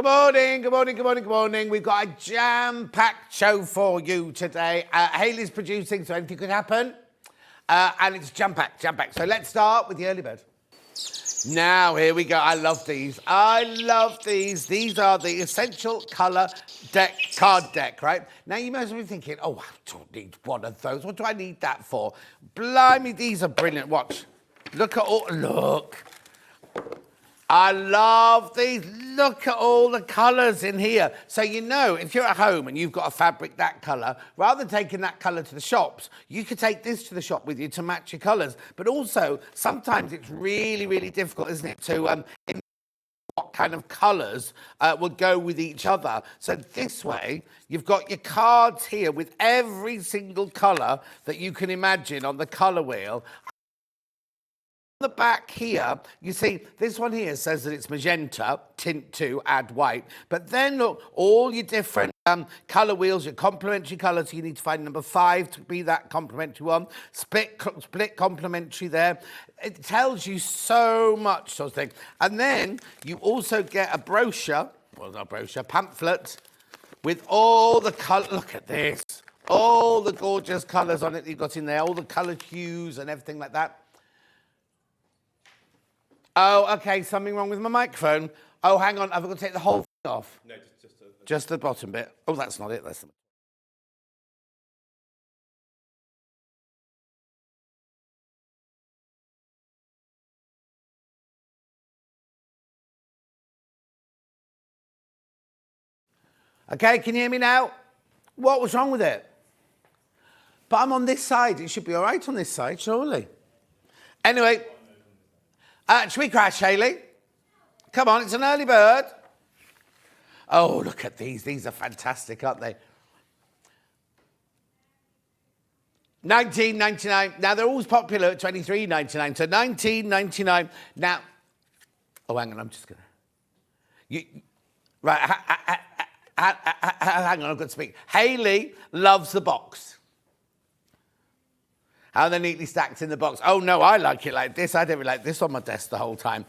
Good morning, good morning, good morning, good morning. We've got a jam-packed show for you today. Hayley's producing, so anything could happen. And it's jam-packed, jam-packed. So let's start with the early bird. Now, here we go. I love these. I love these. These are the essential colour deck, card deck, right? Now, you must be thinking, oh, I don't need one of those. What do I need that for? Blimey, these are brilliant. Watch. Look at all, look. I love these. Look at all the colours in here. So you know, if you're at home and you've got a fabric that colour, rather than taking that colour to the shops, you could take this to the shop with you to match your colours. But also, sometimes it's really, really difficult, isn't it, to what kind of colours will go with each other. So this way, you've got your cards here with every single colour that you can imagine on the colour wheel. The back here, you see, this one here says that it's magenta, tint 2, add white. But then look, all your different colour wheels, your complementary colours, you need to find number 5 to be that complementary one. Split complementary there. It tells you so much, sort of thing. And then you also get a brochure, well, not brochure, pamphlet, with all the colour. Look at this. All the gorgeous colours on it that you've got in there, all the colour hues and everything like that. Oh, OK, something wrong with my microphone. Oh, hang on, I've got to take the whole thing off. No, just the bottom bit. Oh, that's not it. That's the... OK, can you hear me now? What was wrong with it? But I'm on this side. It should be all right on this side, surely. Anyway, should we crash, Hayley? Come on, it's an early bird. Oh, look at these. These are fantastic, aren't they? $19.99. Now, they're always popular at $23.99. So $19.99. Now, oh, hang on, I'm just going to... Right, hang on, I've got to speak. Hayley loves the box. How they're neatly stacked in the box. Oh, no, I like it like this. I don't really like this on my desk the whole time.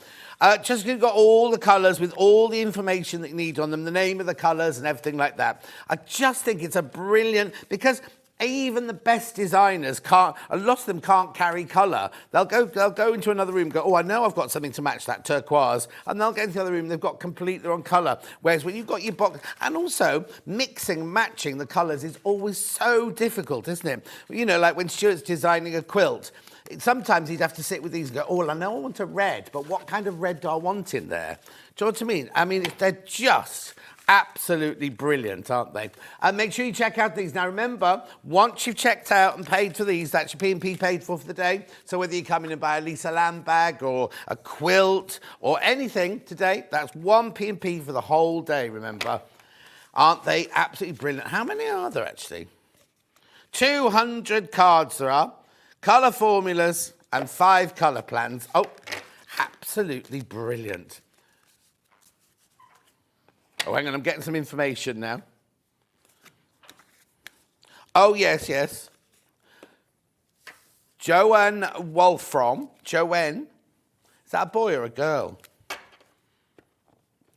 Just you've got all the colours with all the information that you need on them, the name of the colours and everything like that. I just think it's a brilliant... Because even the best designers can't... A lot of them can't carry colour. They'll go into another room and go, oh, I know I've got something to match that turquoise. And they'll get into the other room, they've got completely wrong colour. Whereas when you've got your box... And also, mixing, matching the colours is always so difficult, isn't it? You know, like when Stuart's designing a quilt, sometimes he'd have to sit with these and go, oh, well, I know I want a red, but what kind of red do I want in there? Do you know what I mean? I mean, they're just... absolutely brilliant, aren't they? And make sure you check out these. Now, remember, once you've checked out and paid for these, that's your P&P paid for the day. So whether you come in and buy a Lisa Lamb bag or a quilt or anything today, that's one P&P for the whole day, remember. Aren't they absolutely brilliant? How many are there, actually? 200 cards there are, colour formulas and 5 colour plans. Oh, absolutely brilliant. Oh, hang on, I'm getting some information now. Oh, yes, yes. Joanne Wolfram. Joanne. Is that a boy or a girl?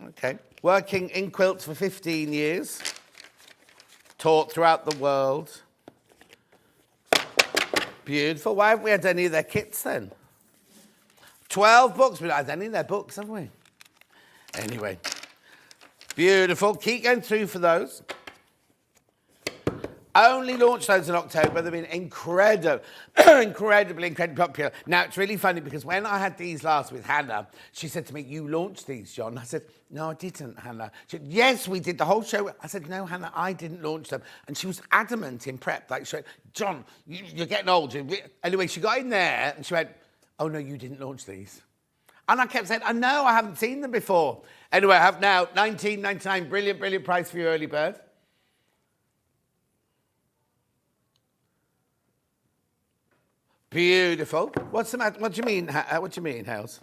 OK. Working in quilts for 15 years. Taught throughout the world. Beautiful. Why haven't we had any of their kits then? 12 books. We've not had any of their books, have we? Anyway. Beautiful. Keep going through for those. Only launched those in October. They've been incredibly popular. Now, it's really funny because when I had these last with Hannah, she said to me, you launched these, John. I said, no, I didn't, Hannah. She said, yes, we did the whole show. I said, no, Hannah, I didn't launch them. And she was adamant in prep. Like, she went, John, you're getting old. Anyway, she got in there and she went, oh, no, you didn't launch these. And I kept saying, I know, I haven't seen them before. Anyway, I have now $19.99. Brilliant, brilliant price for your early bird. Beautiful. What's the matter? What do you mean? What do you mean, Hales?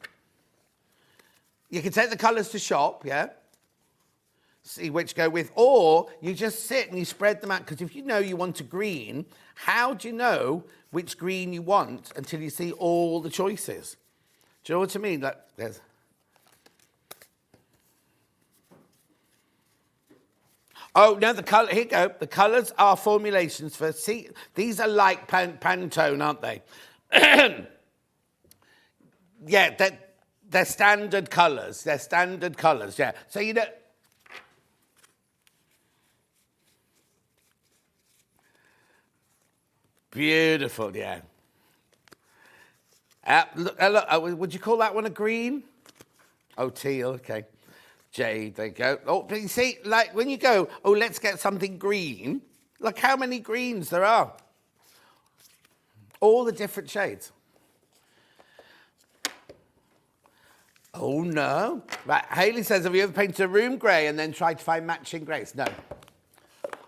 You can take the colours to shop, yeah? See which go with, or you just sit and you spread them out. Because if you know you want a green, how do you know which green you want until you see all the choices? Do you know what I mean? Like, there's... Oh, no, the colour, here you go. The colours are formulations for, see, these are like Pantone, aren't they? Yeah, they're standard colours. They're standard colours, yeah. So, you know... Beautiful, yeah. Look, would you call that one a green? Oh, teal, okay. Jade, there you go. Oh, but you see, like when you go, oh, let's get something green, look how many greens there are. All the different shades. Oh, no. Right, Hayley says, have you ever painted a room grey and then tried to find matching greys? No.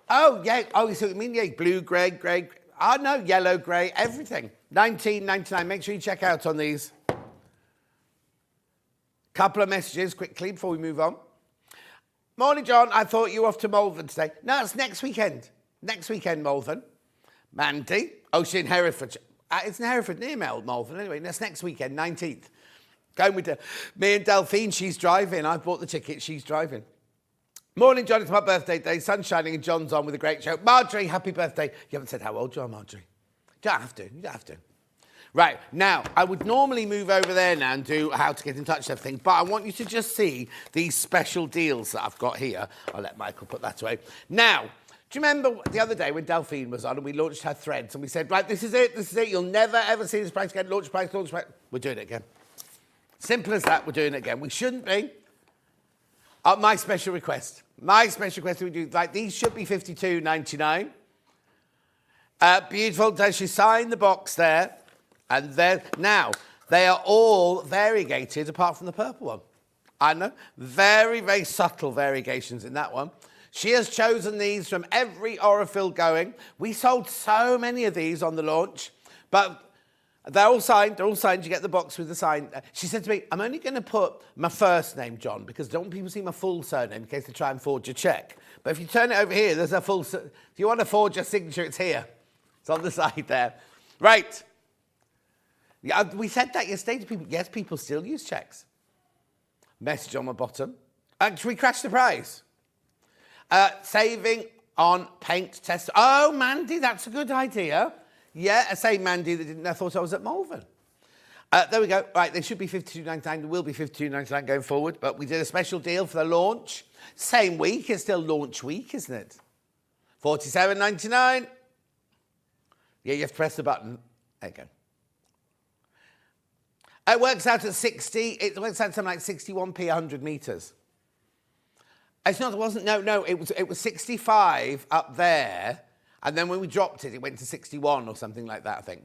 Oh, yeah. Oh, you see what you mean? Yeah, blue, grey, grey. Oh, no, yellow, grey, everything. $19.99. Make sure you check out on these. Couple of messages quickly before we move on. Morning, John. I thought you were off to Malvern today. No, it's next weekend. Next weekend, Malvern. Mandy. Oh, she's in Hereford. It's in Hereford, near Malvern. Anyway, that's next weekend, 19th. Going with me and Delphine. She's driving. I've bought the ticket. She's driving. Morning, John. It's my birthday day. Sun's shining and John's on with a great show. Marjorie, happy birthday. You haven't said how old you are, Marjorie. You don't have to. You don't have to. Right, now, I would normally move over there now and do how to get in touch with everything, but I want you to just see these special deals that I've got here. I'll let Michael put that away. Now, do you remember the other day when Delphine was on and we launched her threads and we said, right, this is it, you'll never ever see this price again, launch price. We're doing it again. Simple as that, we're doing it again. We shouldn't be. My special request we do, like, these should be $52.99. Beautiful, does she sign the box there? And now, they are all variegated apart from the purple one. I know, very, very subtle variegations in that one. She has chosen these from every Aurifil going. We sold so many of these on the launch, but they're all signed. You get the box with the sign. She said to me, I'm only going to put my first name, John, because I don't want people to see my full surname in case they try and forge a cheque. But if you turn it over here, there's a full... If you want to forge a signature, it's here. It's on the side there. Right. Yeah, we said that yesterday to people. Yes, people still use cheques. Message on the bottom. Should we crash the price? Saving on paint test. Oh, Mandy, that's a good idea. Yeah, I say Mandy that didn't. I thought I was at Malvern. There we go. Right, they should be $52.99. There will be $52.99 going forward, but we did a special deal for the launch. Same week. It's still launch week, isn't it? $47.99. Yeah, you have to press the button. There you go. It works out at 60. It works out something like 61p 100 metres. It's not. It wasn't. No. It was 65 up there, and then when we dropped it, it went to 61 or something like that, I think.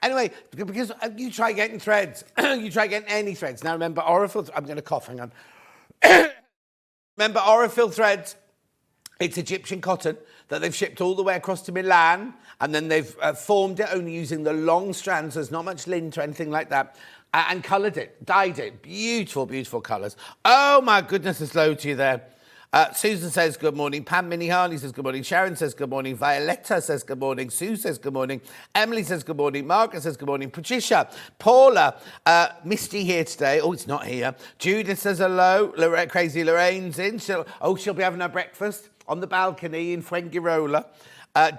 Anyway, because you try getting threads, you try getting any threads. Now remember, Aurifil. I'm going to cough. Hang on. Remember Aurifil threads. It's Egyptian cotton that they've shipped all the way across to Milan, and then they've formed it only using the long strands. There's not much lint or anything like that. And coloured it, dyed it. Beautiful, beautiful colours. Oh, my goodness, there's loads to you there. Susan says good morning. Pam Minnie Harley says good morning. Sharon says good morning. Violetta says good morning. Sue says good morning. Emily says good morning. Margaret says good morning. Patricia, Paula, Misty here today. Oh, it's not here. Judith says hello. Crazy Lorraine's in. She'll be having her breakfast on the balcony in Fuengirola.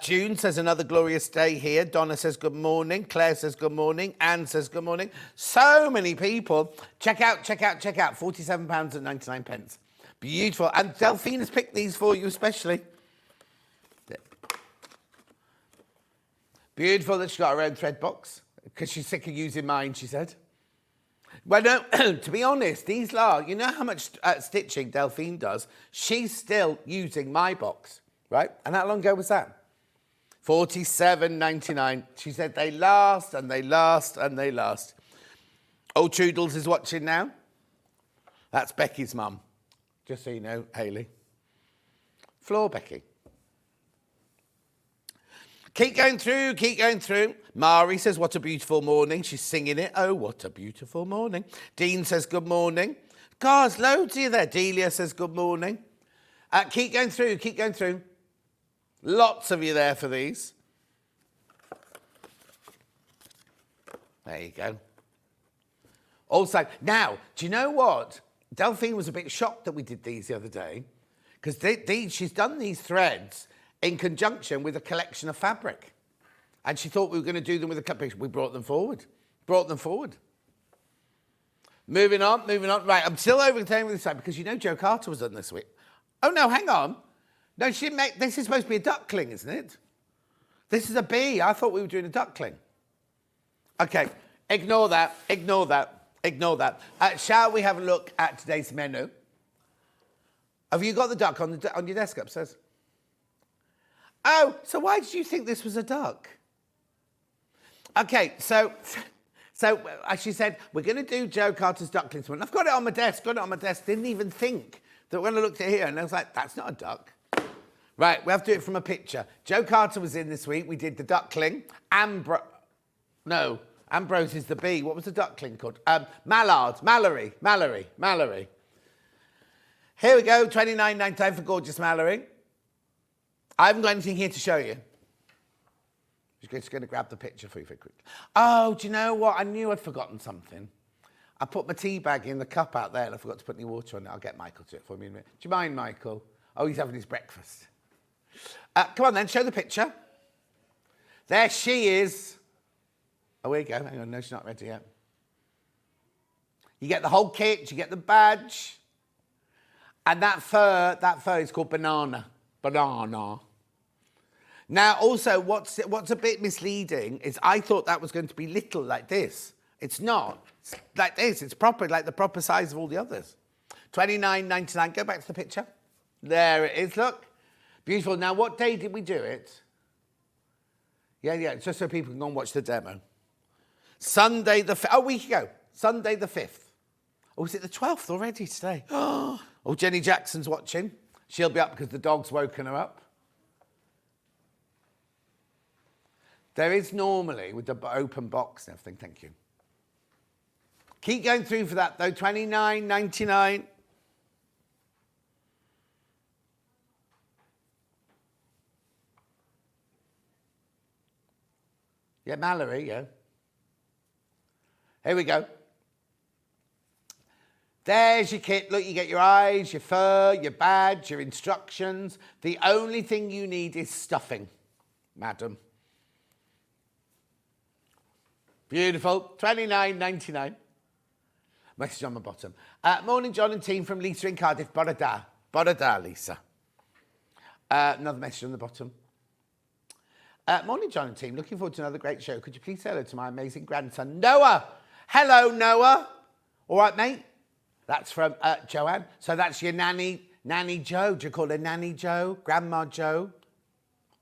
June says another glorious day here. Donna says good morning. Claire says good morning. Anne says good morning. So many people. Check out. £47.99. Beautiful. And Delphine has picked these for you especially. Beautiful that she got her own thread box because she's sick of using mine, she said. Well, no, to be honest, these are, you know how much stitching Delphine does? She's still using my box, right? And how long ago was that? $47.99. She said they last and they last and they last. Oh, Trudels is watching now. That's Becky's mum. Just so you know, Hayley. Floor Becky. Keep going through. Mari says, what a beautiful morning. She's singing it. Oh, what a beautiful morning. Dean says, good morning. God, loads of you there. Delia says, good morning. Keep going through. Lots of you there for these. There you go. Also, now, do you know what? Delphine was a bit shocked that we did these the other day Because she's done these threads in conjunction with a collection of fabric. And she thought we were going to do them with a couple. We brought them forward. Moving on. Right, I'm still overtaking with this side because you know Jo Carter was on this week. Oh, no, hang on. No, she didn't make... This is supposed to be a duckling, isn't it? This is a bee. I thought we were doing a duckling. Okay, ignore that. Shall we have a look at today's menu? Have you got the duck on your desk upstairs? Oh, so why did you think this was a duck? Okay, so as she said, we're going to do Jo Carter's ducklings one. I've got it on my desk, didn't even think that when I looked at here, and I was like, that's not a duck. Right, we have to do it from a picture. Jo Carter was in this week. We did the duckling. Ambrose is the bee. What was the duckling called? Mallory. Here we go, $29.99 for gorgeous Mallory. I haven't got anything here to show you. Just going to grab the picture for you very quickly. Oh, do you know what? I knew I'd forgotten something. I put my tea bag in the cup out there and I forgot to put any water on it. I'll get Michael to do it for me in a minute. Do you mind, Michael? Oh, he's having his breakfast. Come on then, show the picture. There she is. Oh, here you go. Hang on, no, she's not ready yet. You get the whole kit, you get the badge. And that fur is called Banana. Now, also, what's a bit misleading is I thought that was going to be little like this. It's not. It's like this. It's proper, like the proper size of all the others. $29.99. Go back to the picture. There it is, look. Beautiful. Now, what day did we do it? Yeah, just so people can go and watch the demo. Sunday the 5th. Oh, a week ago. Sunday the 5th. Oh, is it the 12th already today? Oh, Jenny Jackson's watching. She'll be up because the dog's woken her up. There is normally, with the open box and everything, thank you. Keep going through for that, though, $29.99. Yeah, Mallory, yeah. Here we go. There's your kit. Look, you get your eyes, your fur, your badge, your instructions. The only thing you need is stuffing, madam. Beautiful. $29.99. Message on the bottom. Morning, John and team from Lisa in Cardiff. Borada, Lisa. Another message on the bottom. Morning, John and team. Looking forward to another great show. Could you please say hello to my amazing grandson, Noah? Hello, Noah. All right, mate? That's from Joanne. So that's your Nanny Jo. Do you call her Nanny Jo? Grandma Jo?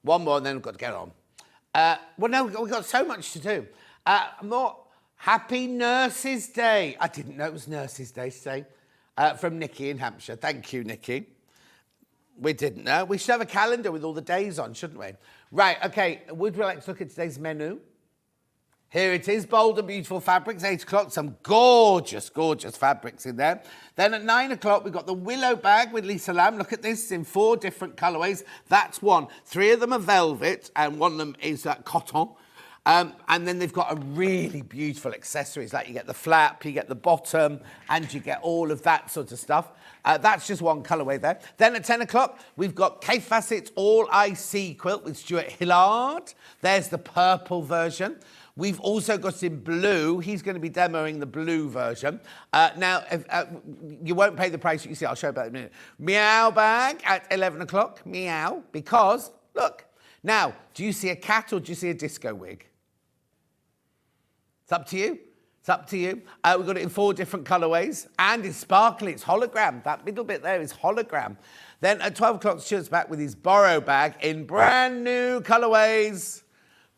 One more and then we've got to get on. Well, no, we've got so much to do. More Happy Nurses Day. I didn't know it was Nurses Day today. From Nikki in Hampshire. Thank you, Nikki. We didn't know. We should have a calendar with all the days on, shouldn't we? Right, okay. Would we like to look at today's menu? Here it is, bold and beautiful fabrics, 8 o'clock, some gorgeous, gorgeous fabrics in there. Then at 9 o'clock, we've got the Willow Bag with Lisa Lamb. Look at this, in 4 different colourways. That's one. 3 of them are velvet, and one of them is cotton. And then they've got a really beautiful accessories, like you get the flap, you get the bottom, and you get all of that sort of stuff. That's just one colourway there. Then at 10 o'clock, we've got Kaffe Fassett's All I See Quilt with Stuart Hillard. There's the purple version. We've also got in blue. He's going to be demoing the blue version. Now, you won't pay the price you see. I'll show you about it in a minute. Miao Bag at 11 o'clock. Meow. Because, look. Now, do you see a cat or do you see a disco wig? It's up to you. It's up to you. We've got it in 4 different colourways. And it's sparkly. It's hologram. That middle bit there is hologram. Then at 12 o'clock, Stuart's back with his Boro bag in brand new colourways.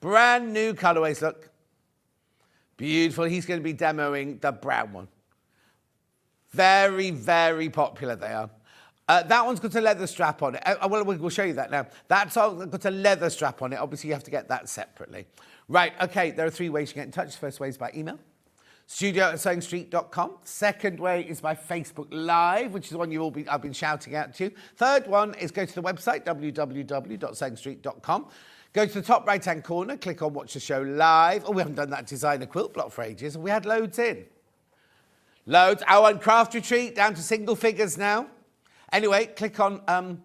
Brand new colourways, look. Beautiful. He's going to be demoing the brown one. Very, very popular they are. That one's got a leather strap on it. Well, we'll show you that now. That's all got a leather strap on it. Obviously, you have to get that separately. Right, okay, there are 3 ways to get in touch. First way is by email. studio@sewingstreet.com. Second way is by Facebook Live, which is the one I've been shouting out to. Third one is go to the website, www.sewingstreet.com. Go to the top right-hand corner, click on Watch the Show Live. Oh, we haven't done that designer quilt block for ages. We had loads in. Loads. Our Craft Retreat, down to single figures now. Anyway, click on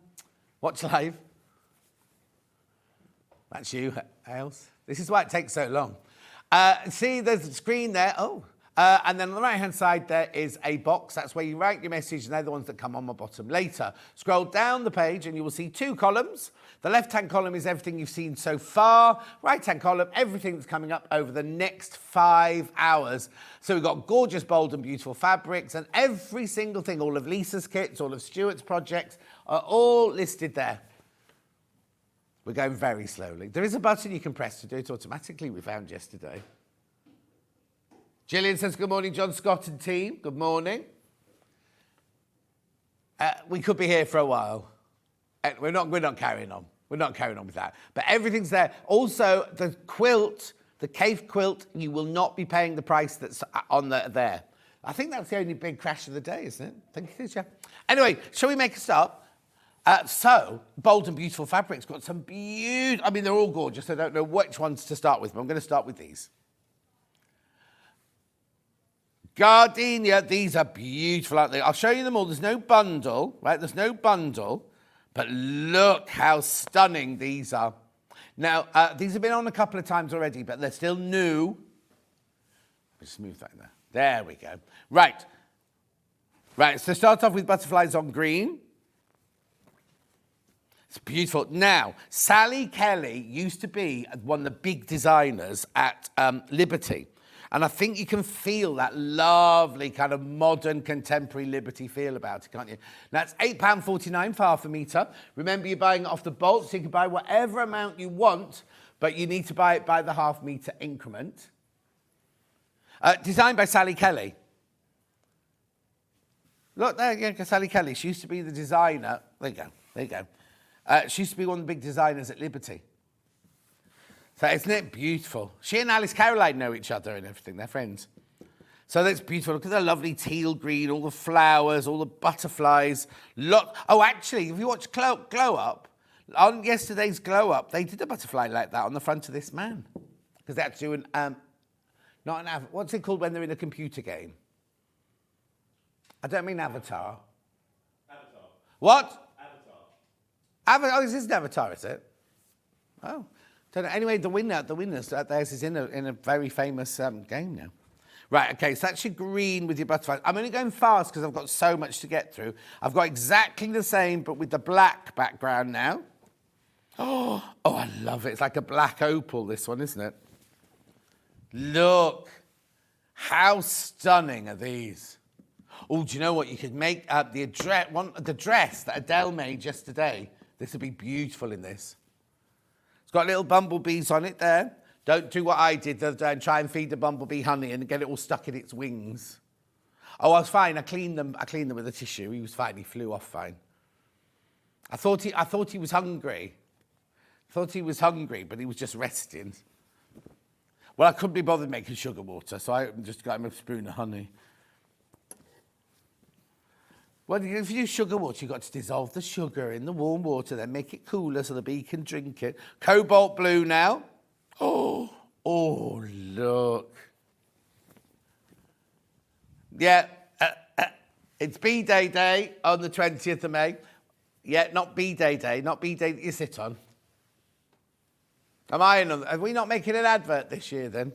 watch live. That's you, Ailes. This is why it takes so long. See, there's a screen there. Oh. And then on the right-hand side, there is a box. That's where you write your message, and they're the ones that come on my bottom later. Scroll down the page, and you will see 2 columns. The left-hand column is everything you've seen so far. Right-hand column, everything that's coming up over the next 5 hours. So we've got gorgeous, bold, and beautiful fabrics, and every single thing, all of Lisa's kits, all of Stuart's projects, are all listed there. We're going very slowly. There is a button you can press to do it automatically, we found yesterday. Gillian says, good morning, John Scott and team. Good morning. We could be here for a while. We're not carrying on. We're not carrying on with that. But everything's there. Also, the quilt, the Kaffe quilt, you will not be paying the price that's on there. I think that's the only big crash of the day, isn't it? I think it is, yeah. Anyway, shall we make a start? So, bold and beautiful fabrics. Got some beautiful... I mean, they're all gorgeous. I don't know which ones to start with, but I'm going to start with these. Gardenia, these are beautiful, aren't they? I'll show you them all. There's no bundle, right? There's no bundle, but look how stunning these are. Now, these have been on a couple of times already, but they're still new. Just move that there. There we go. Right. Right, so start off with butterflies on green. It's beautiful. Now, Sally Kelly used to be one of the big designers at Liberty. And I think you can feel that lovely kind of modern, contemporary Liberty feel about it, can't you? Now, it's £8.49 for half a metre. Remember, you're buying it off the bolt, so you can buy whatever amount you want, but you need to buy it by the half metre increment. Designed by Sally Kelly. Look, there you go, Sally Kelly. She used to be the designer. There you go, there you go. She used to be one of the big designers at Liberty. So isn't it beautiful? She and Alice Caroline know each other and everything. They're friends. So that's beautiful. Look at the lovely teal green, all the flowers, all the butterflies. Look. Oh, actually, if you watch Glow Up, on yesterday's Glow Up, they did a butterfly like that on the front of this man. Because they had to do what's it called when they're in a computer game? I don't mean Avatar. Avatar. What? Avatar. Oh, this is an Avatar, is it? Oh. Anyway, the winners, theirs is in a very famous game now. Right, okay, so that's your green with your butterflies. I'm only going fast because I've got so much to get through. I've got exactly the same, but with the black background now. Oh, I love it. It's like a black opal, this one, isn't it? Look, how stunning are these? Oh, do you know what? You could make the dress that Adele made yesterday. This would be beautiful in this. It's got little bumblebees on it there. Don't do what I did the other day and try and feed the bumblebee honey and get it all stuck in its wings. Oh, I was fine. I cleaned them with a tissue. He was fine. He flew off fine. I thought he was hungry. But he was just resting. Well, I couldn't be bothered making sugar water, so I just got him a spoon of honey. Well, if you do sugar water, you've got to dissolve the sugar in the warm water, then make it cooler so the bee can drink it. Cobalt blue now. Oh, look. Yeah, it's Bee Day on the 20th of May. Yeah, not Bee Day, not Bee Day that you sit on. Are we not making an advert this year then?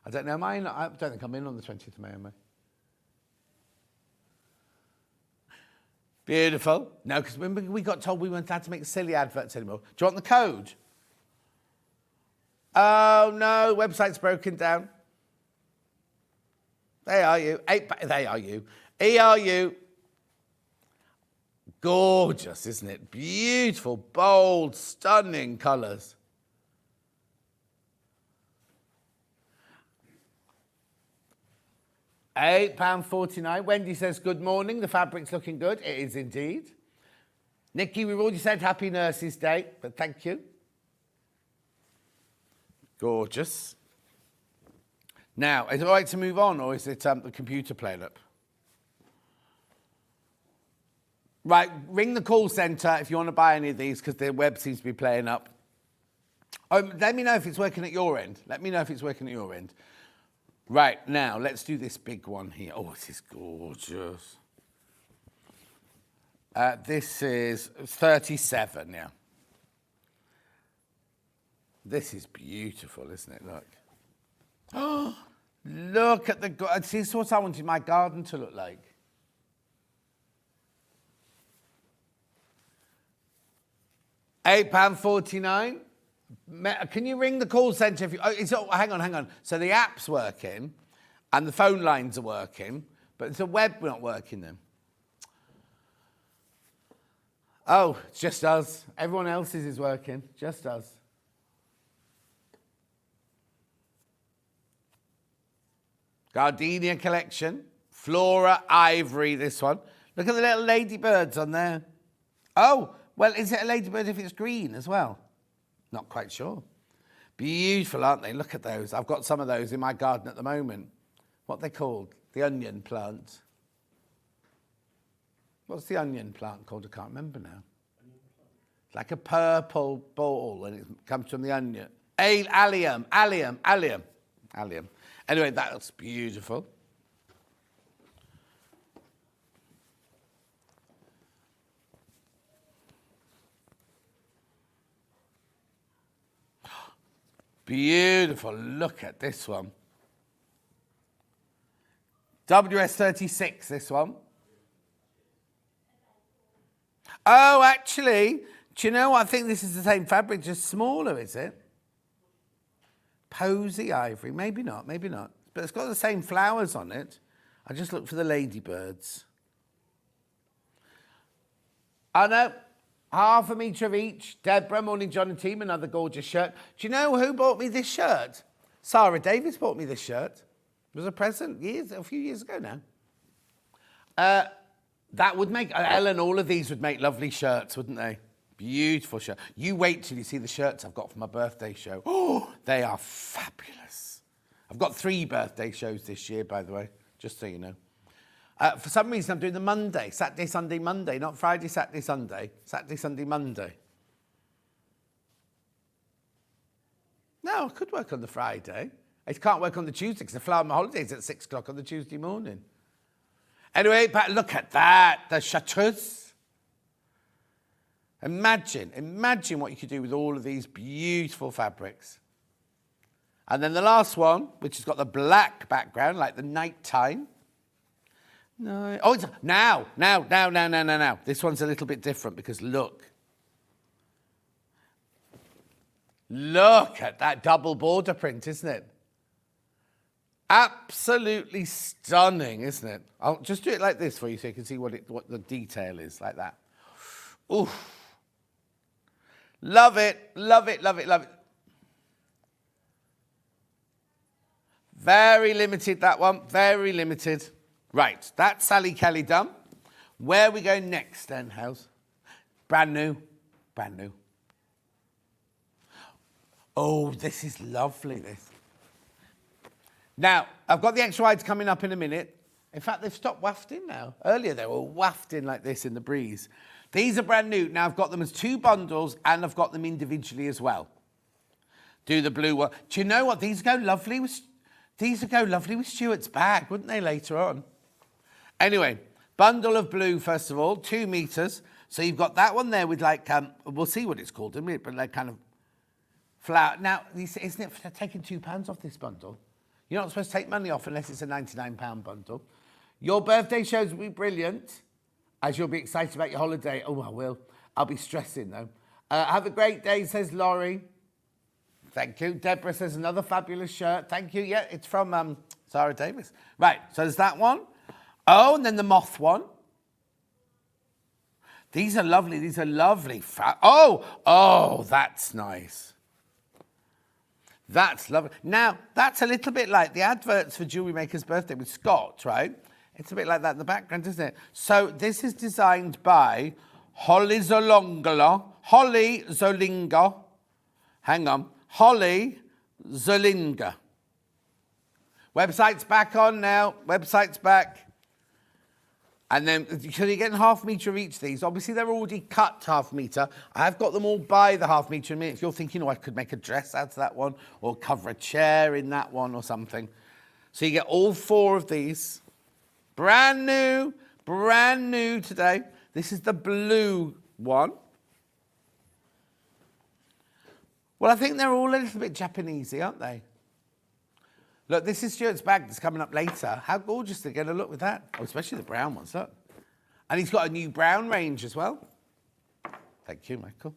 I don't know, I don't think I'm in on the 20th of May, am I? Beautiful. No, because remember we got told we weren't allowed to make silly adverts anymore. Do you want the code? Oh, no, website's broken down. They are you. ERU. Gorgeous, isn't it? Beautiful, bold, stunning colours. £8.49. Wendy says, good morning. The fabric's looking good. It is indeed. Nikki, we've already said Happy Nurses Day, but thank you. Gorgeous. Now, is it all right to move on, or is it the computer playing up? Right, ring the call centre if you want to buy any of these, because their web seems to be playing up. Let me know if it's working at your end. Right, now, let's do this big one here. Oh, this is gorgeous. This is 37, yeah. This is beautiful, isn't it? Look. Oh, look at the... This is what I wanted my garden to look like. £8.49. Can you ring the call centre if you... hang on. So the app's working and the phone lines are working, but it's the web not working then. Oh, it's just us. Everyone else's is working. Just us. Gardenia collection. Flora Ivory, this one. Look at the little ladybirds on there. Oh, well, is it a ladybird if it's green as well? Not quite sure. Beautiful, aren't they? Look at those. I've got some of those in my garden at the moment. What are they called? The onion plant. What's the onion plant called? I can't remember now. It's like a purple ball and it comes from the onion. Allium. Anyway, that's beautiful. Beautiful. Look at this one. WS36, this one. Oh, actually, do you know what? I think this is the same fabric, just smaller, is it? Posy ivory. Maybe not. But it's got the same flowers on it. I just look for the ladybirds. I know. Half a metre of each. Deborah, morning, John and team, another gorgeous shirt. Do you know who bought me this shirt? Sarah Davis bought me this shirt. It was a present a few years ago now. That would make, Ellen, all of these would make lovely shirts, wouldn't they? Beautiful shirt. You wait till you see the shirts I've got for my birthday show. Oh, they are fabulous. I've got 3 birthday shows this year, by the way, just so you know. For some reason, I'm doing the Monday, Saturday, Sunday, Monday, not Friday, Saturday, Sunday, Saturday, Sunday, Monday. No, I could work on the Friday. I can't work on the Tuesday because I fly on my holidays at 6 o'clock on the Tuesday morning. Anyway, but look at that, the chartreuse. Imagine what you could do with all of these beautiful fabrics. And then the last one, which has got the black background, like the nighttime. No. Oh, it's now. This one's a little bit different because look. Look at that double border print, isn't it? Absolutely stunning, isn't it? I'll just do it like this for you so you can see what the detail is, like that. Ooh. Love it. Very limited, that one. Very limited. Right, that's Sally Kelly done. Where are we going next then, House? Brand new. Oh, this is lovely, this. Now, I've got the extra wides coming up in a minute. In fact, they've stopped wafting now. Earlier, they were wafting like this in the breeze. These are brand new. Now, I've got them as 2 bundles, and I've got them individually as well. Do the blue one. Do you know what? These would go lovely with Stuart's bag, wouldn't they, later on? Anyway, bundle of blue, first of all, 2 meters. So you've got that one there with like, we'll see what it's called in a minute, but like kind of flower. Now, isn't it for taking £2 off this bundle? You're not supposed to take money off unless it's a £99 bundle. Your birthday shows will be brilliant, as you'll be excited about your holiday. Oh, I will. I'll be stressing, though. Have a great day, says Laurie. Thank you. Deborah says another fabulous shirt. Thank you. Yeah, it's from Sarah Davis. Right, so there's that one. Oh, and then the moth one. These are lovely. Oh, that's nice. That's lovely. Now, that's a little bit like the adverts for Jewellery Maker's Birthday with Scott, right? It's a bit like that in the background, isn't it? So this is designed by Holly Zollinger. Hang on. Holly Zollinger. Website's back on now. Website's back. And then, so you're getting half metre of each of these. Obviously, they're already cut half metre. I've got them all by the half metre in a minute. If you're thinking, oh, I could make a dress out of that one or cover a chair in that one or something. So you get all 4 of these. Brand new today. This is the blue one. Well, I think they're all a little bit Japanesey, aren't they? Look, this is Stuart's bag that's coming up later. How gorgeous they're going to look with that. Oh, especially the brown ones, look. And he's got a new brown range as well. Thank you, Michael.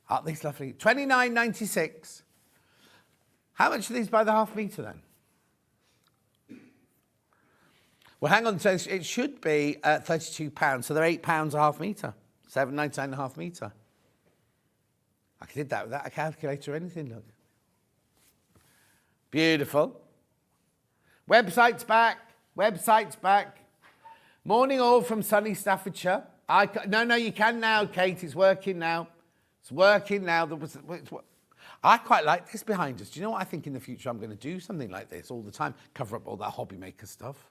Aren't these lovely? $29.96. How much are these by the half metre then? Well, hang on. So it should be £32. So they're £8 a half metre. $7.99 a half metre. I did that without a calculator or anything, look. Beautiful. Website's back. Website's back. Morning all from sunny Staffordshire. No, you can now, Kate. It's working now. It's working now. I quite like this behind us. Do you know what I think in the future I'm going to do something like this all the time? Cover up all that hobby maker stuff.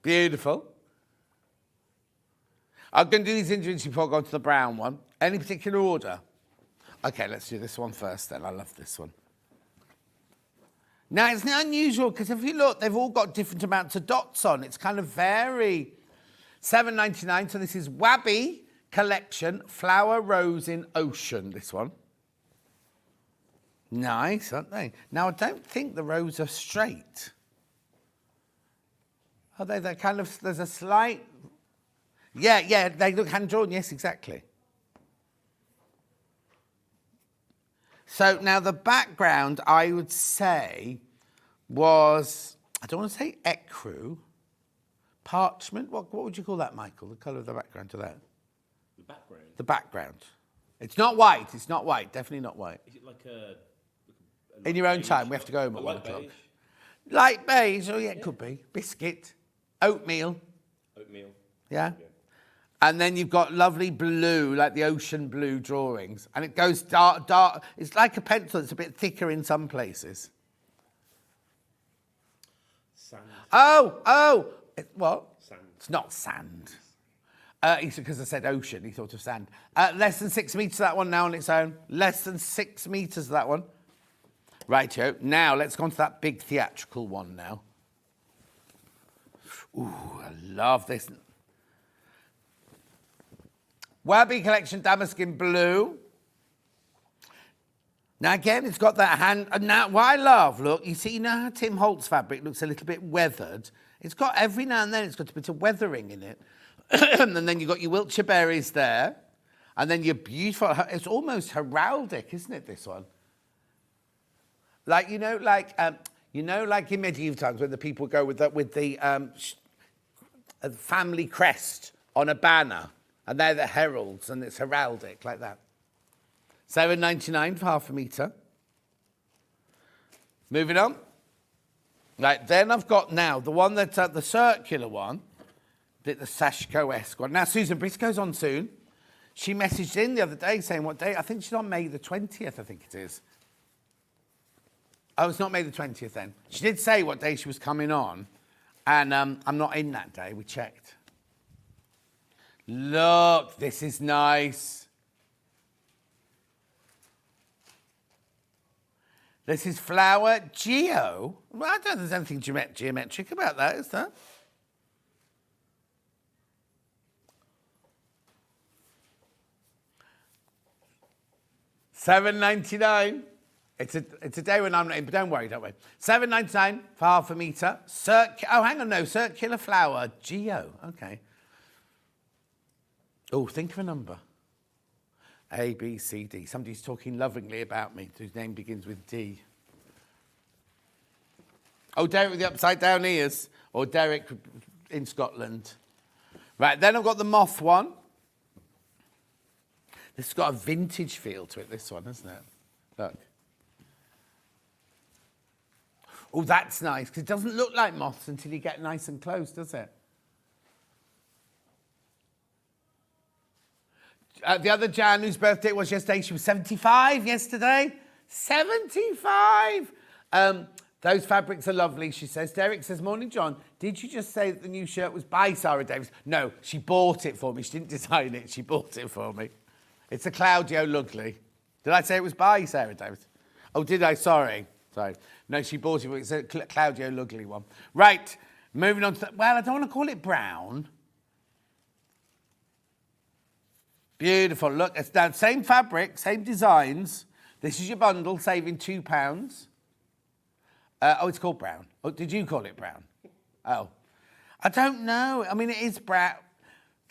Beautiful. I'm going to do these individually before I go to the brown one. Any particular order? Okay, let's do this one first then. I love this one. Now, it's not unusual because if you look, they've all got different amounts of dots on. It's kind of very... $7.99. So this is Wabi Collection Flower Rose in Ocean, this one. Nice, aren't they? Now, I don't think the rows are straight. Are they? They're kind of... There's a slight... Yeah, they look hand-drawn. Yes, exactly. So now the background, I would say, was, I don't want to say ecru, parchment. What would you call that, Michael? The colour of the background to that? The background? The background. It's not white. It's not white. Definitely not white. Is it like a in your own time, we have to go home at 1 o'clock. Beige? Light beige. Oh, yeah, it could be. Biscuit. Oatmeal. Oatmeal. Yeah? And then you've got lovely blue, like the ocean blue drawings. And it goes dark. It's like a pencil. It's a bit thicker in some places. Sand. Oh. What? Sand. It's not sand. Because I said ocean, he thought of sand. Less than 6 metres, that one now on its own. Less than 6 metres, that one. Rightio. Now, let's go on to that big theatrical one now. Ooh, I love this. Wabi Collection Damask in Blue. Now, again, it's got that hand... Now, what I love, look, you know how Tim Holt's fabric looks a little bit weathered? It's got, every now and then, it's got a bit of weathering in it. And then you've got your Wiltshire berries there. And then your beautiful... It's almost heraldic, isn't it, this one? Like, like in medieval times when the people go with the family crest on a banner. And they're the heralds, and it's heraldic, like that. $7.99 for half a metre. Moving on. Right, then I've got now the one that's the circular one, the Sashiko-esque one. Now, Susan Briscoe's on soon. She messaged in the other day saying what day. I think she's on May the 20th, I think it is. Oh, it's not May the 20th then. She did say what day she was coming on, and I'm not in that day. We checked. Look, this is nice. This is Flower Geo. Well, I don't think there's anything geometric about that, is there? $7.99. It's a day when I'm not in, but don't worry. $7.99 for half a metre. Circular flower Geo. Okay. Oh, think of a number. A, B, C, D. Somebody's talking lovingly about me, whose name begins with D. Oh, Derek with the upside-down ears. Or Derek in Scotland. Right, then I've got the moth one. This has got a vintage feel to it, this one, hasn't it? Look. Oh, that's nice, because it doesn't look like moths until you get nice and close, does it? The other Jan, whose birthday it was yesterday, she was 75 yesterday. 75! Those fabrics are lovely, she says. Derek says, morning, John. Did you just say that the new shirt was by Sarah Davis? No, she bought it for me. She didn't design it. She bought it for me. It's a Claudio Lugley. Did I say it was by Sarah Davis? Oh, did I? Sorry. No, she bought it for me. It's a Claudio Lugley one. Right. Moving on to, well, I don't want to call it brown. Beautiful. Look, it's now same fabric, same designs. This is your bundle, saving £2. Oh, it's called brown. Oh, did you call it brown? Oh. I don't know. I mean, it is brown.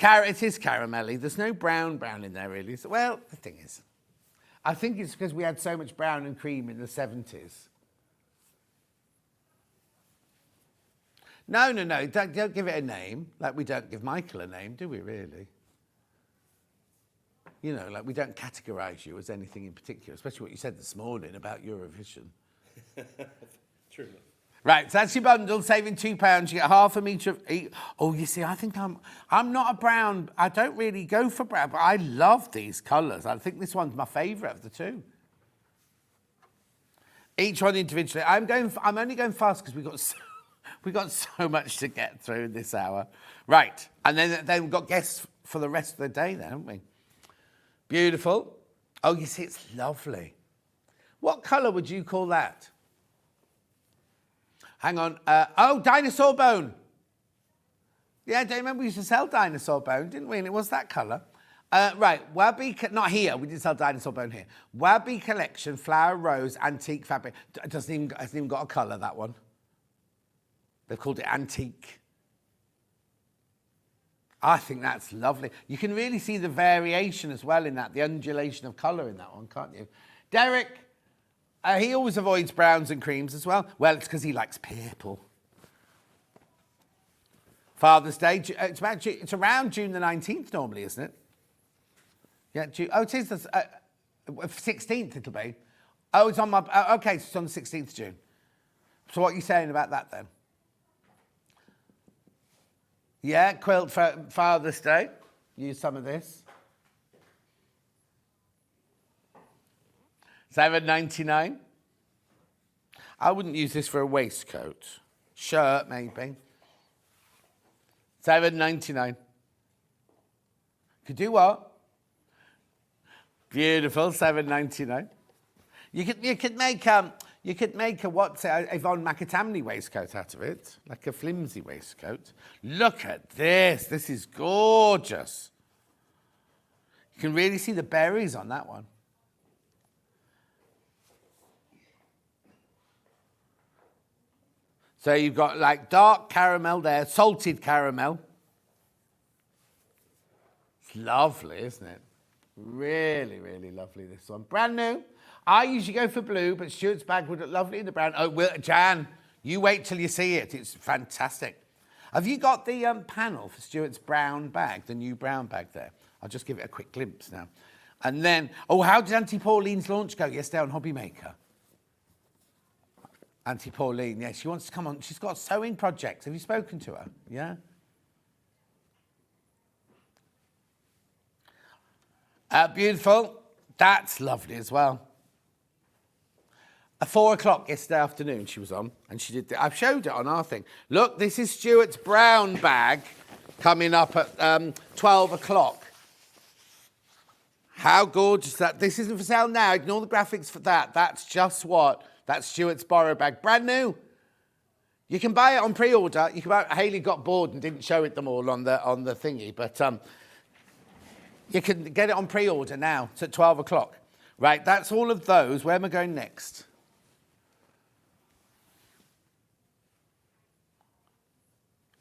It is caramelly. There's no brown in there, really. So, well, the thing is, I think it's because we had so much brown and cream in the 70s. No. Don't give it a name. Like we don't give Michael a name, do we, really? You know, like we don't categorise you as anything in particular, especially what you said this morning about Eurovision. True enough. Right, so that's your bundle, saving £2. You get half a metre of each. Oh, you see, I think I'm not a brown. I don't really go for brown, but I love these colours. I think this one's my favourite of the two. Each one individually. I'm only going fast because we got so much to get through in this hour. Right, and then we've got guests for the rest of the day then, haven't we? Beautiful. Oh, you see, it's lovely. What colour would you call that? Hang on. Oh, dinosaur bone. Yeah, do you remember we used to sell dinosaur bone, didn't we? And it was that colour. Right, Wabi, not here. We didn't sell dinosaur bone here. Wabi collection, flower rose, antique fabric. It hasn't even got a colour, that one. They've called it antique. I think that's lovely. You can really see the variation as well in that, the undulation of colour in that one, can't you? Derek, he always avoids browns and creams as well. Well, it's because he likes purple. Father's Day, it's around June the 19th normally, isn't it? Yeah, June. Oh, it is the 16th it'll be. Oh, it's on my, okay, so it's on the 16th of June. So what are you saying about that then? Yeah, quilt for Father's Day. Use some of this. $7.99. I wouldn't use this for a waistcoat. Shirt, maybe. $7.99. Could do what? Beautiful, $7.99. You could make a Yvonne McAtamney waistcoat out of it, like a flimsy waistcoat. Look at this. This is gorgeous. You can really see the berries on that one. So you've got like dark caramel there, salted caramel. It's lovely, isn't it? Really, really lovely, this one. Brand new. I usually go for blue, but Stuart's bag would look lovely in the brown. Oh, Jan, you wait till you see it. It's fantastic. Have you got the panel for Stuart's brown bag, the new brown bag there? I'll just give it a quick glimpse now. And then, oh, how did Auntie Pauline's launch go yesterday on Hobby Maker? Auntie Pauline, yeah, she wants to come on. She's got sewing projects. Have you spoken to her? Yeah? Beautiful. That's lovely as well. At 4 o'clock yesterday afternoon she was on, and she did. I've showed it on our thing. Look, this is Stuart's brown bag coming up at 12 o'clock. How gorgeous that. This isn't for sale now. Ignore the graphics for that. That's just what. That's Stuart's Boro bag. Brand new. You can buy it on pre-order. You can buy it. Hayley got bored and didn't show it them all on the thingy, but you can get it on pre-order now. It's at 12 o'clock. Right, that's all of those. Where am I going next?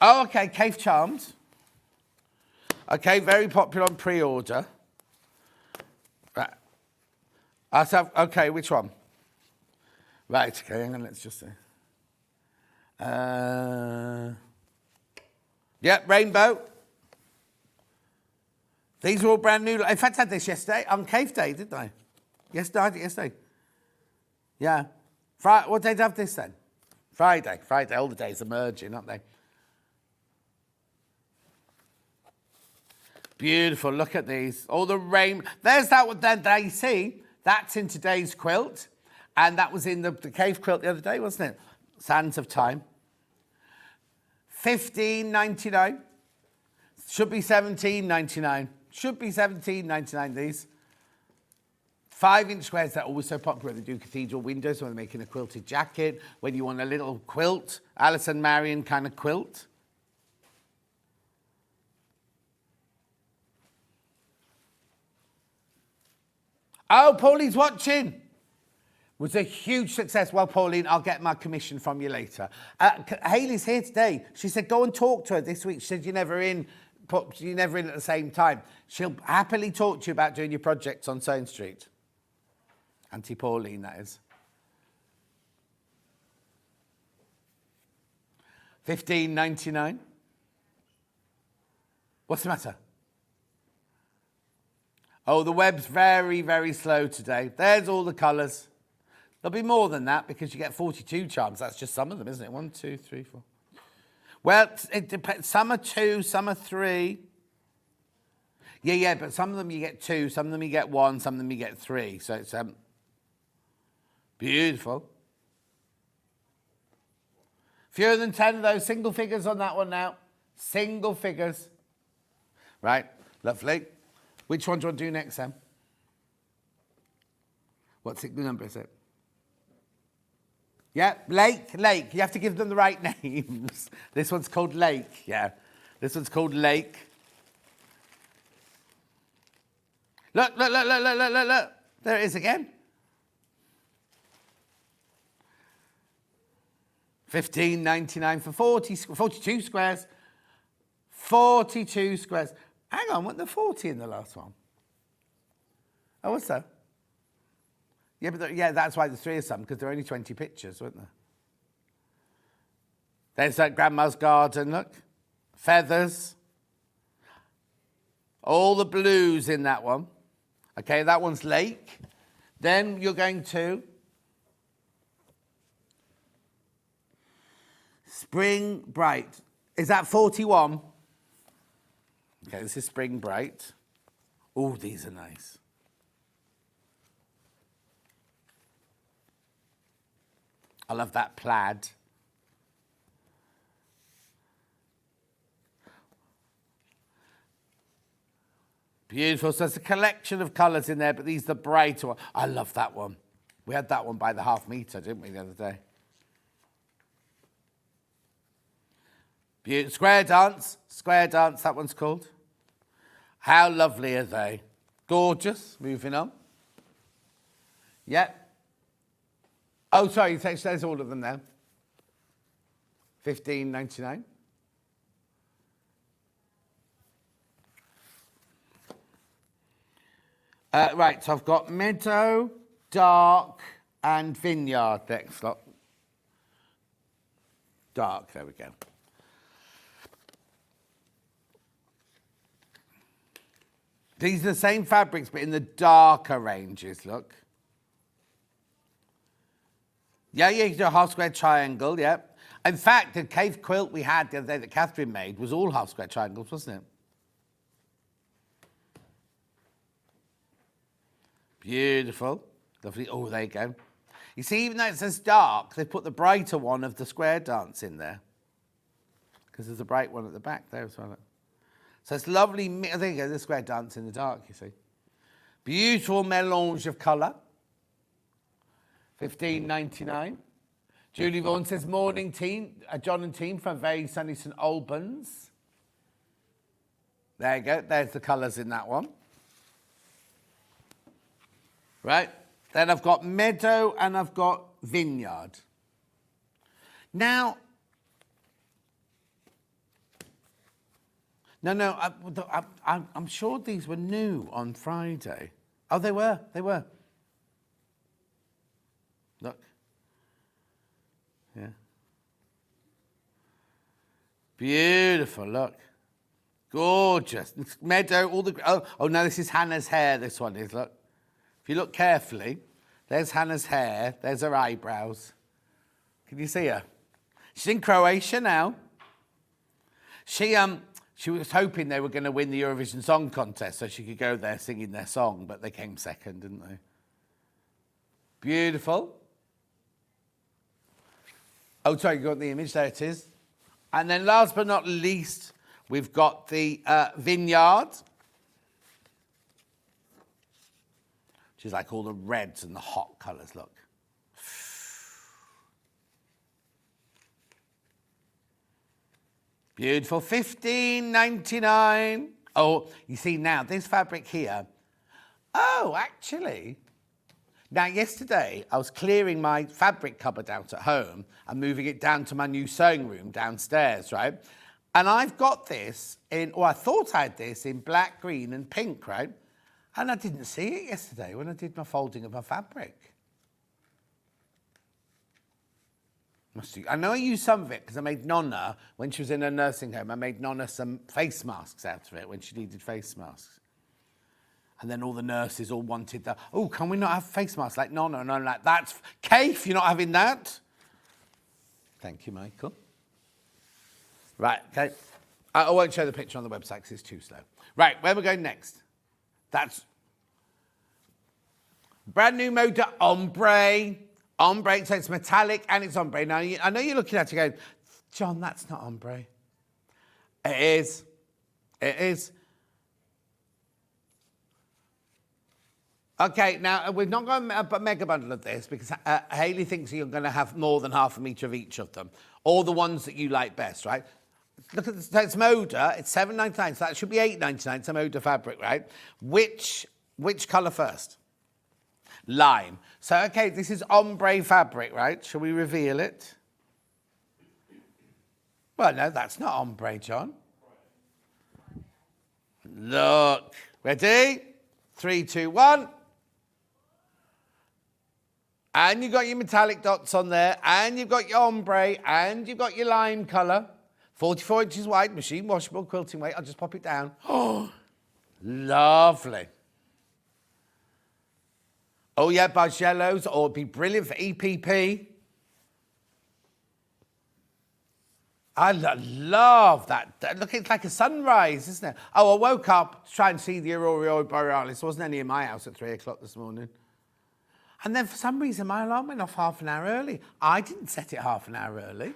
Oh, okay, Kaffe Charms. Okay, very popular on pre-order. Right. Okay, which one? Right, okay, hang on, let's just see. Yeah, rainbow. These are all brand new. In fact, I had this yesterday on Kaffe Day, didn't I? Yesterday. Yeah. What day did I have this then? Friday. All the days are merging, aren't they? Beautiful, look at these. All the rain. There's that one then, there you see. That's in today's quilt. And that was in the Kaffe quilt the other day, wasn't it? Sands of Time. $15.99. Should be $17.99. Should be $17.99, these. 5-inch squares, they're always so popular. They do cathedral windows when they're making a quilted jacket, when you want a little quilt, Alison Marion kind of quilt. Oh, Pauline's watching. Was a huge success. Well, Pauline, I'll get my commission from you later. Hayley's here today. She said, go and talk to her this week. She said, you're never in at the same time. She'll happily talk to you about doing your projects on Sane Street. Auntie Pauline, that is. $15.99. What's the matter? Oh, the web's very, very slow today. There's all the colours. There'll be more than that because you get 42 charms. That's just some of them, isn't it? 1, 2, 3, 4. Well, it depends. Some are 2, some are 3. Yeah, but some of them you get 2, some of them you get 1, some of them you get 3. So it's beautiful. Fewer than 10 of those. Single figures on that one now. Single figures. Right, lovely. Which one do you want to do next, Sam? What's the number, is it? Yeah, Lake. You have to give them the right names. This one's called Lake, yeah. This one's called Lake. Look. There it is again. $15.99 for 42 squares. 42 squares. Hang on, wasn't there 40 in the last one? Oh, what's that? Yeah, but that's why there's 3 of some, because there are only 20 pictures, weren't there? There's that Grandma's garden, look. Feathers. All the blues in that one. Okay, that one's Lake. Then you're going to Spring Bright. Is that 41? Okay, this is Spring Bright. Oh, these are nice. I love that plaid. Beautiful. So there's a collection of colours in there, but these are the brighter ones. I love that one. We had that one by the half metre, didn't we, the other day? Beautiful. Square dance, that one's called. How lovely are they? Gorgeous. Moving on. Yep. Oh, sorry, there's all of them there. $15.99. Right, so I've got Meadow, Dark, and Vineyard next lot. Dark, there we go. These are the same fabrics, but in the darker ranges, look. Yeah, you can do a half square triangle, yeah. In fact, the cave quilt we had the other day that Catherine made was all half square triangles, wasn't it? Beautiful. Lovely. Oh, there you go. You see, even though it says dark, they put the brighter one of the square dance in there. Because there's a bright one at the back there as well. So it's lovely. There you go, the square dance in the dark, you see. Beautiful melange of colour. $15.99. Julie Vaughan says, morning team, John and team from very sunny St Albans. There you go, there's the colours in that one. Right, then I've got Meadow and I've got Vineyard. Now, I'm sure these were new on Friday. Oh, they were. Look. Yeah. Beautiful, look. Gorgeous. Meadow, all the... Oh, no, this is Hannah's hair, this one is, look. If you look carefully, there's Hannah's hair, there's her eyebrows. Can you see her? She's in Croatia now. She was hoping they were going to win the Eurovision Song Contest so she could go there singing their song, but they came second, didn't they? Beautiful. Oh, sorry, you got the image, there it is. And then last but not least, we've got the Vineyard. She's like all the reds and the hot colours, look. Beautiful, $15.99. Oh, you see now, this fabric here. Oh, actually, now yesterday I was clearing my fabric cupboard out at home and moving it down to my new sewing room downstairs, right? And I've got this in, or I thought I had this in black, green and pink, right? And I didn't see it yesterday when I did my folding of my fabric. I know I used some of it because I made Nonna, when she was in her nursing home, I made Nonna some face masks out of it when she needed face masks. And then all the nurses all wanted that. Oh, can we not have face masks like Nonna? And I'm like, that's Kaffe, you're not having that? Thank you, Michael. Right, okay. I won't show the picture on the website because it's too slow. Right, where are we going next? That's brand new motor, Ombre. Ombre, so it's metallic and it's ombre. Now, I know you're looking at it going, John, that's not ombre. It is. It is. Okay, now, we've not got a mega bundle of this because Hayley thinks you're going to have more than half a metre of each of them. All the ones that you like best, right? Look at this, it's Moda, it's $7.99, so that should be $8.99, it's a Moda fabric, right? Which colour first? Lime. So, okay, this is ombre fabric, right? Shall we reveal it? Well, no, that's not ombre, John. Look. Ready? 3, 2, 1. And you've got your metallic dots on there, and you've got your ombre, and you've got your lime colour. 44 inches wide, machine washable, quilting weight. I'll just pop it down. Oh, lovely. Oh, yeah, Buzz Yellows, or it'd be brilliant for EPP. I love that. Look, it's like a sunrise, isn't it? Oh, I woke up to try and see the Aurora Borealis. There wasn't any in my house at 3 o'clock this morning. And then for some reason, my alarm went off half an hour early. I didn't set it half an hour early.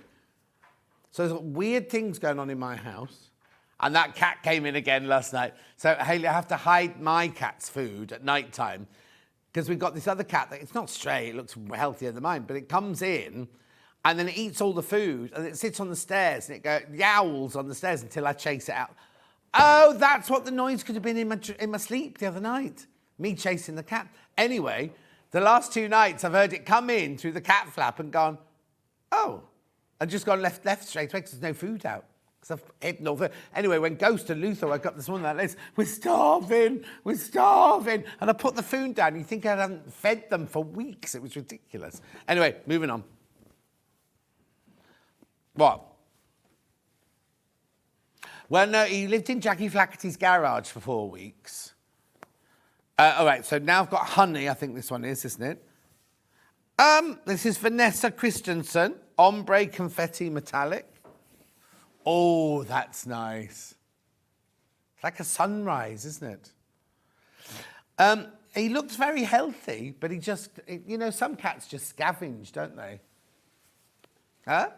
So there's weird things going on in my house. And that cat came in again last night. So, Hayley, I have to hide my cat's food at night time because we've got this other cat that, it's not stray, it looks healthier than mine, but it comes in and then it eats all the food and it sits on the stairs and it yowls on the stairs until I chase it out. Oh, that's what the noise could have been in my sleep the other night. Me chasing the cat. Anyway, the last 2 nights I've heard it come in through the cat flap and gone, oh, and just gone left straight away because there's no food out. Because I've hidden all the... Anyway, when Ghost and Luther woke up this morning like this, we're starving. And I put the food down. You think I hadn't fed them for weeks. It was ridiculous. Anyway, moving on. What? Well, no, he lived in Jackie Flaherty's garage for 4 weeks. All right, so now I've got honey, I think this one is, isn't it? This is Vanessa Christensen, Ombre Confetti Metallic. Oh, that's nice. It's like a sunrise, isn't it? He looks very healthy, but he just, you know, some cats just scavenge, don't they? Huh?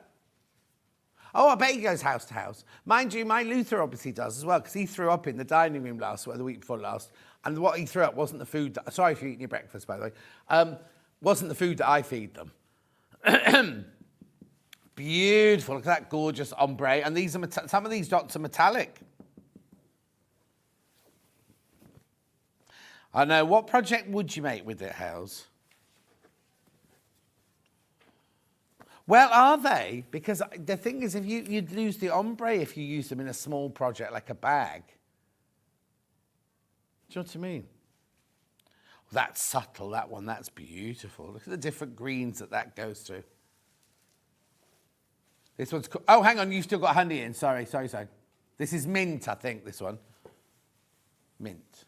Oh, I bet he goes house to house. Mind you, my Luther obviously does as well, because he threw up in the dining room the week before last, and what he threw up wasn't the food that, sorry if you're eating your breakfast, by the way, wasn't the food that I feed them. Beautiful, look at that gorgeous ombre, and these are some of these dots are metallic. I know, what project would you make with it, Hales? Well, are they? Because the thing is, if you'd lose the ombre if you use them in a small project like a bag. Do you know what I mean? That's subtle, that one, that's beautiful. Look at the different greens that goes through. This one's, oh, hang on, you've still got honey in. Sorry. This is mint, I think, this one. Mint.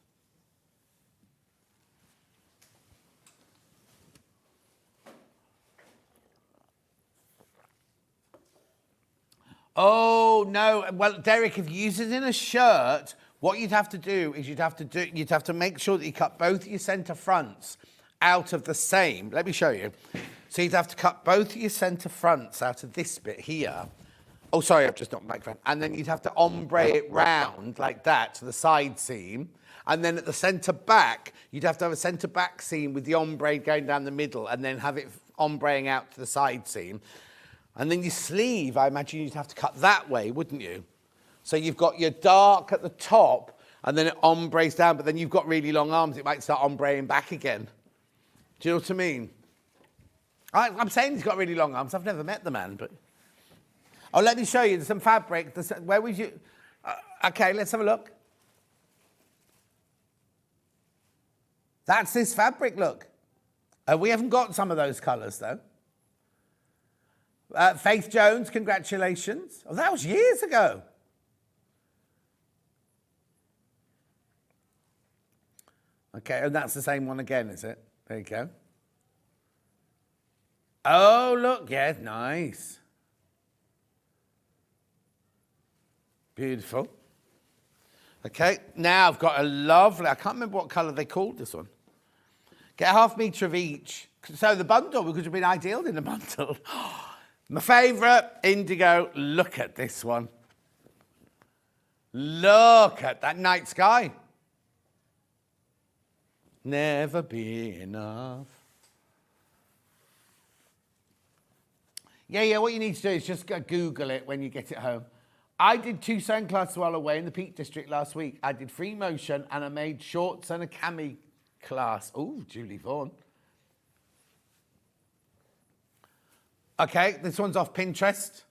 Oh, no. Well, Derek, if you use it in a shirt, what you'd have to do is you'd have to make sure that you cut both your centre fronts out of the same. Let me show you. So you'd have to cut both of your centre fronts out of this bit here Oh, sorry, I've just knocked the microphone. And then you'd have to ombre it round like that to the side seam. And then at the centre back, you'd have to have a centre back seam with the ombre going down the middle and then have it ombreing out to the side seam. And then your sleeve, I imagine you'd have to cut that way, wouldn't you? So you've got your dark at the top and then it ombres down, but then you've got really long arms. It might start ombreing back again. Do you know what I mean? I'm saying he's got really long arms. I've never met the man, but... Oh, let me show you. There's some fabric. Where would you... okay, let's have a look. That's this fabric, look. We haven't got some of those colours, though. Faith Jones, congratulations. Oh, that was years ago. Okay, and that's the same one again, is it? There you go. Oh, look, yeah, nice. Beautiful. Okay, now I've got a lovely, I can't remember what colour they called this one. Get a ½ metre of each. So the bundle, we could have been ideal in a bundle. My favourite, indigo. Look at this one. Look at that night sky. Never be enough. Yeah, what you need to do is just go Google it when you get it home. I did 2 sewing classes while away in the Peak District last week. I did free motion and I made shorts and a cami class. Ooh, Julie Vaughan. Okay, this one's off Pinterest.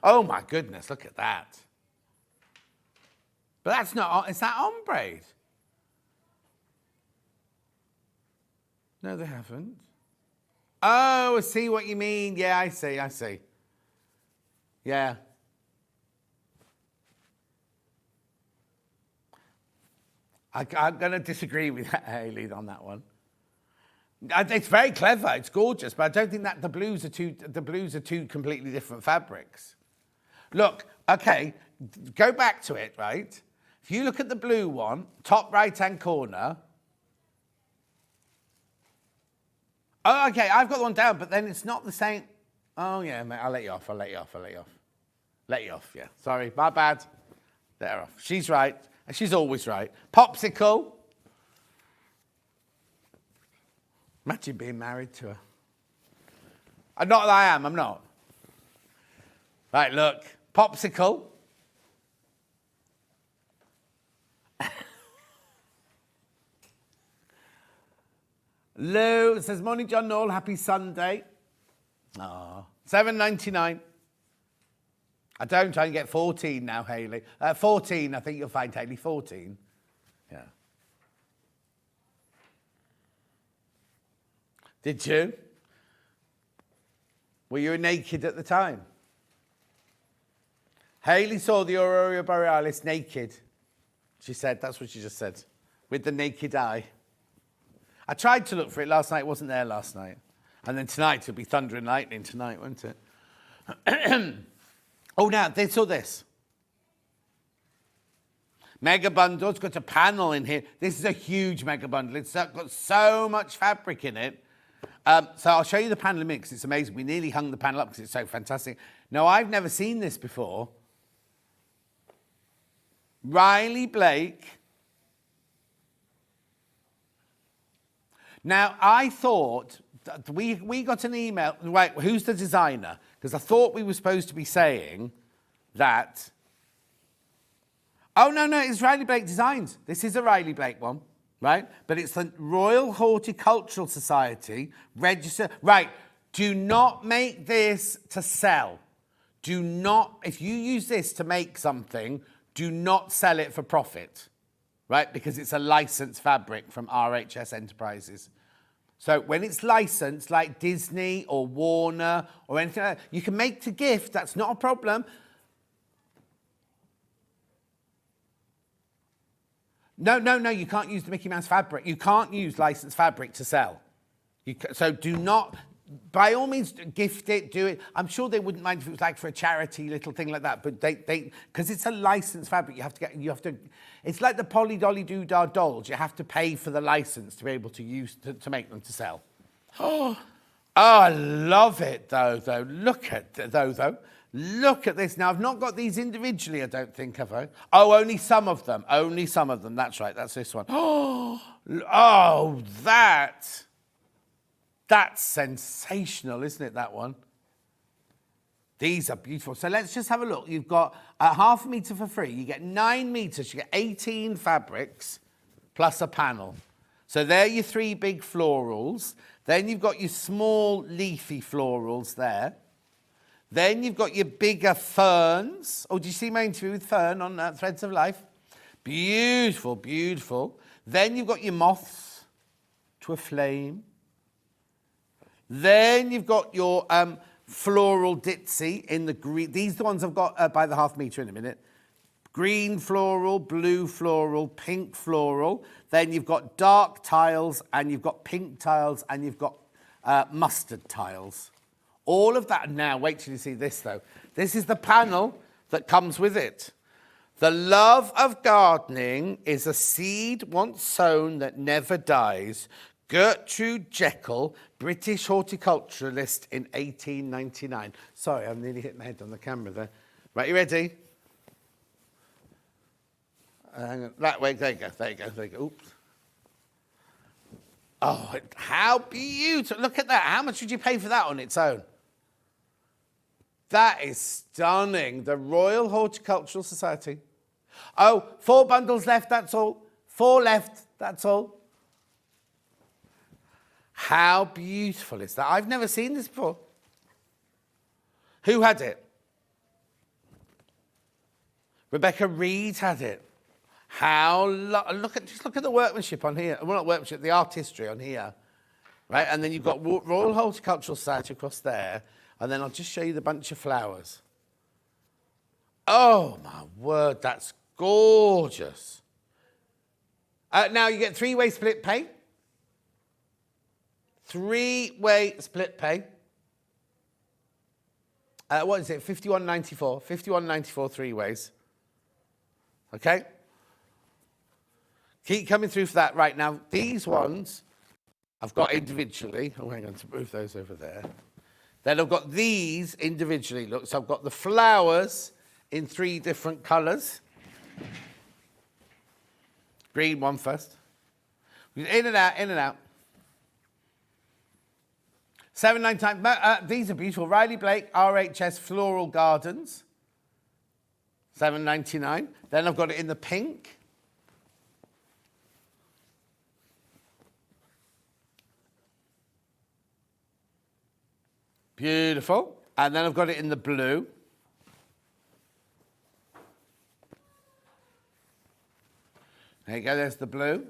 Oh my goodness, look at that. But that's not, is that ombre? No, they haven't. Oh, I see what you mean. Yeah, I see. Yeah. I'm going to disagree with Hayley on that one. It's very clever. It's gorgeous, but I don't think that the blues are two completely different fabrics. Look, okay, go back to it, right? If you look at the blue one, top right-hand corner. Oh, okay, I've got the one down, but then it's not the same. Oh, yeah, mate, I'll let you off. Let you off, yeah. Sorry, my bad. They're off. She's right. She's always right. Popsicle. Imagine being married to her. Not that I am, I'm not. Right, look. Popsicle. Lou says, morning, John Knoll. Happy Sunday. Aww. $7.99. I don't try and get 14 now, Hayley. 14, I think you'll find, Hayley. 14. Yeah. Did you? Were you naked at the time? Hayley saw the Aurora Borealis naked. She said, that's what she just said. With the naked eye. I tried to look for it last night. It wasn't there last night. And then tonight, it'll be thunder and lightning tonight, won't it? Oh, now, they saw this. Mega bundle. It's got a panel in here. This is a huge mega bundle. It's got so much fabric in it. So I'll show you the panel in a minute because it's amazing. We nearly hung the panel up because it's so fantastic. Now, I've never seen this before. Riley Blake. Now, I thought, we got an email, right, who's the designer? Because I thought we were supposed to be saying that, oh, no, it's Riley Blake Designs. This is a Riley Blake one, right? But it's the Royal Horticultural Society register. Right, do not make this to sell. Do not, if you use this to make something, do not sell it for profit, right? Because it's a licensed fabric from RHS Enterprises. So when it's licensed, like Disney or Warner or anything like that, you can make to gift, that's not a problem. No, you can't use the Mickey Mouse fabric. You can't use licensed fabric to sell. So do not, by all means, gift it, do it. I'm sure they wouldn't mind if it was like for a charity little thing like that, but they because it's a licensed fabric, you have to, it's like the Polly Dolly Doodah dolls. You have to pay for the license to be able to use, to make them to sell. Oh, Oh, I love it, though. Look at Look at this. Now, I've not got these individually, I don't think, have I? Oh, only some of them. Only some of them. That's right. That's this one. Oh, that's sensational, isn't it, that one? These are beautiful. So let's just have a look. You've got a half a metre for free. You get 9 metres. You get 18 fabrics plus a panel. So there are your 3 big florals. Then you've got your small leafy florals there. Then you've got your bigger ferns. Oh, do you see my interview with Fern on Threads of Life? Beautiful, beautiful. Then you've got your moths to a flame. Then you've got your floral ditzy in the green. These are the ones I've got by the half metre in a minute. Green floral, blue floral, pink floral. Then you've got dark tiles, and you've got pink tiles, and you've got mustard tiles. All of that. Now, wait till you see this, though. This is the panel that comes with it. The love of gardening is a seed once sown that never dies. Gertrude Jekyll, British horticulturalist in 1899. Sorry, I'm nearly hit my head on the camera there. Right, you ready? Hang on. That way. There you go. There you go. There you go. Oops. Oh, how beautiful. Look at that. How much would you pay for that on its own? That is stunning. The Royal Horticultural Society. Oh, 4 bundles left, that's all. 4 left, that's all. How beautiful is that? I've never seen this before. Who had it? Rebecca Reed had it. Just look at the workmanship on here. Well, not workmanship, the artistry on here. Right, and then you've got Royal Horticultural Society across there. And then I'll just show you the bunch of flowers. Oh, my word, that's gorgeous. Now, you get 3-way split pay. 3-way split pay. What is it? $51.94. $51.94 3 ways. Okay? Keep coming through for that. Right, now, these ones I've got individually. Oh, hang on, to move those over there. Then I've got these individually. Look, so I've got the flowers in 3 different colours. Green one first. In and out, in and out. $7.99. These are beautiful. Riley Blake, RHS Floral Gardens. $7.99. Then I've got it in the pink. Beautiful. And then I've got it in the blue. There you go, there's the blue.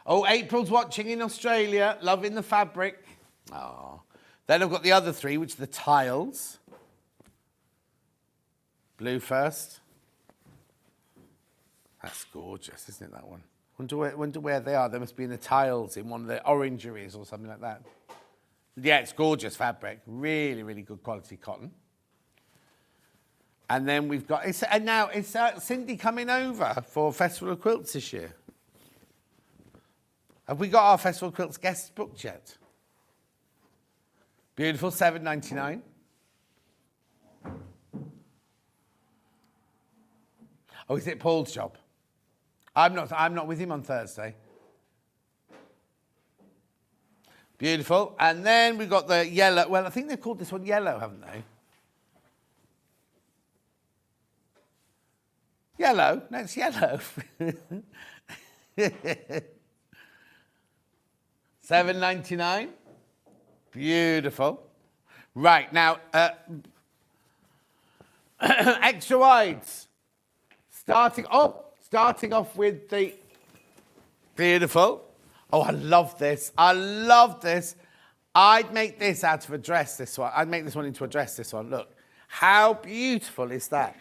Oh, April's watching in Australia, loving the fabric. Oh. Then I've got the other 3, which are the tiles. Blue first. That's gorgeous, isn't it, that one? Wonder where they are. They must be in the tiles in one of the orangeries or something like that. Yeah, it's gorgeous fabric. Really, really good quality cotton. And then we've got... And now, is Cindy coming over for Festival of Quilts this year? Have we got our Festival of Quilts guests booked yet? Beautiful, $7.99. Oh, is it Paul's job? I'm not with him on Thursday. Beautiful. And then we've got the yellow. Well, I think they've called this one yellow, haven't they? Yellow? No, it's yellow. $7.99. Beautiful. Right, now, extra wides. Starting off with the beautiful. Oh, I love this. I love this. I'd make this out of a dress, this one. I'd make this one into a dress, this one. Look, how beautiful is that?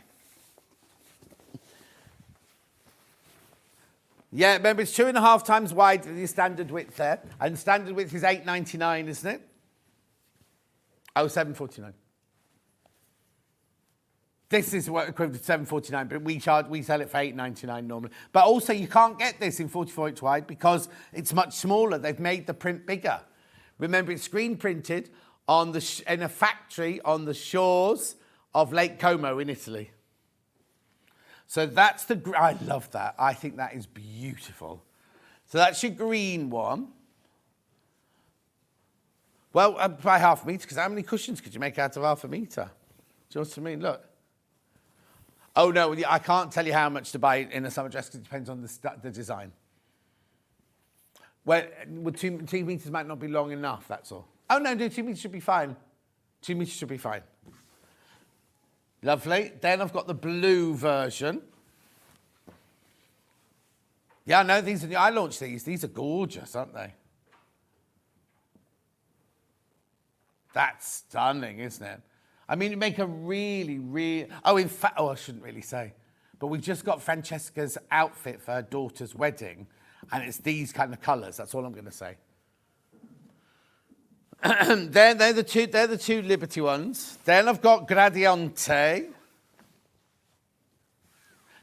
Yeah, remember, it's 2.5 times wider than your standard width there. And standard width is $8.99, isn't it? Oh, $7.49. This is what equivalent to $7.49, but we sell it for $8.99 normally. But also, you can't get this in 44-inch wide because it's much smaller. They've made the print bigger. Remember, it's screen printed on in a factory on the shores of Lake Como in Italy. So that's I love that. I think that is beautiful. So that's your green one. Well, by half a metre, because how many cushions could you make out of half a metre? Do you know what I mean? Look. Oh, no, I can't tell you how much to buy in a summer dress because it depends on the design. Well, 2 metres might not be long enough, that's all. Oh, no, 2 metres should be fine. 2 metres should be fine. Lovely. Then I've got the blue version. Yeah, no, I launched these. These are gorgeous, aren't they? That's stunning, isn't it? I mean, you make a really... Oh, in fact... Oh, I shouldn't really say. But we've just got Francesca's outfit for her daughter's wedding, and it's these kind of colours. That's all I'm going to say. They're the two Liberty ones. Then I've got Gradiente.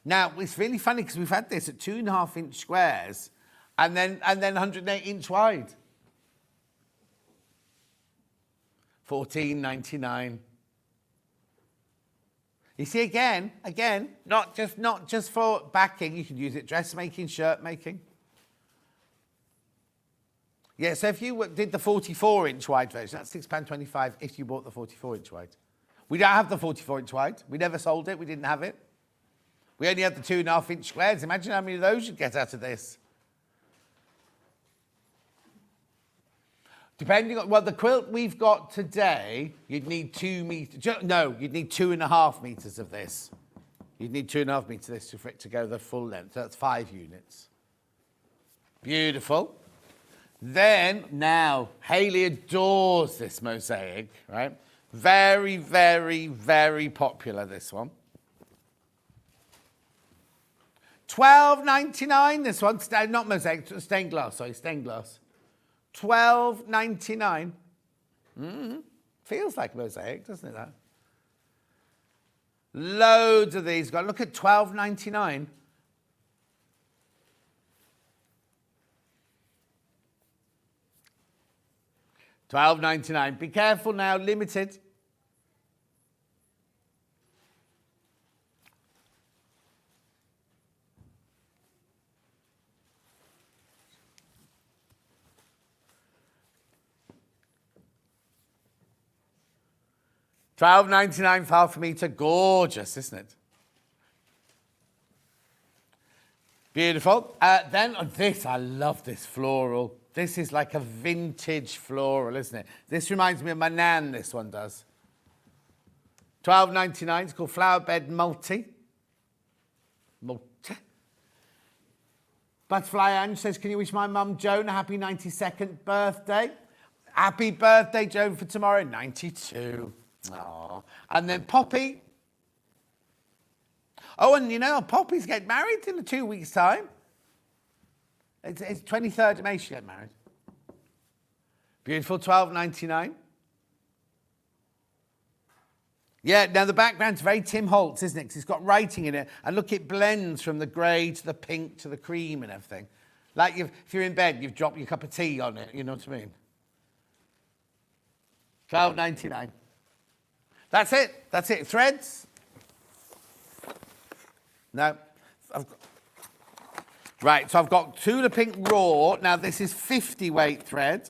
Now, it's really funny because we've had this at 2.5-inch squares and then 108-inch wide. $14.99. You see, again, not just for backing. You can use it dressmaking, shirt making. Yeah, so if you did the 44-inch wide version, that's £6.25 if you bought the 44-inch wide. We don't have the 44-inch wide. We never sold it. We didn't have it. We only had the 2.5-inch squares. Imagine how many of those you'd get out of this. Depending on, well, the quilt we've got today, you'd need 2 meters. No, you'd need 2.5 meters of this. You'd need 2.5 meters of this for it to go the full length. So that's 5 units. Beautiful. Then, now, Hayley adores this mosaic, right? Very, very, very popular, this one. $12.99, this one. Not mosaic, stained glass, sorry, stained glass. $12.99. Feels like mosaic, doesn't it, that? Loads of these. Got look at $12.99. $12.99. Be careful now, limited. $12.99 for half a metre. Gorgeous, isn't it? Beautiful. Then this, I love this floral. This is like a vintage floral, isn't it? This reminds me of my nan, this one does. $12.99. It's called Flower Bed Multi. Butterfly Ange says, can you wish my mum Joan a happy 92nd birthday? Happy birthday, Joan, for tomorrow, 92. Aww. And then Poppy. Oh, and you know, Poppy's getting married in 2 weeks' time. It's 23rd of May she get married. Beautiful, $12.99. Yeah, now the background's very Tim Holtz, isn't it? 'Cause it's got writing in it. And look, it blends from the grey to the pink to the cream and everything. Like if you're in bed, you've dropped your cup of tea on it. You know what I mean? $12.99. That's it. That's it. Threads? No. Right, so I've got Tula Pink Raw. Now, this is 50 weight thread.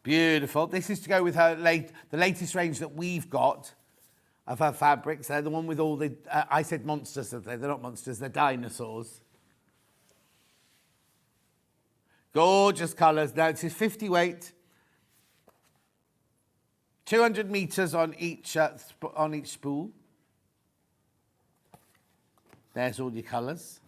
Beautiful. This is to go with her the latest range that we've got of her fabrics. They're the one with all the... I said monsters. They're not monsters. They're dinosaurs. Gorgeous colours. Now, this is 50 weight. 200 metres on each spool. There's all your colours.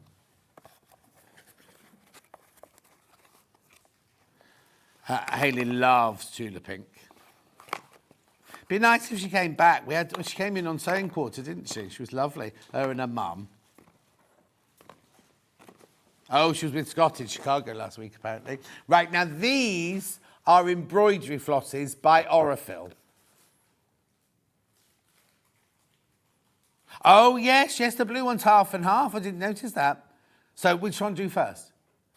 Hayley loves Tula Pink. Be nice if she came back. She came in on Sewing Quarter, didn't she? She was lovely. Her and her mum. Oh, she was with Scott in Chicago last week, apparently. Right, now these are embroidery flosses by Aurifil. Oh, yes, the blue one's half and half. I didn't notice that. So which one do first?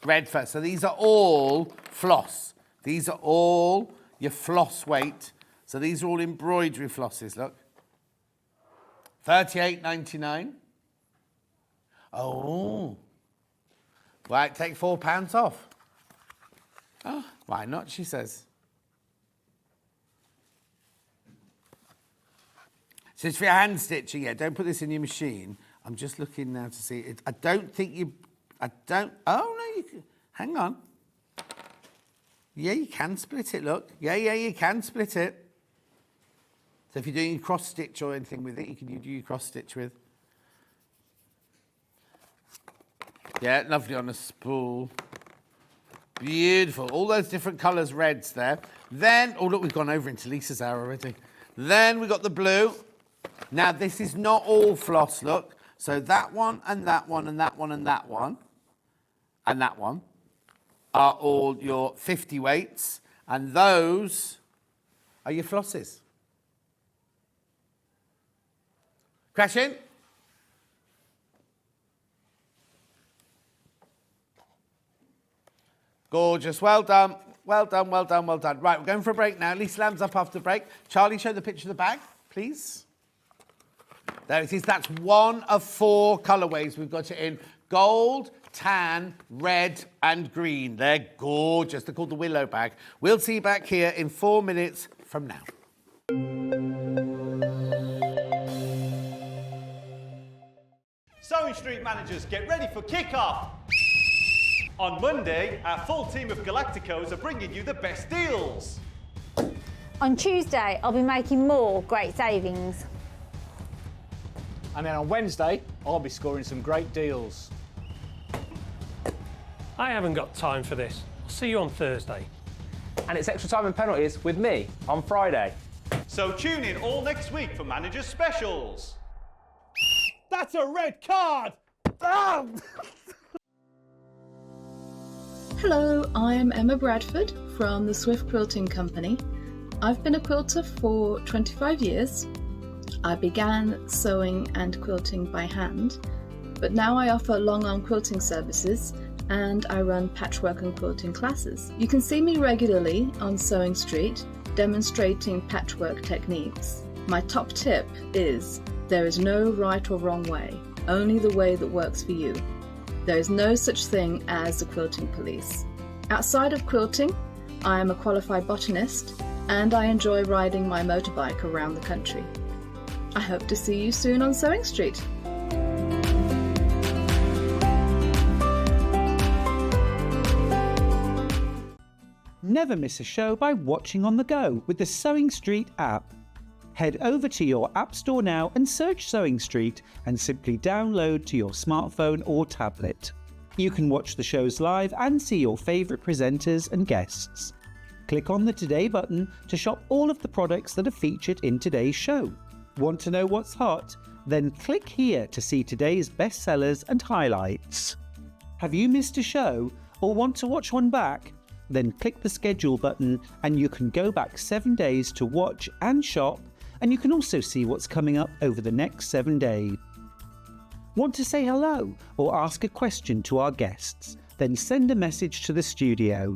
Red first. So these are all floss. These are all your floss weight. So these are all embroidery flosses, look. $38.99. Oh. Right, take £4 off. Oh, why not, she says. So it's for your hand stitching, yeah. Don't put this in your machine. I'm just looking now to see it. Oh, no, you can, hang on. Yeah, you can split it, look. Yeah, you can split it. So if you're doing a cross stitch or anything with it, you can do your cross stitch with. Yeah, lovely on a spool. Beautiful. All those different colours, reds there. Then, oh look, we've gone over into Lisa's hour already. Then we got the blue. Now this is not all floss, look. So that one and that one and that one and that one and that one are all your 50 weights, and those are your flosses. Crash in. Gorgeous, well done, well done, well done, well done. Right, we're going for a break now. Lisa Lamb's up after the break. Charlie, show the picture of the bag, please. There it is, that's one of 4 colourways. We've got it in gold, tan, red and green. They're gorgeous, they're called the Willow Bag. We'll see you back here in 4 minutes from now. Sewing Street managers, get ready for kick-off! On Monday, our full team of Galacticos are bringing you the best deals. On Tuesday, I'll be making more great savings. And then on Wednesday, I'll be scoring some great deals. I haven't got time for this. I'll see you on Thursday. And it's extra time and penalties with me on Friday. So tune in all next week for Manager's Specials. That's a red card! Hello, I'm Emma Bradford from the Swift Quilting Company. I've been a quilter for 25 years. I began sewing and quilting by hand, but now I offer long arm quilting services and I run patchwork and quilting classes. You can see me regularly on Sewing Street demonstrating patchwork techniques. My top tip is there is no right or wrong way, only the way that works for you. There is no such thing as the quilting police. Outside of quilting, I am a qualified botanist and I enjoy riding my motorbike around the country. I hope to see you soon on Sewing Street. Never miss a show by watching on the go with the Sewing Street app. Head over to your app store now and search Sewing Street and simply download to your smartphone or tablet. You can watch the shows live and see your favourite presenters and guests. Click on the Today button to shop all of the products that are featured in today's show. Want to know what's hot? Then click here to see today's bestsellers and highlights. Have you missed a show or want to watch one back? Then click the schedule button and you can go back 7 days to watch and shop, and you can also see what's coming up over the next 7 days. Want to say hello or ask a question to our guests? Then send a message to the studio.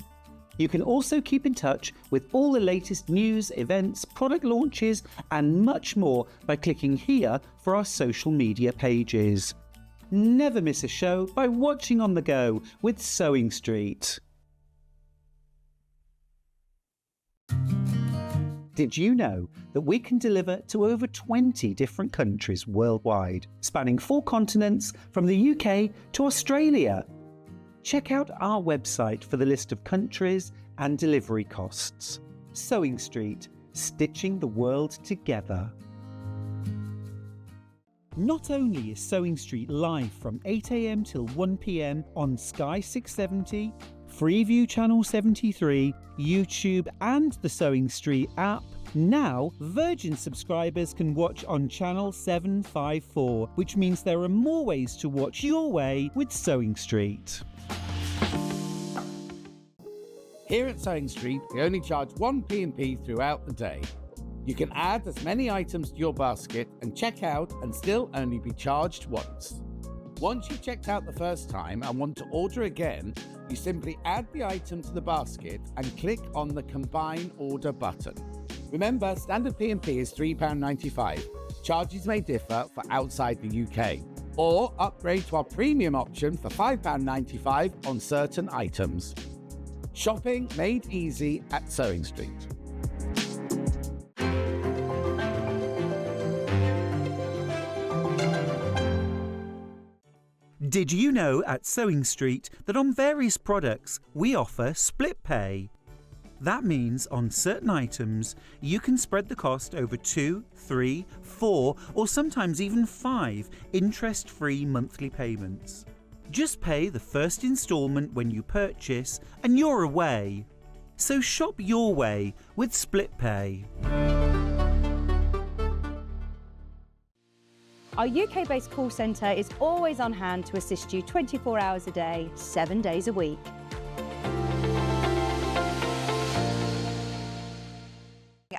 You can also keep in touch with all the latest news, events, product launches and much more by clicking here for our social media pages. Never miss a show by watching on the go with Sewing Street. Did you know that we can deliver to over 20 different countries worldwide, spanning 4 continents from the UK to Australia? Check out our website for the list of countries and delivery costs. Sewing Street, stitching the world together. Not only is Sewing Street live from 8 AM till 1 PM on Sky 670, Freeview Channel 73, YouTube and the Sewing Street app, now Virgin subscribers can watch on Channel 754, which means there are more ways to watch your way with Sewing Street. Here at Sewing Street, we only charge 1 P&P throughout the day. You can add as many items to your basket and check out and still only be charged once. Once you've checked out the first time and want to order again, you simply add the item to the basket and click on the Combine Order button. Remember, standard P&P is £3.95. Charges may differ for outside the UK. Or upgrade to our premium option for £5.95 on certain items. Shopping made easy at Sewing Street. Did you know at Sewing Street that on various products we offer split pay? That means on certain items you can spread the cost over 2, 3, 4 or sometimes even 5 interest-free monthly payments. Just pay the first instalment when you purchase and you're away. So shop your way with split pay. Our UK-based call centre is always on hand to assist you 24 hours a day, 7 days a week.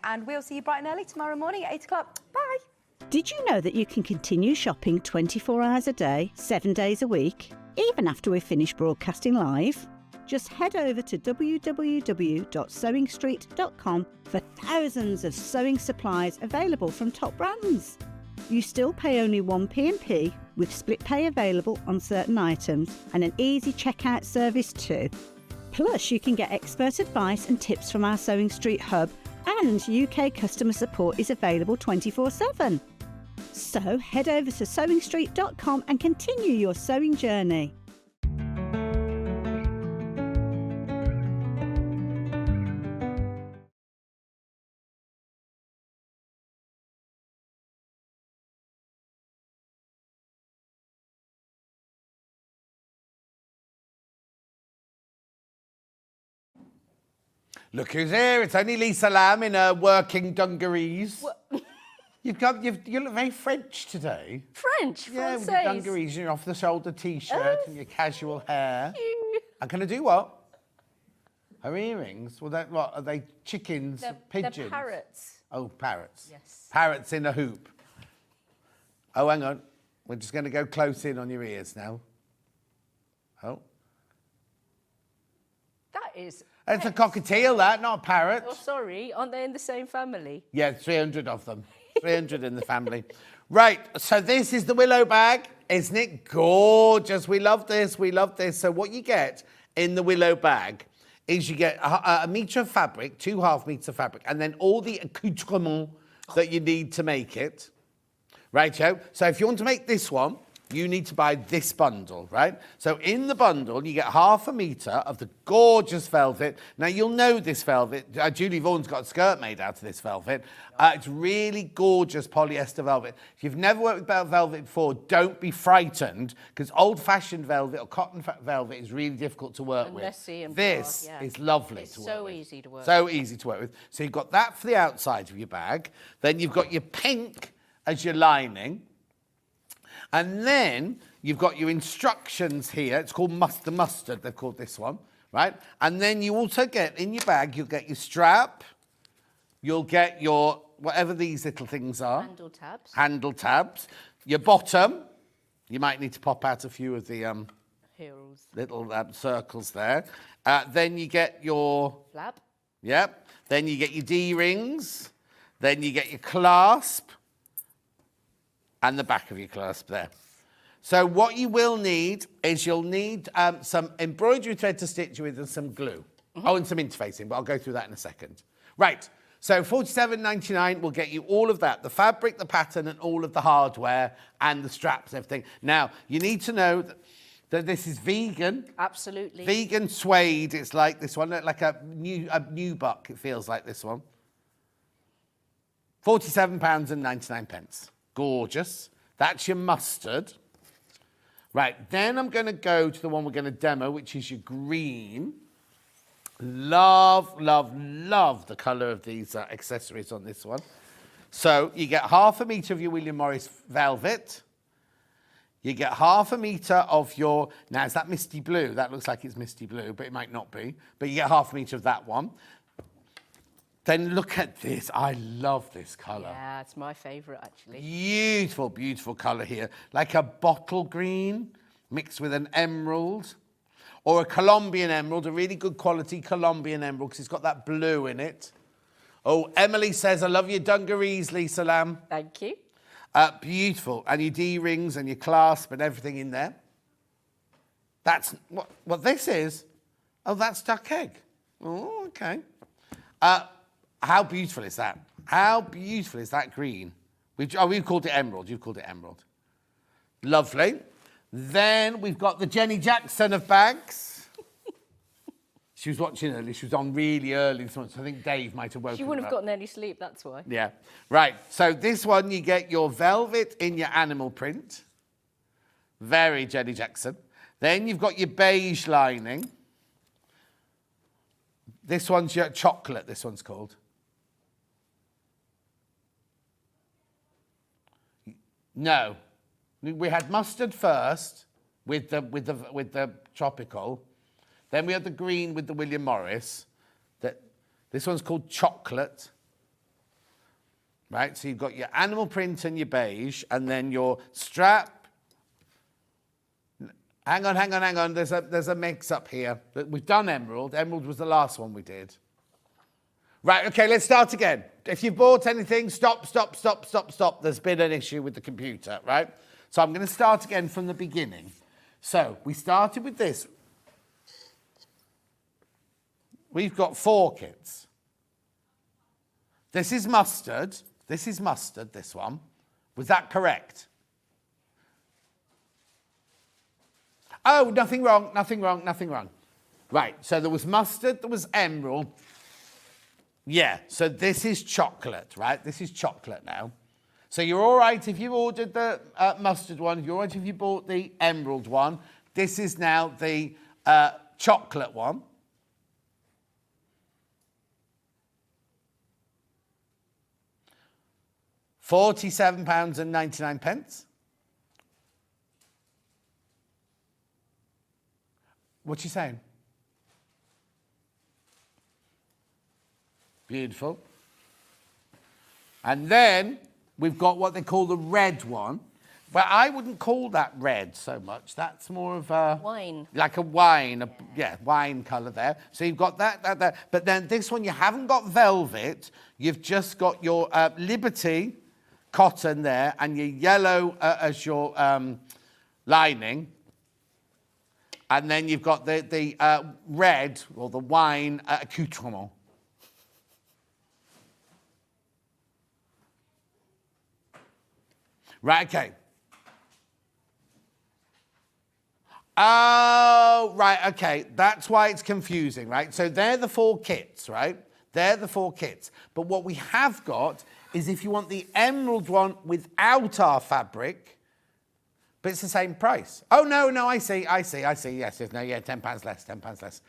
And we'll see you bright and early tomorrow morning at 8 o'clock. Bye. Did you know that you can continue shopping 24 hours a day, 7 days a week, even after we've finished broadcasting live? Just head over to www.sewingstreet.com for thousands of sewing supplies available from top brands. You still pay only 1 P&P with split pay available on certain items and an easy checkout service too. Plus, you can get expert advice and tips from our Sewing Street hub, and UK customer support is available 24/7. So head over to sewingstreet.com and continue your sewing journey. Look who's here. It's only Lisa Lamb in her working dungarees. You look very French today. French? Yeah, with Française. your dungarees and your off-the-shoulder T-shirt and your casual hair. And can I do what? Her earrings? Well, what are they? Chickens? Pigeons? They're parrots. Oh, parrots. Yes. Parrots in a hoop. Oh, hang on. We're just going to go close in on your ears now. Oh. That is... It's a cockatiel, that, not a parrot. Oh, sorry. Aren't they in the same family? Yeah, 300 of them. 300 in the family. Right, so this is the Willow Bag. Isn't it gorgeous? We love this, we love this. So what you get in the Willow Bag is you get a metre of fabric, 2 half metres of fabric, and then all the accoutrements that you need to make it. Right, Joe? So if you want to make this one, you need to buy this bundle, right? So in the bundle, you get half a metre of the gorgeous velvet. Now, you'll know this velvet. Julie Vaughan's got a skirt made out of this velvet. It's really gorgeous polyester velvet. If you've never worked with velvet before, don't be frightened, because old-fashioned velvet or cotton velvet is really difficult to work with. Messy and this hard, yeah. is lovely it's to work so with. easy to work So easy to work with. So you've got that for the outside of your bag. Then you've got your pink as your lining. And then you've got your instructions here. It's called mustard, they've called this one, right? And then you also get, in your bag, you'll get your strap, you'll get your, whatever these little things are. Handle tabs. Handle tabs. Your bottom, you might need to pop out a few of the little circles there. Then you get your... Flap. Yep. Then you get your D-rings. Then you get your clasp. And the back of your clasp there. So what you will need is you'll need some embroidery thread to stitch with and some glue. Oh, and some interfacing, but I'll go through that in a second. Right, so $47.99 will get you all of that, the fabric, the pattern, and all of the hardware, and the straps and everything. Now, you need to know that this is vegan. Absolutely. Vegan suede, it's like this one, like a new buck, it feels like this one. £47.99. Gorgeous. That's your mustard. Right, then I'm going to go to the one we're going to demo, which is your green. Love, love, love the colour of these accessories on this one. So you get half a metre of your William Morris velvet. You get half a metre of your... Now, is that misty blue? That looks like it's misty blue, but it might not be. But you get half a metre of that one. Then look at this. I love this colour. Yeah, it's my favourite, actually. Beautiful, beautiful colour here. Like a bottle green mixed with an emerald. Or a Colombian emerald, a really good quality Colombian emerald, because it's got that blue in it. Oh, Emily says, I love your dungarees, Lisa Lamb. Thank you. Beautiful. And your D-rings and your clasp and everything in there. That's what this is. Oh, that's duck egg. Oh, okay. How beautiful is that? How beautiful is that green? We've called it emerald. You've called it emerald. Lovely. Then we've got the Jenny Jackson of bags. She was watching early. She was on really early this morning, so I think Dave might have woken her up. She wouldn't have gotten any sleep, that's why. Yeah. Right. So this one, you get your velvet in your animal print. Very Jenny Jackson. Then you've got your beige lining. This one's your chocolate, this one's called. No. We had mustard first with the tropical. Then we had the green with the William Morris. This one's called chocolate. Right, so you've got your animal print and your beige, and then your strap. Hang on. There's a mix-up here. We've done emerald. Emerald was the last one we did. Right, okay, let's start again. If you've bought anything, stop. There's been an issue with the computer, right? So I'm going to start again from the beginning. So we started with this. We've got 4 kits. This is mustard. This one. Was that correct? Oh, nothing wrong. Right, so there was mustard, there was emerald. Yeah, so this is chocolate, right? This is chocolate now. So you're all right if you ordered the mustard one. You're all right if you bought the emerald one. This is now the chocolate one. £47.99. What you saying? Beautiful. And then we've got what they call the red one. But I wouldn't call that red so much. That's more of a... Wine. Like a wine, wine colour there. So you've got that. But then this one, you haven't got velvet. You've just got your Liberty cotton there and your yellow as your lining. And then you've got the red, or the wine accoutrement. Right, okay. Oh, right, okay. That's why it's confusing, right? So they're the 4 kits, right? They're the 4 kits. But what we have got is if you want the emerald one without our fabric, but it's the same price. Oh, no, I see. Yes, no, yeah, £10 less.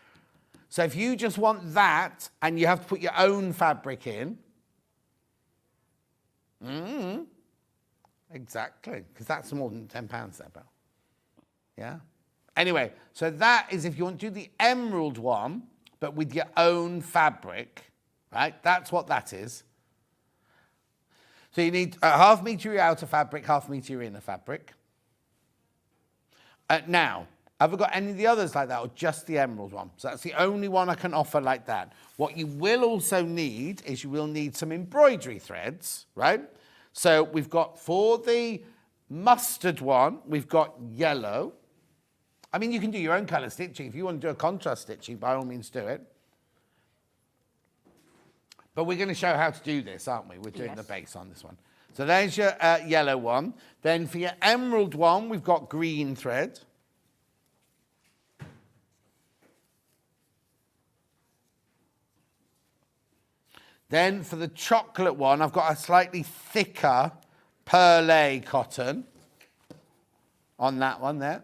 So if you just want that and you have to put your own fabric in, exactly, because that's more than £10 there, Belle. Yeah? Anyway, so that is if you want to do the emerald one, but with your own fabric, right? That's what that is. So you need half metre your outer fabric, half metre your inner fabric. Now, have I got any of the others like that, or just the emerald one? So that's the only one I can offer like that. What you will also need is you will need some embroidery threads, right? So we've got, for the mustard one, we've got yellow. I mean, you can do your own colour stitching. If you want to do a contrast stitching, by all means do it. But we're going to show how to do this, aren't we? We're doing the base on this one. So there's your yellow one. Then for your emerald one, we've got green thread. Then for the chocolate one, I've got a slightly thicker perlé cotton on that one there.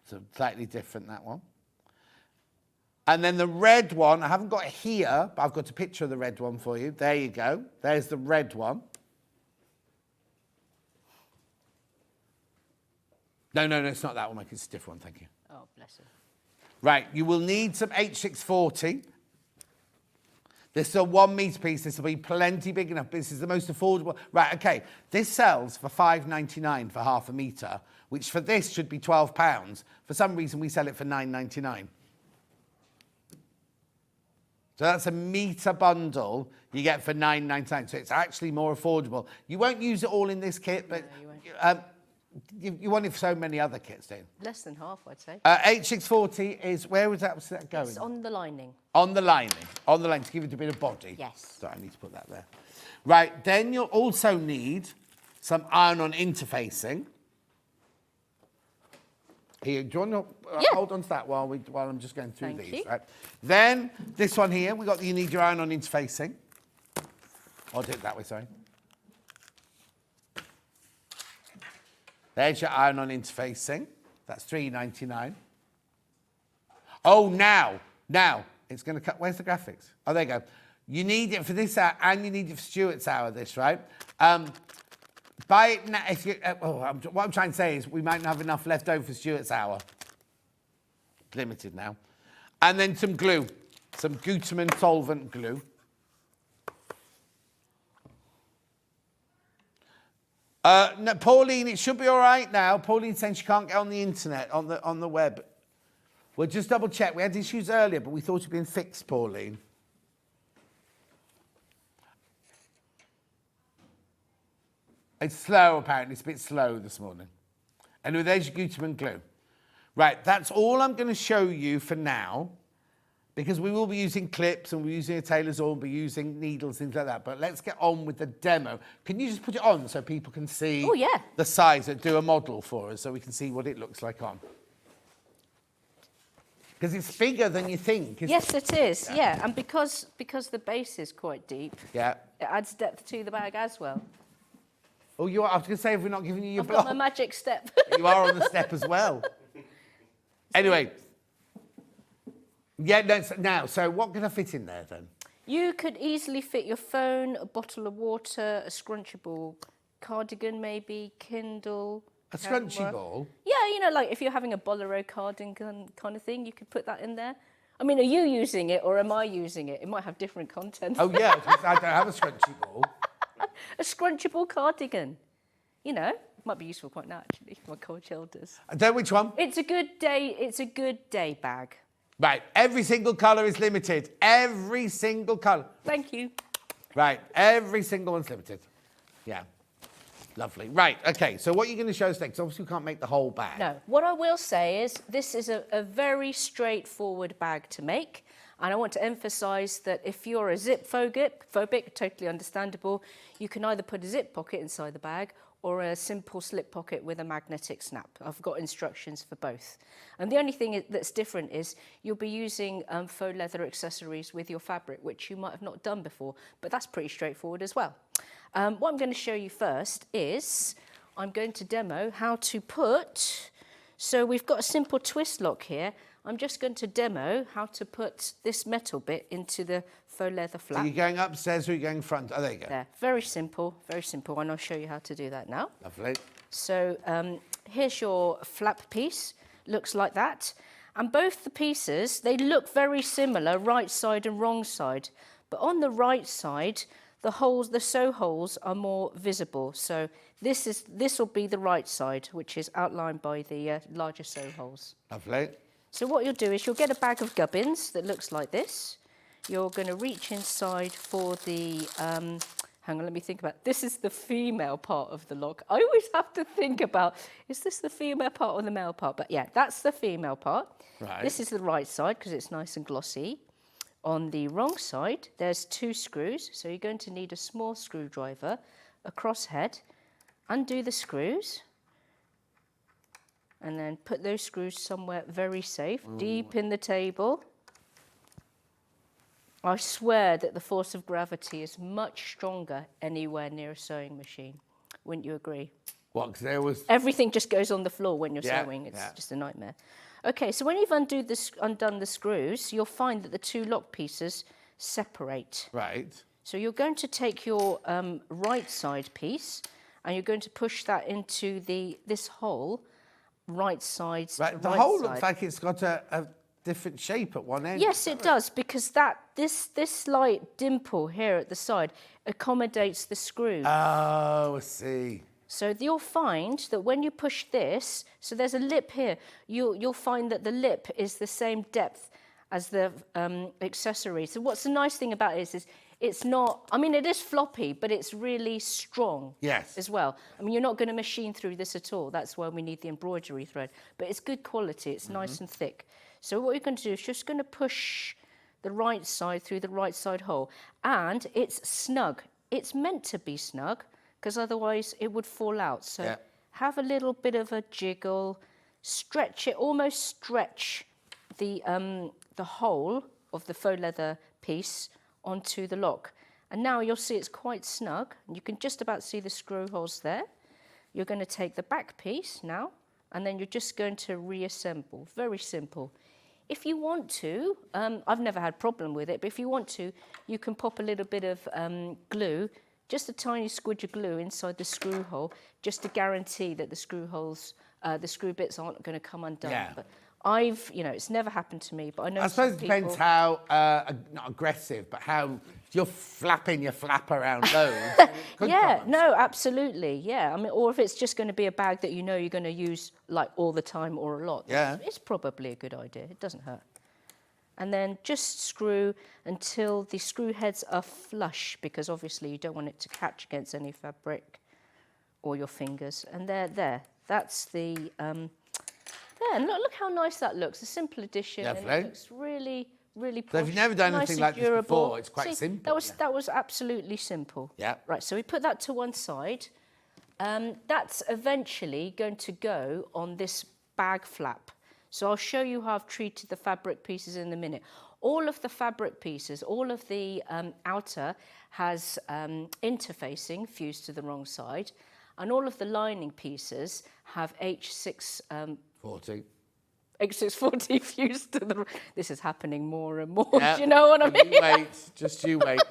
So slightly different, that one. And then the red one, I haven't got it here, but I've got a picture of the red one for you. There you go. There's the red one. No, it's not that one, Mike. It's a different one, thank you. Oh, bless her. Right, you will need some H640. This is a 1 metre piece. This will be plenty big enough. This is the most affordable. Right, okay. This sells for £5.99 for half a metre, which for this should be £12. For some reason, we sell it for £9.99. So that's a metre bundle you get for £9.99. So it's actually more affordable. You won't use it all in this kit, but you want it for so many other kits, don't you? Less than half, I'd say. H640 is, where was that going? It's on the lining. On the lining. On the lining, to give it a bit of body. Yes. So I need to put that there. Right, then you'll also need some iron-on interfacing. Here, do you want to hold on to that while I'm just going through Thank these, you. right? Then, this one here, you need your iron-on interfacing. I'll do it that way, sorry. There's your iron-on interfacing. That's £3.99. Oh, now, it's going to cut. Where's the graphics? Oh, there you go. You need it for this hour, and you need it for Stuart's hour, this, right? Buy it now. If you, what I'm trying to say is we might not have enough left over for Stuart's hour. Limited now. And then some glue. Some Gutermann solvent glue. No, Pauline, it should be all right now. Pauline's saying she can't get on the internet, on the web. We'll just double check. We had issues earlier, but we thought it'd been fixed, Pauline. It's slow, apparently. It's a bit slow this morning. Anyway, there's your Gutermann glue. Right, that's all I'm going to show you for now, because we will be using clips and we're using a tailor's oil, we'll be using needles, things like that. But let's get on with the demo. Can you just put it on so people can see the size and do a model for us so we can see what it looks like on? Because it's bigger than you think, isn't Yes, it is, yeah. And because the base is quite deep, it adds depth to the bag as well. Oh, I was going to say, if we're not giving you your I've block. got my magic step. You are on the step as well. Anyway. Yeah, now, so what can I fit in there then? You could easily fit your phone, a bottle of water, a scrunchable cardigan maybe, Kindle. A scrunchy ball? Yeah, you know, like if you're having a bolero cardigan kind of thing, you could put that in there. I mean, are you using it or am I using it? It might have different content. Oh, yeah, I don't have a scrunchy ball. A scrunchable cardigan. You know, might be useful quite now, actually, for my cold shoulders. I don't know which one. It's a good day bag. Right, every single colour is limited. Every single colour. Thank you. Right, every single one's limited. Yeah, lovely. Right, okay, so what are you going to show us next? Obviously, we can't make the whole bag. No, what I will say is this is a very straightforward bag to make. And I want to emphasise that if you're a zip phobic, totally understandable, you can either put a zip pocket inside the bag or a simple slip pocket with a magnetic snap. I've got instructions for both. And the only thing that's different is you'll be using faux leather accessories with your fabric, which you might have not done before, but that's pretty straightforward as well. What I'm going to show you first is I'm going to demo how to put, so we've got a simple twist lock here. I'm just going to demo how to put this metal bit into the faux leather flap. Are you going upstairs or are you going front? Oh, there you go. There. Very simple, and I'll show you how to do that now. Lovely. So here's your flap piece. Looks like that. And both the pieces, they look very similar, right side and wrong side. But on the right side, the holes, the sew holes are more visible. So this will be the right side, which is outlined by the larger sew holes. Lovely. So what you'll do is you'll get a bag of gubbins that looks like this. You're going to reach inside for the, hang on, let me think about it. This is the female part of the lock. I always have to think about, is this the female part or the male part? But yeah, that's the female part. Right. This is the right side because it's nice and glossy. On the wrong side, there's 2 screws. So you're going to need a small screwdriver, a crosshead, undo the screws, and then put those screws somewhere very safe, deep in the table. I swear that the force of gravity is much stronger anywhere near a sewing machine. Wouldn't you agree? What, because there was... Everything just goes on the floor when you're sewing. It's just a nightmare. Okay, so when you've undone the screws, you'll find that the 2 lock pieces separate. Right. So you're going to take your right side piece and you're going to push that into this hole, right side. Right, the hole looks like it's got a different shape at one end. Yes, it does, because this slight dimple here at the side accommodates the screw. Oh, I see. So you'll find that when you push this, so there's a lip here, you'll find that the lip is the same depth as the accessory. So what's the nice thing about it is it's not, I mean, it is floppy, but it's really strong as well. I mean, you're not going to machine through this at all. That's why we need the embroidery thread. But it's good quality. It's nice and thick. So what you're going to do is just going to push the right side through the right side hole. And it's snug. It's meant to be snug, because otherwise it would fall out. So have a little bit of a jiggle, stretch it, almost stretch the hole of the faux leather piece onto the lock. And now you'll see it's quite snug. And you can just about see the screw holes there. You're going to take the back piece now, and then you're just going to reassemble. Very simple. If you want to, I've never had a problem with it, but if you want to, you can pop a little bit of glue, just a tiny squidge of glue inside the screw hole, just to guarantee that the screw holes, the screw bits aren't going to come undone. Yeah. But it's never happened to me, but I know I suppose it some depends people... how, not aggressive, but how you're flapping your flap around loads. Yeah, no, absolutely, yeah. I mean, or if it's just going to be a bag that you know you're going to use like all the time or a lot, it's probably a good idea. It doesn't hurt. And then just screw until the screw heads are flush, because obviously you don't want it to catch against any fabric or your fingers. And there. That's the... there, and look how nice that looks. A simple addition. Lovely. And it looks really, really posh. So if you've never done anything like this before, it's quite simple. That was absolutely simple. Yeah. Right, so we put that to one side. That's eventually going to go on this bag flap. So I'll show you how I've treated the fabric pieces in a minute. All of the fabric pieces, all of the outer has interfacing fused to the wrong side, and all of the lining pieces have H640 fused to the... This is happening more and more, do you know what I mean? You wait, just you wait.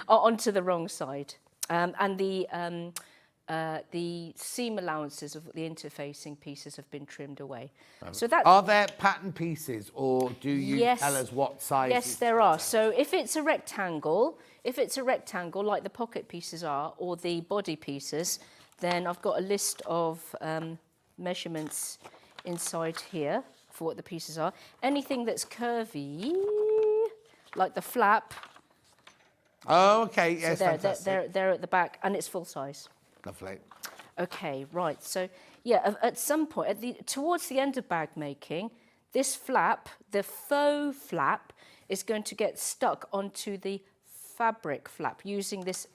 Onto the wrong side. And the seam allowances of the interfacing pieces have been trimmed away. So that Are there pattern pieces, or do you tell us what size? Yes, there are. So if it's a rectangle like the pocket pieces are, or the body pieces, then I've got a list of measurements inside here for what the pieces are. Anything that's curvy, like the flap. Oh, okay, yes, so fantastic. they're at the back, and it's full size. Lovely. Okay, right. So, yeah, at some point, towards the end of bag making, this flap, the faux flap, is going to get stuck onto the fabric flap using this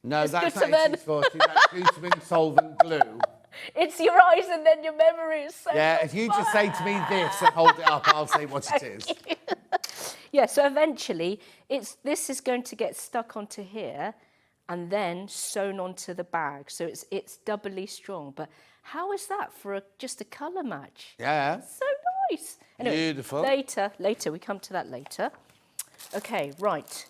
No, that's not H640, that's glutamine solvent glue. It's your eyes and then your memory is so Yeah, if you just say to me this and hold it up, I'll say what it is. Yeah, so eventually, this is going to get stuck onto here and then sewn onto the bag. So it's doubly strong. But how is that for just a colour match? Yeah. It's so nice. Anyway, beautiful. Later, we come to that later. Okay, right.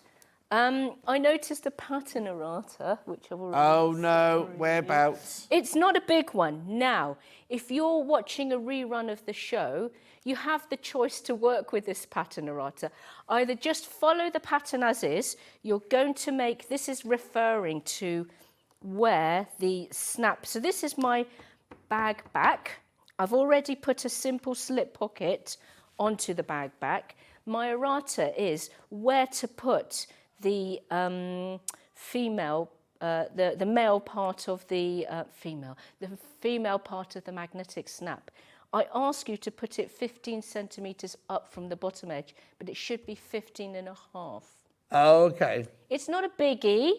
I noticed a pattern errata, which I've already... Oh, no, whereabouts? It's not a big one. Now, if you're watching a rerun of the show, you have the choice to work with this pattern errata. Either just follow the pattern as is, you're going to make... This is referring to where the snap... So this is my bag back. I've already put a simple slip pocket onto the bag back. My errata is where to put the the male part of the female part of the magnetic snap. I ask you to put it 15 centimetres up from the bottom edge, but it should be 15.5. Oh, okay. It's not a biggie,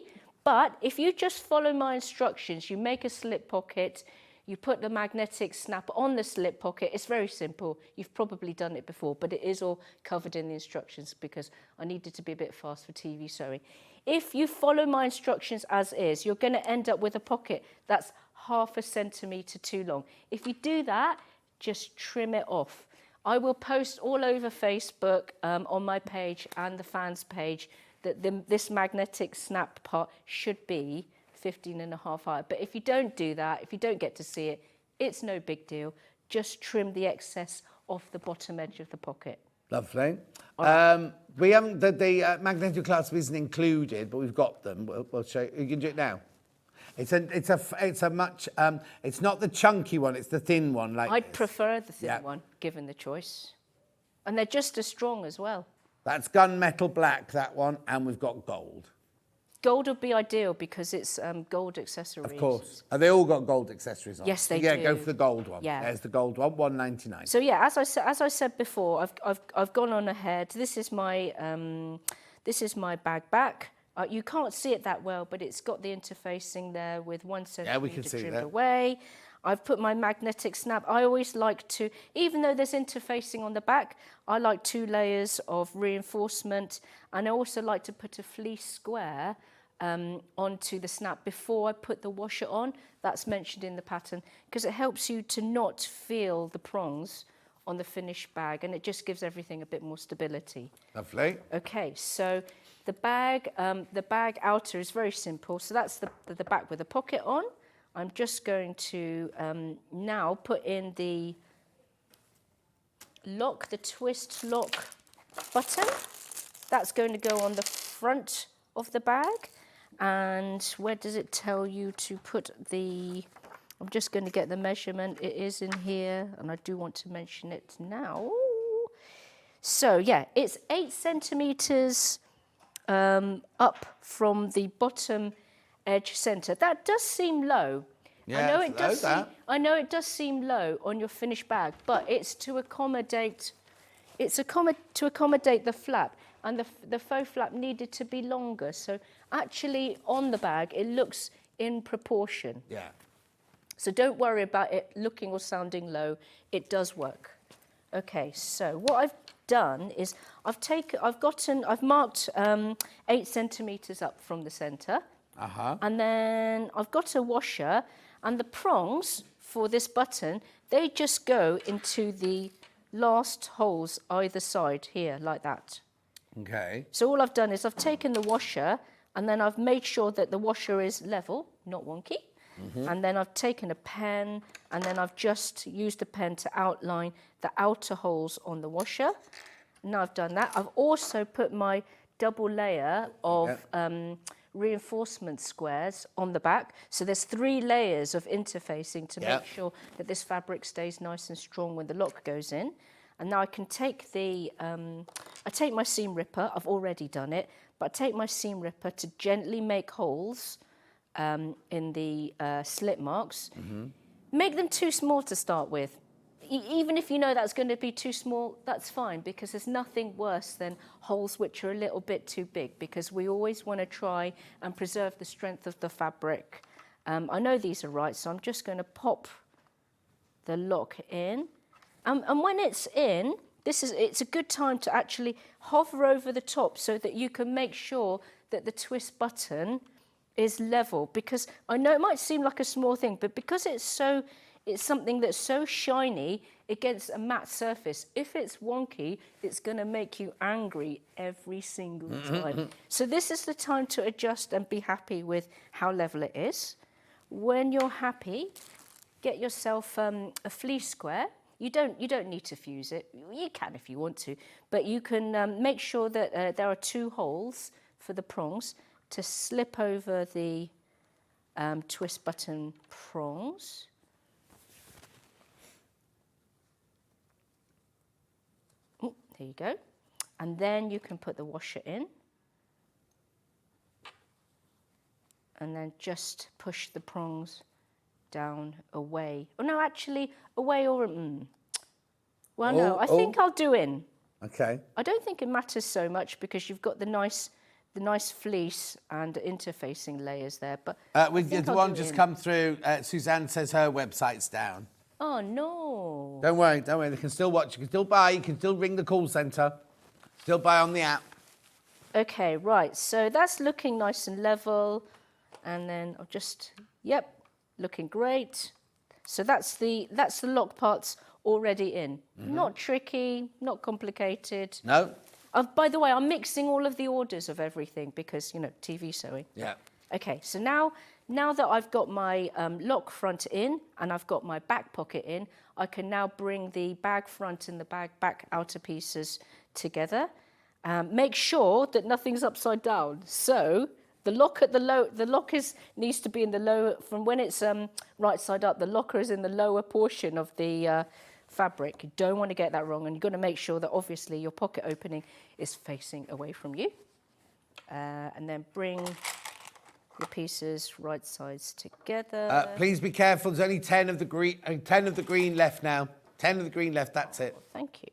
but if you just follow my instructions, you make a slip pocket, you put the magnetic snap on the slip pocket. It's very simple. You've probably done it before, but it is all covered in the instructions because I needed to be a bit fast for TV sewing. If you follow my instructions as is, you're going to end up with a pocket that's 0.5 centimetre too long. If you do that, just trim it off. I will post all over Facebook on my page and the fans page that this magnetic snap part should be 15.5 high. But if you don't do that, if you don't get to see it, it's no big deal. Just trim the excess off the bottom edge of the pocket. Lovely. We haven't, the magnetic clasp isn't included, but we've got them. We'll show you. You can do it now. It's a much, it's not the chunky one, it's the thin one. I'd prefer the thin one, given the choice. And they're just as strong as well. That's gunmetal black, that one, and we've got gold. Gold would be ideal because it's gold accessories. Of course. Have they all got gold accessories on? Yes, they do. Yeah, go for the gold one. Yeah. There's the gold one, $1.99. So yeah, as I said before, I've gone on ahead. This is my bag back. You can't see it that well, but it's got the interfacing there with 1 centimetre we can see trimmed that. away. I've put my magnetic snap. I always like to, even though there's interfacing on the back, I like 2 layers of reinforcement, and I also like to put a fleece square onto the snap before I put the washer on. That's mentioned in the pattern because it helps you to not feel the prongs on the finished bag, and it just gives everything a bit more stability. Lovely. Okay, so the bag outer is very simple. So that's the back with the pocket on. I'm just going to now put in the lock, the twist lock button. That's going to go on the front of the bag. And where does it tell you to put the... I'm just going to get the measurement. It is in here, and I do want to mention it now. So, yeah, it's 8 centimetres up from the bottom edge centre. That does seem low. Yeah, I know it does seem low on your finished bag, but it's to accommodate the flap, and the faux flap needed to be longer. So actually on the bag it looks in proportion. Yeah. So don't worry about it looking or sounding low. It does work. Okay, so what I've done is I've marked 8 centimetres up from the centre. And then I've got a washer, and the prongs for this button, they just go into the last holes either side here, like that. Okay. So all I've done is I've taken the washer, and then I've made sure that the washer is level, not wonky. And then I've taken a pen, and then I've just used a pen to outline the outer holes on the washer. Now I've done that. I've also put my double layer of reinforcement squares on the back. So there's 3 layers of interfacing to make sure that this fabric stays nice and strong when the lock goes in. And now I can take I take my seam ripper, I've already done it, but I take my seam ripper to gently make holes in the slit marks. Make them too small to start with. Even if you know that's going to be too small, that's fine, because there's nothing worse than holes which are a little bit too big, because we always want to try and preserve the strength of the fabric. I know these are right, so I'm just going to pop the lock in. And when it's in, it's a good time to actually hover over the top so that you can make sure that the twist button is level, because I know it might seem like a small thing, but because it's something that's so shiny against a matte surface, if it's wonky, it's going to make you angry every single time. So this is the time to adjust and be happy with how level it is. When you're happy, get yourself a fleece square. You don't need to fuse it. You can if you want to, but you can make sure that there are 2 holes for the prongs to slip over the twist button prongs. There you go. And then you can put the washer in. And then just push the prongs down away. Oh, no, actually, away or... Well, no, I think I'll do in. Okay. I don't think it matters so much because you've got the nice fleece and interfacing layers there. But the one just come through. Suzanne says her website's down. Oh, no. Don't worry. They can still watch. You can still buy. You can still ring the call centre. Still buy on the app. Okay, right. So that's looking nice and level. And then I'll just, looking great. So that's the lock parts already in. Not tricky, not complicated. No. By the way, I'm mixing all of the orders of everything because, TV sewing. Yeah. Okay, so now Now that I've got my lock front in and I've got my back pocket in, I can now bring the bag front and the bag back outer pieces together. Make sure that nothing's upside down. So the lock at the lock needs to be in the lower, from when it's right side up, the locker is in the lower portion of the fabric. You don't want to get that wrong, and you've got to make sure that obviously your pocket opening is facing away from you. And then bring your pieces right sides together. Please be careful. There's only 10 of the green left now. 10 of the green left. That's it. Thank you.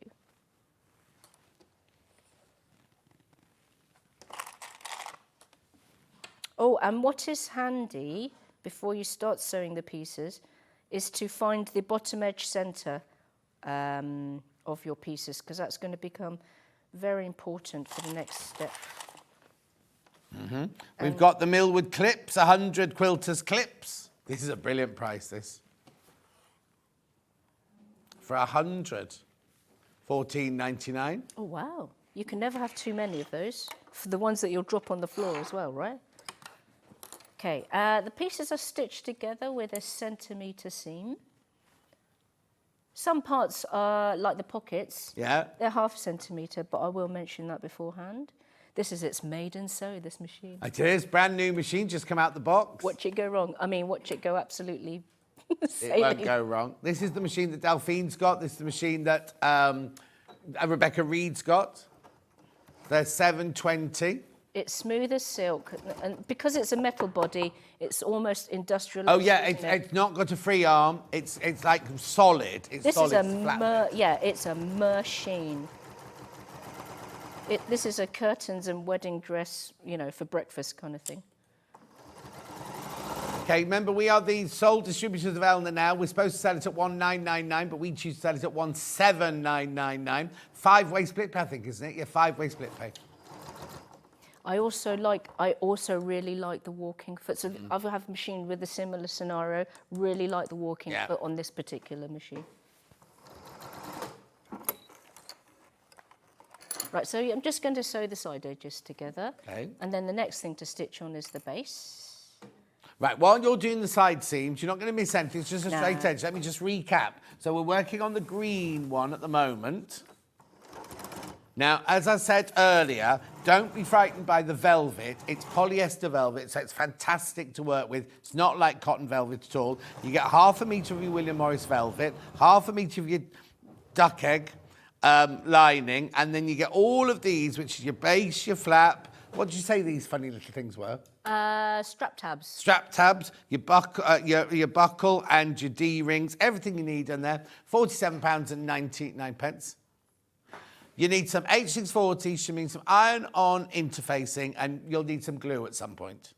Oh, and what is handy before you start sewing the pieces is to find the bottom edge centre of your pieces, because that's going to become very important for the next step. Mm-hmm. We've got the Millwood clips, 100 quilters clips. This is a brilliant price, this. For 100, $14.99. Oh, wow. You can never have too many of those. For the ones that you'll drop on the floor as well, right? Okay, the pieces are stitched together with a centimetre seam. Some parts are like the pockets. Yeah. They're half centimetre, but I will mention that beforehand. This is its maiden sew, this machine. It is, brand new machine, just come out the box. Watch it go wrong. I mean, watch it go absolutely It won't go wrong. This is the machine that Delphine's got. This is the machine that Rebecca Reed's got. They're $7.20. It's smooth as silk, and because it's a metal body, it's almost industrial. Oh yeah, it's not got a free arm. It's like solid. It's this solid. It's a machine. This is a curtains and wedding dress, for breakfast kind of thing. Okay, remember we are the sole distributors of Elna now. We're supposed to sell it at $19.99, but we choose to sell it at $17.999. 5-way split pay, I think, isn't it? Yeah, 5-way split pay. I also really like the walking foot. So I have a machine with a similar scenario. Really like the walking foot on this particular machine. Right, so I'm just going to sew the side edges together. Okay. And then the next thing to stitch on is the base. Right, while you're doing the side seams, you're not going to miss anything. It's just a straight edge. Let me just recap. So we're working on the green one at the moment. Now, as I said earlier, don't be frightened by the velvet. It's polyester velvet, so it's fantastic to work with. It's not like cotton velvet at all. You get 1/2 metre of your William Morris velvet, 1/2 metre of your duck egg lining, and then you get all of these, which is your base, your flap. What did you say these funny little things were? Strap tabs. Strap tabs, your buckle and your D-rings, everything you need in there. £47.99. You need some H640, you need some iron-on interfacing, and you'll need some glue at some point.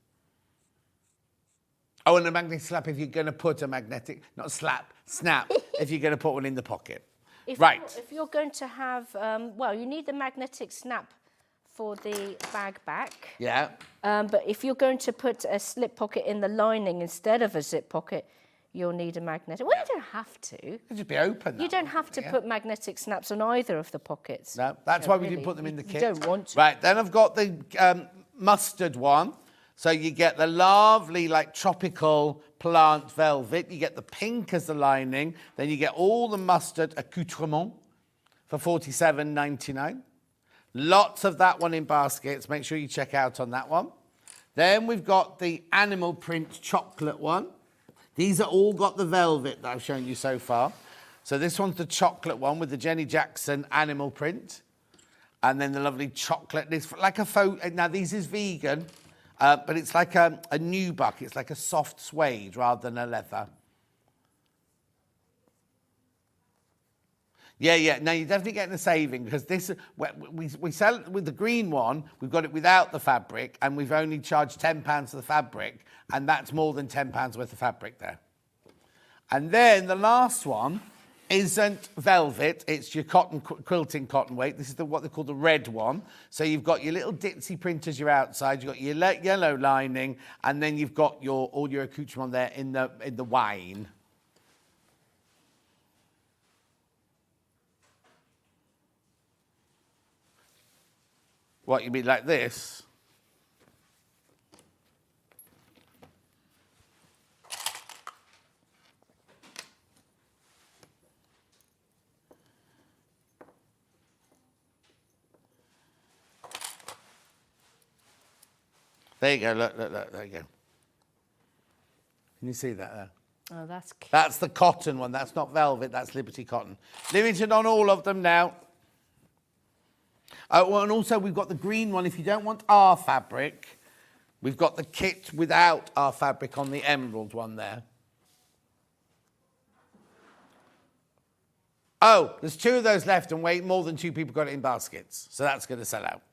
Oh, and a magnetic slap if you're going to put a magnetic, not slap, snap, if you're going to put one in the pocket. If you're going to have, you need the magnetic snap for the bag back. Yeah. But if you're going to put a slip pocket in the lining instead of a zip pocket, you'll need a magnetic. Well, you don't have to. It'll just be open. You don't have to put magnetic snaps on either of the pockets. No, that's why we didn't put them in the kit. You don't want to. Right, then I've got the mustard one. So you get the lovely, tropical plant velvet. You get the pink as the lining. Then you get all the mustard accoutrement for $47.99. Lots of that one in baskets. Make sure you check out on that one. Then we've got the animal print chocolate one. These are all got the velvet that I've shown you so far. So this one's the chocolate one with the Jenny Jackson animal print. And then the lovely chocolate. It's like a faux... Now, this is vegan, but it's like a nubuck. It's like a soft suede rather than a leather. Yeah. Now, you're definitely getting a saving because this... We sell it with the green one. We've got it without the fabric, and we've only charged £10 for the fabric, and that's more than £10 worth of fabric there. And then the last one isn't velvet. It's your quilting cotton weight. This is what they call the red one. So you've got your little ditzy print as your outside. You've got your yellow lining, and then you've got all your accoutrement there in the wine. What, you mean like this? There you go, look, there you go. Can you see that there? Oh, that's cute. That's the cotton one, that's not velvet, that's Liberty cotton. Limited on all of them now. Well, and also we've got the green one. If you don't want our fabric, we've got the kit without our fabric on the emerald one there. Oh, there's 2 of those left and wait, more than 2 people got it in baskets. So that's going to sell out.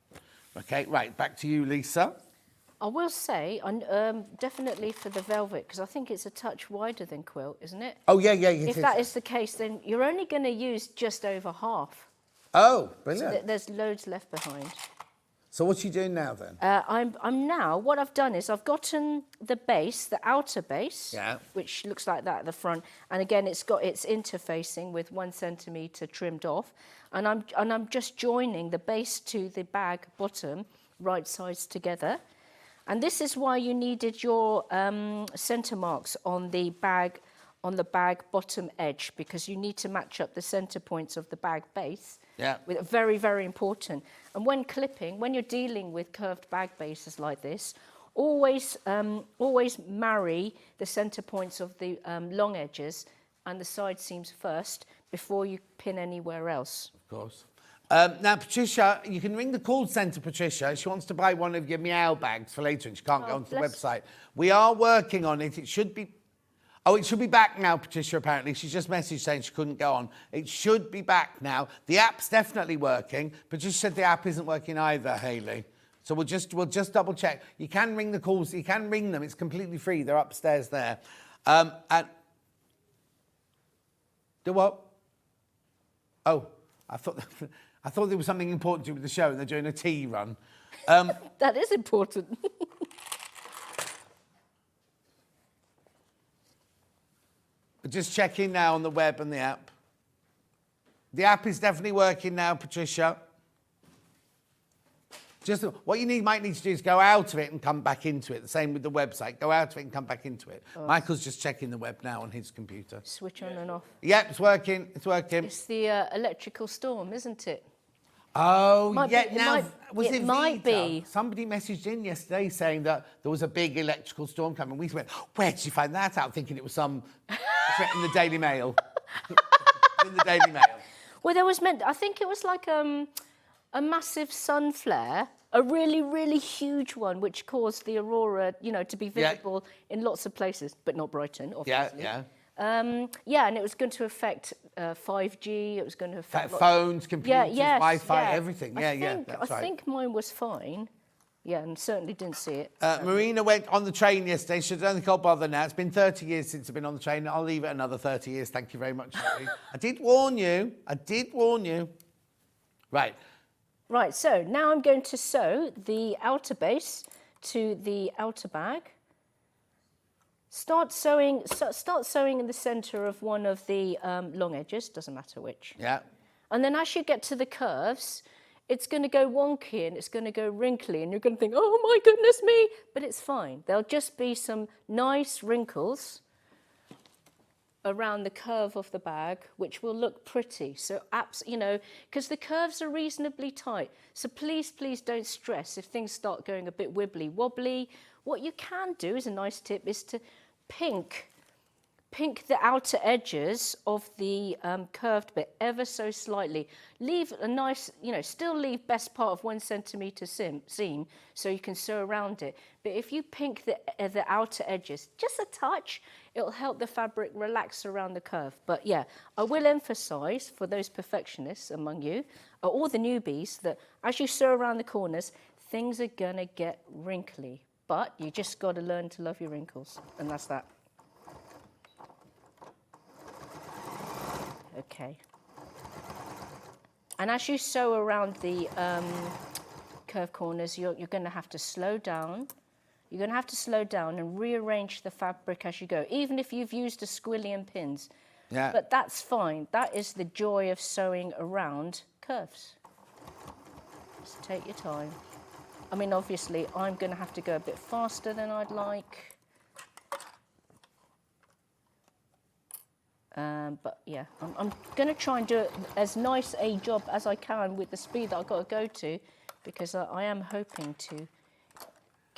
Okay, right, back to you, Lisa. I will say, definitely for the velvet, because I think it's a touch wider than quilt, isn't it? Oh, yeah, If that is the case, then you're only going to use just over half. Oh, brilliant. So there's loads left behind. So what are you doing now then? I'm now, what I've done is I've gotten the base, the outer base, Yeah. which looks like that at the front. And again, it's got its interfacing with 1 centimetre trimmed off. And I'm just joining the base to the bag bottom, right sides together. And this is why you needed your centre marks on the bag bottom edge, because you need to match up the centre points of the bag base. Yeah. Very, very important. And when clipping, when you're dealing with curved bag bases like this, always marry the centre points of the long edges and the side seams first before you pin anywhere else. Of course. Now, Patricia, you can ring the call centre, Patricia. She wants to buy one of your Meow bags for later and she can't go onto the website. We are working on it. It should be... Oh, it should be back now, Patricia, apparently. She's just messaged saying she couldn't go on. It should be back now. The app's definitely working. Patricia said the app isn't working either, Hayley. So we'll just double check. You can ring the calls. You can ring them. It's completely free. They're upstairs there. And... Do what? Oh, I thought there was something important to do with the show and they're doing a tea run. That is important. Just checking now on the web and the app. The app is definitely working now, Patricia. Just what you might need to do is go out of it and come back into it. The same with the website. Go out of it and come back into it. Oh. Michael's just checking the web now on his computer. Switch on and off. Yep, it's working. It's working. It's the electrical storm, isn't it? Oh, might yeah. Be, now, was it might be. Somebody messaged in yesterday saying that there was a big electrical storm coming. We went, where did you find that out? Thinking it was some in the Daily Mail. In the Daily Mail. Well, there was I think it was like a massive sun flare, a really, really huge one, which caused the aurora, to be visible in lots of places, but not Brighton, obviously. Yeah. And it was going to affect 5G. It was going to affect phones, computers, Wi-Fi, everything. I think mine was fine. Yeah, and certainly didn't see it. Marina went on the train yesterday. She don't think I'll bother now. It's been 30 years since I've been on the train. I'll leave it another 30 years. Thank you very much. I did warn you. Right. Right, so now I'm going to sew the outer base to the outer bag. Start sewing in the centre of one of the long edges, doesn't matter which. Yeah. And then as you get to the curves, it's going to go wonky and it's going to go wrinkly and you're going to think, oh my goodness me, but it's fine. There'll just be some nice wrinkles around the curve of the bag, which will look pretty. So, because the curves are reasonably tight. So please don't stress if things start going a bit wibbly wobbly. What you can do, is a nice tip, is to pink the outer edges of the curved bit ever so slightly. Leave a nice, still leave best part of 1 centimetre seam so you can sew around it. But if you pink the outer edges just a touch, it'll help the fabric relax around the curve. But yeah, I will emphasise for those perfectionists among you, or the newbies, that as you sew around the corners, things are gonna get wrinkly. But you just got to learn to love your wrinkles, and that's that. Okay. And as you sew around the curved corners, you're going to have to slow down. You're going to have to slow down and rearrange the fabric as you go, even if you've used a squilly and pins. Yeah. But that's fine. That is the joy of sewing around curves. Just take your time. I mean, obviously, I'm going to have to go a bit faster than I'd like. But yeah, I'm going to try and do as nice a job as I can with the speed that I've got to go to, because I am hoping to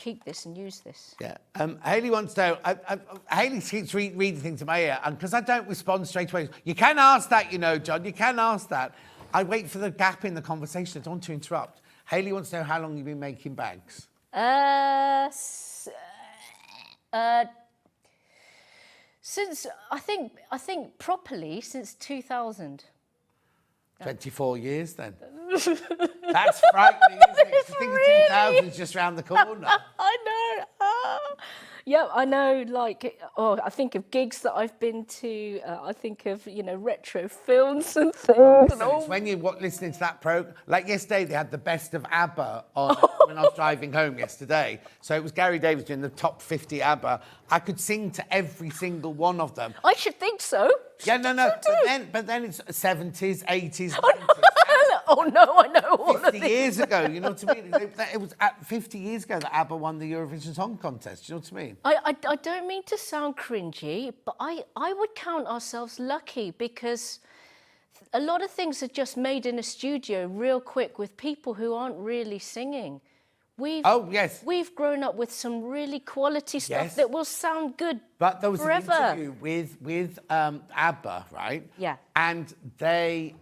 keep this and use this. Yeah. Hayley wants to know, Hayley keeps reading things in my ear, and because I don't respond straight away. You can ask that, you know, John, you can ask that. I wait for the gap in the conversation. I don't want to interrupt. Hayley wants to know how long you've been making bags. Since, I think properly, since 2000. 24 years then. That's frightening, isn't it? I think the 2000 is just round the corner. I know. Yeah, I know, like, I think of gigs that I've been to. I think of, you know, retro films and things. So it's when you're listening to that program. Like yesterday, they had the best of ABBA on when I was driving home yesterday. So it was Gary Davis doing the top 50 ABBA. I could sing to every single one of them. I should think so. Yeah, no. But then it's 70s, 80s, 90s. Oh, no, I know all of 50 these. years ago, you know what I mean? It was 50 years ago that ABBA won the Eurovision Song Contest. Do you know what I mean? I don't mean to sound cringy, but I would count ourselves lucky because a lot of things are just made in a studio real quick with people who aren't really singing. We've grown up with some really quality stuff that will sound good But there was forever. an interview with ABBA, right? Yeah. And they,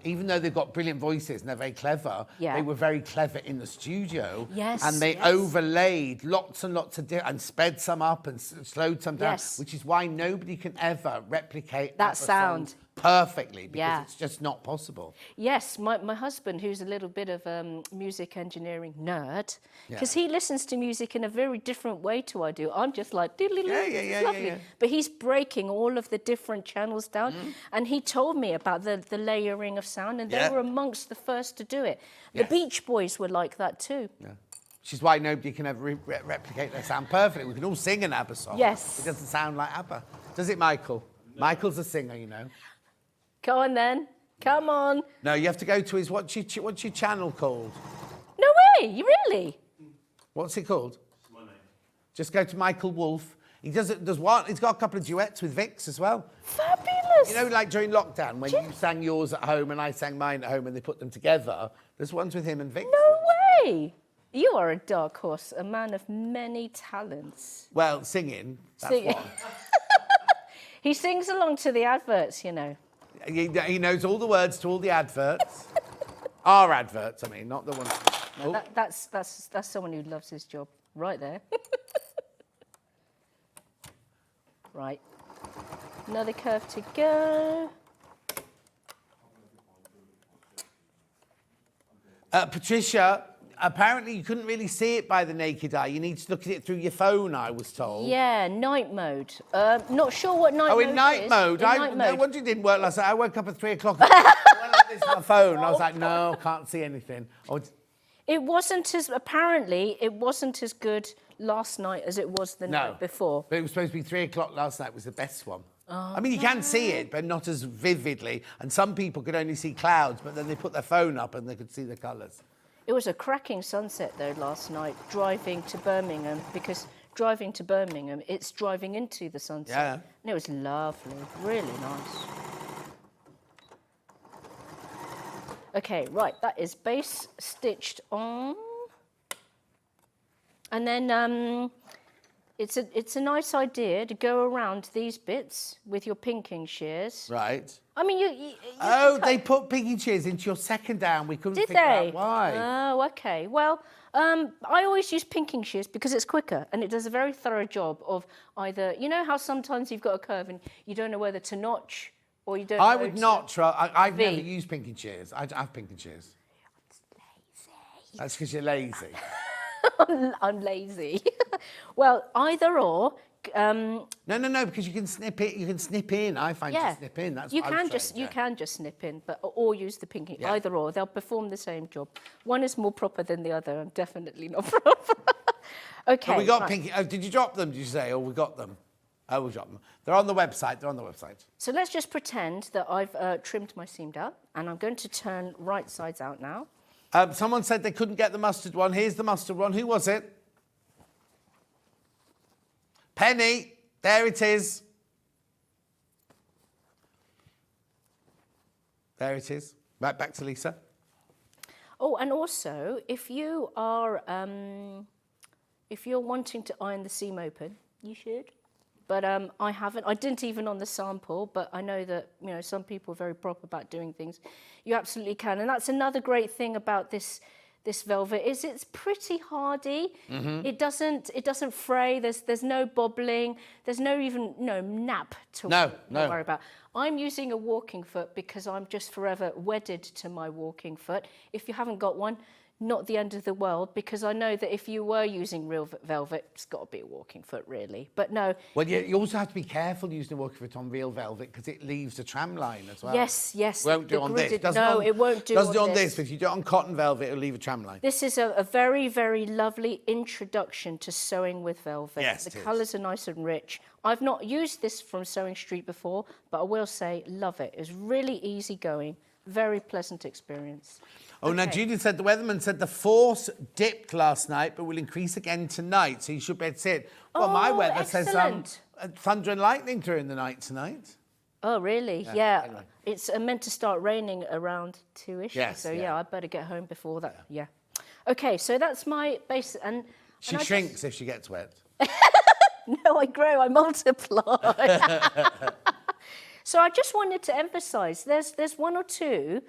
even though they've got brilliant voices and they're very clever, they were very clever in the studio. Yes, And they overlaid lots and lots of and sped some up and slowed some down, which is why nobody can ever replicate that ABBA sound songs perfectly, because it's just not possible. Yes, my husband, who's a little bit of a music engineering nerd, because he listens to music in a very different way to I do. I'm just like, it's lovely. But he's breaking all of the different channels down, and he told me about the layering of sound, and they were amongst the first to do it. The Beach Boys were like that too. Yeah. Which is why nobody can ever replicate their sound perfectly. We can all sing an ABBA song. Yes. It doesn't sound like ABBA. Does it, Michael? Michael's a singer, you know. Go on then. Come on. No, you have to go to his... What's your channel called? No way. You really? What's it called? My name. Just go to Michael Wolf. He does one. He's got a couple of duets with Vix as well. Fabulous. You know, like during lockdown when you sang yours at home and I sang mine at home and they put them together. There's ones with him and Vix. No way. You are a dark horse, a man of many talents. Well, singing. That's one. He sings along to the adverts, you know. He knows all the words to all the adverts. Our adverts, I mean, not the ones. No, that's someone who loves his job, right there. Right. Another curve to go. Patricia, apparently you couldn't really see it by the naked eye. You need to look at it through your phone, I was told. Yeah, night mode. Not sure what night mode is. In night mode. No wonder it didn't work last night. I woke up at 3 o'clock. I went like this on my phone. I was like, no, can't see anything. It wasn't as good last night as it was the night before. But it was supposed to be 3 o'clock last night was the best one. I mean, you can see it, but not as vividly. And some people could only see clouds, but then they put their phone up and they could see the colours. It was a cracking sunset, though, last night, driving to Birmingham, because driving to Birmingham, it's driving into the sunset. Yeah. And it was lovely, really nice. OK, right, that is base stitched on. And then it's a nice idea to go around these bits with your pinking shears. Right. I mean, you they put pinking shears into your second down. We couldn't figure out why. Oh, OK. Well, I always use pinking shears because it's quicker and it does a very thorough job of either... You know how sometimes you've got a curve and you don't know whether to notch or you don't I know would to notch. I've never used pinking shears. I have pinking shears. Lazy. That's because you're lazy. I'm lazy. Well, either or. No, because you can snip it. You can snip in. I find to snip in. That's you what can you can just snip in, or use the pinking. Yeah. Either or, they'll perform the same job. One is more proper than the other. I'm definitely not proper. Okay. So we got pinking. Oh, did you drop them? Did you say? Oh, we got them. Oh, we dropped them. They're on the website. So let's just pretend that I've trimmed my seam down, and I'm going to turn right sides out now. Someone said they couldn't get the mustard one. Here's the mustard one. Who was it? Penny. There it is. There it is. Right back to Lisa. Oh, and also, if you are if you're wanting to iron the seam open, you should. But I haven't. I didn't even on the sample, but I know that, you know, some people are very proper about doing things. You absolutely can. And that's another great thing about this velvet is it's pretty hardy. It doesn't fray. There's no bobbling. There's no nap to worry about. I'm using a walking foot because I'm just forever wedded to my walking foot. If you haven't got one, not the end of the world, because I know that if you were using real velvet, it's got to be a walking foot, really. But no. Well, you also have to be careful using a walking foot on real velvet because it leaves a tram line as well. Yes. Won't do on this. It won't do doesn't on do on this. But if you do it on cotton velvet, it'll leave a tram line. This is a very, very lovely introduction to sewing with velvet. Yes, the colours are nice and rich. I've not used this from Sewing Street before, but I will say, love it. It's really easy going, very pleasant experience. Oh, now Judith said the weatherman said the force dipped last night, but will increase again tonight, so you should be able to see it. Well, my weather says thunder and lightning during the night tonight. Oh, really? Yeah. Anyway. It's meant to start raining around 2-ish. Yes. So yeah, I'd better get home before that. Yeah. Okay, so that's my base. And she shrinks if she gets wet. No, I grow. I multiply. So I just wanted to emphasise there's one or two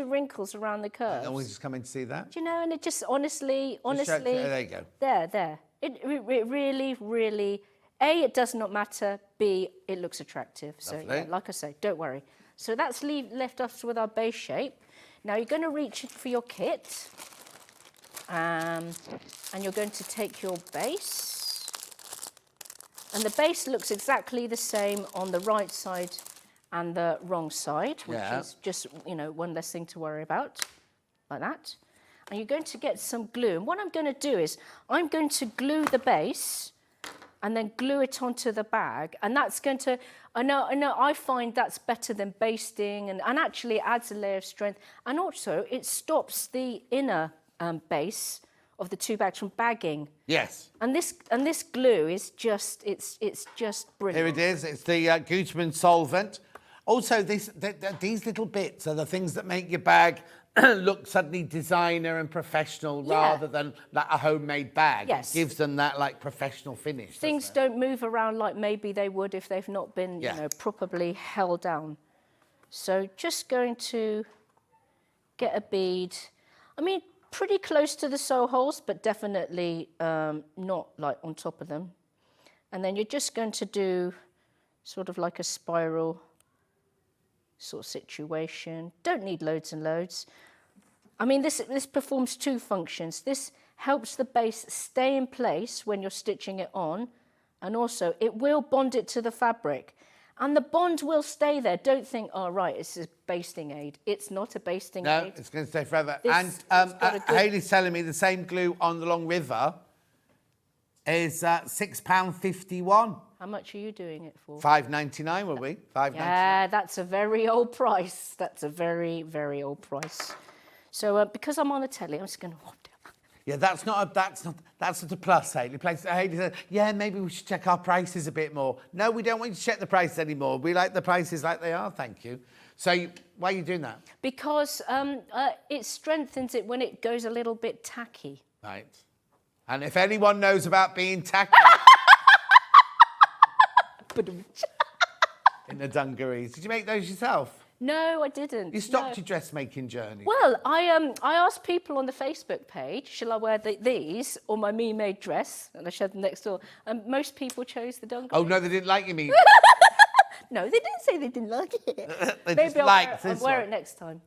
wrinkles around the curves. And we just come in to see that. Do you know? And it just honestly. There you go. There. It really, really. A, it does not matter. B, it looks attractive. So yeah, like I say, don't worry. So that's left us with our base shape. Now you're going to reach for your kit, and you're going to take your base. And the base looks exactly the same on the right side and the wrong side, which is just, one less thing to worry about, like that. And you're going to get some glue. And what I'm going to do is I'm going to glue the base and then glue it onto the bag. And that's going to, I find that's better than basting, and actually it adds a layer of strength. And also it stops the inner base of the two bags from bagging. Yes. And this glue is just, it's just brilliant. Here it is. It's the Gutmann solvent. Also, these little bits are the things that make your bag look suddenly designer and professional rather than like a homemade bag. Yes. It gives them that like professional finish. Things don't move around like maybe they would if they've not been, properly held down. So just going to get a bead. I mean, pretty close to the sew holes, but definitely not like on top of them. And then you're just going to do sort of like a spiral sort of situation. Don't need loads and loads. I mean, this performs two functions. This helps the base stay in place when you're stitching it on, and also it will bond it to the fabric. And the bond will stay there. Don't think, oh, right, it's a basting aid. It's not a basting aid. No, it's going to stay forever. Hayley's telling me the same glue on the Long River is £6.51. How much are you doing it for? $5.99 will we? $5.99. Yeah, that's a very old price. That's a very, very old price. So because I'm on the telly, I'm just going to walk down. Yeah, that's not a plus, Hayley. Hayley said, yeah, maybe we should check our prices a bit more. No, we don't want you to check the prices anymore. We like the prices like they are, thank you. So why are you doing that? Because it strengthens it when it goes a little bit tacky. Right. And if anyone knows about being tacky in the dungarees, did you make those yourself? No, I didn't. You stopped your dressmaking journey. Well, I asked people on the Facebook page, shall I wear these or my me-made dress? And I showed them next door. And most people chose the dungarees. Oh, no, they didn't like you, me. No, they didn't say they didn't like it. Maybe I'll wear it next time.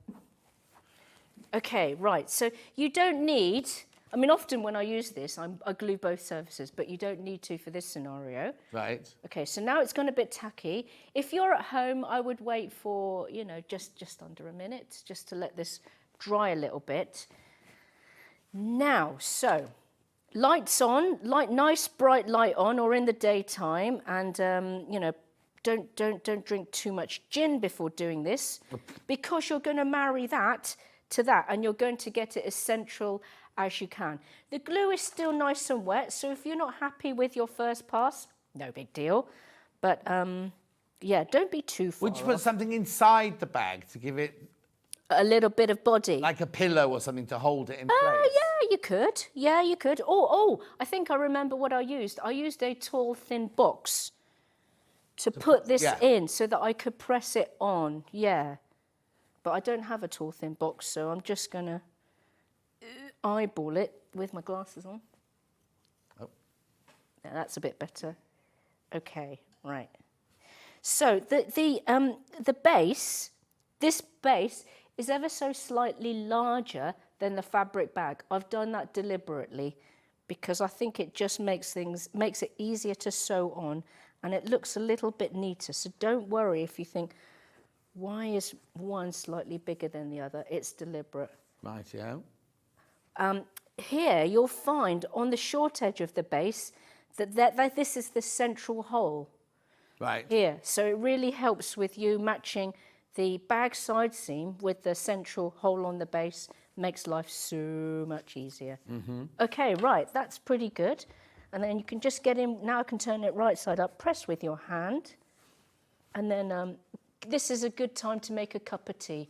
Okay, right. So you don't need... I mean, often when I use this, I glue both surfaces, but you don't need to for this scenario. Right. Okay, so now it's gone a bit tacky. If you're at home, I would wait for, just under a minute, just to let this dry a little bit. Now, so, lights on, nice bright light on, or in the daytime, and, don't drink too much gin before doing this, because you're going to marry that to that, and you're going to get it as central as you can. The glue is still nice and wet, so if you're not happy with your first pass, no big deal. But, don't be too far Would you put something inside the bag to give it a little bit of body. Like a pillow or something to hold it in place. Yeah, you could. Yeah, you could. Oh, I think I remember what I used. I used a tall, thin box to put this in so that I could press it on. Yeah. But I don't have a tall, thin box, so I'm just going to eyeball it with my glasses on. Oh. Yeah, that's a bit better. Okay, right. So the base, this base is ever so slightly larger than the fabric bag. I've done that deliberately because I think it just makes it easier to sew on, and it looks a little bit neater. So don't worry if you think, why is one slightly bigger than the other? It's deliberate. Right, yeah. Here you'll find on the short edge of the base that this is the central hole. Right. Here, so it really helps with you matching the bag side seam with the central hole on the base. Makes life so much easier. Okay, right, that's pretty good. And then you can just get in, now I can turn it right side up, press with your hand. And then this is a good time to make a cup of tea.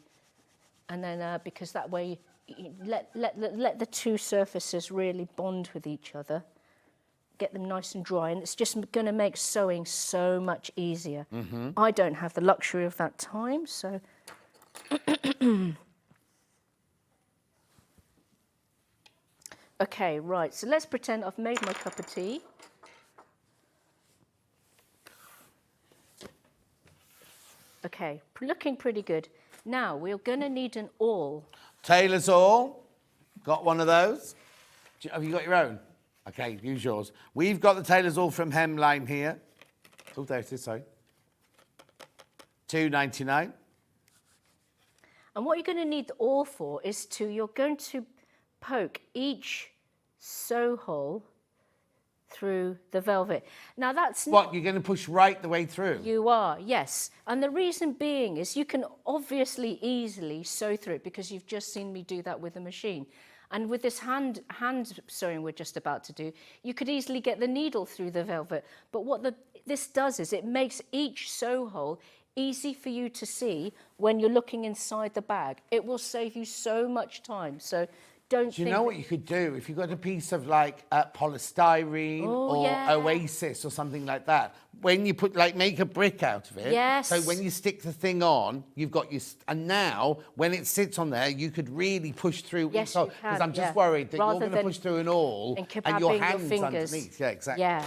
And then, because that way, you let the two surfaces really bond with each other. Get them nice and dry, and it's just going to make sewing so much easier. I don't have the luxury of that time, so... Okay, right, so let's pretend I've made my cup of tea. Okay, looking pretty good. Now, we're going to need an awl. Tailor's awl. Got one of those? Have you got your own? Okay, use yours. We've got the tailor's awl from Hemline here. Oh, there it is, sorry. $2.99. And what you're going to need the awl for is you're going to poke each sew hole through the velvet. Now that's what, you're going to push right the way through? You are, yes. And the reason being is you can obviously easily sew through it because you've just seen me do that with a machine. And with this hand sewing we're just about to do, you could easily get the needle through the velvet. But what this does is it makes each sew hole easy for you to see when you're looking inside the bag. It will save you so much time. So don't Do you know what you could do? If you've got a piece of like polystyrene or Oasis or something like that, when you put make a brick out of it. Yes. So when you stick the thing on, you've got and now when it sits on there, you could really push through. Yes, you can. Because I'm just worried that Rather you're going to push through an awl and your hands fingers. underneath. Yeah, exactly. Yeah.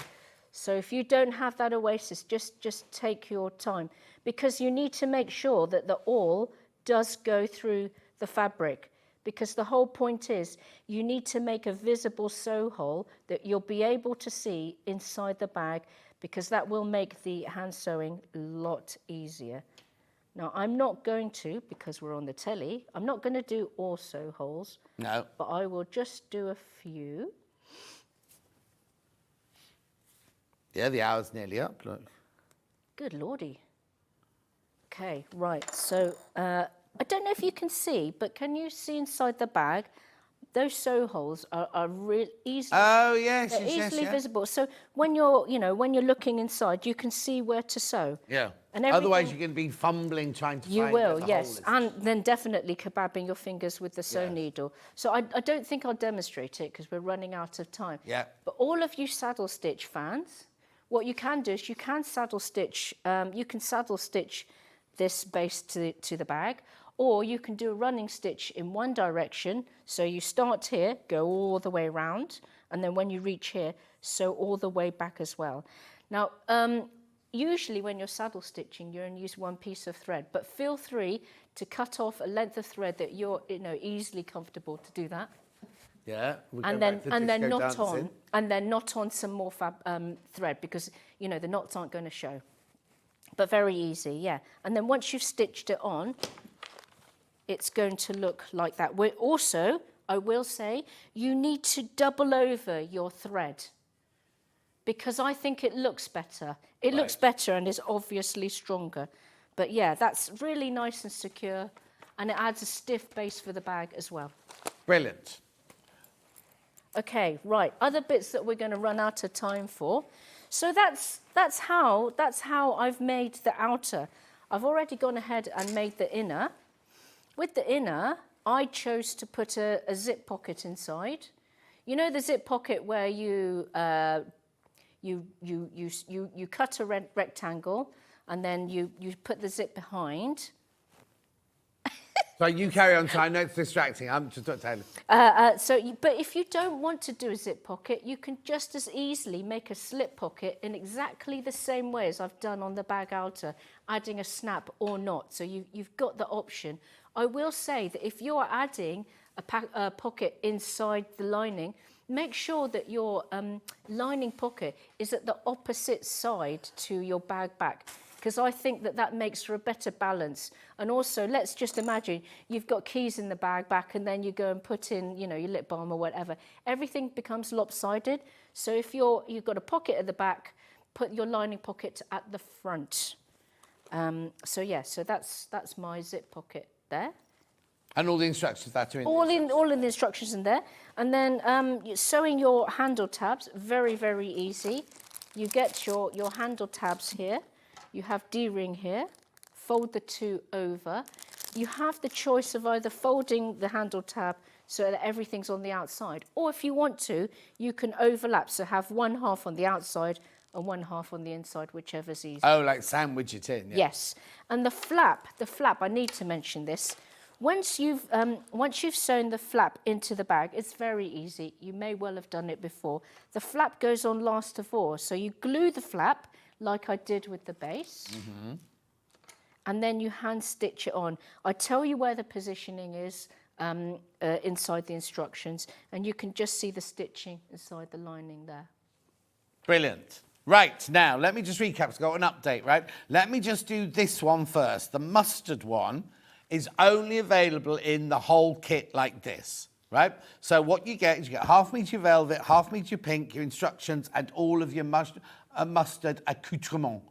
So if you don't have that Oasis, just take your time because you need to make sure that the awl does go through the fabric. Because the whole point is you need to make a visible sew hole that you'll be able to see inside the bag because that will make the hand sewing a lot easier. Now, I'm not going to, because we're on the telly, I'm not going to do all sew holes. No. But I will just do a few. Yeah, the hour's nearly up, look. Good lordy. Okay, right, so... I don't know if you can see, but can you see inside the bag? Those sew holes are really easily. Oh yes, easily visible. So when you're, when you're looking inside, you can see where to sew. Yeah. And otherwise, you're going to be fumbling trying to find. You will, where the yes, hole is. and then definitely kebabbing your fingers with the sew needle. So I don't think I'll demonstrate it because we're running out of time. Yeah. But all of you saddle stitch fans, what you can do is you can saddle stitch. You can saddle stitch this base to the bag. Or you can do a running stitch in one direction. So you start here, go all the way around, and then when you reach here, sew all the way back as well. Now, usually when you're saddle stitching, you only use one piece of thread, but feel free to cut off a length of thread that you're easily comfortable to do that. Yeah. And then knot on some more thread because the knots aren't going to show. But very easy, yeah. And then once you've stitched it on, it's going to look like that. I will say, you need to double over your thread because I think it looks better. It looks better and is obviously stronger. But yeah, that's really nice and secure and it adds a stiff base for the bag as well. Brilliant. Okay, right. Other bits that we're going to run out of time for. So that's how I've made the outer. I've already gone ahead and made the inner. With the inner, I chose to put a zip pocket inside. You know the zip pocket where you cut a rectangle and then you put the zip behind. So you carry on, so I know it's distracting. I'm just not telling. But if you don't want to do a zip pocket, you can just as easily make a slip pocket in exactly the same way as I've done on the bag outer, adding a snap or not. So you've got the option. I will say that if you're adding a pocket inside the lining, make sure that your lining pocket is at the opposite side to your bag back, because I think that makes for a better balance. And also, let's just imagine you've got keys in the bag back and then you go and put in, your lip balm or whatever. Everything becomes lopsided. So if you've got a pocket at the back, put your lining pocket at the front. So that's my zip pocket there. And all the instructions that are in all in the instructions in there. And then sewing your handle tabs, very, very easy. You get your handle tabs here. You have D-ring here. Fold the two over. You have the choice of either folding the handle tab so that everything's on the outside, or if you want to, you can overlap, so have one half on the outside and one half on the inside, whichever's easier. Oh, like sandwich it in, yeah. Yes. And the flap, I need to mention this. Once you've sewn the flap into the bag, it's very easy. You may well have done it before. The flap goes on last of all. So you glue the flap like I did with the base. Mm-hmm. And then you hand stitch it on. I tell you where the positioning is inside the instructions, and you can just see the stitching inside the lining there. Brilliant. Right, now, let me just recap. It's got an update, right? Let me just do this one first. The mustard one is only available in the whole kit like this, right? So what you get is you get half metre velvet, half metre pink, your instructions, and all of your mustard accoutrement.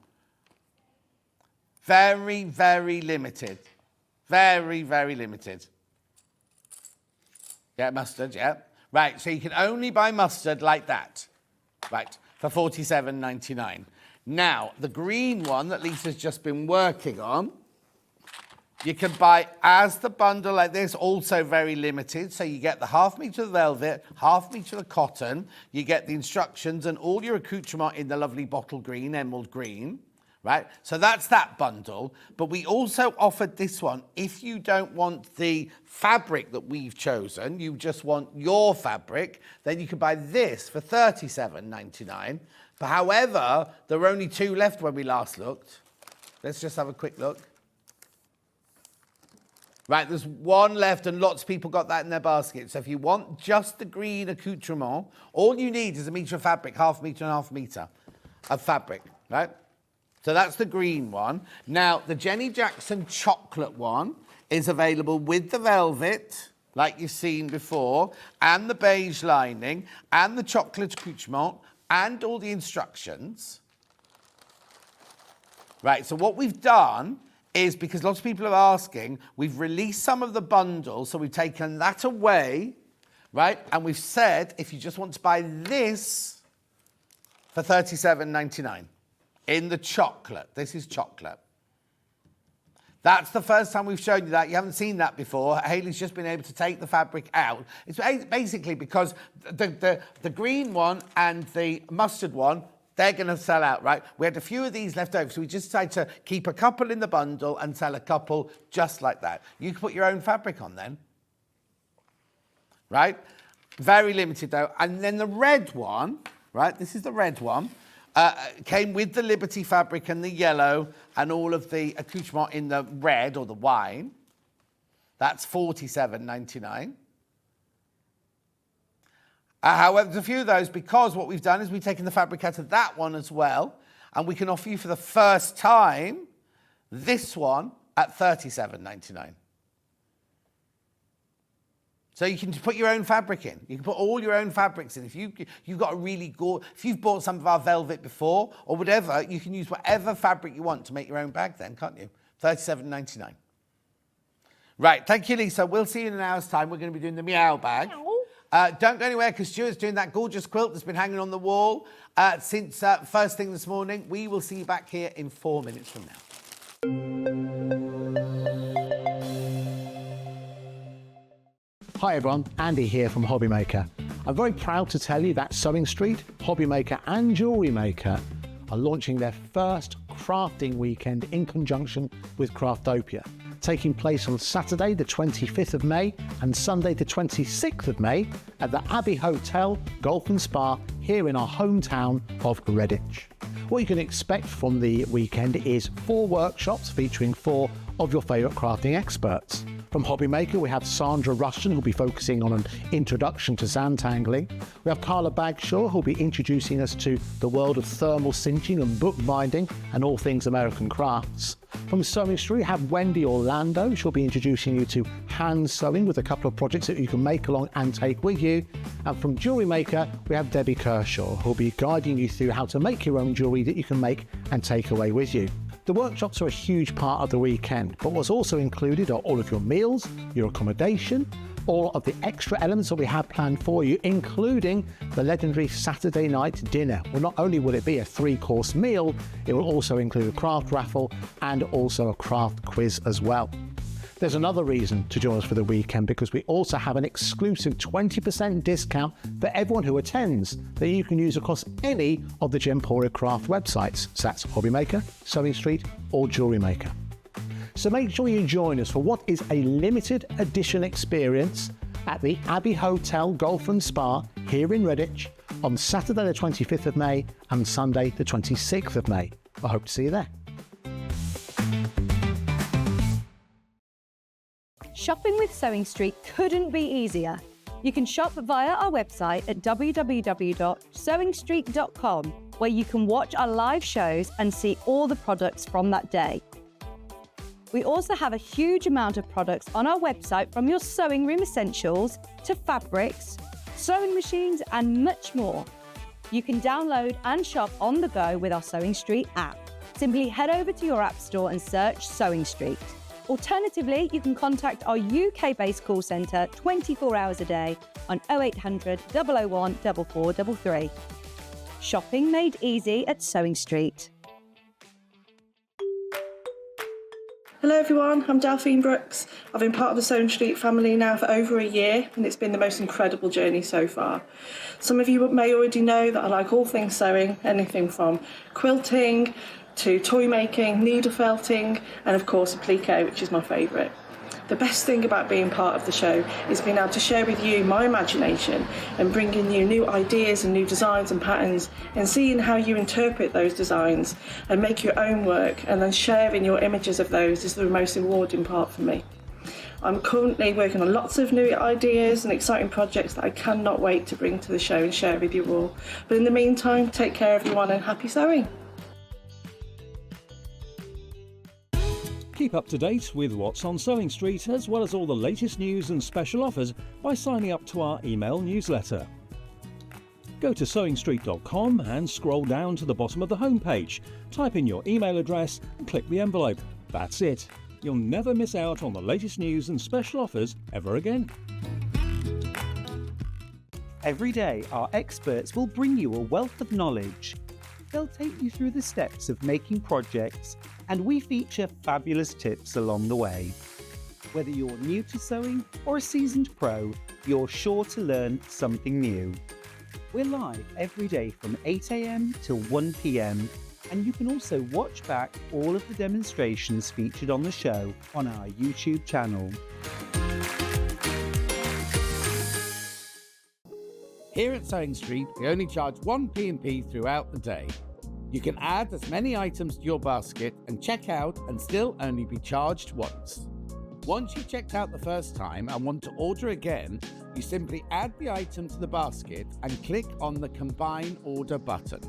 Very, very limited. Very, very limited. Yeah, mustard, yeah. Right, so you can only buy mustard like that, right, for $47.99. Now, the green one that Lisa's just been working on, you can buy as the bundle like this, also very limited. So you get the half metre of velvet, half metre of cotton. You get the instructions and all your accoutrement in the lovely bottle green, emerald green, right? So that's that bundle. But we also offered this one. If you don't want the fabric that we've chosen, you just want your fabric, then you can buy this for $37.99. But however, there were only two left when we last looked. Let's just have a quick look. Right, there's one left and lots of people got that in their basket. So if you want just the green accoutrement, all you need is a metre of fabric, half metre and half metre of fabric, right? So that's the green one. Now, the Jenny Jackson chocolate one is available with the velvet, like you've seen before, and the beige lining, and the chocolate accoutrement, and all the instructions. Right, so what we've done is, because lots of people are asking, we've released some of the bundles, so we've taken that away, right? And we've said, if you just want to buy this for $37.99 in the chocolate. This is chocolate. That's the first time we've shown you that. You haven't seen that before. Hayley's just been able to take the fabric out. It's basically because the green one and the mustard one, they're going to sell out, right? We had a few of these left over, so we just decided to keep a couple in the bundle and sell a couple just like that. You can put your own fabric on then, right? Very limited though. And then the red one, right? This is the red one. Came with the Liberty fabric and the yellow and all of the accoutrement in the red or the wine. That's $47.99. However, there's a few of those, because what we've done is we've taken the fabric out of that one as well, and we can offer you for the first time this one at $37.99. So you can put your own fabric in. You can put all your own fabrics in. If you've got a really good, if you've bought some of our velvet before or whatever, you can use whatever fabric you want to make your own bag then, can't you? $37.99. Right, thank you, Lisa. We'll see you in an hour's time. We're going to be doing the Meow bag. Don't go anywhere, because Stuart's doing that gorgeous quilt that's been hanging on the wall since first thing this morning. We will see you back here in 4 minutes from now. Hi everyone, Andy here from Hobbymaker. I'm very proud to tell you that Sewing Street, Hobbymaker and Jewellery Maker are launching their first crafting weekend in conjunction with Craftopia, taking place on Saturday the 25th of May and Sunday the 26th of May at the Abbey Hotel, Golf and Spa here in our hometown of Redditch. What you can expect from the weekend is 4 workshops featuring 4 of your favourite crafting experts. From Hobbymaker, we have Sandra Rushton, who'll be focusing on an introduction to zantangling. We have Carla Bagshaw, who'll be introducing us to the world of thermal cinching and bookbinding and all things American crafts. From Sewing Street, we have Wendy Orlando. She'll be introducing you to hand sewing with a couple of projects that you can make along and take with you. And from Jewellery Maker, we have Debbie Kershaw, who'll be guiding you through how to make your own jewellery that you can make and take away with you. The workshops are a huge part of the weekend, but what's also included are all of your meals, your accommodation, all of the extra elements that we have planned for you, including the legendary Saturday night dinner. Well, not only will it be a 3-course meal, it will also include a craft raffle and also a craft quiz as well. There's another reason to join us for the weekend, because we also have an exclusive 20% discount for everyone who attends that you can use across any of the Gemporia craft websites. So that's Hobbymaker, Sewing Street or Jewellery Maker. So make sure you join us for what is a limited edition experience at the Abbey Hotel Golf and Spa here in Redditch on Saturday the 25th of May and Sunday the 26th of May. I hope to see you there. Shopping with Sewing Street couldn't be easier. You can shop via our website at www.sewingstreet.com, where you can watch our live shows and see all the products from that day. We also have a huge amount of products on our website, from your sewing room essentials to fabrics, sewing machines and much more. You can download and shop on the go with our Sewing Street app. Simply head over to your app store and search Sewing Street. Alternatively, you can contact our UK-based call centre 24 hours a day on 0800 001 4433. Shopping made easy at Sewing Street. Hello everyone, I'm Delphine Brooks. I've been part of the Sewing Street family now for over a year, and it's been the most incredible journey so far. Some of you may already know that I like all things sewing, anything from quilting to toy making, needle felting, and of course applique, which is my favourite. The best thing about being part of the show is being able to share with you my imagination and bringing you new ideas and new designs and patterns, and seeing how you interpret those designs and make your own work, and then sharing your images of those is the most rewarding part for me. I'm currently working on lots of new ideas and exciting projects that I cannot wait to bring to the show and share with you all. But in the meantime, take care everyone and happy sewing. Keep up to date with what's on Sewing Street, as well as all the latest news and special offers, by signing up to our email newsletter. Go to sewingstreet.com and scroll down to the bottom of the homepage. Type in your email address and click the envelope. That's it. You'll never miss out on the latest news and special offers ever again. Every day, our experts will bring you a wealth of knowledge. They'll take you through the steps of making projects, and we feature fabulous tips along the way. Whether you're new to sewing or a seasoned pro, you're sure to learn something new. We're live every day from 8 AM till 1 PM, and you can also watch back all of the demonstrations featured on the show on our YouTube channel. Here at Sewing Street, we only charge 1 P&P throughout the day. You can add as many items to your basket and check out and still only be charged once. Once you've checked out the first time and want to order again, you simply add the item to the basket and click on the Combine Order button.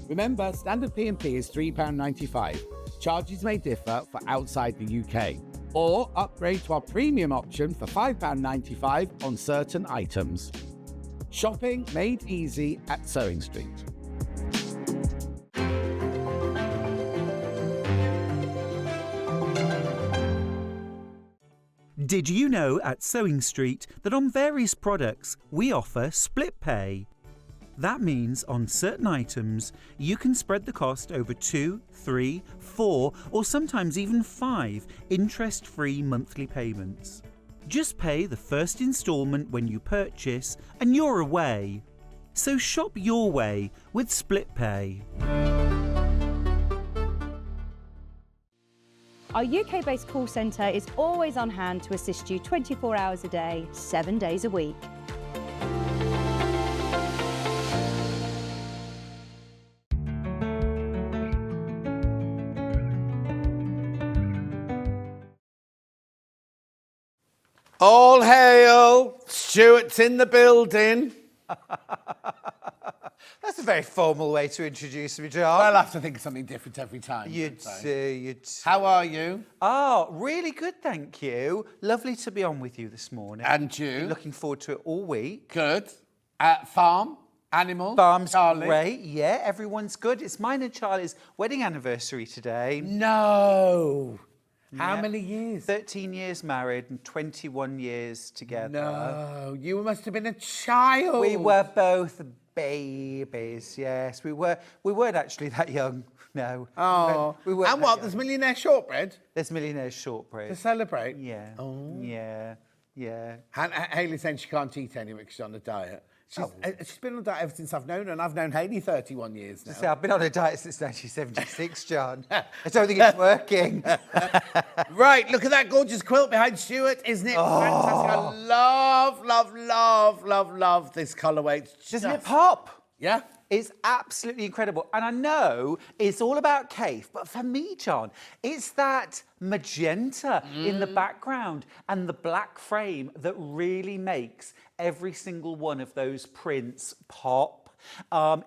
Remember, standard P&P is £3.95. Charges may differ for outside the UK. Or upgrade to our premium option for £5.95 on certain items. Shopping made easy at Sewing Street. Did you know at Sewing Street that on various products we offer split pay? That means on certain items you can spread the cost over 2, 3, 4 or sometimes even 5 interest-free monthly payments. Just pay the first instalment when you purchase and you're away. So shop your way with Split Pay. Our UK-based call centre is always on hand to assist you 24 hours a day, 7 days a week. All hail, Stuart's in the building. That's a very formal way to introduce me, John. I'll have to think of something different every time. You'd do. How are you? Oh, really good, thank you. Lovely to be on with you this morning. And you? Looking forward to it all week. Good. Farm? Animals? Farm's Charlie? great, yeah, everyone's good. It's mine and Charlie's wedding anniversary today. No. How Yeah. many years? 13 years married and 21 years together. No, you must have been a child. We were both babies, yes. We weren't actually that young, no. Oh. We weren't And that what, young. there's millionaire shortbread? There's millionaire shortbread. To celebrate? Yeah. Oh. Yeah. Yeah. Hayley's saying she can't eat any because she's on a diet. She's been on a diet ever since I've known her, and I've known Hayley 31 years now. See, I've been on a diet since 1976, John. I don't think it's working. Right, look at that gorgeous quilt behind Stuart. Isn't it fantastic? I love this colourway. Doesn't it pop? Yeah. It's absolutely incredible. And I know it's all about Kaffe, but for me, John, it's that magenta in the background and the black frame that really makes every single one of those prints pop.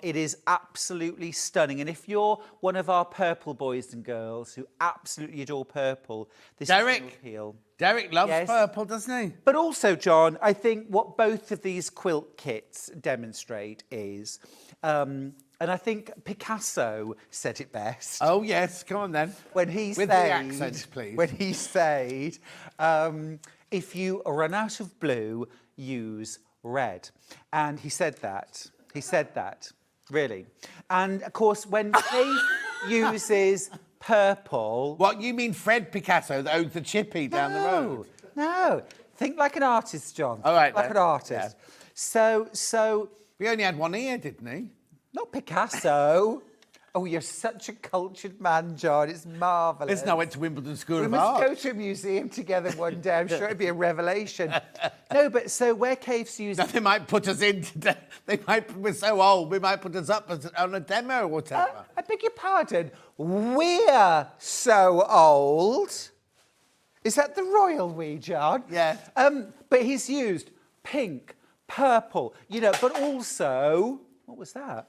It is absolutely stunning. And if you're one of our purple boys and girls who absolutely adore purple, this Derek. will appeal. Derek loves purple, doesn't he? But also, John, I think what both of these quilt kits demonstrate is, and I think Picasso said it best. Oh, yes, come on then. When he With said, the accent, please. When he said, if you run out of blue, use red. And he said that. He said that, really. And, of course, when Kaffe uses purple... What, you mean Fred Picasso that owns the Chippy down the road? No. Think like an artist, John. All right, Like then. an artist. Yeah. So... We only had one ear, didn't he? Not Picasso. Oh, you're such a cultured man, John. It's marvellous. Listen, I went to Wimbledon School We of must Art. go to a museum together one day. I'm sure it'd be a revelation. No, but so where Kaffe's using... No, they might put us in today. We're so old, we might put us up on a demo or whatever. I beg your pardon. We're so old. Is that the royal we, John? Yeah. But he's used pink, purple, but also... What was that?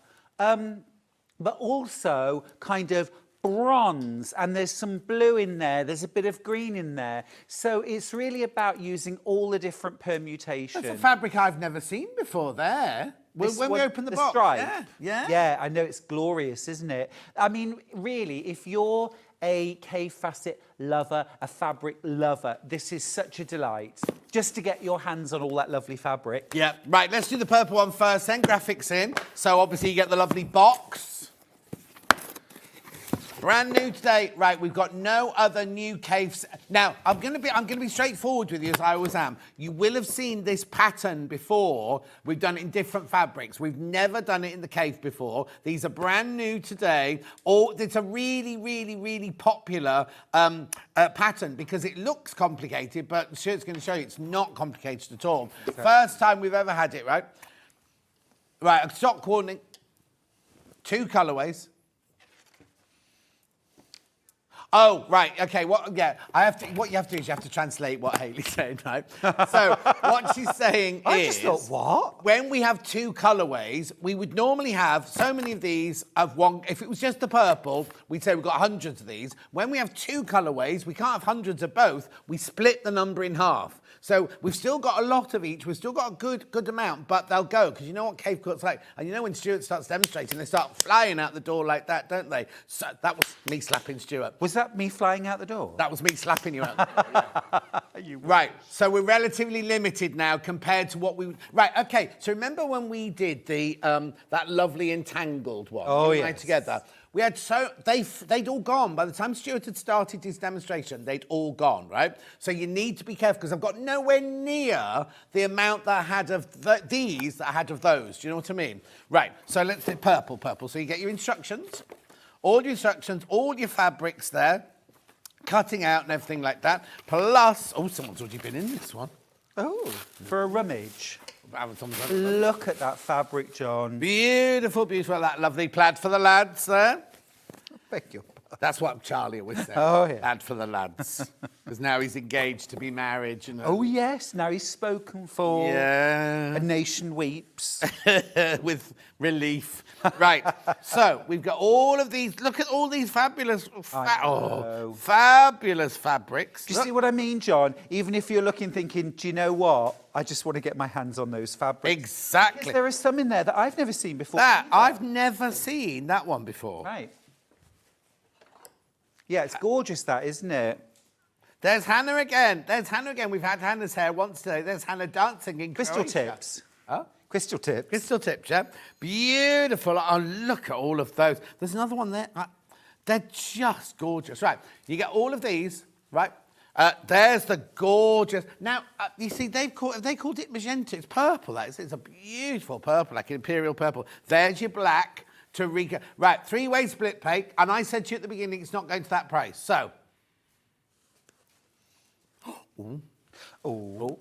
But also kind of bronze, and there's some blue in there, there's a bit of green in there. So it's really about using all the different permutations. That's a fabric I've never seen before there. When we open the box. Stripe. Yeah. Yeah, I know, it's glorious, isn't it? I mean, really, if you're a Kaffe Fassett lover, a fabric lover, this is such a delight. Just to get your hands on all that lovely fabric. Yeah, right, let's do the purple one first, then graphics in. So obviously you get the lovely box. Brand new today. Right, we've got no other new Kaffes. Now, I'm gonna be straightforward with you, as I always am. You will have seen this pattern before. We've done it in different fabrics. We've never done it in the Kaffe before. These are brand new today. It's a really, really, really popular pattern because it looks complicated, but Stuart's going to show you it's not complicated at all. Exactly. First time we've ever had it, right? Right, a stock warning. 2 colourways. Oh, right, okay, what you have to do is you have to translate what Hayley's saying, right? So what she's saying I is... just thought, what? When we have 2 colourways, we would normally have so many of these of one... If it was just the purple, we'd say we've got hundreds of these. When we have 2 colourways, we can't have hundreds of both. We split the number in half. So we've still got a lot of each. We've still got a good amount, but they'll go, because you know what Kaffe quilt's like. And you know when Stuart starts demonstrating, they start flying out the door like that, don't they? So that was me slapping Stuart. Was that me flying out the door? That was me slapping you out the door, yeah. you Right, so we're relatively limited now compared to what we... Right, OK, so remember when we did the that lovely entangled one? Oh, you and I yes. together. We had they'd all gone. By the time Stuart had started his demonstration, they'd all gone, right? So you need to be careful, because I've got nowhere near the amount that I had of these that I had of those. Do you know what I mean? Right, so let's do purple. So you get your instructions, all your fabrics there, cutting out and everything like that. Plus, oh, someone's already been in this one. Oh, for a rummage. Someone's Look at that fabric, John. Beautiful, beautiful. That lovely plaid for the lads there. Beg your pardon. That's what Charlie always said. Oh, yeah. Plaid for the lads. Because now he's engaged to be married, you know. Oh, yes. Now he's spoken for. Yeah. A nation weeps. With relief. Right. So we've got all of these. Look at all these fabulous, fabulous fabrics. Do you see what I mean, John? Even if you're looking thinking, do you know what? I just want to get my hands on those fabrics. Exactly. Because there are some in there that I've never seen before. I've never seen that one before. Right. Yeah, it's gorgeous, that, isn't it? There's Hannah again. We've had Hannah's hair once today. There's Hannah dancing in Crystal Croatia. tips. Huh? Crystal tips. Crystal tips, yeah. Beautiful. Oh, look at all of those. There's another one there. They're just gorgeous. Right, you get all of these, right? There's the gorgeous. Now, you see, they called it magenta. It's purple, that is. It's a beautiful purple, like an imperial purple. There's your black. Right, three-way split pay. And I said to you at the beginning, it's not going to that price. So. Ooh. Oh.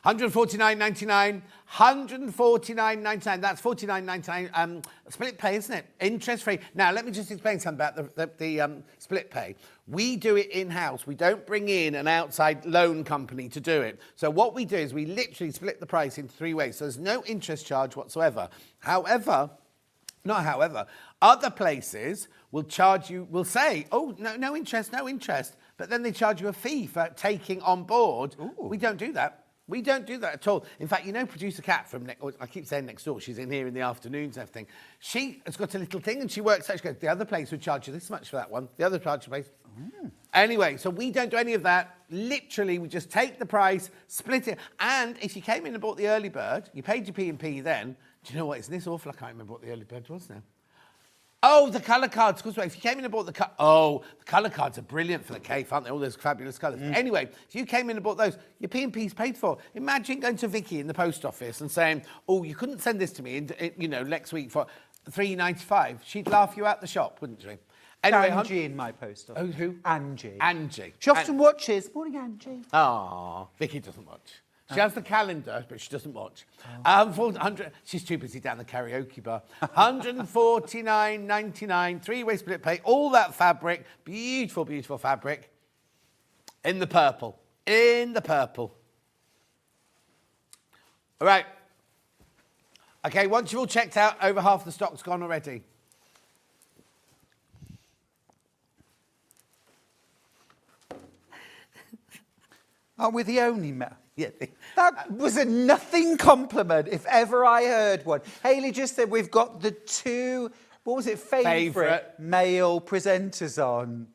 £149.99, £149.99. That's £49.99 split pay, isn't it? Interest-free. Now, let me just explain something about the split pay. We do it in-house. We don't bring in an outside loan company to do it. So what we do is we literally split the price into three ways. So there's no interest charge whatsoever. Other places will charge you, will say, oh, no interest. But then they charge you a fee for taking on board. Ooh. We don't do that. We don't do that at all. In fact, you know, producer Kat from I keep saying next door, she's in here in the afternoons and everything. She has got a little thing and she works out. She goes, the other place would charge you this much for that one. The other place. Anyway, so we don't do any of that. Literally, we just take the price, split it. And if you came in and bought the early bird, you paid your P&P then. Do you know what? Isn't this awful? I can't remember what the early bird was now. Oh, the colour cards. Of course, if you came in and bought the the colour cards are brilliant for the cake, aren't they? All those fabulous colours. Anyway, if you came in and bought those, your P&P's paid for. Imagine going to Vicky in the post office and saying, oh, you couldn't send this to me, next week for £3.95. She'd laugh you out the shop, wouldn't she? Anyway, Angie in my post office. Oh, who? Angie. She often watches. Morning, Angie. Ah, Vicky doesn't watch. She has the calendar, but she doesn't watch. 400. She's too busy down the karaoke bar. £149.99, three-way split pay, all that fabric, beautiful, beautiful fabric, in the purple. All right. Okay, once you've all checked out, over half the stock's gone already. Aren't we the only Yeah, that was a nothing compliment if ever I heard one. Hayley just said we've got the two, what was it, favourite male presenters on.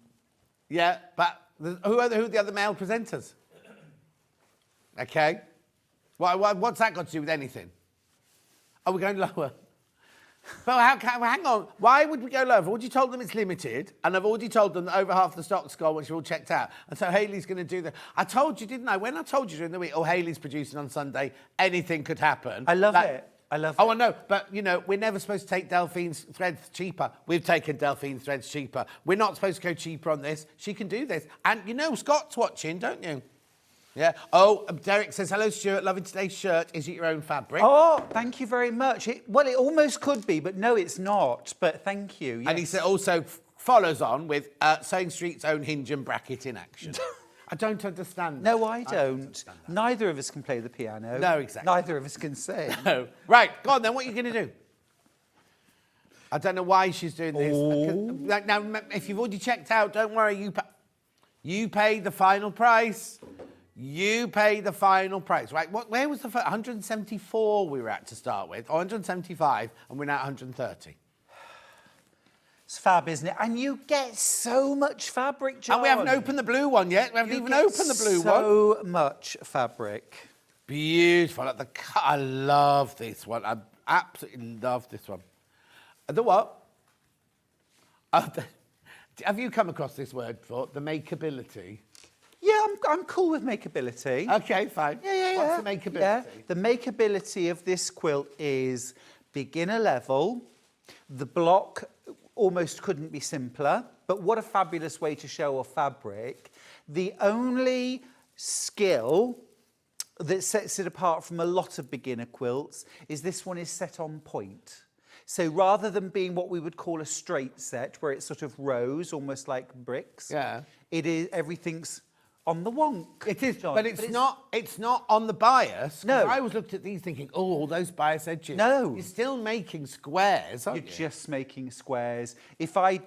Yeah, but who are the other male presenters? Okay. What's that got to do with anything? Are we going lower? But hang on. Why would we go lower? I've already told them it's limited, and I've already told them that over half the stock's gone, which we've all checked out. And so Hayley's going to do that. I told you, didn't I? When I told you during the week, Hayley's producing on Sunday, anything could happen. I love it. I know, but, we're never supposed to take Delphine's threads cheaper. We've taken Delphine's threads cheaper. We're not supposed to go cheaper on this. She can do this. And, Scott's watching, don't you? Yeah. Oh, Derek says, hello, Stuart. Loving today's shirt. Is it your own fabric? Oh, thank you very much. It almost could be, but no, it's not. But thank you. Yes. And he also follows on with Sewing Street's own hinge and bracket in action. I don't understand. No, I don't. Neither of us can play the piano. No, exactly. Neither of us can sing. No. Right, go on then. What are you going to do? I don't know why she's doing this. Now, if you've already checked out, don't worry. You paid the final price. You pay the final price, right? Where was the first? 174 we were at to start with, or 175, and we're now at 130. It's fab, isn't it? And you get so much fabric, John. And we haven't opened the blue one yet. We haven't even opened the blue one. So much fabric. Beautiful. Like I love this one. I absolutely love this one. The what? Have you come across this word before? The makeability? Yeah, I'm cool with makeability. Okay, fine. Yeah. What's the makeability? Yeah. The makeability of this quilt is beginner level. The block almost couldn't be simpler, but what a fabulous way to show off fabric. The only skill that sets it apart from a lot of beginner quilts is this one is set on point. So rather than being what we would call a straight set, where it's sort of rows, almost like bricks, it is everything's on the wonk. It is, John, but it's not on the bias. No. I always looked at these thinking, oh, all those bias edges. No. You're still making squares, aren't You're just making squares. If I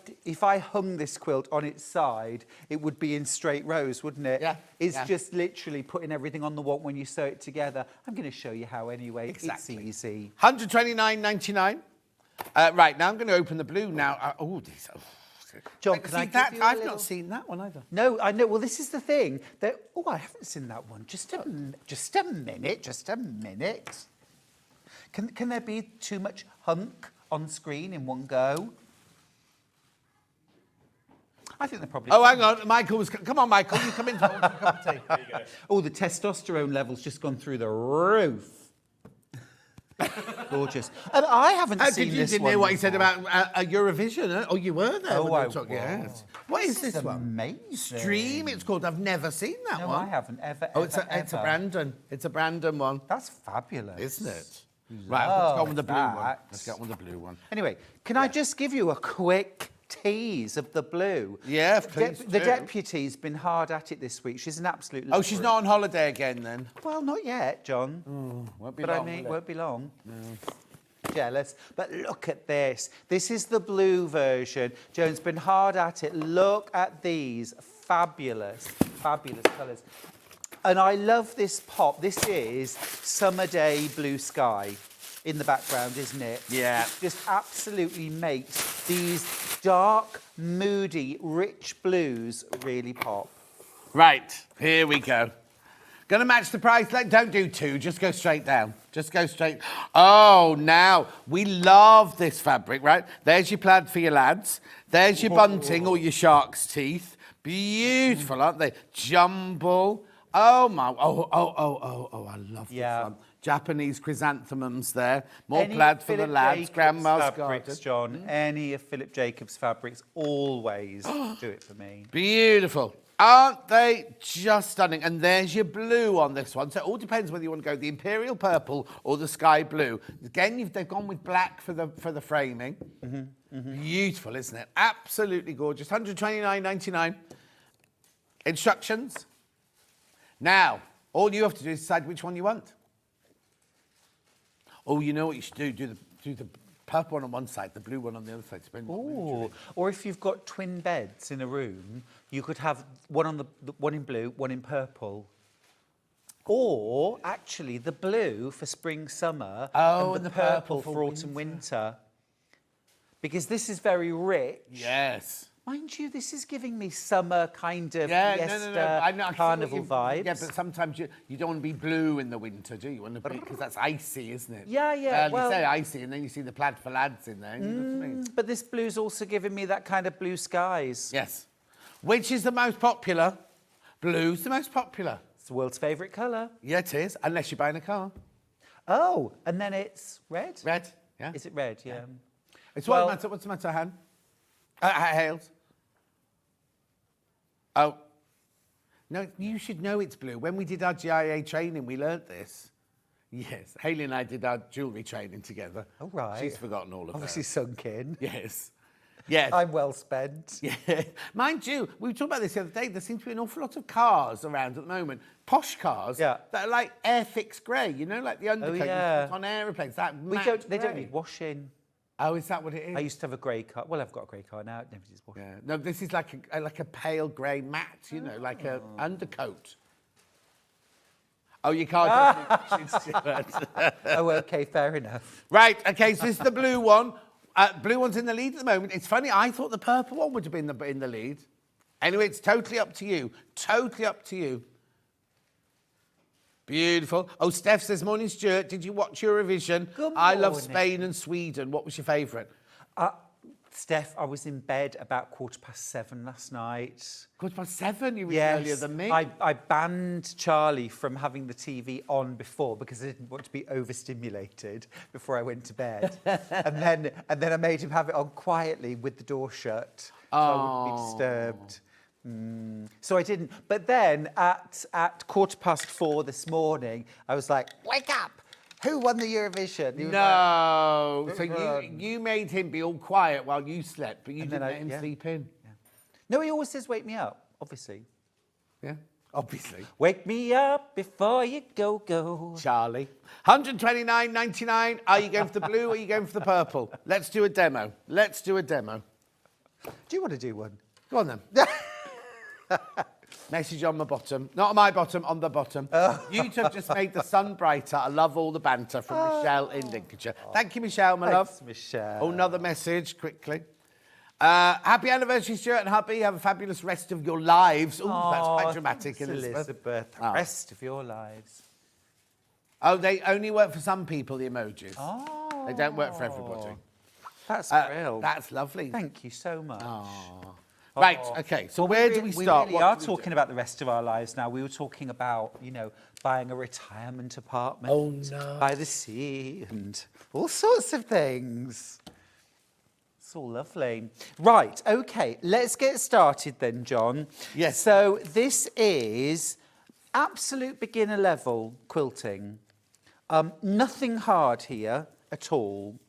hung this quilt on its side, it would be in straight rows, wouldn't it? Yeah. It's just literally putting everything on the wonk when you sew it together. I'm going to show you how anyway. Exactly. It's easy. $129.99. Right, now I'm going to open the blue now. These are... John, can I give that? you a I've little... not seen that one either. No, I know. Well, this is the thing. I haven't seen that one. Just a minute. Can there be too much hunk on screen in one go? I think there probably... Oh, hang on. Michael was... Come on, Michael. You come in to order a cup of tea. There you go. Oh, the testosterone level's just gone through the roof. Gorgeous. And I haven't seen this one. You didn't hear what he said about Eurovision, huh? Oh, you were there. Oh, I was. Yes. What is this one? Amazing. Stream, it's called. I've never seen that one. No, I haven't ever, it's a Brandon. It's a Brandon one. That's fabulous. Isn't it? Right, let's go on with the blue one. Let's get on with the blue one. Anyway, can I just give you a quick tease of the blue? Yeah, please The deputy's been hard at it this week. She's an absolute... Oh, she's not on holiday again then? Well, not yet, John. Won't be but long, I mean, will it? won't be long. No. Jealous. But look at this. This is the blue version. Joan's been hard at it. Look at these fabulous colours. And I love this pop. This is Summer Day Blue Sky in the background, isn't it? Yeah. It just absolutely makes these dark, moody, rich blues really pop. Right, here we go. Gonna match the price. Don't do two, just go straight down. Just go straight. Oh, now, we love this fabric, right? There's your plaid for your lads. There's your bunting or your shark's teeth. Beautiful, aren't they? Jumble. Oh, my. Oh, I love this one. Japanese chrysanthemums there. More plaid for the lads. Grandma's fabrics, John. Any of Philip Jacobs' fabrics, always do it for me. Beautiful. Aren't they just stunning? And there's your blue on this one. So it all depends whether you want to go the imperial purple or the sky blue. Again, they've gone with black for the framing. Beautiful, isn't it? Absolutely gorgeous. $129.99. Instructions. Now, all you have to do is decide which one you want. Oh, you know what you should do? Do the purple one on one side, the blue one on the other side. Ooh. Or if you've got twin beds in a room, you could have one on the one in blue, one in purple. Or actually the blue for spring, summer, and the purple for autumn, winter. Because this is very rich. Yes. Mind you, this is giving me summer kind of fiesta, no. I know, carnival vibes. Yeah, but sometimes you don't want to be blue in the winter, do you? You want to be, because that's icy, isn't it? Yeah. You say icy, and then you see the plaid for lads in there. You know what I mean? But this blue's also giving me that kind of blue skies. Yes. Which is the most popular? Blue's the most popular. It's the world's favourite colour. Yeah, it is, unless you're buying a car. Oh, and then it's red? Red, yeah. Is it red? Yeah. It's what's the matter, Han? Hales? Oh. No, you should know it's blue. When we did our GIA training, we learnt this. Yes, Hayley and I did our jewellery training together. Oh, right. She's forgotten all of that. Obviously sunk in. Yes. Yes. I'm well spent. Yeah. Mind you, we were talking about this the other day, there seems to be an awful lot of cars around at the moment, posh cars, that are like air-fixed grey, you know, like the undercoat you put on aeroplanes. They don't need washing. Oh, is that what it is? I used to have a grey car. Well, I've got a grey car now. It never needs washing. Yeah. No, this is like a pale grey matte, you know, like a undercoat. Oh, you can't. Oh, OK, fair enough. Right, OK, so this is the blue one. Blue one's in the lead at the moment. It's funny, I thought the purple one would have been in the lead. Anyway, it's totally up to you. Totally up to you. Beautiful. Oh, Steph says, morning, Stuart. Did you watch Eurovision? Good I love morning. Spain and Sweden. What was your favourite? Steph, I was in bed about 7:15 last night. 7:15? You were Yes, earlier than me. I banned Charlie from having the TV on before because I didn't want to be overstimulated before I went to bed. and then I made him have it on quietly with the door shut, so I wouldn't be disturbed. So I didn't. But then at 4:15 this morning, I was like, wake up! Who won the Eurovision? He was No. like, So you made him be all quiet while you slept, but you didn't let him sleep in. Yeah. No, he always says, wake me up, obviously. Yeah, obviously. Wake me up before you go. Charlie. 129.99. Are you going for the blue or are you going for the purple? Let's do a demo. Let's do a demo. Do you want to do one? Go on then. Message on the bottom. Not on my bottom, on the bottom. You two have just made the sun brighter. I love all the banter from Michelle in Lincolnshire. Thank you, Michelle, my love. Thanks, Michelle. Oh, another message, quickly. Happy anniversary, Stuart and hubby. Have a fabulous rest of your lives. Oh, that's quite dramatic, thanks, Elizabeth. The rest of your lives. Oh, they only work for some people, the emojis. Oh. They don't work for everybody. That's real. That's lovely. Thank you so much. Right, okay, so where do we start? We really are talking about the rest of our lives now. We were talking about, buying a retirement apartment by the sea and all sorts of things. It's all lovely. Right, okay, let's get started then, John. Yes. So this is absolute beginner level quilting. Nothing hard here at all.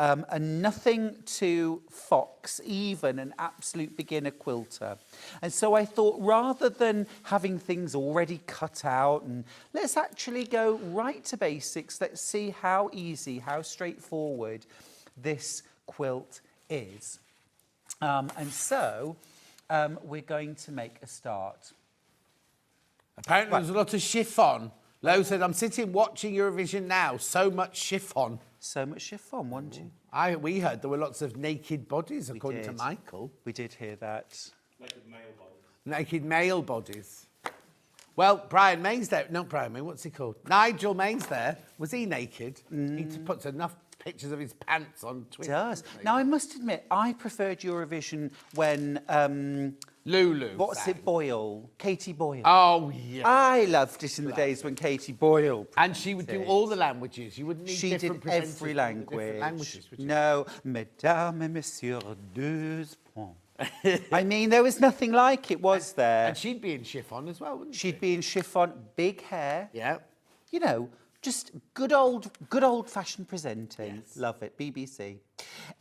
And nothing to fox, even an absolute beginner quilter. And so I thought, rather than having things already cut out, and let's actually go right to basics. Let's see how easy, how straightforward this quilt is. And so we're going to make a start. Apparently there's a lot of chiffon. Lo said, I'm sitting watching Eurovision now. So much chiffon. So much chiffon, wasn't you? We heard there were lots of naked bodies, according to Michael. We did hear that. Naked male bodies. Naked male bodies. Well, Brian May's there. Not Brian May, what's he called? Nigel May's there. Was he naked? He puts enough pictures of his pants on Twitter. It does. Now, I must admit, I preferred Eurovision when... Lulu. What's it, Boyle? Katie Boyle. Oh, yeah. I loved it in the days when Katie Boyle. And she would do all the languages. You wouldn't need she different did every language. Would you? No, mesdames et messieurs, deux points. I mean, there was nothing like it, was there? And she'd be in chiffon as well, wouldn't she? She'd be in chiffon, big hair. Yeah. Just good old-fashioned presenting. Yes. Love it, BBC.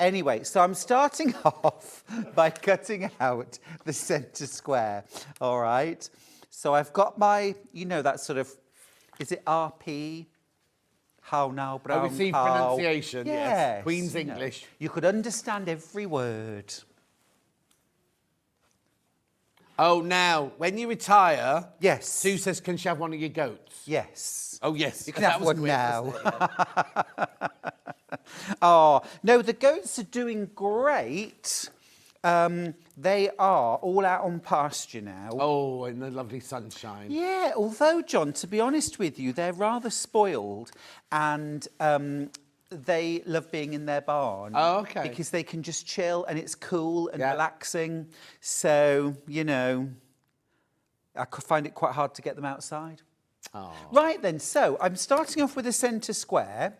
Anyway, so I'm starting off by cutting out the centre square, all right? So I've got my, that sort of, is it RP? How now, brown received pronunciation, yes. Queen's English. You could understand every word. Oh, now, when you retire... Yes. Sue says, can she have one of your goats? Yes. Oh, yes. You can have one now. Oh, no, the goats are doing great. They are all out on pasture now. Oh, in the lovely sunshine. Yeah, although, John, to be honest with you, they're rather spoiled and they love being in their barn. Oh, okay. Because they can just chill and it's cool and relaxing. So, I could find it quite hard to get them outside. Oh. Right then, so I'm starting off with a centre square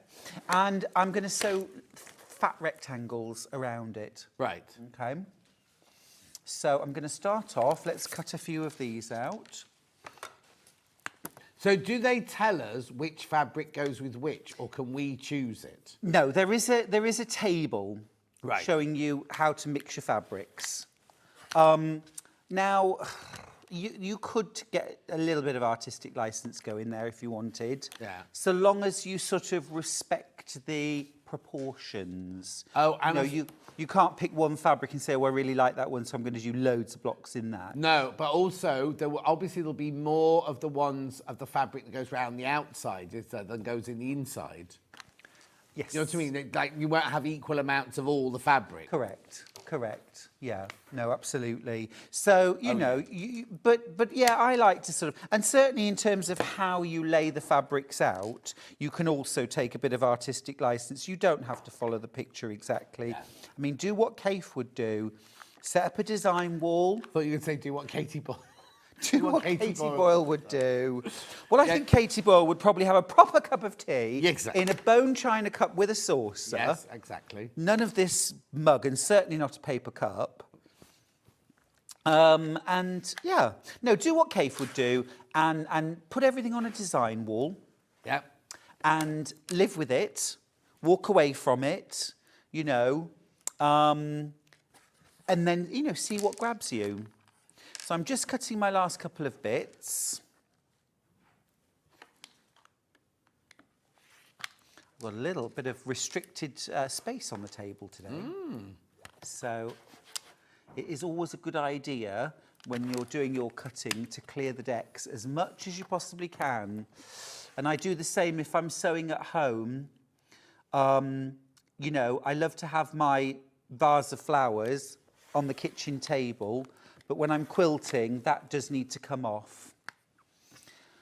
and I'm going to sew fat rectangles around it. Right. Okay. So I'm going to start off, let's cut a few of these out. So do they tell us which fabric goes with which, or can we choose it? No, there is a table showing you how to mix your fabrics. Now, you could get a little bit of artistic license going there if you wanted. Yeah. So long as you sort of respect the proportions. Oh, and you can't pick one fabric and say, oh, I really like that one, so I'm going to do loads of blocks in that. No, but also, there'll be more of the ones of the fabric that goes around the outside than goes in the inside. You know what I mean? Like, you won't have equal amounts of all the fabric. Correct. Yeah, no, absolutely. So, you know, but yeah, I like to sort of, and certainly in terms of how you lay the fabrics out, you can also take a bit of artistic license. You don't have to follow the picture exactly. Yeah. I mean, do what Kaffe would do. Set up a design wall. I thought you were going to say do what Katie Boyle. Do what Katie Boyle would do. Well, I think Katie Boyle would probably have a proper cup of tea in a bone china cup with a saucer. Yes, exactly. None of this mug, and certainly not a paper cup. And yeah, no, do what Kaffe would do, and put everything on a design wall. Yeah. And live with it, walk away from it, you know, and then, you know, see what grabs you. So I'm just cutting my last couple of bits. I've got a little bit of restricted space on the table today. So it is always a good idea when you're doing your cutting to clear the decks as much as you possibly can. And I do the same if I'm sewing at home. You know, I love to have my vase of flowers on the kitchen table. But when I'm quilting, that does need to come off.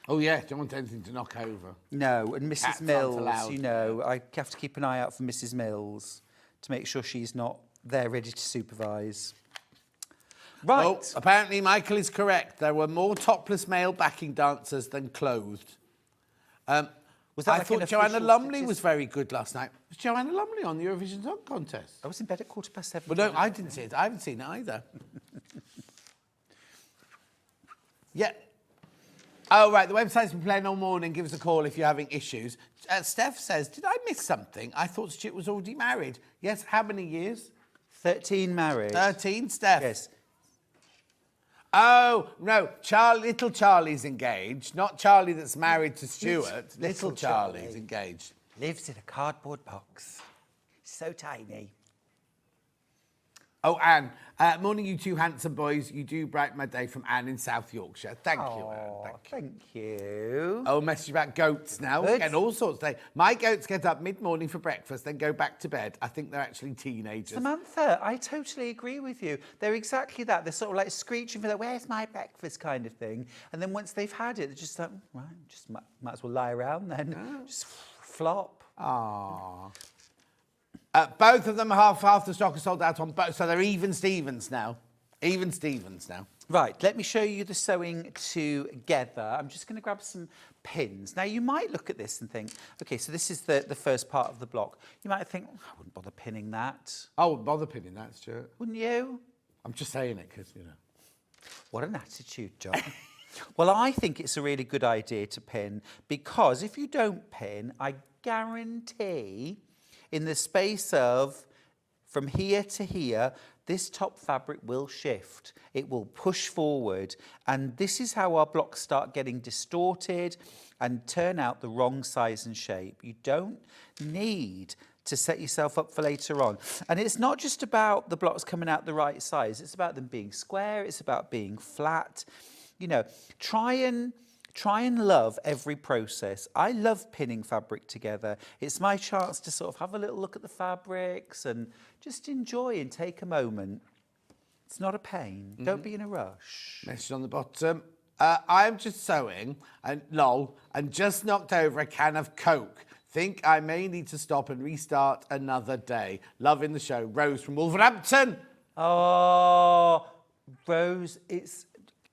Oh, yeah, don't want anything to knock over. No, and Mrs. Mills, you know, I have to keep an eye out for Mrs. Mills to make sure she's not there ready to supervise. Right. Oh, apparently Michael is correct. There were more topless male backing dancers than clothed. Was that I like thought Joanna Lumley was very good last night. Was Joanna Lumley on the Eurovision Song Contest? I was in bed at 7:15. Well, no, I didn't see it. I haven't seen it either. Yeah. Oh, right, the website's been playing all morning. Give us a call if you're having issues. Steph says, did I miss something? I thought Stuart was already married. Yes, how many years? 13 married. 13, Steph? Yes. Oh, no, little Charlie's engaged. Not Charlie that's married to Stuart. Little Charlie's engaged. Lives in a cardboard box. So tiny. Oh, Anne. Morning, you two handsome boys. You do brighten my day, from Anne in South Yorkshire. Thank you, Anne. Thank you. Oh, message about goats now. We're getting all sorts today. My goats get up mid-morning for breakfast, then go back to bed. I think they're actually teenagers. Samantha, I totally agree with you. They're exactly that. They're sort of like screeching for the where's my breakfast kind of thing. And then once they've had it, they're just like, right, just might as well lie around then. Just flop. Aww. Both of them half the stock is sold out on both, so they're even Stevens now. Even Stevens now. Right, let me show you the sewing together. I'm just going to grab some pins. Now, you might look at this and think, OK, so this is the first part of the block. You might think, oh, I wouldn't bother pinning that. I wouldn't bother pinning that, Stuart. Wouldn't you? I'm just saying it because, you know. What an attitude, John. Well, I think it's a really good idea to pin, because if you don't pin, I guarantee in the space of from here to here, this top fabric will shift. It will push forward. And this is how our blocks start getting distorted and turn out the wrong size and shape. You don't need to set yourself up for later on. And it's not just about the blocks coming out the right size. It's about them being square. It's about being flat. You know, try and love every process. I love pinning fabric together. It's my chance to sort of have a little look at the fabrics and just enjoy and take a moment. It's not a pain. Don't be in a rush. Message on the bottom. I'm just sewing, and just knocked over a can of Coke. Think I may need to stop and restart another day. Loving the show. Rose from Wolverhampton. Oh, Rose, it's...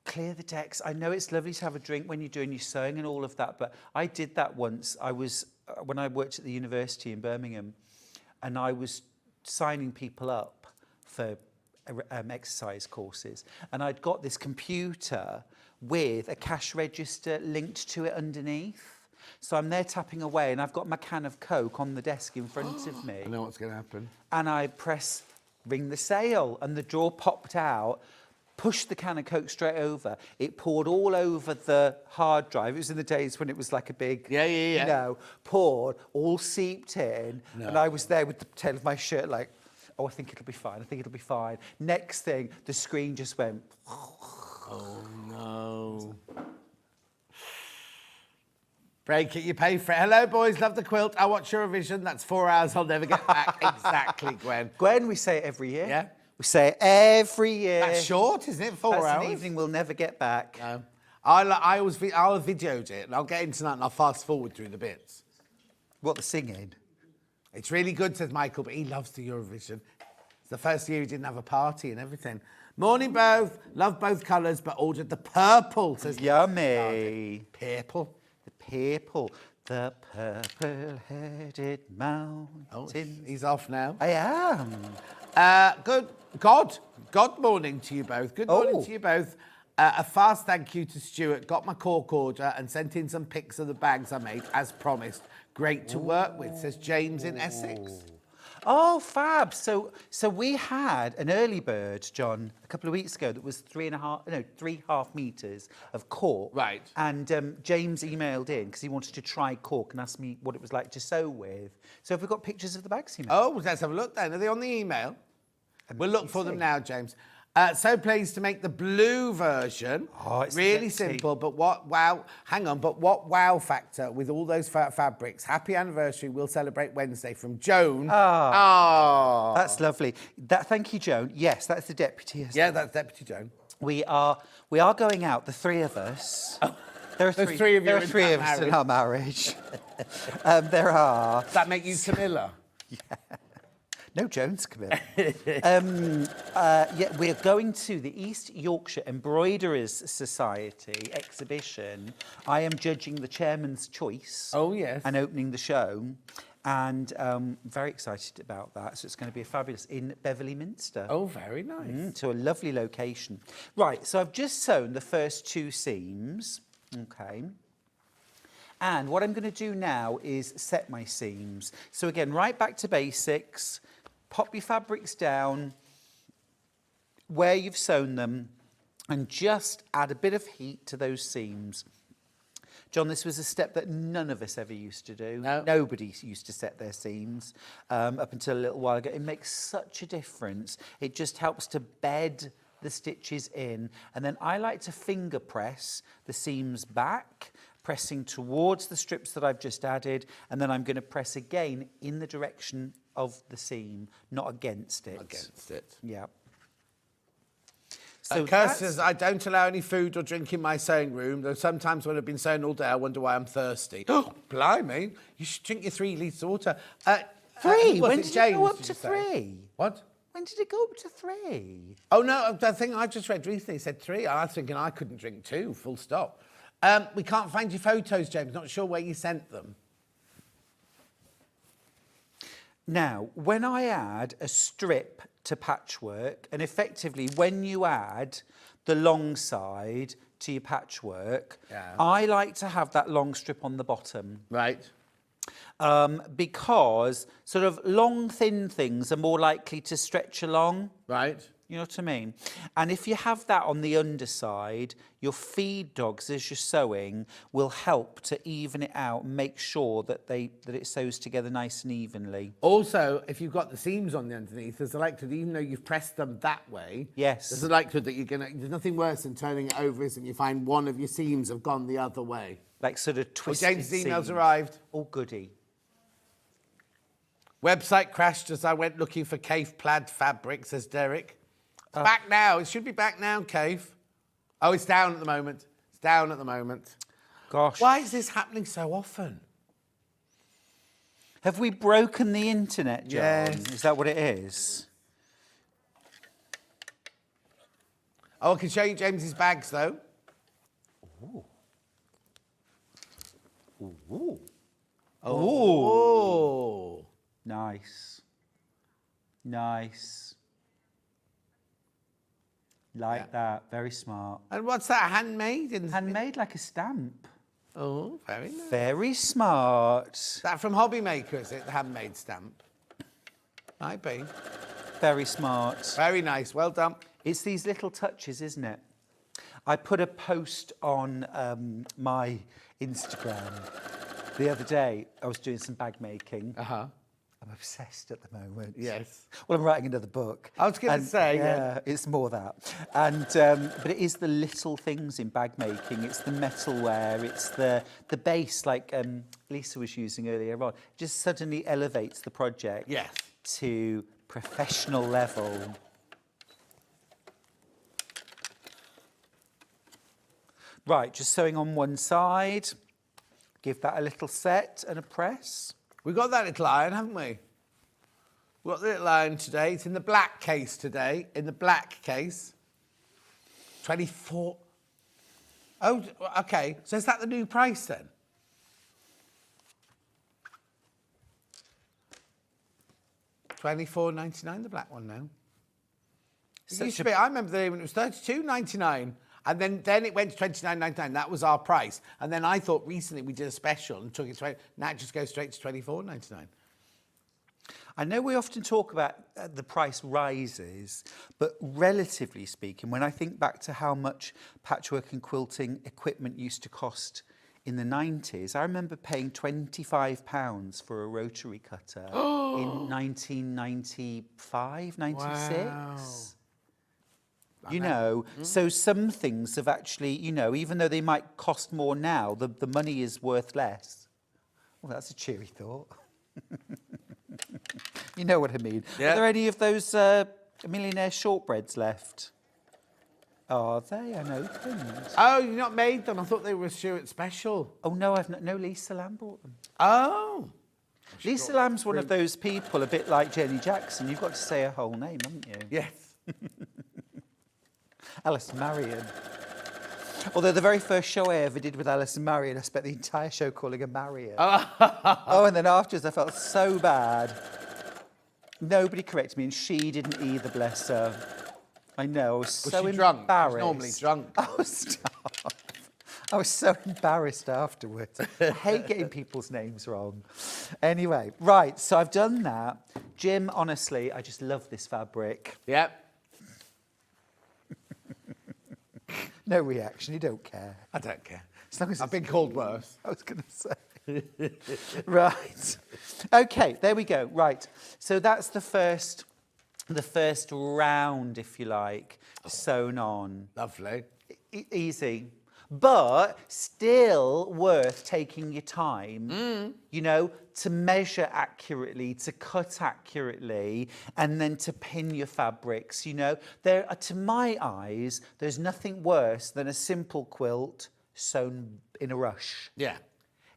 Clear the decks. I know it's lovely to have a drink when you're doing your sewing and all of that, but I did that once. I was, when I worked at the university in Birmingham, and I was signing people up for exercise courses, and I'd got this computer with a cash register linked to it underneath. So I'm there tapping away, and I've got my can of Coke on the desk in front of me. I know what's going to happen. And I press ring the sale, and the drawer popped out, pushed the can of Coke straight over. It poured all over the hard drive. It was in the days when it was like a big, you know, poured, all seeped in. No. And I was there with the tail of my shirt like, oh, I think it'll be fine. I think it'll be fine. Next thing, the screen just went. Oh, no. Break it, you pay for it. Hello, boys, love the quilt. I watch Eurovision. That's 4 hours I'll never get back. Exactly, Gwen. Gwen, we say it every year. Yeah? We say it every year. That's short, isn't it? 4 That's hours. an evening we'll never get back. No. I'll have videoed it, and I'll get into that, and I'll fast forward through the bits. What, the singing? It's really good, says Michael, but he loves the Eurovision. It's the first year he didn't have a party and everything. Morning, both. Love both colours, but ordered the purple, says Yummy. Purple. The purple. The purple-headed mountains. Oh, he's off now. I am. God morning to you both. Good morning to you both. A fast thank you to Stuart. Got my cork order and sent in some pics of the bags I made, as promised. Great to work with, says James in Essex. Oh, fab. So we had an early bird, John, a couple of weeks ago that was 3.5 metres of cork. Right. And James emailed in because he wanted to try cork and asked me what it was like to sew with. So have we got pictures of the bags he made? Oh, let's have a look then. Are they on the email? We'll look for them now, James. So pleased to make the blue version. Oh, it's really sexy. simple, but what wow factor with all those fabrics. Happy anniversary. We'll celebrate Wednesday from Joan. Oh. That's lovely. Thank you, Joan. Yes, that's the deputy. Yeah, that's Deputy Joan. We are going out, the three of us. Oh. There are There's three of you There are in three that of us in marriage. our marriage. There are. Does that make you Camilla? No, Jones, Camilla. Yeah, we're going to the East Yorkshire Embroiderers Society exhibition. I am judging the chairman's choice. Oh, yes. And opening the show. And very excited about that. So it's going to be fabulous in Beverley Minster. Oh, very nice. To a lovely location. Right, so I've just sewn the first 2 seams. Okay. And what I'm going to do now is set my seams. So again, right back to basics. Pop your fabrics down where you've sewn them and just add a bit of heat to those seams. John, this was a step that none of us ever used to do. No. Nobody used to set their seams up until a little while ago. It makes such a difference. It just helps to bed the stitches in. And then I like to finger press the seams back, pressing towards the strips that I've just added, and then I'm going to press again in the direction of the seam, not against it. Against it. Yeah. So Kirst says, I don't allow any food or drink in my sewing room, though sometimes when I've been sewing all day, I wonder why I'm thirsty. Oh, blimey. You should drink your 3 litres of water. 3? Was When it did James, it go up did to you say? 3? What? When did it go up to 3? Oh, no, the thing I just read recently said 3. I was thinking I couldn't drink 2, full stop. We can't find your photos, James. Not sure where you sent them. Now, when I add a strip to patchwork, and effectively when you add the long side to your patchwork, I like to have that long strip on the bottom. Right. Because sort of long, thin things are more likely to stretch along. Right. You know what I mean? And if you have that on the underside, your feed dogs, as you're sewing, will help to even it out and make sure that it sews together nice and evenly. Also, if you've got the seams on the underneath, there's a likelihood, even though you've pressed them that way, yes, there's a likelihood that there's nothing worse than turning it over, isn't it? You find one of your seams have gone the other way. Like sort of twisted James' emails seams. arrived. Oh, goody. Website crashed as I went looking for Kaffe plaid fabric, says Derek. It's back now. It should be back now, Kaffe. Oh, it's down at the moment. It's down at the moment. Gosh. Why is this happening so often? Have we broken the internet, John? Yes. Is that what it is? Oh, I can show you James's bags, though. Ooh. Ooh. Oh. Nice. Nice. Like that. Very smart. And what's that, handmade? Handmade like a stamp. Oh, very nice. Very smart. Is that from Hobby Maker, is it, the handmade stamp? Might be. Very smart. Very nice. Well done. It's these little touches, isn't it? I put a post on my Instagram the other day. I was doing some bag making. I'm obsessed at the moment. Yes. Well, I'm writing another book. I was going to say, yeah, it's more that. And but it is the little things in bag making. It's the metalware. It's the base, like Lisa was using earlier on. It just suddenly elevates the project to professional level. Right, just sewing on one side. Give that a little set and a press. We've got that little iron, haven't we? We've got the little iron today. It's in the black case today. In the black case. 24. Oh, okay. So is that the new price then? $24.99, the black one now. It used to be, I remember the day when it was $32.99. And then it went to $29.99. That was our price. And then I thought recently we did a special and took it to, now it just goes straight to $24.99. I know we often talk about the price rises, but relatively speaking, when I think back to how much patchwork and quilting equipment used to cost in the 90s, I remember paying £25 for a rotary cutter in 1995, 96. Wow. You know, so some things have actually, you know, even though they might cost more now, the money is worth less. Well, that's a cheery thought. You know what I mean. Yeah. Are there any of those millionaire shortbreads left? Are they unopened? Oh, you've not made them? I thought they were a Stuart special. Oh, no, I've not. No, Lisa Lamb bought them. Oh. Lisa Lamb's one of those people, a bit like Jenny Jackson. You've got to say her whole name, haven't you? Yes. Alison Marion. Although the very first show I ever did with Alison Marion, I spent the entire show calling her Marion. Oh, and then afterwards I felt so bad. Nobody corrected me, and she didn't either, bless her. I know, I was so she drunk? embarrassed. She's normally drunk. I was so embarrassed afterwards. I hate getting people's names wrong. Anyway, right, so I've done that. Jim, honestly, I just love this fabric. Yep. No reaction, you don't care. I don't care. As long as I've been called worse. I was going to say. Right. Okay, there we go. Right. So that's the first round, if you like, sewn on. Lovely. Easy. But still worth taking your time, you know, to measure accurately, to cut accurately, and then to pin your fabrics, you know. There are, to my eyes, there's nothing worse than a simple quilt sewn in a rush. Yeah.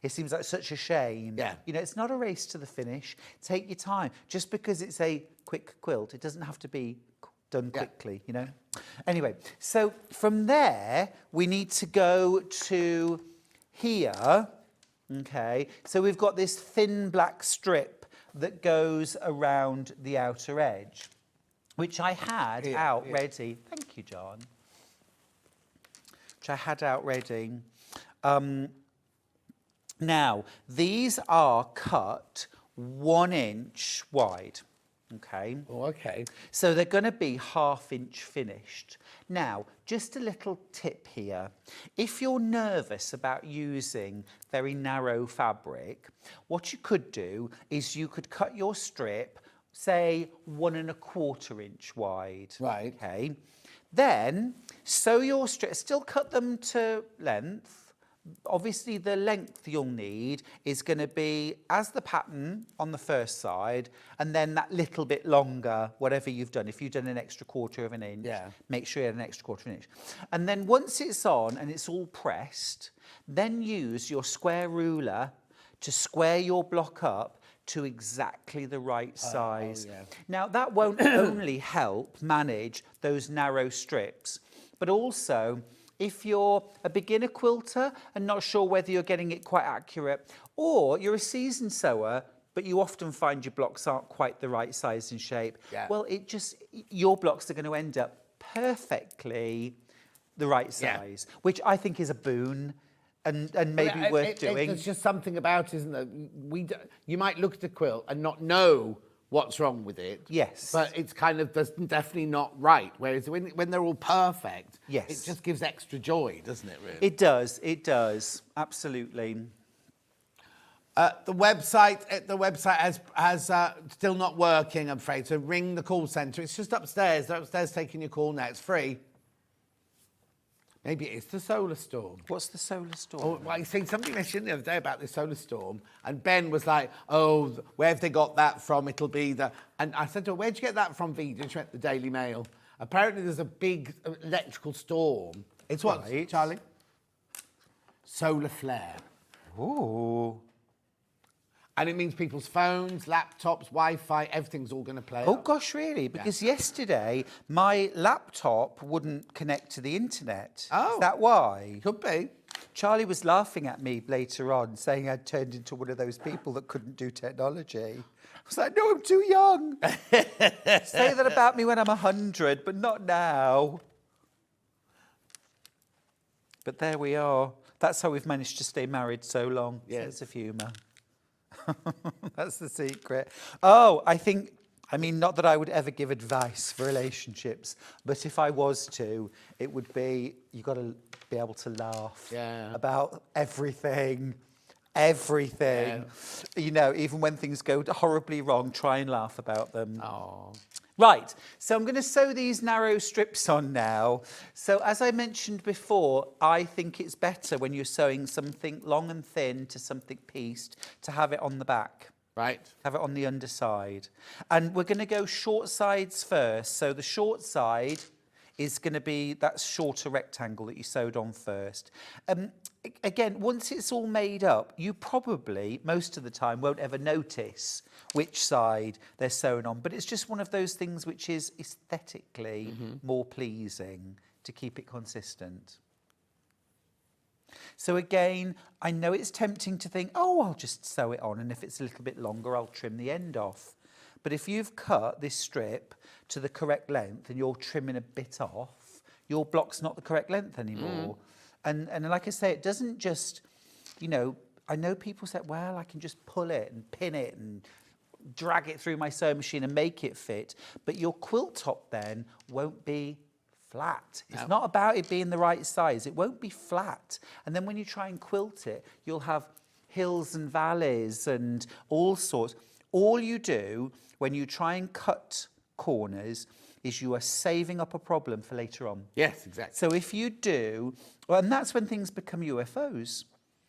It seems like such a shame. Yeah. You know, it's not a race to the finish. Take your time. Just because it's a quick quilt, it doesn't have to be done quickly, you know. Anyway, so from there, we need to go to here. Okay, so we've got this thin black strip that goes around the outer edge, which I had out ready. Thank you, John. Which I had out ready. Now, these are cut 1 inch wide. Okay. Oh, okay. So they're going to be 1/2 inch finished. Now, just a little tip here. If you're nervous about using very narrow fabric, what you could do is you could cut your strip, say 1 1/4 inch wide. Right. Okay. Then sew your strip, still cut them to length. Obviously, the length you'll need is going to be as the pattern on the first side, and then that little bit longer, whatever you've done. If you've done an extra 1/4 of an inch, make sure you had an extra 1/4 of an inch. And then once it's on and it's all pressed, then use your square ruler to square your block up to exactly the right size. Now, that won't only help manage those narrow strips, but also, if you're a beginner quilter and not sure whether you're getting it quite accurate, or you're a seasoned sewer, but you often find your blocks aren't quite the right size and shape, well, your blocks are going to end up perfectly the right size, which I think is a boon and maybe worth doing. There's just something about, isn't there? You might look at the quilt and not know what's wrong with it. Yes. But it's kind of definitely not right. Whereas when they're all perfect, yes, it just gives extra joy, doesn't it, really? It does, absolutely. The website has still not working, I'm afraid. So ring the call centre. It's just upstairs. They're upstairs taking your call now. It's free. Maybe it is the solar storm. What's the solar storm? Oh, well, I seen somebody mentioned the other day about the solar storm, and Ben was like, "Oh, where have they got that from? It'll be the..." And I said to her, "Where'd you get that from, Vida?" She went, "The Daily Mail." Apparently, there's a big electrical storm. It's what, Right. Charlie? Solar flare. Ooh. And it means people's phones, laptops, Wi-Fi, everything's all going to play Oh, up. gosh, really? Because yesterday, my laptop wouldn't connect to the internet. Oh. Is that why? Could be. Charlie was laughing at me later on, saying I'd turned into one of those people that couldn't do technology. I was like, no, I'm too young. Say that about me when I'm 100, but not now. But there we are. That's how we've managed to stay married so long. Yes. Sense of humour. That's the secret. Oh, I mean, not that I would ever give advice for relationships, but if I was to, it would be, you've got to be able to laugh about everything. Everything. Yeah. You know, even when things go horribly wrong, try and laugh about them. Oh. Right, so I'm going to sew these narrow strips on now. So as I mentioned before, I think it's better when you're sewing something long and thin to something pieced to have it on the back. Right. Have it on the underside. And we're going to go short sides first. So the short side is going to be that shorter rectangle that you sewed on first. Again, once it's all made up, you probably, most of the time, won't ever notice which side they're sewn on. But it's just one of those things which is aesthetically more pleasing to keep it consistent. So again, I know it's tempting to think, oh, I'll just sew it on, and if it's a little bit longer, I'll trim the end off. But if you've cut this strip to the correct length and you're trimming a bit off, your block's not the correct length anymore. And like I say, it doesn't just, you know, I know people say, well, I can just pull it and pin it and drag it through my sewing machine and make it fit. But your quilt top then won't be flat. It's not about it being the right size. It won't be flat. And then when you try and quilt it, you'll have hills and valleys and all sorts. All you do when you try and cut corners is you are saving up a problem for later on. Yes, exactly. So if you do, well, and that's when things become UFOs.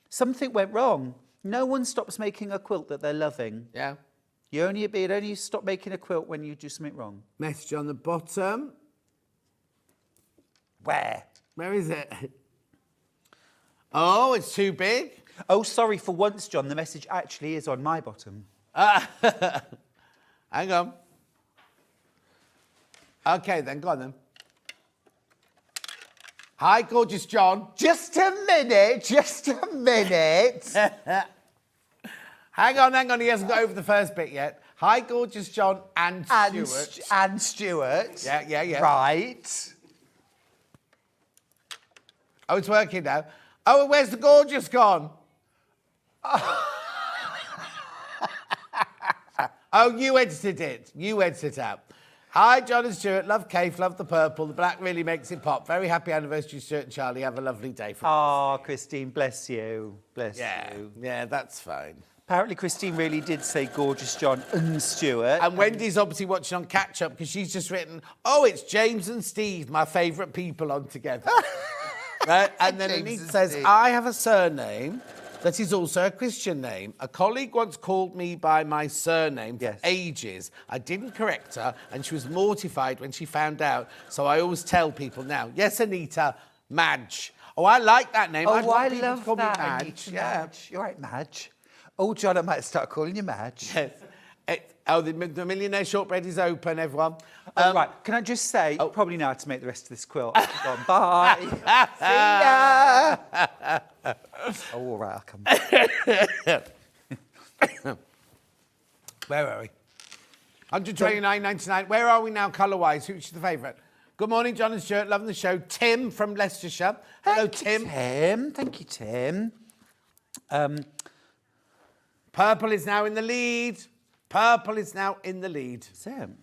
Something went wrong. No one stops making a quilt that they're loving. Yeah. It only stop making a quilt when you do something wrong. Message on the bottom. Where? Where is it? Oh, it's too big. Oh, sorry, for once, John, the message actually is on my bottom. Hang on. Okay, then, go on then. Hi, gorgeous John. Just a minute. Hang on, he hasn't got over the first bit yet. Hi, gorgeous John and Stuart. And Stuart. Yeah. Right. Oh, it's working now. Oh, where's the gorgeous gone? Oh, you edited it. You edited it out. Hi, John and Stuart. Love Kaffe, love the purple. The black really makes it pop. Very happy anniversary, Stuart and Charlie. Have a lovely day. Oh, Christine, bless you. Bless you. Yeah, that's fine. Apparently, Christine really did say gorgeous John and Stuart. And Wendy's obviously watching on catch-up because she's just written, oh, it's James and Steve, my favourite people on together. Right? And then Anita says, I have a surname that is also a Christian name. A colleague once called me by my surname for ages. I didn't correct her, and she was mortified when she found out, so I always tell people now. Yes, Anita, Madge. Oh, I like that name. Oh, I love call that, me Madge. Anita, Yeah. Madge. You're right, Madge. Oh, John, I might start calling you Madge. Yes. The Millionaire Shortbread is open, everyone. Right, can I just say, probably know how to make the rest of this quilt. Gone, bye. See ya. Oh, all right, I'll come back. Where are we? 129.99. Where are we now, colour-wise? Which is the favourite? Good morning, John and Stuart. Loving the show. Tim from Leicestershire. Hello, Tim. Thank you, Tim. Purple is now in the lead. Purple is now in the lead. Sam.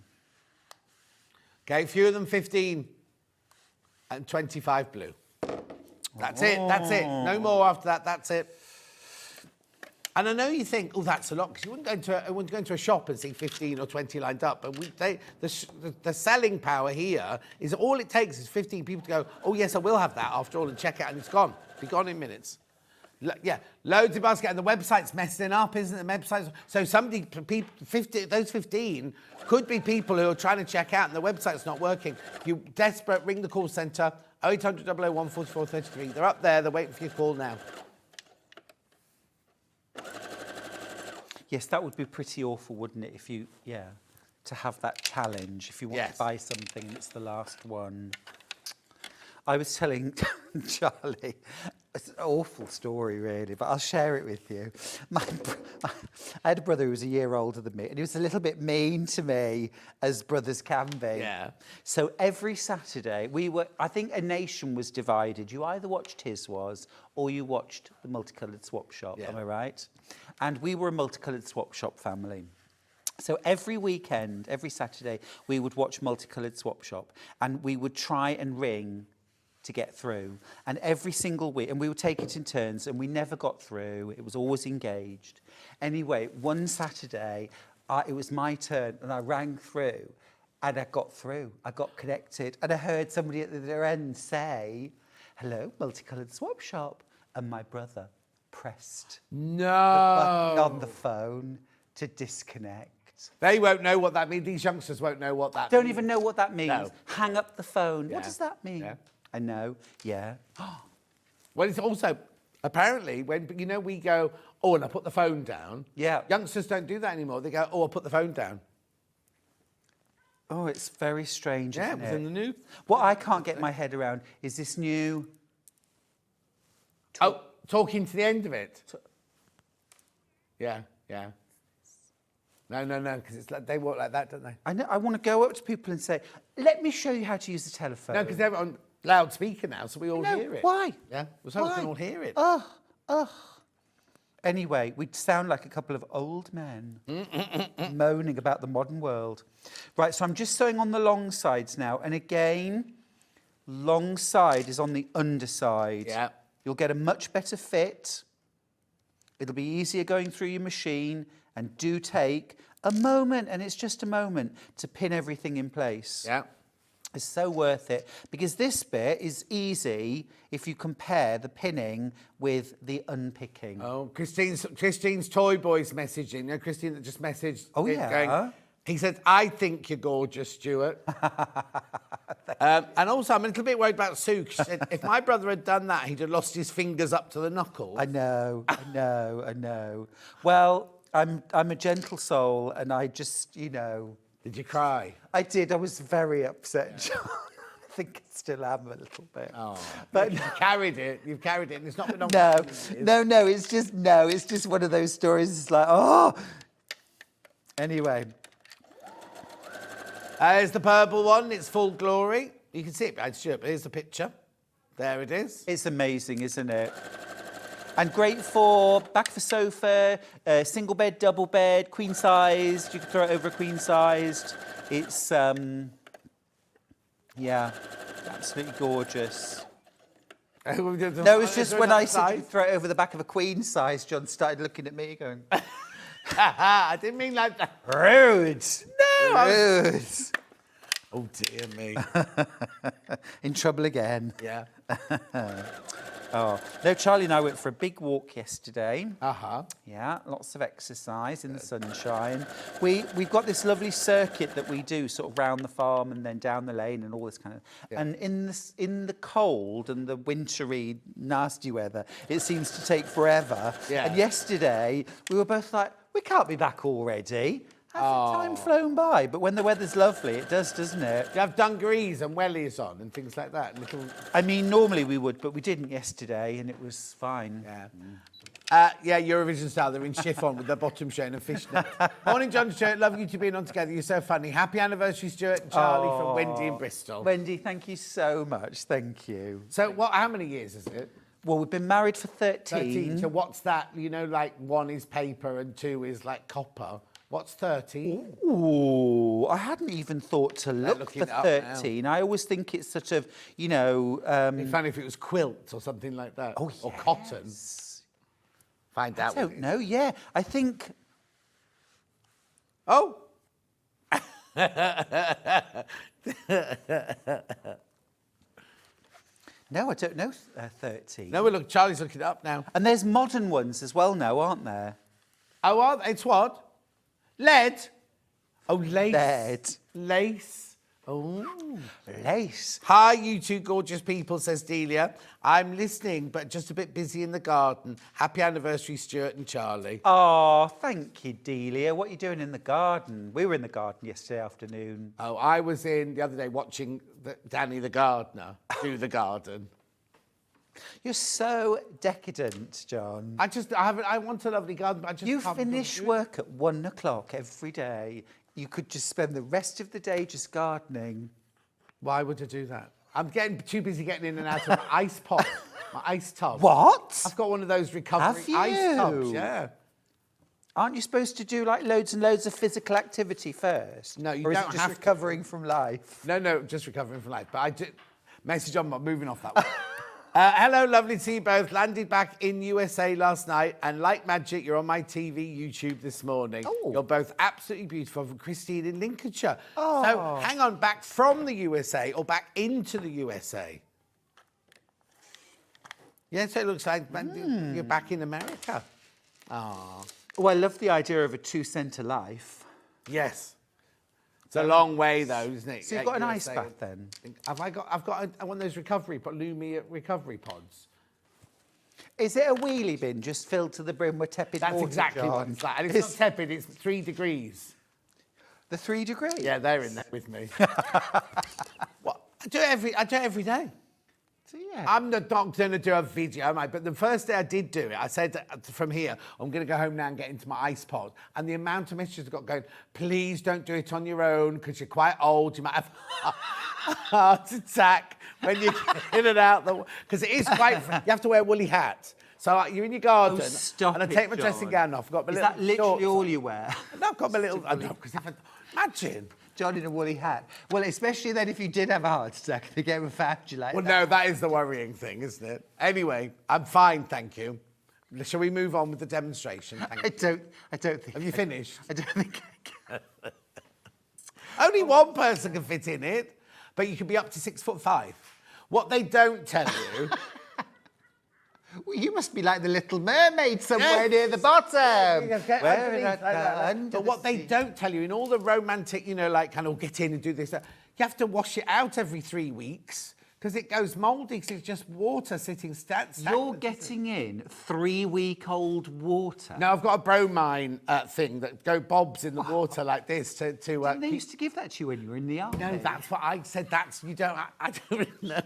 Okay, fewer than 15 and 25 blue. That's it. No more after that. That's it. And I know you think, oh, that's a lot, because you wouldn't go into a shop and see 15 or 20 lined up. But the selling power here is all it takes is 15 people to go, oh, yes, I will have that after all, and check it, and it's gone. Be gone in minutes. Yeah, loads of basket, and the website's messing up, isn't it? The website. So those 15 could be people who are trying to check out, and the website's not working. If you're desperate, ring the call centre, 0800 001 44 33. They're up there. They're waiting for your call now. Yes, that would be pretty awful, wouldn't it? If you, to have that challenge. If you want to buy something and it's the last one. I was telling Charlie, it's an awful story really, but I'll share it with you. I had a brother who was a year older than me, and he was a little bit mean to me, as brothers can be. Yeah. So every Saturday, I think a nation was divided. You either watched His Was, or you watched the Multicoloured Swap Shop, am I right? And we were a Multicoloured Swap Shop family. So every weekend, every Saturday, we would watch Multicoloured Swap Shop, and we would try and ring to get through. And every single week, and we would take it in turns, and we never got through. It was always engaged. Anyway, one Saturday, it was my turn, and I rang through, and I got through. I got connected, and I heard somebody at the other end say, hello, Multicoloured Swap Shop. And my brother pressed the button on the phone to disconnect. They won't know what that means. These youngsters won't know what that means. Don't even know what that means. No. Hang up the phone. Yeah. What does that mean? Yeah. I know. Yeah. Well, it's also, apparently, when, we go, oh, and I put the phone down. Yeah. Youngsters don't do that anymore. They go, oh, I'll put the phone down. Oh, it's very strange, isn't it was in the news. What I can't get my head around is this new... talking to the end of it. Yeah. No, because it's like they work like that, don't they? I know. I want to go up to people and say, let me show you how to use the telephone. No, because they're on loudspeaker now, so we all hear it. Why? Yeah, so we can all hear it. Anyway, we sound like a couple of old men moaning about the modern world. Right, so I'm just sewing on the long sides now. And again, long side is on the underside. Yeah. You'll get a much better fit. It'll be easier going through your machine, and do take a moment, and it's just a moment, to pin everything in place. Yeah. It's so worth it, because this bit is easy if you compare the pinning with the unpicking. Oh, Christine's Toy Boy's messaging. Christine that just messaged. Oh, yeah. Going, he said, I think you're gorgeous, Stuart. And also, I'm a little bit worried about Sue. She said, if my brother had done that, he'd have lost his fingers up to the knuckles. I know. Well, I'm a gentle soul, and I just, Did you cry? I did. I was very upset, John. I think I still am a little bit. Oh, but you've carried it, and it's not been on. No. It's just one of those stories. It's like, oh. Anyway. Here's the purple one. It's full glory. You can see it behind Stuart, but here's the picture. There it is. It's amazing, isn't it? And great for back of a sofa, single bed, double bed, queen sized. You can throw it over a queen sized. It's, absolutely gorgeous. No, it's just when I said you throw it over the back of a queen size, John started looking at me going... I didn't mean like that. Rude. No. Rude. Oh, dear me. In trouble again. Yeah. Oh. No, Charlie and I went for a big walk yesterday. Uh-huh. Yeah, lots of exercise in the sunshine. We've got this lovely circuit that we do sort of round the farm and then down the lane and all this kind of... Yeah. And in the cold and the wintry, nasty weather, it seems to take forever. Yeah. And yesterday, we were both like, we can't be back already. Hasn't time flown by? But when the weather's lovely, it does, doesn't it? You have dungarees and wellies on and things like that. I mean, normally we would, but we didn't yesterday, and it was fine. Yeah. Eurovision style. They're in chiffon with their bottom showing a fishnet. Morning, John and Stuart. Love you two being on together. You're so funny. Happy anniversary, Stuart and Charlie, from Wendy in Bristol. Wendy, thank you so much. Thank you. So, how many years is it? Well, we've been married for 13. 13. So what's that? Like 1 is paper and 2 is like copper. What's 13? Ooh, I hadn't even thought to look for 13. I always think it's sort of, It'd be funny if it was quilt or something like that. Oh, yes. Or cotton. find out. I don't know, yeah. I think... Oh! No, I don't know 13. No, look, Charlie's looking it up now. And there's modern ones as well now, aren't there? Oh, it's what? Lead? Oh, lace. Lead. Lace. Oh. Lace. Hi, you two gorgeous people, says Delia. I'm listening, but just a bit busy in the garden. Happy anniversary, Stuart and Charlie. Oh, thank you, Delia. What are you doing in the garden? We were in the garden yesterday afternoon. Oh, I was in the other day watching Danny the gardener do the garden. You're so decadent, John. I want a lovely garden, but I just You can't finish work at 1 o'clock every day. You could just spend the rest of the day just gardening. Why would I do that? I'm getting too busy getting in and out of my ice pot, my ice tub. What? I've got one of those recovery ice tubs, yeah. Aren't you supposed to do like loads and loads of physical activity first? No, you or is don't it just have recovering from life? No, just recovering from life. But I did message on, moving off that one. Hello, lovely to see you both. Landed back in USA last night, and like magic, you're on my TV YouTube this morning. Oh. You're both absolutely beautiful, from Christine in Lincolnshire. Oh. So hang on, back from the USA or back into the USA? Yeah, so it looks like you're back in America. Oh. Oh, I love the idea of a 2-centre life. Yes. It's a long way though, isn't it? So you've got an ice bath then? I've got one of those Lumia recovery pods. Is it a wheelie bin just filled to the brim with tepid water? That's exactly what it's like. And it's not tepid, it's 3 degrees. The 3 degrees? Yeah, they're in there with me. What? I do it every day. So, yeah. I'm not going to do a video, mate, but the first day I did do it, I said from here, I'm going to go home now and get into my ice pod. And the amount of messages I got going, please don't do it on your own because you're quite old. You might have a heart attack when you get in and out. Because it is quite, you have to wear a woolly hat. So you're in your garden, and I take my dressing gown off. I've got my Is little that literally shorts all on. you wear? No, I've got my little, imagine. John in a woolly hat. Well, especially then if you did have a heart attack, they came and found you like Well, that. no, that is the worrying thing, isn't it? Anyway, I'm fine, thank you. Shall we move on with the demonstration? I don't think. Have you finished? I don't think I can. Only one person can fit in it, but you can be up to 6'5". What they don't tell you... Well, you must be like the Little Mermaid somewhere near the bottom. But what they don't tell you, in all the romantic, like kind of get in and do this, you have to wash it out every 3 weeks because it goes mouldy because it's just water sitting stagnant. You're getting in 3-week-old water. No, I've got a bromine thing that bobs in the water like this to Didn't they used to give that to you when you were in the army? No, that's what I said. You don't. I don't really know.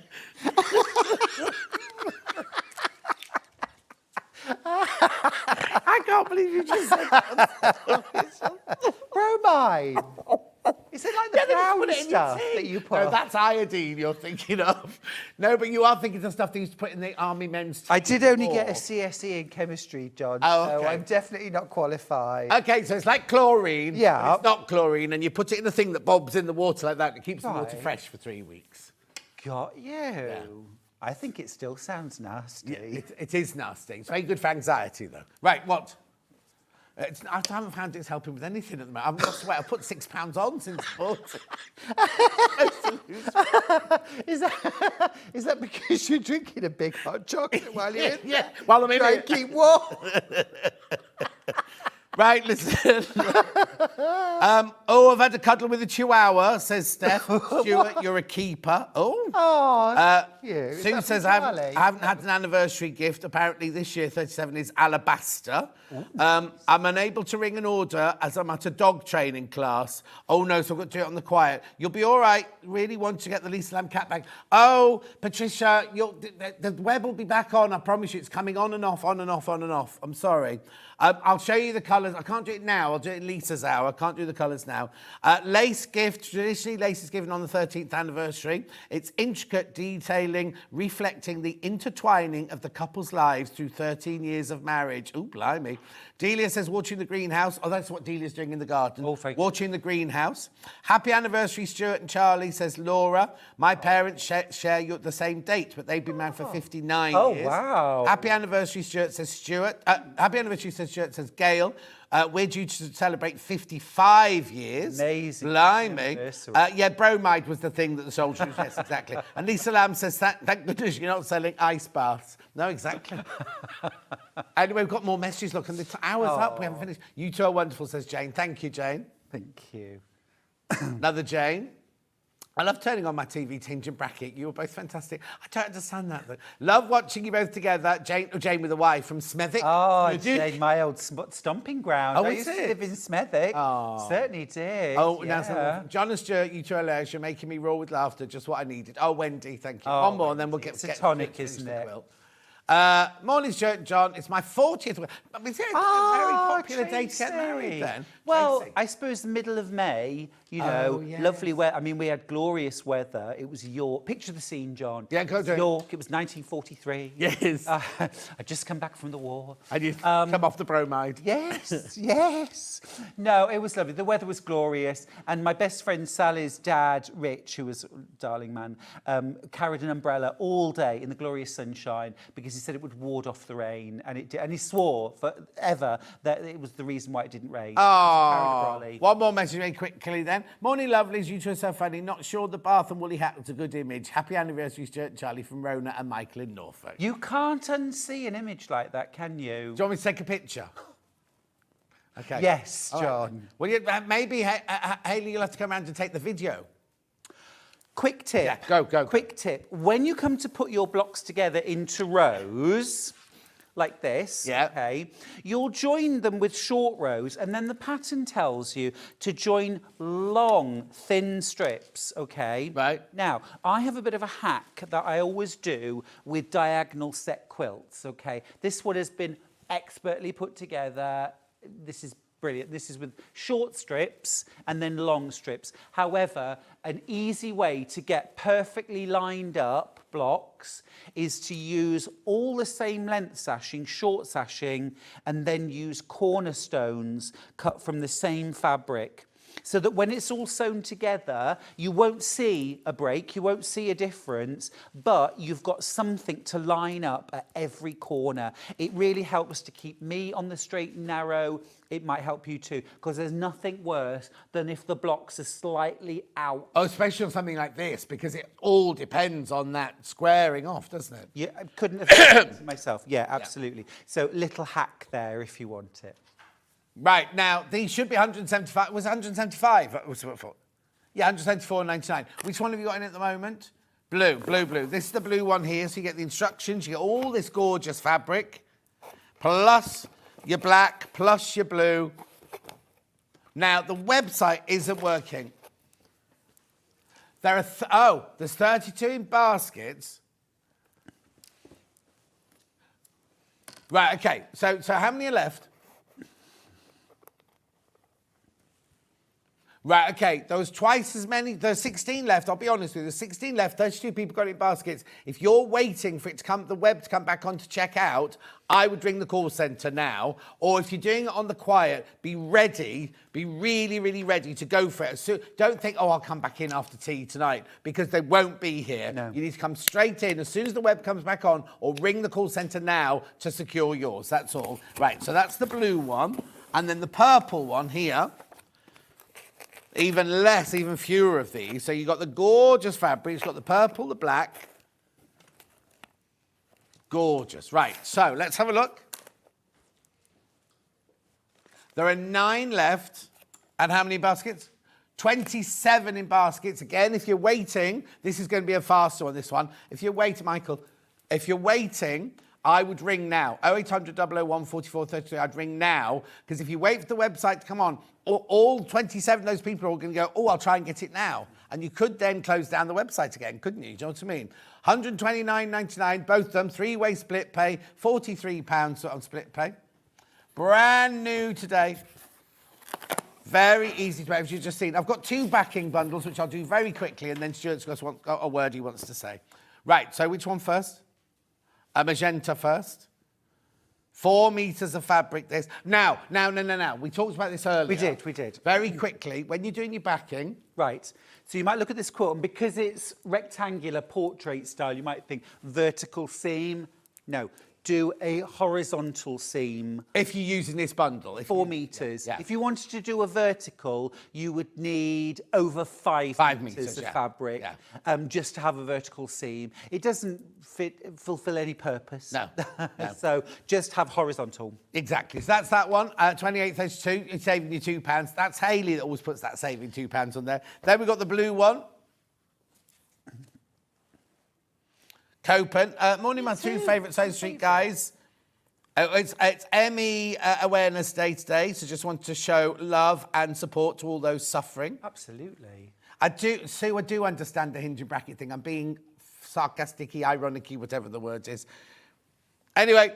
I can't believe you just said that. Bromine. Is it like the brown stuff that you put? No, that's iodine you're thinking of. No, but you are thinking of stuff they used to put in the army men's tea. I did only get a CSE in chemistry, John, so I'm definitely not qualified. Okay, so it's like chlorine. Yeah. But it's not chlorine, and you put it in a thing that bobs in the water like that. It keeps the water fresh for 3 weeks. Got you. Yeah. I think it still sounds nasty. Yeah, it is nasty. It's very good for anxiety, though. Right, what? I haven't found it's helping with anything at the moment. I've lost weight. I've put 6 pounds on since bought. Is that because you're drinking a big hot chocolate while you're in Yeah, while I'm in Try it. and keep warm. Right, listen. I've had a cuddle with a chihuahua, says Steph. Stuart, you're a keeper. Oh, cute. Sue says, I haven't had an anniversary gift. Apparently this year, 37 is alabaster. I'm unable to ring an order as I'm at a dog training class. Oh, no, so I've got to do it on the quiet. You'll be all right. Really want to get the Lisa Lamb cat bag. Oh, Patricia, the web will be back on. I promise you. It's coming on and off, on and off, on and off. I'm sorry. I'll show you the colours. I can't do it now. I'll do it in Lisa's hour. I can't do the colours now. Lace gift. Traditionally, lace is given on the 13th anniversary. It's intricate detailing, reflecting the intertwining of the couple's lives through 13 years of marriage. Ooh, blimey. Delia says, watching the greenhouse. Oh, that's what Delia's doing in the garden. Oh, thank you. Watching the greenhouse. Happy anniversary, Stuart and Charlie, says Laura. My parents share the same date, but they've been married for 59 Oh, years. wow. Happy anniversary, Stuart, says Stuart. Happy anniversary, says Stuart, says Gail. We're due to celebrate 55 years. Amazing. Blimey. Anniversary. Yeah, bromide was the thing that the soldiers used. Yes, exactly. And Lisa Lamb says, thank goodness you're not selling ice baths. No, exactly. Anyway, we've got more messages. Look, and the hour's up. We haven't finished. You two are wonderful, says Jane. Thank you, Jane. Thank you. Another Jane. I love turning on my TV tinge and bracket. You were both fantastic. I don't understand that, though. Love watching you both together. Jane with a Y from Smethwick. Oh, Jane, my old stomping ground. Oh, I is used to it? live in Smethwick. Oh. Certainly did. Oh, yeah. now, John and Stuart, you two are hilarious. You're making me roar with laughter. Just what I needed. Oh, Wendy, thank you. Oh, One more, and then we'll get it's a tonic, finish isn't the it? quilt. Morning, Stuart and John. It's my 40th. I mean, it's a very popular day to get married then. Well, Tracy. I suppose the middle of May, you know, lovely weather. I mean, we had glorious weather. It was York. Picture the scene, John. Yeah, go do it. York. It was 1943. Yes. I'd just come back from the war. And you come off the bromide. Yes, yes. No, it was lovely. The weather was glorious. And my best friend Sally's dad, Rich, who was a darling man, carried an umbrella all day in the glorious sunshine because he said it would ward off the rain. And it did. And he swore forever that it was the reason why it didn't rain. Oh, one more message very quickly then. Morning, lovelies. You two are so funny. Not sure the bath and woolly hat was a good image. Happy anniversary, Stuart and Charlie from Rona and Michael in Norfolk. You can't unsee an image like that, can you? Do you want me to take a picture? Okay. Yes, All John. Right. Well, maybe, Hayley, you'll have to come around and take the video. Quick tip. Yeah, go. Quick tip. When you come to put your blocks together into rows, like this, okay, you'll join them with short rows, and then the pattern tells you to join long, thin strips, okay? Right. Now, I have a bit of a hack that I always do with diagonal set quilts, okay? This one has been expertly put together. This is brilliant. This is with short strips and then long strips. However, an easy way to get perfectly lined up blocks is to use all the same length sashing, short sashing, and then use cornerstones cut from the same fabric. So that when it's all sewn together, you won't see a break, you won't see a difference, but you've got something to line up at every corner. It really helps to keep me on the straight and narrow. It might help you too, because there's nothing worse than if the blocks are slightly out. Oh, especially on something like this, because it all depends on that squaring off, doesn't it? Yeah, I couldn't have done it myself. Yeah, absolutely. So little hack there if you want it. Right, now, these should be 175. Was it 175? Yeah, 174.99. Which one have you got in at the moment? Blue. This is the blue one here, so you get the instructions. You get all this gorgeous fabric, plus your black, plus your blue. Now, the website isn't working. There are, there's 32 in baskets. Right, okay, so how many are left? Right, okay, there was twice as many, there's 16 left, I'll be honest with you, there's 16 left, 32 people got it in baskets. If you're waiting for it to come, the web to come back on to check out, I would ring the call centre now, or if you're doing it on the quiet, be ready, be really, really ready to go for it. So don't think, oh, I'll come back in after tea tonight, because they won't be here. No. You need to come straight in as soon as the web comes back on, or ring the call centre now to secure yours, that's all. Right, so that's the blue one, and then the purple one here. Even less, even fewer of these. So you've got the gorgeous fabric, it's got the purple, the black. Gorgeous. Right, so let's have a look. There are 9 left. And how many baskets? 27 in baskets. Again, if you're waiting, this is going to be a faster one, this one. If you're waiting, Michael, if you're waiting, I would ring now. 0800 001 44 33. I'd ring now, because if you wait for the website to come on, all 27 of those people are all going to go, oh, I'll try and get it now. And you could then close down the website again, couldn't you? Do you know what I mean? £129.99, both of them, 3-way split pay, £43 on split pay. Brand new today. Very easy to pay, as you've just seen. I've got 2 backing bundles, which I'll do very quickly, and then Stuart's got a word he wants to say. Right, so which one first? A magenta first. 4 metres of fabric this. Now. We talked about this earlier. We did. Very quickly, when you're doing your backing. Right. So you might look at this quilt, and because it's rectangular portrait style, you might think vertical seam. No. Do a horizontal seam. If you're using this bundle. 4 metres. Yeah. If you wanted to do a vertical, you would need over 5 metres of fabric just to have a vertical seam. It doesn't fulfil any purpose. No. So just have horizontal. Exactly. So that's that one. 28.32. It's saving you £2. That's Hayley that always puts that saving £2 on there. Then we've got the blue one. Copen. Morning, my two favourite Sewing Street guys. It's Emmy Awareness Day today, so just wanted to show love and support to all those suffering. Absolutely. Sue, I do understand the hinge and bracket thing. I'm being sarcastic-y, ironic-y, whatever the word is. Anyway,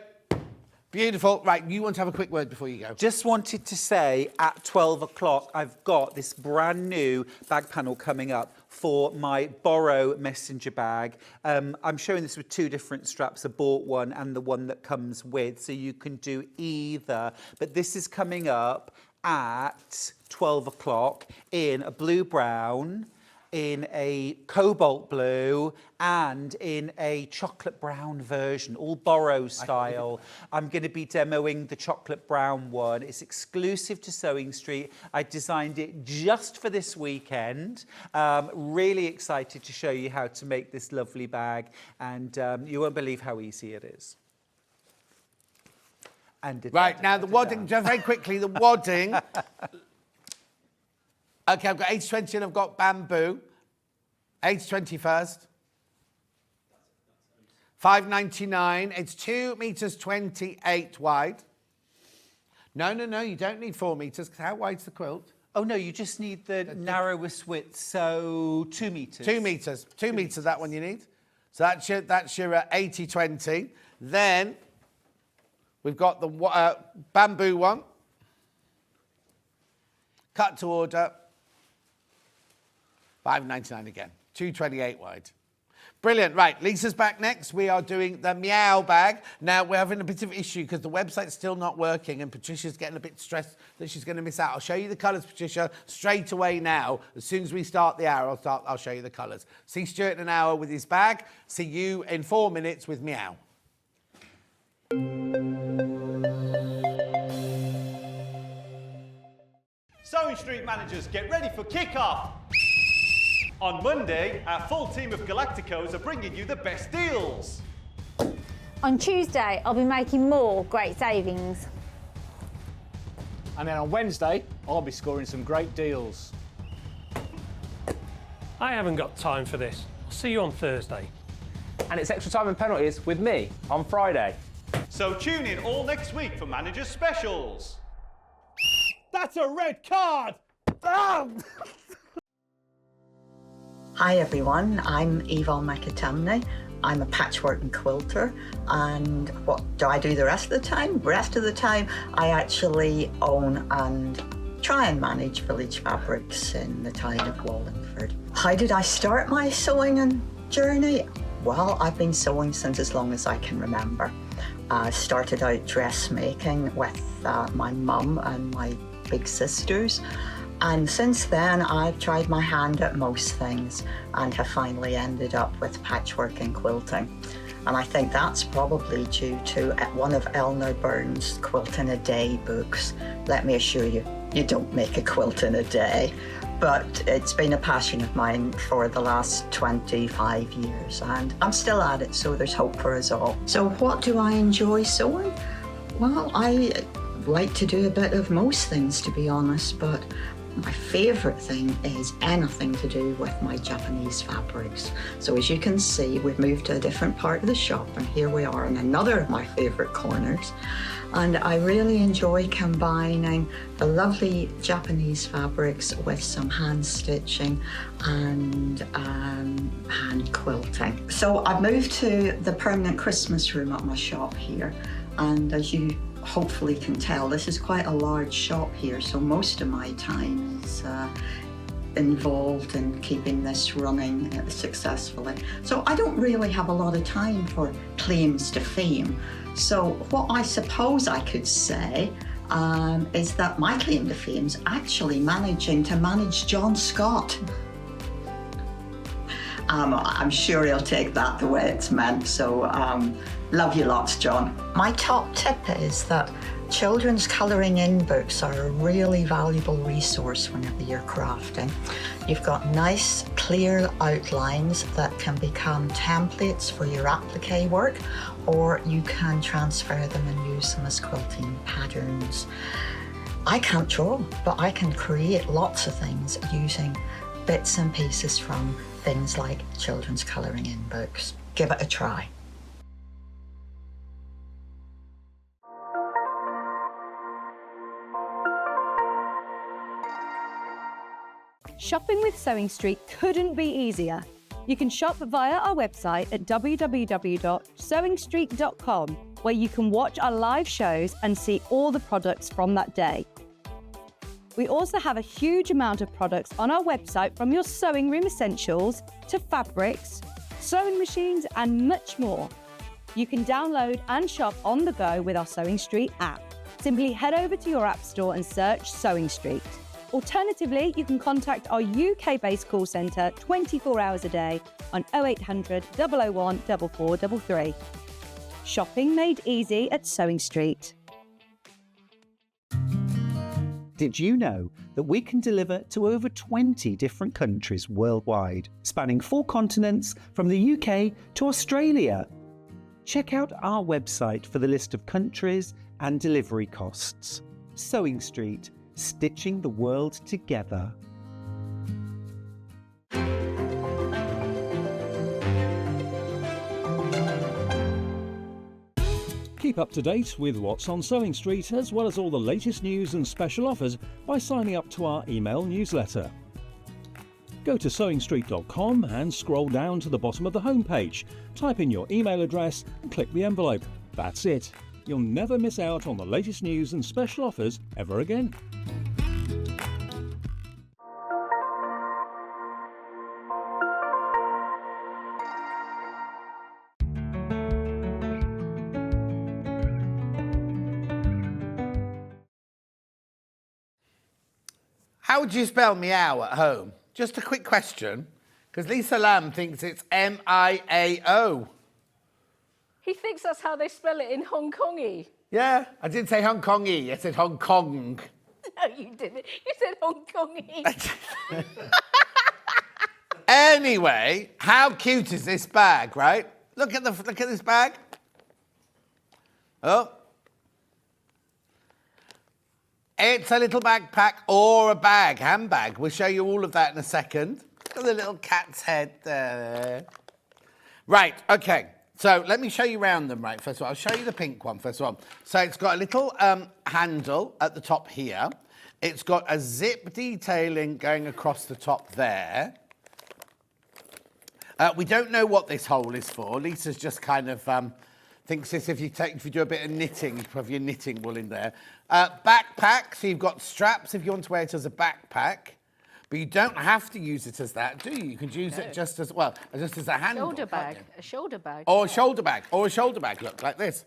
beautiful. Right, you want to have a quick word before you go? Just wanted to say at 12 o'clock, I've got this brand new bag panel coming up for my Boro Messenger Bag. I'm showing this with 2 different straps. I bought one and the one that comes with, so you can do either. But this is coming up at 12 o'clock in a blue-brown, in a cobalt blue, and in a chocolate brown version, all Boro style. I'm going to be demoing the chocolate brown one. It's exclusive to Sewing Street. I designed it just for this weekend. Really excited to show you how to make this lovely bag, and you won't believe how easy it is. Right, now the wadding, just very quickly, the wadding. Okay, I've got 80/20 and I've got bamboo. 80/20 first. $5.99. It's 2 metres 28 wide. No, you don't need 4 metres, because how wide's the quilt? Oh, no, you just need the narrowest width, so 2 metres. 2 metres. 2 metres, that one you need. So that's your 80/20. Then we've got the bamboo one. Cut to order. $5.99 again. 228 wide. Brilliant. Right, Lisa's back next. We are doing the Meow bag. Now, we're having a bit of an issue because the website's still not working and Patricia's getting a bit stressed that she's going to miss out. I'll show you the colours, Patricia, straight away now. As soon as we start the hour, I'll show you the colours. See Stuart in an hour with his bag. See you in 4 minutes with Meow. Sewing Street managers, get ready for kick-off! On Monday, our full team of Galacticos are bringing you the best deals. On Tuesday, I'll be making more great savings. And then on Wednesday, I'll be scoring some great deals. I haven't got time for this. I'll see you on Thursday. And it's extra time and penalties with me on Friday. So tune in all next week for manager specials. That's a red card! Hi everyone, I'm Yvonne McAtamney. I'm a patchwork and quilter, and what do I do the rest of the time? The rest of the time I actually own and try and manage Village Fabrics in the town of Wallingford. How did I start my sewing and journey? Well, I've been sewing since as long as I can remember. I started out dressmaking with my mum and my big sisters. And since then, I've tried my hand at most things and have finally ended up with patchwork and quilting. And I think that's probably due to one of Eleanor Burns' Quilt in a Day books. Let me assure you, you don't make a quilt in a day. But it's been a passion of mine for the last 25 years, and I'm still at it, so there's hope for us all. So what do I enjoy sewing? Well, I like to do a bit of most things, to be honest, but my favourite thing is anything to do with my Japanese fabrics. So as you can see, we've moved to a different part of the shop, and here we are in another of my favourite corners. And I really enjoy combining the lovely Japanese fabrics with some hand stitching and hand quilting. So I've moved to the permanent Christmas room at my shop here, and as you hopefully can tell, this is quite a large shop here, so most of my time is involved in keeping this running successfully. So I don't really have a lot of time for claims to fame. So what I suppose I could say is that my claim to fame is actually managing to manage John Scott. I'm sure he'll take that the way it's meant, so love you lots, John. My top tip is that children's colouring in books are a really valuable resource whenever you're crafting. You've got nice, clear outlines that can become templates for your applique work, or you can transfer them and use them as quilting patterns. I can't draw, but I can create lots of things using bits and pieces from things like children's colouring in books. Give it a try. Shopping with Sewing Street couldn't be easier. You can shop via our website at www.sewingstreet.com, where you can watch our live shows and see all the products from that day. We also have a huge amount of products on our website, from your sewing room essentials to fabrics, sewing machines and much more. You can download and shop on the go with our Sewing Street app. Simply head over to your app store and search Sewing Street. Alternatively, you can contact our UK-based call centre 24 hours a day on 0800 001 4433. Shopping made easy at Sewing Street. Did you know that we can deliver to over 20 different countries worldwide, spanning 4 continents from the UK to Australia? Check out our website for the list of countries and delivery costs. Sewing Street, stitching the world together. Keep up to date with what's on Sewing Street, as well as all the latest news and special offers by signing up to our email newsletter. Go to sewingstreet.com and scroll down to the bottom of the homepage. Type in your email address and click the envelope. That's it. You'll never miss out on the latest news and special offers ever again. How would you spell meow at home? Just a quick question, because Lisa Lamb thinks it's M-I-A-O. He thinks that's how they spell it in Hong Kongy. Yeah, I didn't say Hong Kongy, I said Hong Kong. No, you didn't. You said Hong Kongy. Anyway, how cute is this bag, right? Look at this bag. Oh. It's a little backpack or a bag, handbag. We'll show you all of that in a second. Look at the little cat's head there. Right, okay. So let me show you around them, right? First of all, I'll show you the pink one, first of all. So it's got a little handle at the top here. It's got a zip detailing going across the top there. We don't know what this hole is for. Lisa's just kind of thinks this if you do a bit of knitting, you have your knitting wool in there. Backpack, so you've got straps if you want to wear it as a backpack. But you don't have to use it as that, do you? You can use it just as, well, just as a handle. Shoulder bag, a shoulder bag. Or a shoulder bag, look, like this.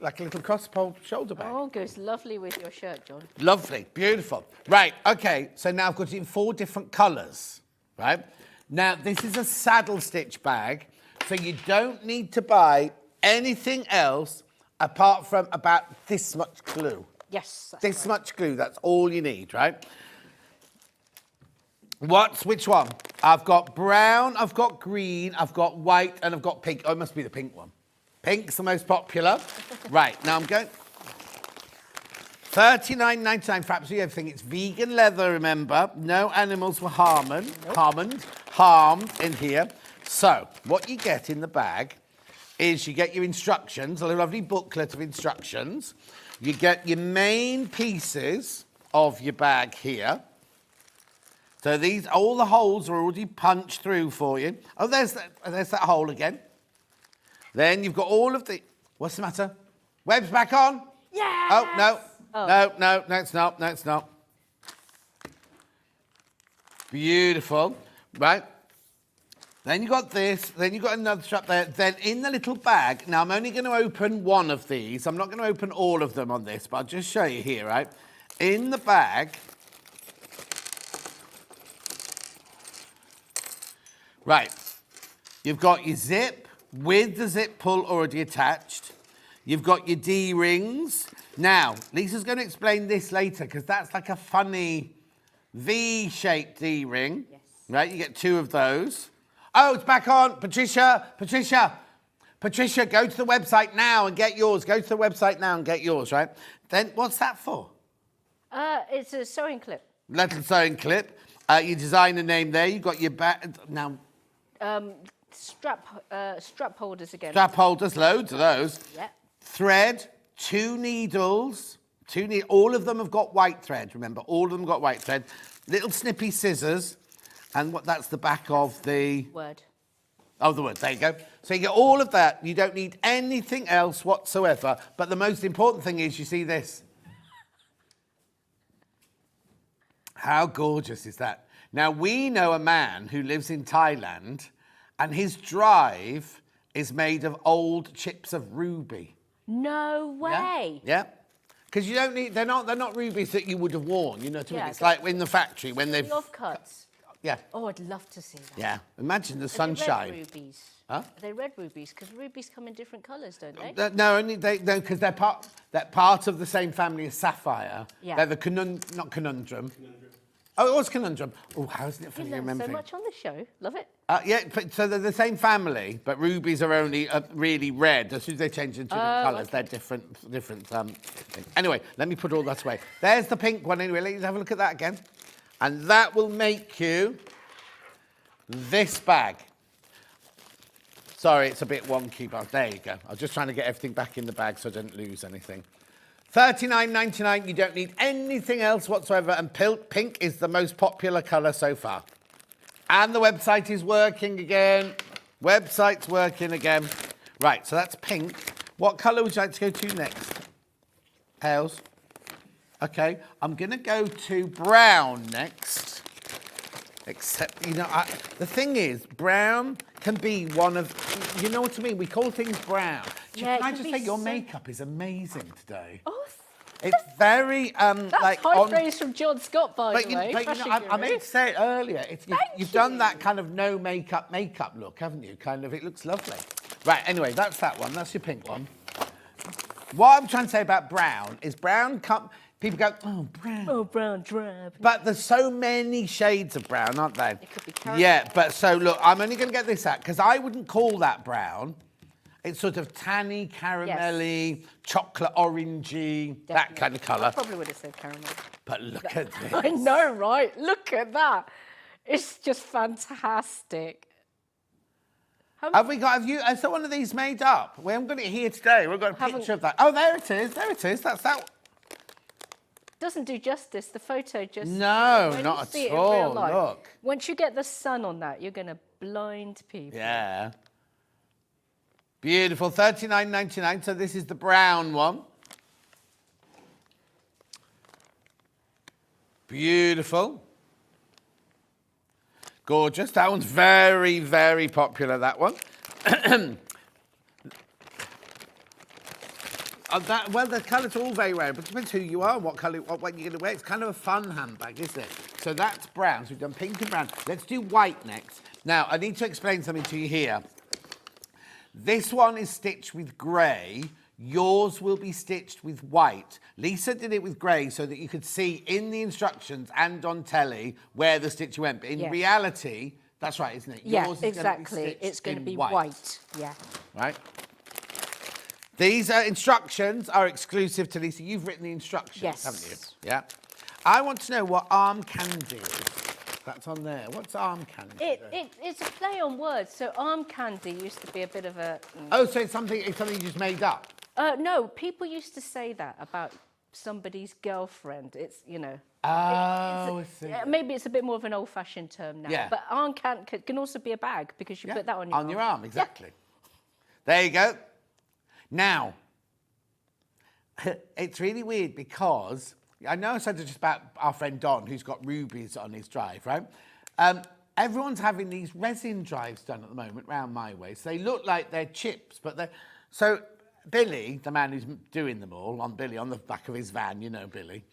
Like a little cross-pole shoulder bag. Oh, goes lovely with your shirt, John. Lovely, beautiful. Right, okay, so now I've got it in 4 different colours, right? Now, this is a saddle stitch bag, so you don't need to buy anything else apart from about this much glue. Yes. This much glue, that's all you need, right? Which one? I've got brown, I've got green, I've got white, and I've got pink. Oh, it must be the pink one. Pink's the most popular. Right, now I'm going... $39.99 for absolutely everything. It's vegan leather, remember. No animals were harmed in here. So, what you get in the bag is you get your instructions, a lovely booklet of instructions. You get your main pieces of your bag here. So these, all the holes are already punched through for you. Oh, there's that hole again. Then you've got all of the... What's the matter? Web's back on? Yes! Oh, no. Oh. No, it's not. Beautiful. Right. Then you got this, then you got another strap there. Then in the little bag, now I'm only going to open one of these. I'm not going to open all of them on this, but I'll just show you here, right? In the bag, right, you've got your zip with the zip pull already attached. You've got your D-rings. Now, Lisa's going to explain this later because that's like a funny V-shaped D-ring. Yes. Right, you get 2 of those. Oh, it's back on. Patricia, go to the website now and get yours. Go to the website now and get yours, right? Then what's that for? It's a sewing clip. Little sewing clip. Your designer name there. You've got your bag. Now, Strap holders again. strap holders, loads of those. Yeah. Thread, 2 needles. All of them have got white thread, remember. All of them got white thread. Little snippy scissors. And that's the back of the... Word. Oh, the word. There you go. So you get all of that. You don't need anything else whatsoever. But the most important thing is you see this. How gorgeous is that? Now, we know a man who lives in Thailand and his drive is made of old chips of ruby. No way. Yeah. Because you don't need... They're not rubies that you would have worn. You know what I mean? Yeah, It's like in the factory when they've... The offcuts. Yeah. Oh, I'd love to see that. Yeah. Imagine the Are sunshine. they red rubies? Huh? Are they red rubies? Because rubies come in different colours, don't they? No, only because they're part of the same family as sapphire. Yeah. They're the not conundrum. Oh, it was conundrum. Oh, how isn't it funny You learn so remembering? much on the show. Love it. Yeah, so they're the same family, but rubies are only really red. As soon as they change into different colours, they're different things. Anyway, let me put all that away. There's the pink one anyway. Let's have a look at that again. And that will make you this bag. Sorry, it's a bit wonky, but there you go. I was just trying to get everything back in the bag so I didn't lose anything. $39.99, you don't need anything else whatsoever, and pink is the most popular colour so far. And the website is working again. Website's working again. Right, so that's pink. What colour would you like to go to next? Pales. Okay, I'm going to go to brown next. Except, you know, the thing is, brown can be one of, you know what I mean? We call things brown. Yeah, Can I just say, your makeup is amazing today. Oh, it's very, that's like... high praise from John Scott, by the way. I meant to say it earlier. You've done that kind of no makeup look, haven't you? Kind of, it looks lovely. Right, anyway, that's that one. That's your pink one. What I'm trying to say about brown is people go, oh, brown. Oh, brown drab. But there's so many shades of brown, aren't there? It could be caramel. Yeah, but so look, I'm only going to get this out because I wouldn't call that brown. It's sort of tanny, caramelly, chocolate orangey, that kind of colour. I probably would have said caramel. But look at this. I know, right? Look at that. It's just fantastic. Is there one of these made up? We haven't got it here today. We've got a picture of that. Oh, there it is. There it is. That's that. Doesn't do justice. The photo just... No, when not you see at it in all. real life, Look. Once you get the sun on that, you're going to blind people. Yeah. Beautiful. $39.99. So this is the brown one. Beautiful. Gorgeous. That one's very, very popular, that one. Well, the colours are all very rare, but it depends who you are, what colour, what you're going to wear. It's kind of a fun handbag, isn't it? So that's brown. So we've done pink and brown. Let's do white next. Now, I need to explain something to you here. This one is stitched with grey. Yours will be stitched with white. Lisa did it with grey so that you could see in the instructions and on telly where the stitch went. But in reality, that's right, isn't it? Yeah, Yours is exactly. It's going to be white. Yeah. Right. These instructions are exclusive to Lisa. You've written the instructions, haven't you? Yeah. I want to know what arm candy is. That's on there. What's arm candy? It's a play on words. So arm candy used to be a bit of a... Oh, so it's something you just made up? No, people used to say that about somebody's girlfriend. It's, you know... Oh, I see. Maybe it's a bit more of an old-fashioned term now. Yeah. But arm can also be a bag because you put that on your arm. On your arm, exactly. Yeah. There you go. Now, it's really weird because I know I said just about our friend Don, who's got rubies on his drive, right? Everyone's having these resin drives done at the moment round my way. So they look like they're chips, but they're... So Billy, the man who's doing them all, on the back of his van, you know Billy,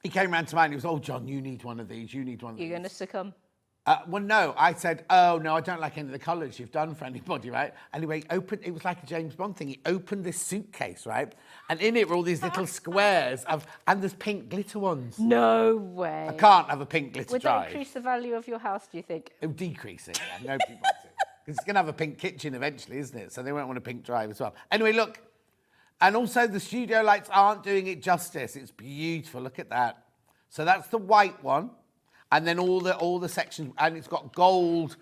he came round to mine and he was, oh, John, you need one of these, you need one of these. You're going to succumb? Well, no, I said, oh, no, I don't like any of the colours you've done for anybody, right? Anyway, it was like a James Bond thing. He opened this suitcase, right? And in it were all these little squares and there's pink glitter ones. No way. I can't have a pink glitter Would drive. that increase the value of your house, do you think? It would decrease it, yeah. Nobody wants it. Because it's going to have a pink kitchen eventually, isn't it? So they won't want a pink drive as well. Anyway, look. And also the studio lights aren't doing it justice. It's beautiful. Look at that. So that's the white one. And then all the sections, and it's got gold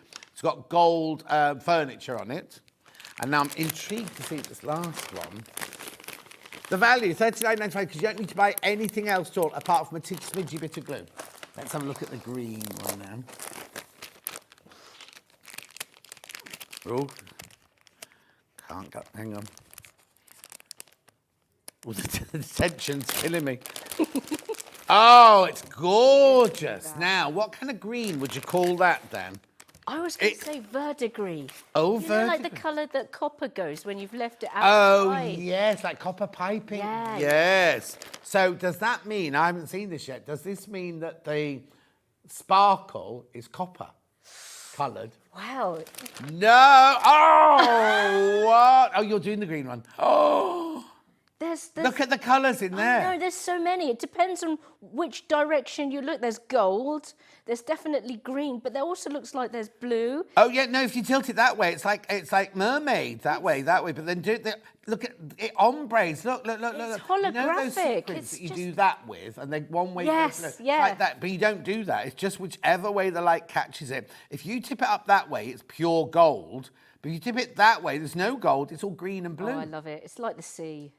furniture on it. And now I'm intrigued to see this last one. The value, $39.95, because you don't need to buy anything else at all apart from a smidgy bit of glue. Let's have a look at the green one now. Oh, can't go, hang on. Oh, the tension's killing me. Oh, it's gorgeous. Now, what kind of green would you call that, then? I was going to say verdigris. Oh, you know, like the verdigris. colour that copper goes when you've left it Oh, outside. yes, like copper piping. Yeah. Yes. So does that mean, I haven't seen this yet, does this mean that the sparkle is copper coloured? Wow. No. Oh, what? Oh, you're doing the green one. Oh. There's Look at the colours in there. No, there's so many. It depends on which direction you look. There's gold. There's definitely green, but there also looks like there's blue. Oh yeah, no. If you tilt it that way, it's like mermaid that way. But then look at it, ombres. Look. It's You know those holographic. sequins It's that you just... do that with, and then one way. Yes, goes, yeah. Like that, but you don't do that. It's just whichever way the light catches it. If you tip it up that way, it's pure gold. But if you tip it that way, there's no gold. It's all green and blue. Oh, I love it. It's like the sea.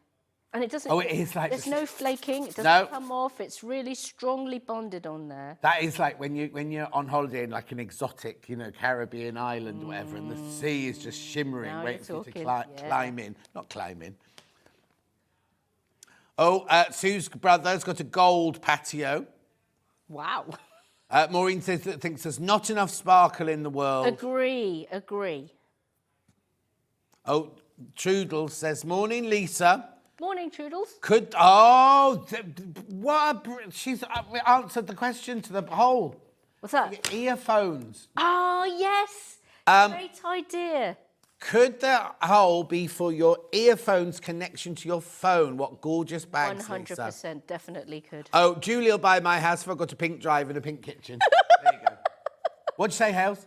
And it doesn't... Oh, it is like There's the no flaking. It doesn't No. come off. It's really strongly bonded on there. That is like when you're on holiday in like an exotic, Caribbean island or whatever, and the sea is just shimmering, Now waiting you're for you to talking, yeah. climb in. Not climb in. Oh, Sue's brother's got a gold patio. Wow. Maureen thinks there's not enough sparkle in the world. Agree. Oh, Trudel says, morning, Lisa. Morning, Trudels. She's answered the question to the whole. What's that? Earphones. Oh, yes. Great idea. Could the hole be for your earphones connection to your phone? What gorgeous bags, 100% Lisa. definitely could. Oh, Julie will buy my house if I've got a pink drive and a pink kitchen. There you go. What'd you say, Hales?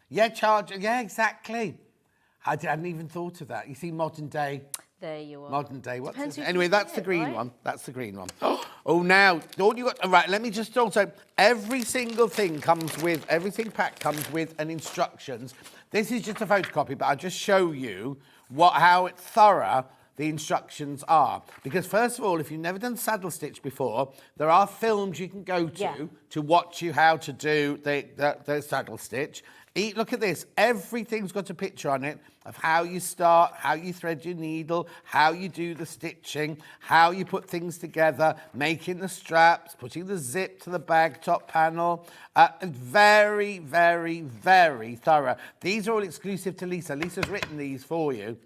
Yeah, charger. Yeah, exactly. I hadn't even thought of that. You see, modern day. There you are. Modern day. What's Depends this? who's Anyway, using that's the it, green right? one. That's the green one. Oh, now, all you got. Right, let me just also. Every single thing comes with. Everything packed comes with an instructions. This is just a photocopy, but I'll just show you how thorough the instructions are. Because first of all, if you've never done saddle stitch before, there are films you can go to watch you how to do the saddle stitch. Look at this. Everything's got a picture on it of how you start, how you thread your needle, how you do the stitching, how you put things together, making the straps, putting the zip to the bag top panel. Very, very, very thorough. These are all exclusive to Lisa. Lisa's written these for you.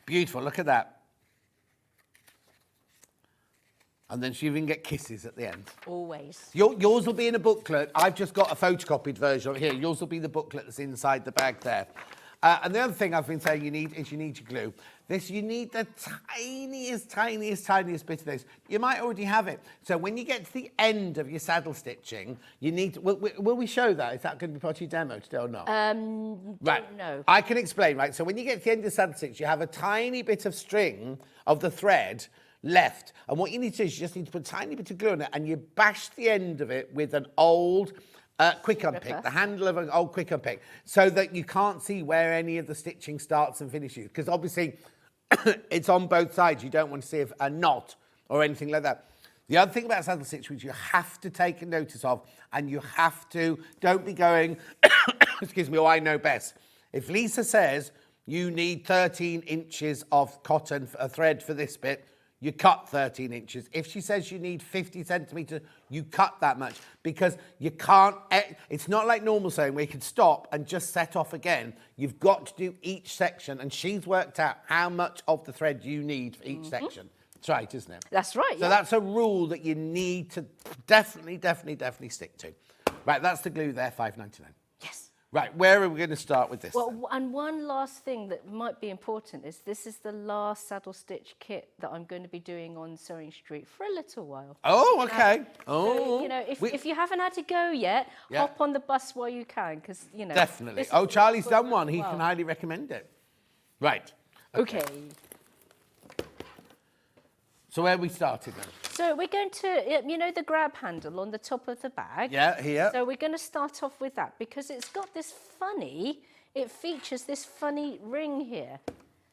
Beautiful. Look at that. And then she even get kisses at the end. Always. Yours will be in a booklet. I've just got a photocopied version of it here. Yours will be the booklet that's inside the bag there. And the other thing I've been saying you need your glue. You need the tiniest bit of this. You might already have it. So when you get to the end of your saddle stitching, you need to, will we show that? Is that going to be part of your demo today or not? Don't know. I can explain, right? So when you get to the end of the saddle stitch, you have a tiny bit of string of the thread left. And what you need to do is you just need to put a tiny bit of glue on it and you bash the end of it with an old quick unpick, the handle of an old quick unpick, so that you can't see where any of the stitching starts and finishes. Because obviously it's on both sides. You don't want to see a knot or anything like that. The other thing about saddle stitch, which you have to take a notice of, and you have to, don't be going, excuse me, I know best. If Lisa says you need 13 inches of cotton thread for this bit, you cut 13 inches. If she says you need 50 centimetres, you cut that much, because you can't, it's not like normal sewing where you can stop and just set off again. You've got to do each section, and she's worked out how much of the thread you need for each section. That's right, isn't it? That's right, So that's a rule that you need to definitely stick to. Right, that's the glue there, $5.99. Yes. Right, where are we going to start with this? Well, and one last thing that might be important is this is the last saddle stitch kit that I'm going to be doing on Sewing Street for a little while. Oh, okay. So, you know, if you haven't had to go yet, hop on the bus while you can, because, you know. Definitely. Oh, Charlie's done one. He can highly recommend it. Right. Okay. So where we started then? So we're going to, you know, the grab handle on the top of the bag? Yeah, here. So we're going to start off with that because it's got this funny, it features this funny ring here.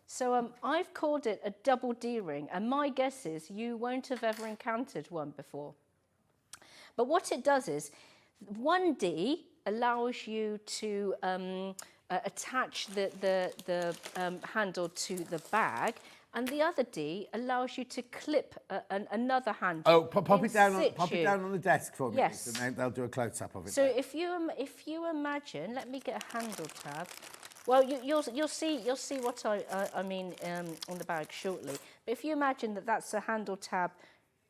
So I've called it a double D ring, and my guess is you won't have ever encountered one before. But what it does is, one D allows you to attach the handle to the bag, and the other D allows you to clip another handle. Oh, pop it down on the desk for me. Yes. And then they'll do a close-up of it. So if you imagine, let me get a handle tab. Well, you'll see what I mean on the bag shortly. But if you imagine that that's a handle tab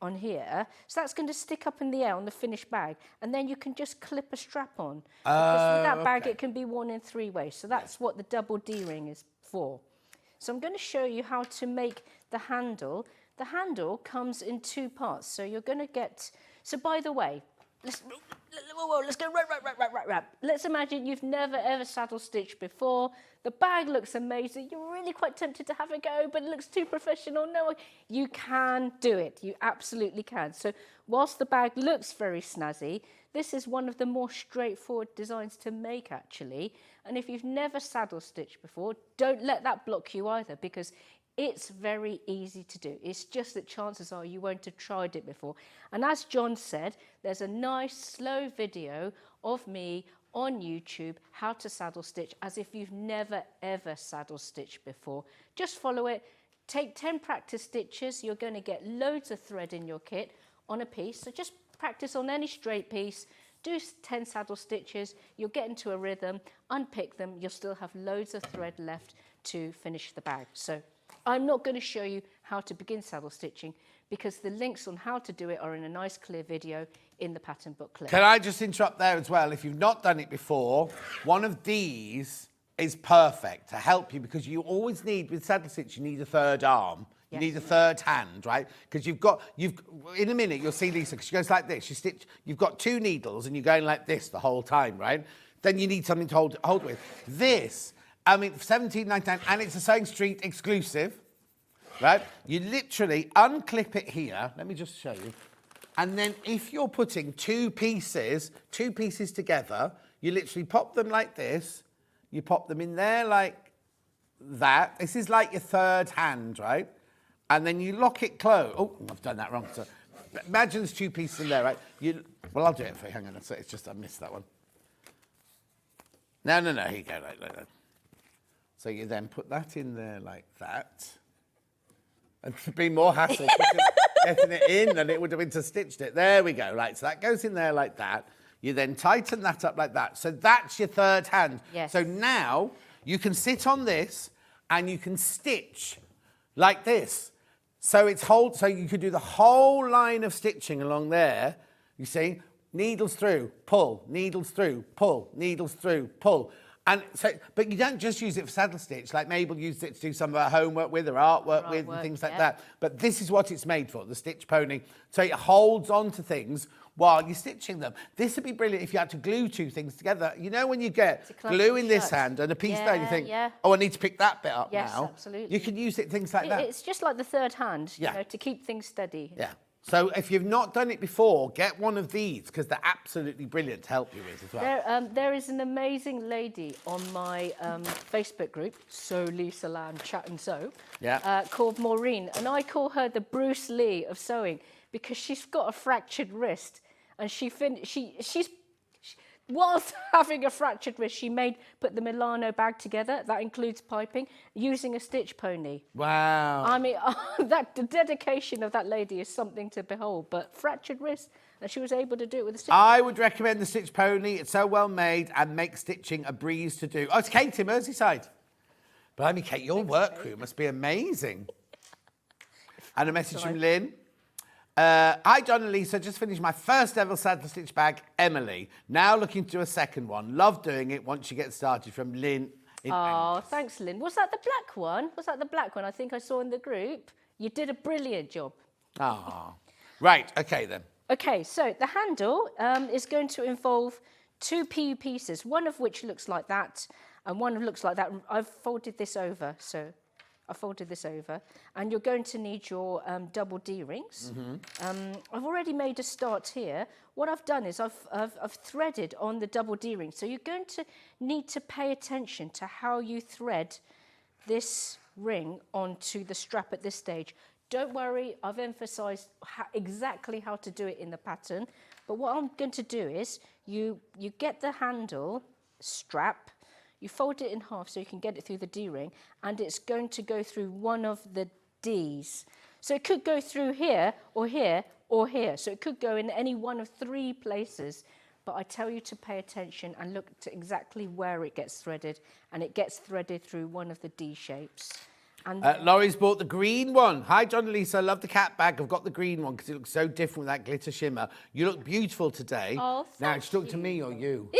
on here, so that's going to stick up in the air on the finished bag, and then you can just clip a strap on. Because with that bag, it can be worn in 3 ways. So that's what the double D ring is for. So I'm going to show you how to make the handle. The handle comes in 2 parts. So you're going to get... So by the way, let's go right. Let's imagine you've never ever saddle stitched before. The bag looks amazing. You're really quite tempted to have a go, but it looks too professional. No, you can do it. You absolutely can. So whilst the bag looks very snazzy, this is one of the more straightforward designs to make, actually. And if you've never saddle stitched before, don't let that block you either, because it's very easy to do. It's just that chances are you won't have tried it before. And as John said, there's a nice slow video of me on YouTube, how to saddle stitch, as if you've never ever saddle stitched before. Just follow it. Take 10 practice stitches. You're going to get loads of thread in your kit on a piece. So just practice on any straight piece. Do 10 saddle stitches, you'll get into a rhythm, unpick them, you'll still have loads of thread left to finish the bag. So I'm not going to show you how to begin saddle stitching, because the links on how to do it are in a nice clear video in the pattern booklet. Can I just interrupt there as well? If you've not done it before, one of these is perfect to help you, because you always need, with saddle stitch, you need a third arm. You need a third hand, right? Because in a minute, you'll see Lisa, because she goes like this. You've got 2 needles, and you're going like this the whole time, right? Then you need something to hold with. This, I mean, $17.99, and it's a Sewing Street exclusive, right? You literally unclip it here. Let me just show you. And then if you're putting 2 pieces together, you literally pop them like this. You pop them in there like that. This is like your third hand, right? And then you lock it close. Oh, I've done that wrong. So imagine there's 2 pieces in there, right? Well, I'll do it for you. Hang on. It's just I missed that one. No. Here you go, like that. So you then put that in there like that. And it'd be more hassle getting it in than it would have been to stitch it. There we go. Right, so that goes in there like that. You then tighten that up like that. So that's your third hand. Yes. So now you can sit on this and you can stitch like this. So you could do the whole line of stitching along there. You see, needles through, pull, needles through, pull, needles through, pull. And so, but you don't just use it for saddle stitch, like Mabel used it to do some of her homework with, or artwork with, and things like that. But this is what it's made for, the stitch pony. So it holds on to things while you're stitching them. This would be brilliant if you had to glue 2 things together. You know when you get glue in this hand and a piece there, you think, oh, I need to pick that bit up now. Yes, absolutely. You can use it, things like that. It's just like the third hand, you know, to keep things steady. Yeah. So if you've not done it before, get one of these, because they're absolutely brilliant to help you with as well. There is an amazing lady on my Facebook group, So Lisa Lamb Chat and Sew, called Maureen, and I call her the Bruce Lee of sewing, because she's got a fractured wrist, and whilst having a fractured wrist, she put the Milano bag together. That includes piping, using a stitch pony. Wow. I mean, the dedication of that lady is something to behold, but fractured wrist, and she was able to do it with a stitch. I would recommend the stitch pony. It's so well made and makes stitching a breeze to do. Oh, it's Kate in Merseyside. Blimey, Kate, your work crew must be amazing. And a message from Lynn. Hi, John and Lisa. Just finished my first ever saddle stitch bag, Emily. Now looking to do a second one. Love doing it once you get started. From Lynn. Oh, thanks, Lynn. Was that the black one? Was that the black one I think I saw in the group? You did a brilliant job. Oh. Right, okay then. Okay, so the handle is going to involve 2 PU pieces, one of which looks like that, and one looks like that. I've folded this over, and you're going to need your double D rings. I've already made a start here. What I've done is I've threaded on the double D ring, so you're going to need to pay attention to how you thread this ring onto the strap at this stage. Don't worry, I've emphasised exactly how to do it in the pattern, but what I'm going to do is you get the handle strap, you fold it in half so you can get it through the D-ring, and it's going to go through one of the Ds. So it could go through here, or here, or here. So it could go in any one of 3 places, but I tell you to pay attention and look to exactly where it gets threaded, and it gets threaded through one of the D shapes. And Laurie's bought the green one. Hi, John and Lisa. I love the cat bag. I've got the green one because it looks so different with that glitter shimmer. You look beautiful today. Oh, now, should you talk to me or you?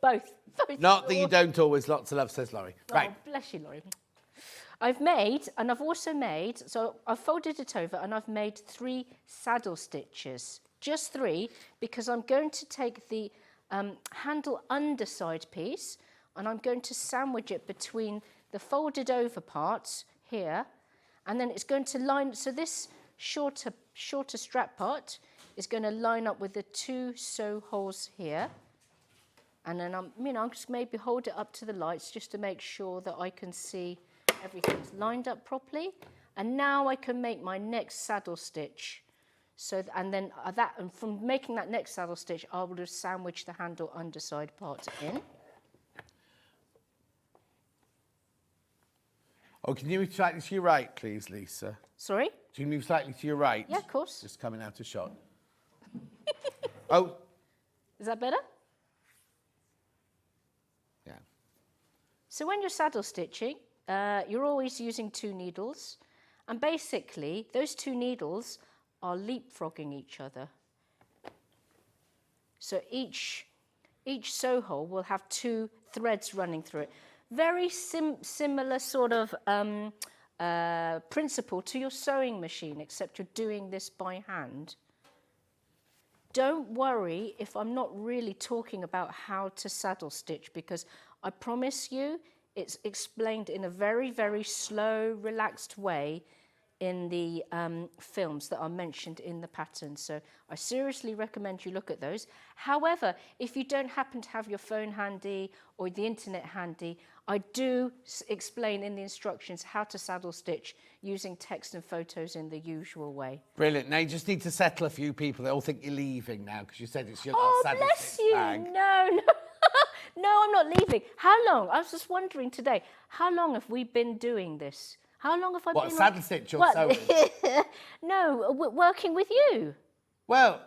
Both. Not that you don't always. Lots of love, says Laurie. Right. Oh, bless you, Laurie. I've made, and I've also made, so I've folded it over and I've made 3 saddle stitches. Just 3, because I'm going to take the handle underside piece and I'm going to sandwich it between the folded over parts here, and then it's going to line, so this shorter strap part is going to line up with the 2 sew holes here. And then I'm just maybe hold it up to the lights just to make sure that I can see everything's lined up properly. And now I can make my next saddle stitch. So, and from making that next saddle stitch, I will just sandwich the handle underside part in. Oh, can you move slightly to your right, please, Lisa? Sorry? Can you move slightly to your right? Yeah, of course. Just coming out of shot. Oh. Is that better? Yeah. So when you're saddle stitching, you're always using 2 needles. And basically, those 2 needles are leapfrogging each other. So each sew hole will have 2 threads running through it. Very similar sort of principle to your sewing machine, except you're doing this by hand. Don't worry if I'm not really talking about how to saddle stitch, because I promise you it's explained in a very, very slow, relaxed way in the films that are mentioned in the pattern. So I seriously recommend you look at those. However, if you don't happen to have your phone handy or the internet handy, I do explain in the instructions how to saddle stitch using text and photos in the usual way. Brilliant. Now you just need to settle a few people. They all think you're leaving now because you said it's your Oh, saddle bless stitch you. bag. No. No, I'm not leaving. How long? I was just wondering today, how long have we been doing this? How long have I been... What, saddle stitch or sewing? No, working with you. Well,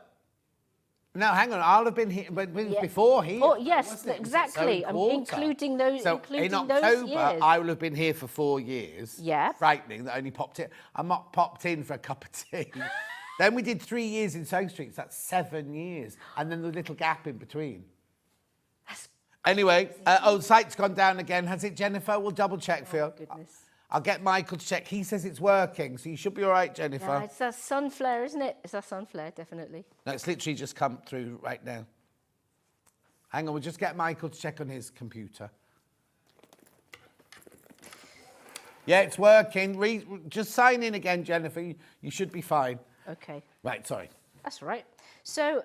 no, hang on. I'll have been here before here. Oh, yes, wasn't it? exactly. I'm including those. So including in October, those years. I will have been here for 4 years. Yeah. Frightening that I only popped in. I'm not popped in for a cup of tea. Then we did 3 years in Sewing Street. So that's 7 years, and then the little gap in between. Anyway, the site's gone down again. Has it, Jennifer? We'll double check for you. Goodness. I'll get Michael to check. He says it's working, so you should be all right, Jennifer. Yeah, it's that sun flare, isn't it? It's that sun flare, definitely. No, it's literally just come through right now. Hang on, we'll just get Michael to check on his computer. Yeah, it's working. Just sign in again, Jennifer. You should be fine. Okay. Right, sorry. That's all right. So,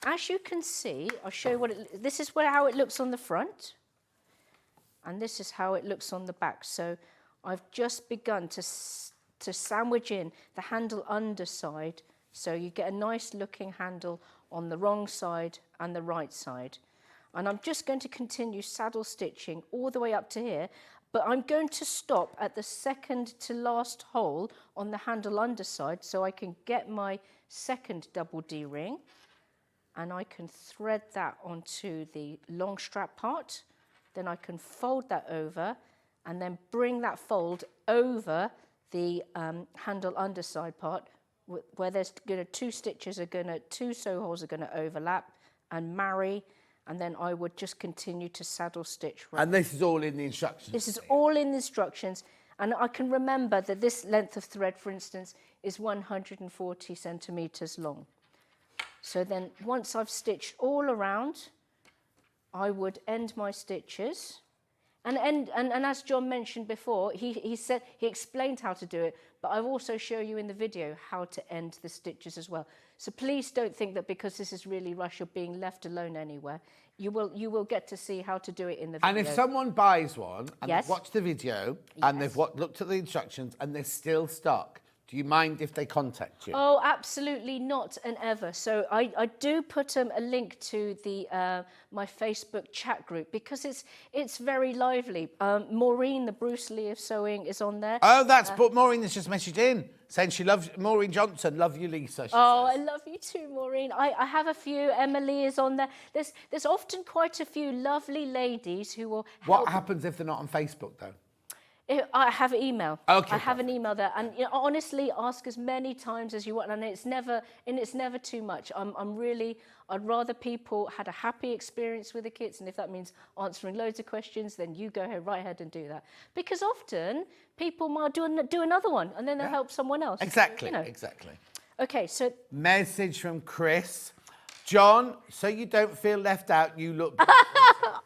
as you can see, I'll show you this is how it looks on the front. And this is how it looks on the back. So I've just begun to sandwich in the handle underside, so you get a nice looking handle on the wrong side and the right side. And I'm just going to continue saddle stitching all the way up to here, but I'm going to stop at the second to last hole on the handle underside so I can get my second double D ring, and I can thread that onto the long strap part. Then I can fold that over and then bring that fold over the handle underside part where there's going to two sew holes are going to overlap and marry, and then I would just continue to saddle stitch. And this is all in the instructions? This is all in the instructions, and I can remember that this length of thread, for instance, is 140 centimetres long. So then once I've stitched all around, I would end my stitches. And as John mentioned before, he explained how to do it, but I've also shown you in the video how to end the stitches as well. So please don't think that because this is really rushed, you're being left alone anywhere. You will get to see how to do it in the video. And if someone buys one and Yes. they've watched the video and they've looked at the instructions and they're still stuck, do you mind if they contact you? Oh, absolutely not and ever. So I do put a link to the my Facebook chat group because it's very lively. Maureen, the Bruce Lee of sewing, is on there. Oh, that's but Maureen has just messaged in saying she loves Maureen Johnson. Love you, Lisa. She says. I love you too, Maureen. I have a few. Emily is on there. There's often quite a few lovely ladies who will help. What happens if they're not on Facebook though? I have an email. Okay. I have an email there, and honestly, ask as many times as you want, and it's never too much. I'd rather people had a happy experience with the kits, and if that means answering loads of questions, then you go ahead, right ahead and do that. Because often people might do another one, and then they'll help someone else. Exactly. Exactly. Okay, so message from Chris. John, so you don't feel left out, you look good.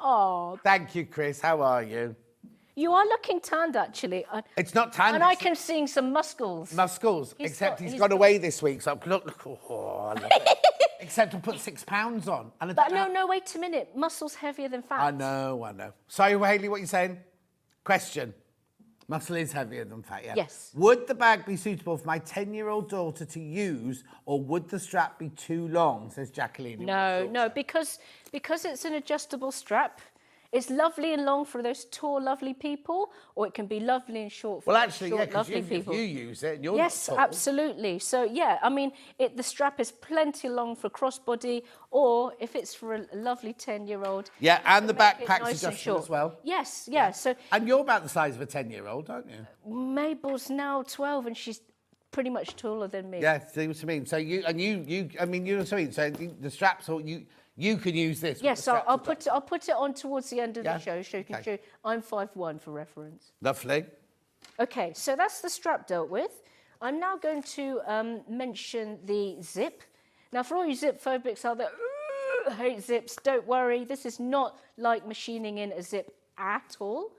Oh. Thank you, Chris. How are you? You are looking tanned, actually. It's not tanned. And I can see some muscles. Muscles. Except he's gone away this week, so look. Oh, I love it. Except to put 6 pounds on. And But no, wait a minute. Muscle's heavier than fat. I know. Sorry, Hayley, what are you saying? Question. Muscle is heavier than fat, yeah? Yes. Would the bag be suitable for my 10-year-old daughter to use, or would the strap be too long, says Jacqueline? No, because it's an adjustable strap. It's lovely and long for those tall, lovely people, or it can be lovely and short for short, lovely people. You use it, and you're yes, not tall. absolutely. So yeah, I mean, the strap is plenty long for crossbody, or if it's for a lovely 10-year-old. Yeah, and the backpack's nice and adjustable short as well. Yes, yeah. So. And you're about the size of a 10-year-old, aren't you? Mabel's now 12, and she's pretty much taller than me. Yeah, see what I mean. So you know what I mean. So the straps, or you can use this. Yes, so I'll put it on towards the end of the show, so you can Okay. show. I'm 5'1" for reference. Lovely. Okay, so that's the strap dealt with. I'm now going to mention the zip. Now, for all you zip phobics out there, hate zips, don't worry. This is not like machining in a zip at all.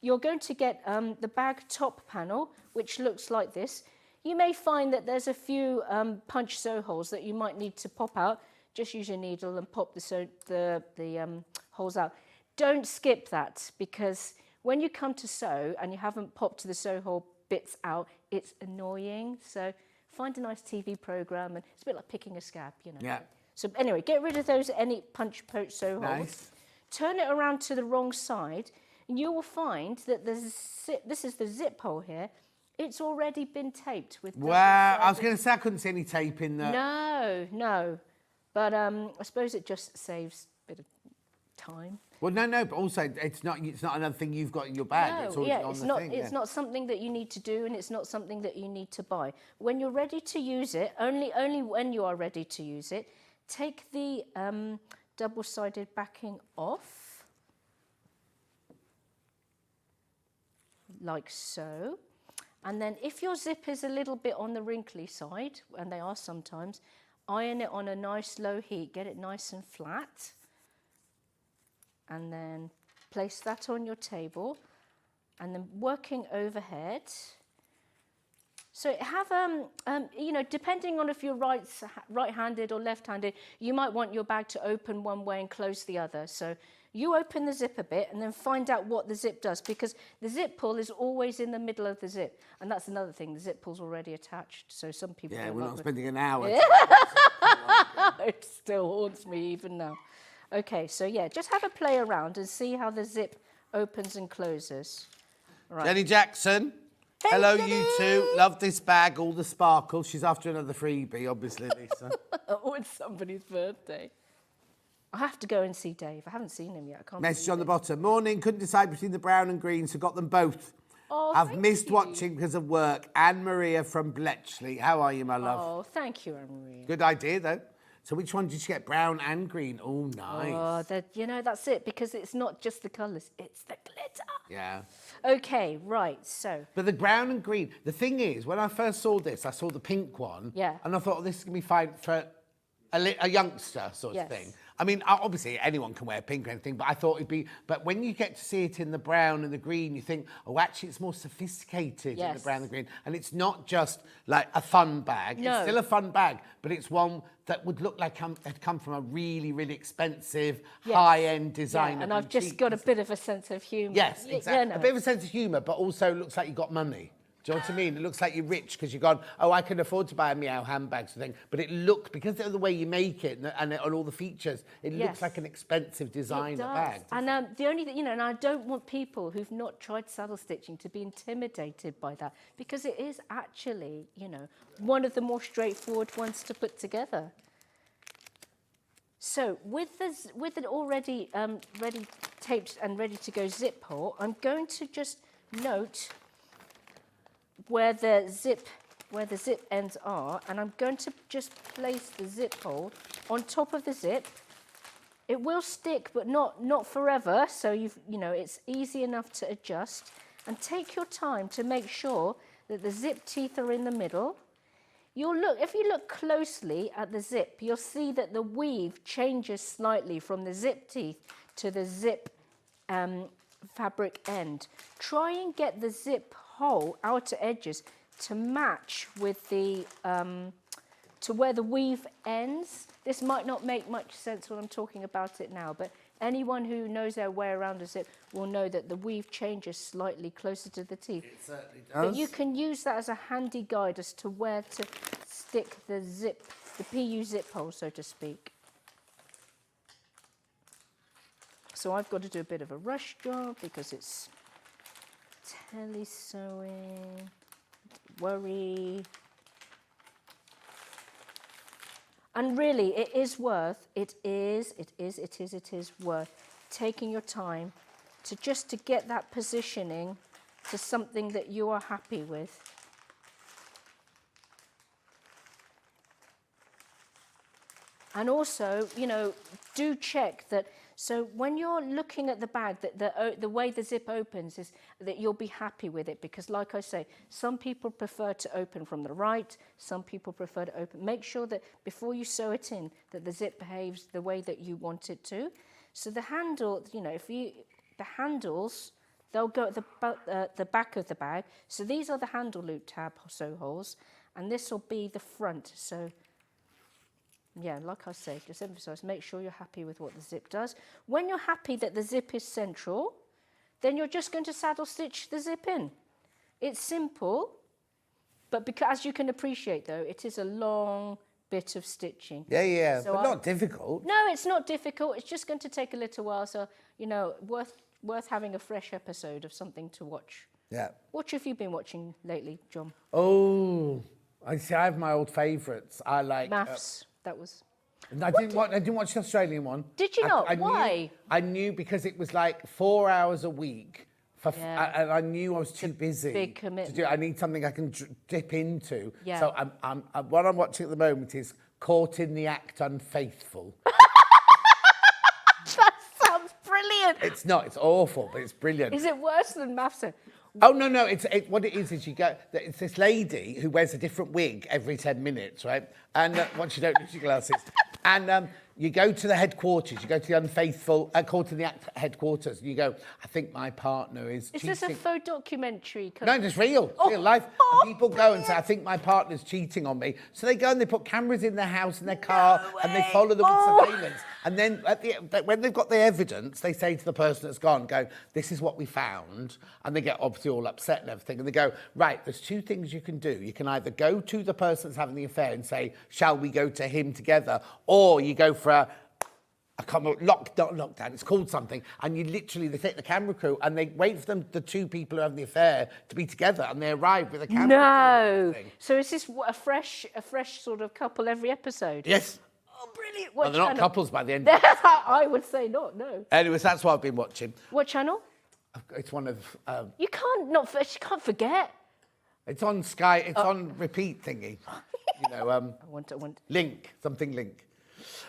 You're going to get the bag top panel, which looks like this. You may find that there's a few punch sew holes that you might need to pop out. Just use your needle and pop the holes out. Don't skip that, because when you come to sew and you haven't popped the sew hole bits out, it's annoying. So find a nice TV program, and it's a bit like picking a scab, Yeah. So anyway, get rid of those any punch poke sew holes. Nice. Turn it around to the wrong side, and you will find that this is the zip hole here. It's already been taped with. Wow, I was going to say I couldn't see any tape in there. No. But I suppose it just saves a bit of time. Well, no, but also it's not another thing you've got in your bag. It's already on the thing. It's not something that you need to do, and it's not something that you need to buy. When you're ready to use it, only when you are ready to use it, take the double-sided backing off, like so. And then if your zip is a little bit on the wrinkly side, and they are sometimes, iron it on a nice low heat, get it nice and flat, and then place that on your table, and then working overhead. So have, depending on if you're right-handed or left-handed, you might want your bag to open one way and close the other. So you open the zip a bit and then find out what the zip does, because the zip pull is always in the middle of the zip. And that's another thing, the zip pull's already attached. So some people Yeah, don't we're like not spending an hour. It still haunts me even now. Okay, so yeah, just have a play around and see how the zip opens and closes. Right. Jenny Jackson. Hey, Hello, Jenny. you two. Love this bag, all the sparkle. She's after another freebie, obviously, Lisa. Oh, it's somebody's birthday. I have to go and see Dave. I haven't seen him yet. I can't Message believe on the it. bottom. Morning, couldn't decide between the brown and green, so got them both. Oh, I've thank missed you. watching because of work. Anne-Maria from Bletchley. How are you, my love? Oh, thank you, Anne-Marie. Good idea, though. So which one did you get, brown and green? Oh, nice. Oh, you know, that's it, because it's not just the colours, it's the glitter. Yeah. Okay, right, so. But the brown and green, the thing is, when I first saw this, I saw the pink one. Yeah. And I thought, oh, this is going to be fine for a youngster sort of Yes. thing. I mean, obviously, anyone can wear pink or anything, but I thought it'd be... But when you get to see it in the brown and the green, you think, oh, actually, it's more sophisticated in the Yes. brown and the green. And it's not just, like, a fun bag. No. It's still a fun bag, but it's one that would look like it had come from a really, really expensive, Yes. high-end designer. Yeah, and I've just got a bit of a sense of humour. Yes, Yeah, exactly. no. A bit of a sense of humour, but also looks like you've got money. Do you know what I mean? It looks like you're rich because you've gone, oh, I can afford to buy a Meow handbag sort of thing. But it looks, because of the way you make it and all the features, it Yes. looks like an expensive designer It does. bag. And the only thing, and I don't want people who've not tried saddle stitching to be intimidated by that, because it is actually, one of the more straightforward ones to put together. So with an already ready taped and ready to go zip hole, I'm going to just note where the zip ends are, and I'm going to just place the zip hole on top of the zip. It will stick, but not forever, so it's easy enough to adjust. And take your time to make sure that the zip teeth are in the middle. If you look closely at the zip, you'll see that the weave changes slightly from the zip teeth to the zip fabric end. Try and get the zip hole outer edges to match with the to where the weave ends. This might not make much sense when I'm talking about it now, but anyone who knows their way around a zip will know that the weave changes slightly closer to the teeth. It certainly does. But you can use that as a handy guide as to where to stick the PU zip hole, so to speak. So I've got to do a bit of a rush job because it's tele-sewing. Don't worry. And really, it is worth taking your time to get that positioning to something that you are happy with. And also, do check that. So when you're looking at the bag, the way the zip opens is that you'll be happy with it, because like I say, some people prefer to open from the right, some people prefer to open. Make sure that before you sew it in, that the zip behaves the way that you want it to. So the handle, the handles, they'll go at the back of the bag. So these are the handle loop tab sew holes, and this will be the front. So yeah, like I say, just emphasise, make sure you're happy with what the zip does. When you're happy that the zip is central, then you're just going to saddle stitch the zip in. It's simple, but because, as you can appreciate though, it is a long bit of stitching. Yeah, So but not difficult. No, it's not difficult. It's just going to take a little while. So, worth having a fresh episode of something to watch. Yeah. What have you been watching lately, John? Oh, I have my old favourites. I like... Maths. That was... I didn't watch the Australian one. Did you not? Why? I knew because it was like 4 hours a week. And I knew I was too busy. Big commitment. To do. I need something I can dip into. Yeah. So what I'm watching at the moment is Caught in the Act Unfaithful. That sounds brilliant. It's not. It's awful, but it's brilliant. Is it worse than Maths? Oh, no. What it is you go... It's this lady who wears a different wig every 10 minutes, right? And once you don't lose your glasses. And you go to the headquarters. You go to the Unfaithful... Caught in the Act headquarters. And you go, I think my partner is cheating. Is this a faux documentary? No, it's real. Real life. And people go and say, I think my partner's cheating on me. So they go and they put cameras in their house and their car and they follow them with surveillance. And then when they've got the evidence, they say to the person that's gone, this is what we found. And they get obviously all upset and everything. And they go, right, there's two things you can do. You can either go to the person that's having the affair and say, shall we go to him together? Or you go for I can't remember, not lockdown, it's called something, and they take the camera crew and they wait for the two people who have the affair to be together, and they arrive with a camera No. crew. So is this a fresh sort of couple every episode? Yes. Oh, brilliant. Well, What they're not channel? couples by the end. I would say not, no. Anyways, that's what I've been watching. What channel? It's one of... You can't forget. It's on Sky, it's on repeat thingy. You know, I want. Link, something Link.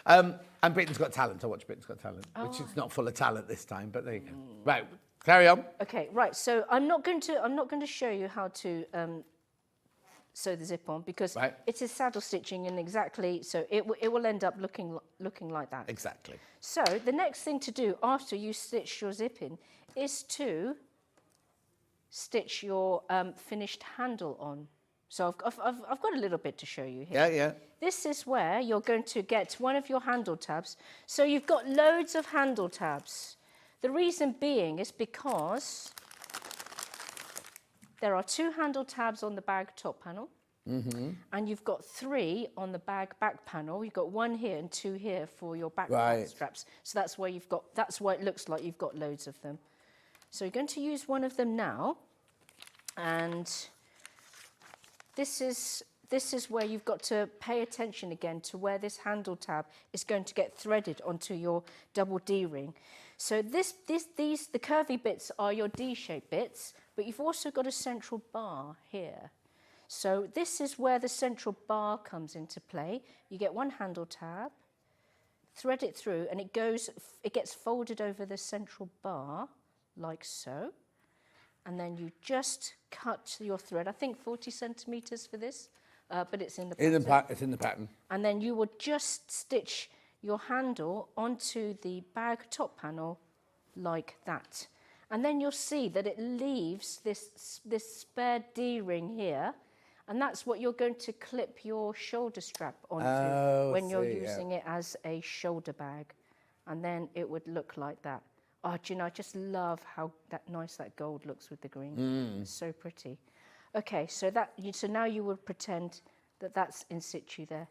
And Britain's Got Talent. I watch Britain's Got Talent, which is not full of talent this time, but there you go. Right, carry on. Okay, right. So I'm not going to show you how to sew the zip on because it is saddle stitching and exactly so it will end up looking like that. Exactly. So the next thing to do after you stitch your zip in is to stitch your finished handle on. So I've got a little bit to show you here. Yeah. This is where you're going to get one of your handle tabs. So you've got loads of handle tabs. The reason being is because there are 2 handle tabs on the bag top panel. Mm-hmm. And you've got 3 on the bag back panel. You've got 1 here and 2 here for your back straps. So that's why it looks like you've got loads of them. So you're going to use one of them now. And this is where you've got to pay attention again to where this handle tab is going to get threaded onto your double D ring. So the curvy bits are your D-shaped bits, but you've also got a central bar here. So this is where the central bar comes into play. You get one handle tab, thread it through, and it gets folded over the central bar, like so. And then you just cut your thread, I think 40 centimetres for this, but it's in the pattern. It's in the pattern. And then you would just stitch your handle onto the bag top panel like that. And then you'll see that it leaves this spare D-ring here, and that's what you're going to clip your shoulder strap onto when you're using it as a shoulder bag. And then it would look like that. Oh, do you know, I just love how nice that gold looks with the green. It's so pretty. Okay, so now you would pretend that that's in situ there.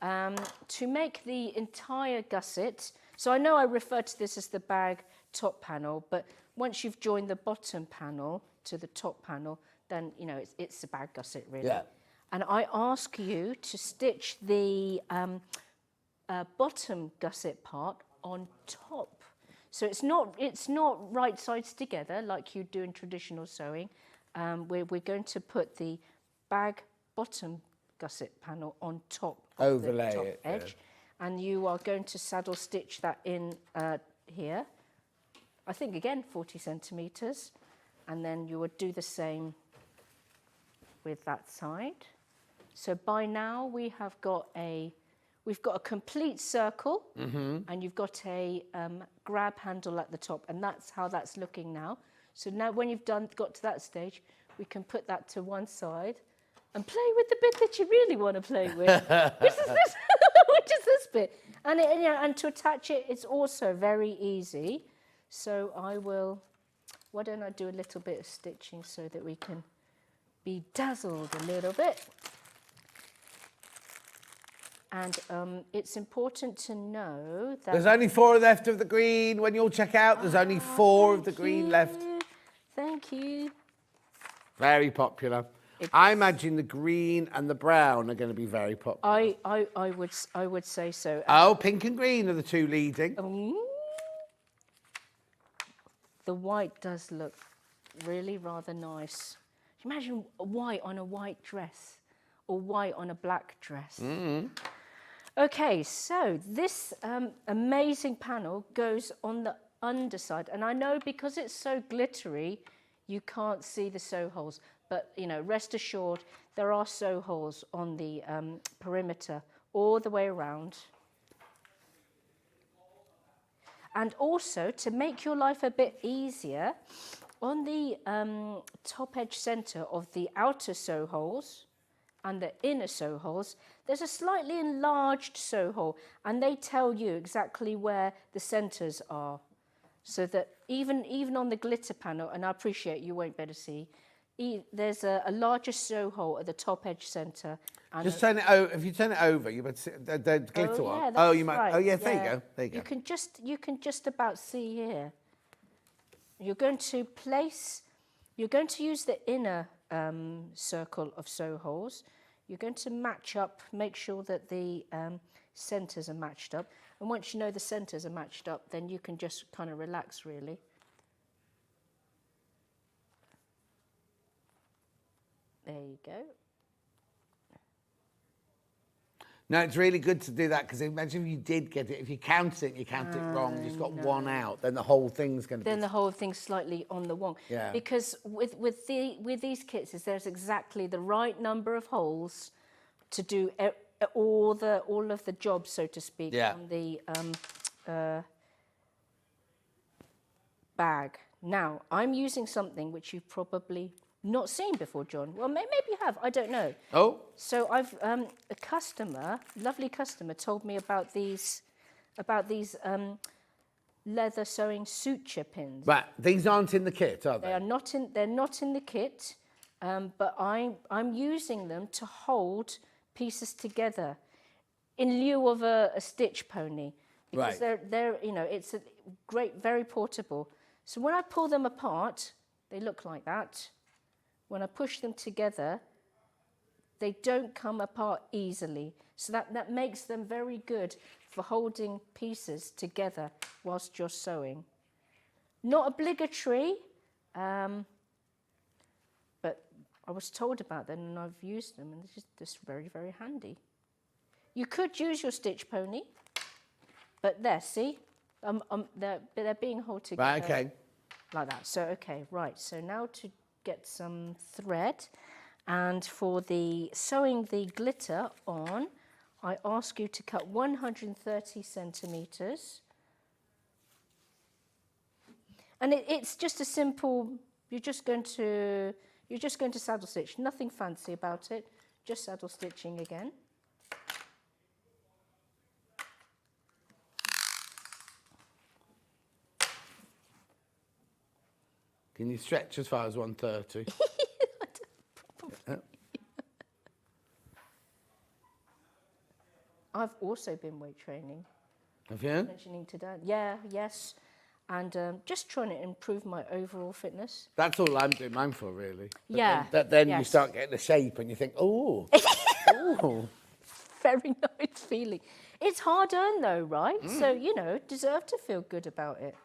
To make the entire gusset, so I know I refer to this as the bag top panel, but once you've joined the bottom panel to the top panel, then, you know, it's a bag gusset, really. Yeah. And I ask you to stitch the bottom gusset part on top. So it's not right sides together like you do in traditional sewing. We're going to put the bag bottom gusset panel on top of the top edge. And you are going to saddle stitch that in here. I think, again, 40 centimetres. And then you would do the same with that side. So by now we've got a complete circle, and you've got a grab handle at the top, and that's how that's looking now. So now when you've got to that stage, we can put that to one side and play with the bit that you really want to play with, which is this bit. And to attach it, it's also very easy. So why don't I do a little bit of stitching so that we can be dazzled a little bit. And it's important to know that... There's only 4 left of the green. When you'll check out, there's only 4 of the green left. Thank you. Very popular. I imagine the green and the brown are going to be very popular. I would say so. Oh, pink and green are the 2 leading. The white does look really rather nice. Imagine white on a white dress or white on a black dress. Okay, so this amazing panel goes on the underside. And I know because it's so glittery, you can't see the sew holes. But, you know, rest assured, there are sew holes on the perimeter all the way around. And also, to make your life a bit easier, on the top edge centre of the outer sew holes and the inner sew holes, there's a slightly enlarged sew hole, and they tell you exactly where the centres are. So that even on the glitter panel, and I appreciate you won't better see, there's a larger sew hole at the top edge centre. Just turn it over. If you turn it over, you might see the glitter Oh, yeah, one. that's You might. right. Oh, yeah. There you go. There you go. You can just about see here. You're going to use the inner circle of sew holes. You're going to match up, make sure that the centres are matched up. And once you know the centres are matched up, then you can just kind of relax, really. There you go. No, it's really good to do that because imagine if you did get it, if you count it, you count it wrong, you've got one out, then the whole thing's going to be... Then the whole thing's slightly on the wrong. Yeah. Because with these kits, there's exactly the right number of holes to do all of the jobs, so to speak, on the bag. Now, I'm using something which you've probably not seen before, John. Well, maybe you have. I don't know. Oh. So I've a lovely customer, told me about these leather sewing suture pins. Right. These aren't in the kit, are they? They're not in the kit, but I'm using them to hold pieces together in lieu of a stitch pony, because they're it's a great, very portable. So when I pull them apart, they look like that. When I push them together, they don't come apart easily. So that makes them very good for holding pieces together whilst you're sewing. Not obligatory, but I was told about them and I've used them, and this is just very, very handy. You could use your stitch pony, but there, see? They're being held together. Right, okay. Like that. So, okay, right. So now to get some thread, and for the sewing the glitter on, I ask you to cut 130 centimetres. And it's just a simple, you're just going to saddle stitch, nothing fancy about it, just saddle stitching again. Can you stretch as far as 130? I've also been weight training. Have you? Mentioning today. Yeah, yes. And just trying to improve my overall fitness. That's all I'm doing mine for, really. But Yeah. Then you Yes. start getting a shape and you think, oh. Oh. Very nice feeling. It's hard earned though, right? So, deserve to feel good about it.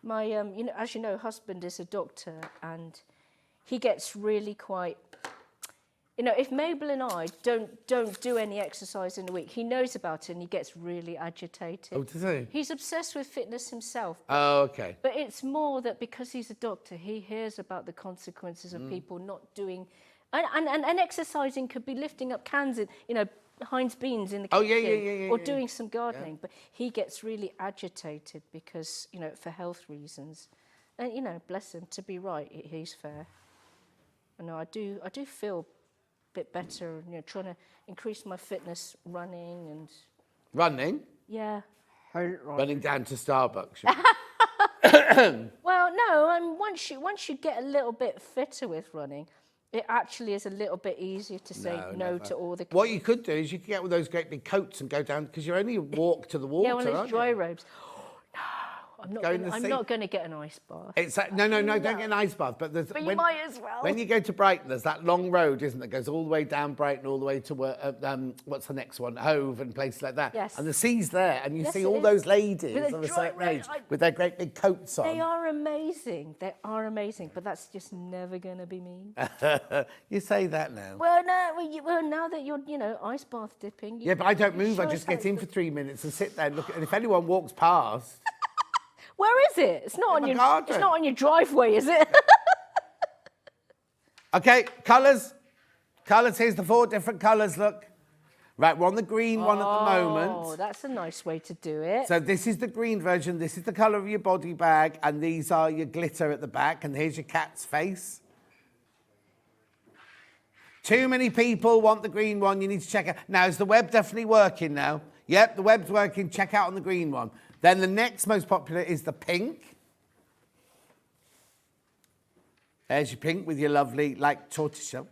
My, as you know, husband is a doctor, and he gets really quite, if Mabel and I don't do any exercise in a week, he knows about it and he gets really agitated. Oh, does he? He's obsessed with fitness himself. Oh, okay. But it's more that because he's a doctor, he hears about the consequences of people not doing, and exercising could be lifting up cans in, Heinz beans in the kitchen, or doing some gardening. But he gets really agitated because, for health reasons. And, bless him, to be right, he's fair. I know I do feel a bit better, trying to increase my fitness running and... Running? Yeah. Running down to Starbucks. Well, no, once you get a little bit fitter with running, it actually is a little bit easier to say no to all the... What you could do is you could get one of those great big coats and go down, because you're only a walk to the water, yeah, one of those aren't dry you? robes. I'm not going to get an ice bath. It's no, don't get an ice bath. But you might as well. When you go to Brighton, there's that long road, isn't there? That goes all the way down Brighton, all the way to what's the next one? Hove and places like that. Yes. And the sea's there, and you Yes, see it all is. those ladies With a of a dry certain age robe. with their great big coats on. They are amazing. They are amazing, but that's just never going to be me. You say that now. Well, no, now that you're, ice bath dipping. Yeah, but I don't move. I sure just as get in for 3 minutes and sit there and look. And if anyone walks past, Where is it? It's not In on my your. garden. It's not on your driveway, is it? okay, colours. Colours. Here's the 4 different colours. Look. Right, we're on the green one at the moment. Oh, that's a nice way to do it. So this is the green version. This is the colour of your body bag, and these are your glitter at the back. And here's your cat's face. Too many people want the green one. You need to check it. Now, is the web definitely working now? Yep, the web's working. Check out on the green one. Then the next most popular is the pink. There's your pink with your lovely, like, tortoiseshell.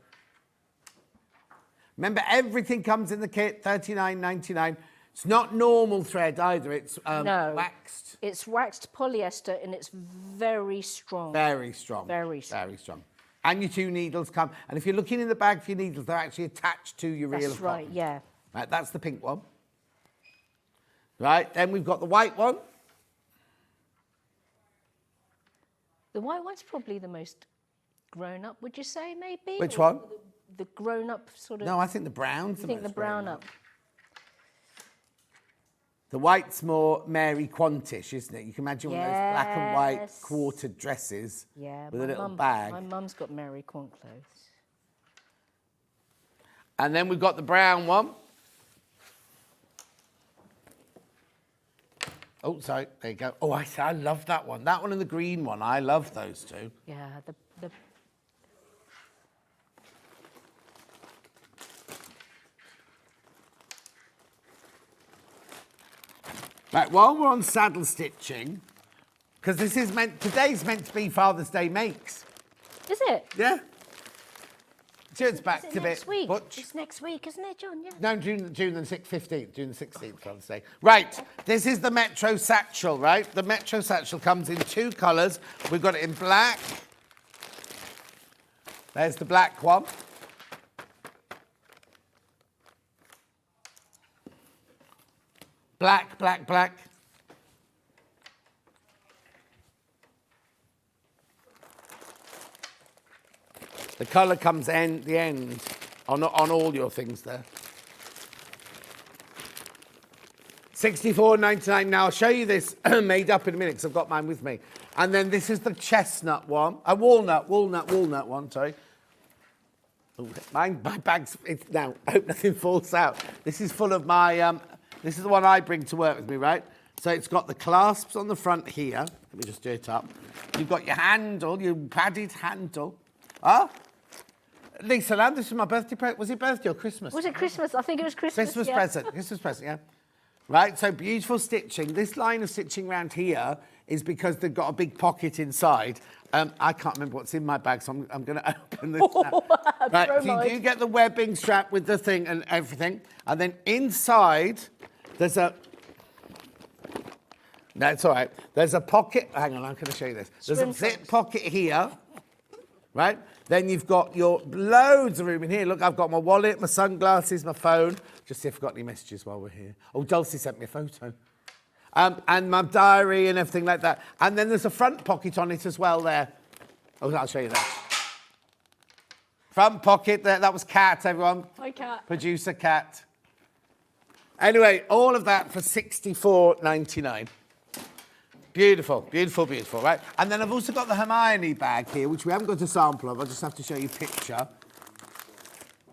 Remember, everything comes in the kit, $39.99. It's not normal thread either, it's No. waxed. It's waxed polyester and it's very strong. Very strong. Very strong. Very strong. And your 2 needles come. And if you're looking in the bag for your needles, they're actually attached to your reel That's of right, cotton. yeah. Right, that's the pink one. Right, then we've got the white one. The white one's probably the most grown up, would you say, maybe? Which Or one? The grown up sort of. No, I think the brown's I the think the most brown grown up. The white's more Mary Quantish, isn't it? You can imagine one of those black and white Yes. quartered dresses Yeah, with my a little mum- bag. My mum's got Mary Quant clothes. And then we've got the brown one. Oh, sorry, there you go. Oh, I love that one. That one and the green one, I love those two. Yeah, the Right, while we're on saddle stitching, because today's meant to be Father's Day makes. Is it? Yeah. Stuart's back Is to it next bit. week? Butch. It's next week, isn't it, John? Yeah. No, June the 15th, June the 16th, Father's Day. Right, this is the Metro Satchel, right? The Metro Satchel comes in 2 colours. We've got it in black. There's the black one. Black, black, black. The colour comes the end on all your things there. $64.99. Now, I'll show you this made up in a minute because I've got mine with me. And then this is the chestnut one. A walnut one, sorry. Ooh, my bag's, now, I hope nothing falls out. This is full of my, this is the one I bring to work with me, right? So it's got the clasps on the front here. Let me just do it up. You've got your handle, your padded handle. Huh? Lisa Lamb, this is my birthday present. Was it birthday or Christmas? Was it Christmas? I think it was Christmas. Christmas yeah. present. Christmas present, yeah. Right, so beautiful stitching. This line of stitching around here is because they've got a big pocket inside. I can't remember what's in my bag, so I'm going to open this now. Right, so you do get the webbing strap with the thing and everything. And then inside, there's a... No, it's all right. There's a pocket. Hang on, I'm going to show you this. There's a zip pocket here, right? Then you've got your loads of room in here. Look, I've got my wallet, my sunglasses, my phone. Just see if I've got any messages while we're here. Oh, Dulcie sent me a photo. And my diary and everything like that. And then there's a front pocket on it as well there. Oh, I'll show you that. Front pocket there. That was Kat, everyone. Hi, Kat. Producer Kat. Anyway, all of that for $64.99. Beautiful, beautiful, beautiful, right? And then I've also got the Hermione bag here, which we haven't got a sample of. I'll just have to show you a picture.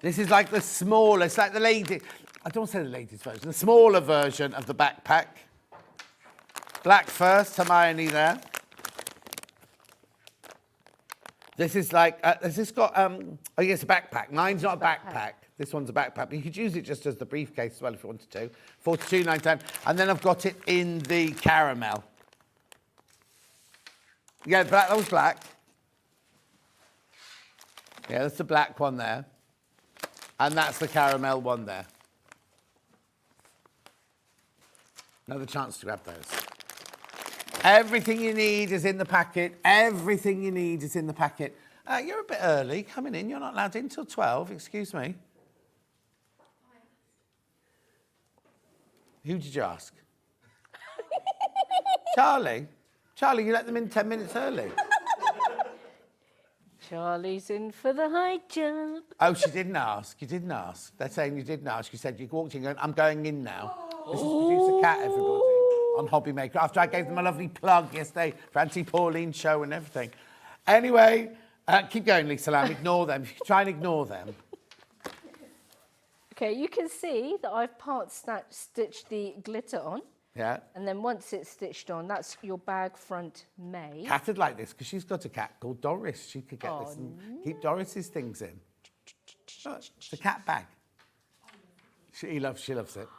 This is like the smaller, it's like the lady, I don't want to say the ladies' version, the smaller version of the backpack. Black first, Hermione there. This is like, has this got, oh yes, a backpack. Mine's not a backpack. This one's a backpack, but you could use it just as the briefcase as well if you wanted to. $42.99. And then I've got it in the caramel. Yeah, black, that was black. Yeah, that's the black one there. And that's the caramel one there. Another chance to grab those. Everything you need is in the packet. Everything you need is in the packet. You're a bit early coming in. You're not allowed in till 12, excuse me. Who did you ask? Charlie? Charlie, you let them in 10 minutes early. Charlie's in for the high jump. Oh, she didn't ask. You didn't ask. They're saying you didn't ask. You said you walked in going, I'm going in now. This is producer Kat, everybody, on Hobby Maker. After I gave them a lovely plug yesterday for Auntie Pauline's show and everything. Anyway, keep going, Lisa Lamb. Ignore them. Try and ignore them. Okay, you can see that I've stitched the glitter on. Yeah. And then once it's stitched on, that's your bag front made. Kat would like this because she's got a cat called Doris. She could get this and keep Doris's things in. Look, it's a cat bag. She loves it.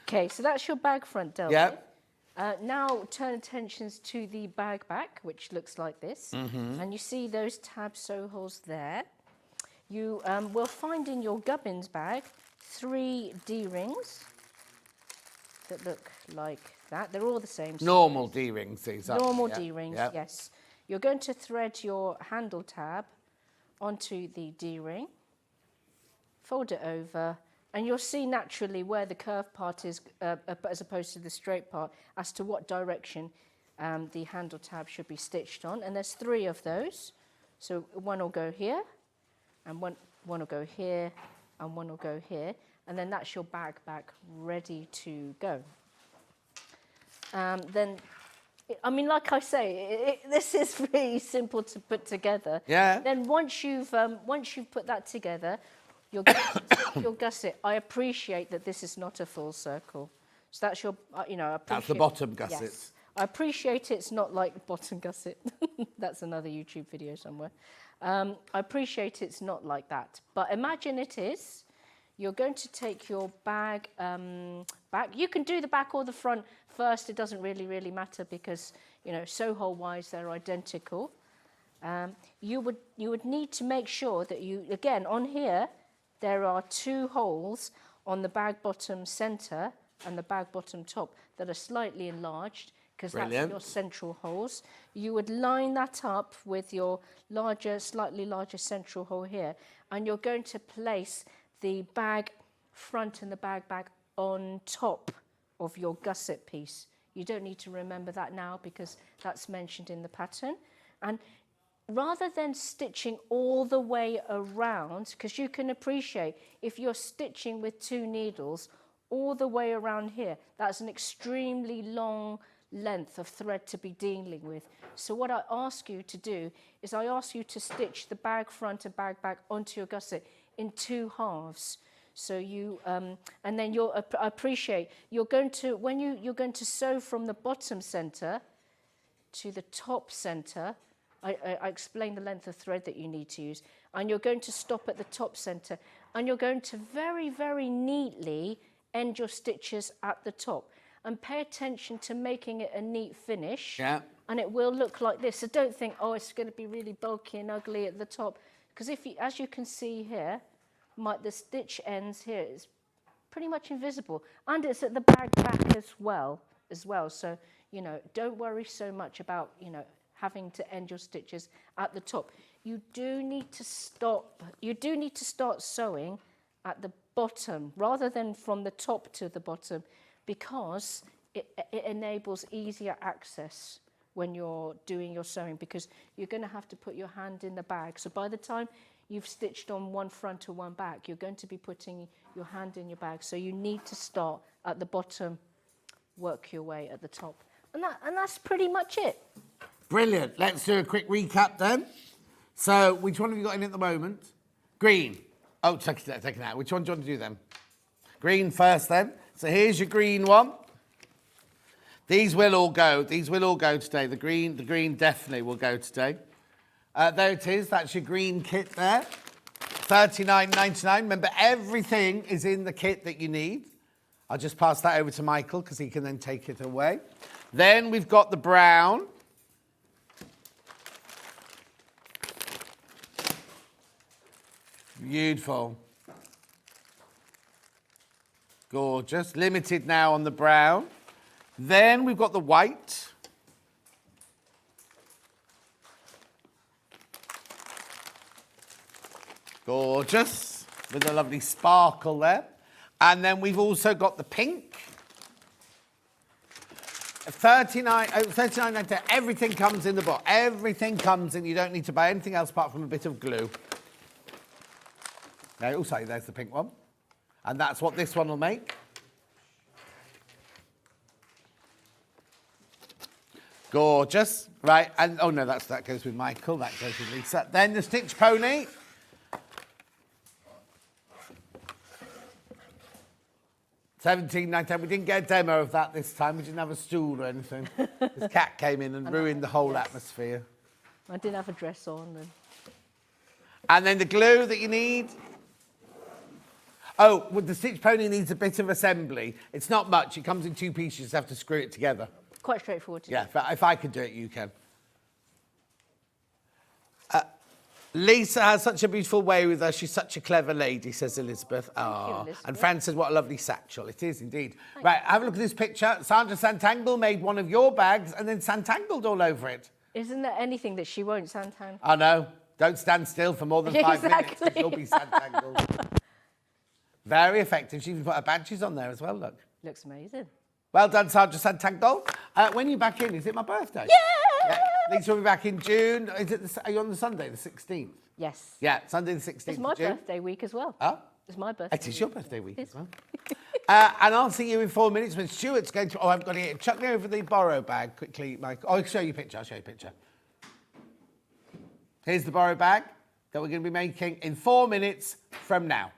Okay, so that's your bag front, Delphine. Yeah. Now turn attentions to the bag back, which looks like this. And you see those tab sew holes there. You will find in your gubbins bag 3 D-rings that look like that. They're all the same size. Normal D-rings, these are. Normal D-rings, yes. You're going to thread your handle tab onto the D-ring, fold it over, and you'll see naturally where the curved part is as opposed to the straight part as to what direction the handle tab should be stitched on. And there's 3 of those. So one will go here, and one will go here, and one will go here. And then that's your bag back ready to go. Then, I mean, like I say, this is really simple to put together. Yeah. Then once you've put that together, you'll gusset. I appreciate that this is not a full circle, so that's your, That's the bottom gusset. Yes. I appreciate it's not like bottom gusset. That's another YouTube video somewhere. I appreciate it's not like that, but imagine it is. You're going to take your bag back. You can do the back or the front first. It doesn't really matter because, sew hole wise they're identical. You would need to make sure that again on here there are 2 holes on the bag bottom center and the bag bottom top that are slightly enlarged because that's your central holes. You would line that up with your slightly larger central hole here, and you're going to place the bag front and the bag back on top of your gusset piece. You don't need to remember that now because that's mentioned in the pattern. And rather than stitching all the way around, because you can appreciate if you're stitching with 2 needles all the way around here, that's an extremely long length of thread to be dealing with. So what I ask you to do is I ask you to stitch the bag front and bag back onto your gusset in 2 halves. So you, and then you'll appreciate, you're going to sew from the bottom center to the top center. I explain the length of thread that you need to use, and you're going to stop at the top center, and you're going to very neatly end your stitches at the top, and pay attention to making it a neat finish. Yeah. And it will look like this. So don't think, oh, it's going to be really bulky and ugly at the top. Because as you can see here, the stitch ends here is pretty much invisible. And it's at the bag back as well. So, don't worry so much about, having to end your stitches at the top. You do need to start sewing at the bottom rather than from the top to the bottom, because it enables easier access when you're doing your sewing, because you're going to have to put your hand in the bag. So by the time you've stitched on one front or one back, you're going to be putting your hand in your bag. So you need to start at the bottom, work your way at the top. And that's pretty much it. Brilliant. Let's do a quick recap then. So which one have you got in at the moment? Green. Oh, take it out. Which one do you want to do then? Green first then. So here's your green one. These will all go. These will all go today. The green definitely will go today. There it is. That's your green kit there. $39.99. Remember, everything is in the kit that you need. I'll just pass that over to Michael because he can then take it away. Then we've got the brown. Beautiful. Gorgeous. Limited now on the brown. Then we've got the white. Gorgeous. With a lovely sparkle there. And then we've also got the pink. $39.99. Everything comes in the box. Everything comes in. You don't need to buy anything else apart from a bit of glue. Now, also, there's the pink one. And that's what this one will make. Gorgeous. Right, and oh no, that goes with Michael, that goes with Lisa. Then the Stitch Pony. $17.99. We didn't get a demo of that this time. We didn't have a stool or anything. This cat came in and ruined the whole atmosphere. I didn't have a dress on. And then the glue that you need. Oh, well, the Stitch Pony needs a bit of assembly. It's not much. It comes in 2 pieces. You just have to screw it together. quite straightforward to do. Yeah, if I could do it, you can. Lisa has such a beautiful way with her. She's such a clever lady, says Elizabeth. Oh, and Fran says, what a lovely satchel. It is indeed. Right, have a look at this picture. Sandra Santangle made one of your bags and then Santangled all over it. Isn't there anything that she won't Santan? I know. Don't stand still for more than 5 minutes. You'll be Santangled. Very effective. She even put her badges on there as well, look. Looks amazing. Well done, Sandra Santangle. When are you back in? Is it my birthday? Yeah! Lisa will be back in June. Are you on the Sunday, the 16th? Yes. Yeah, Sunday the 16th It's my of June. birthday week as well. Oh? It's my birthday. It is your birthday week as well. And I'll see you in 4 minutes when Stuart's going to... Oh, I've got to get... Chuck me over the Boro bag quickly, Mike. Oh, I'll show you a picture. I'll show you a picture. Here's the Boro bag that we're going to be making in 4 minutes from now.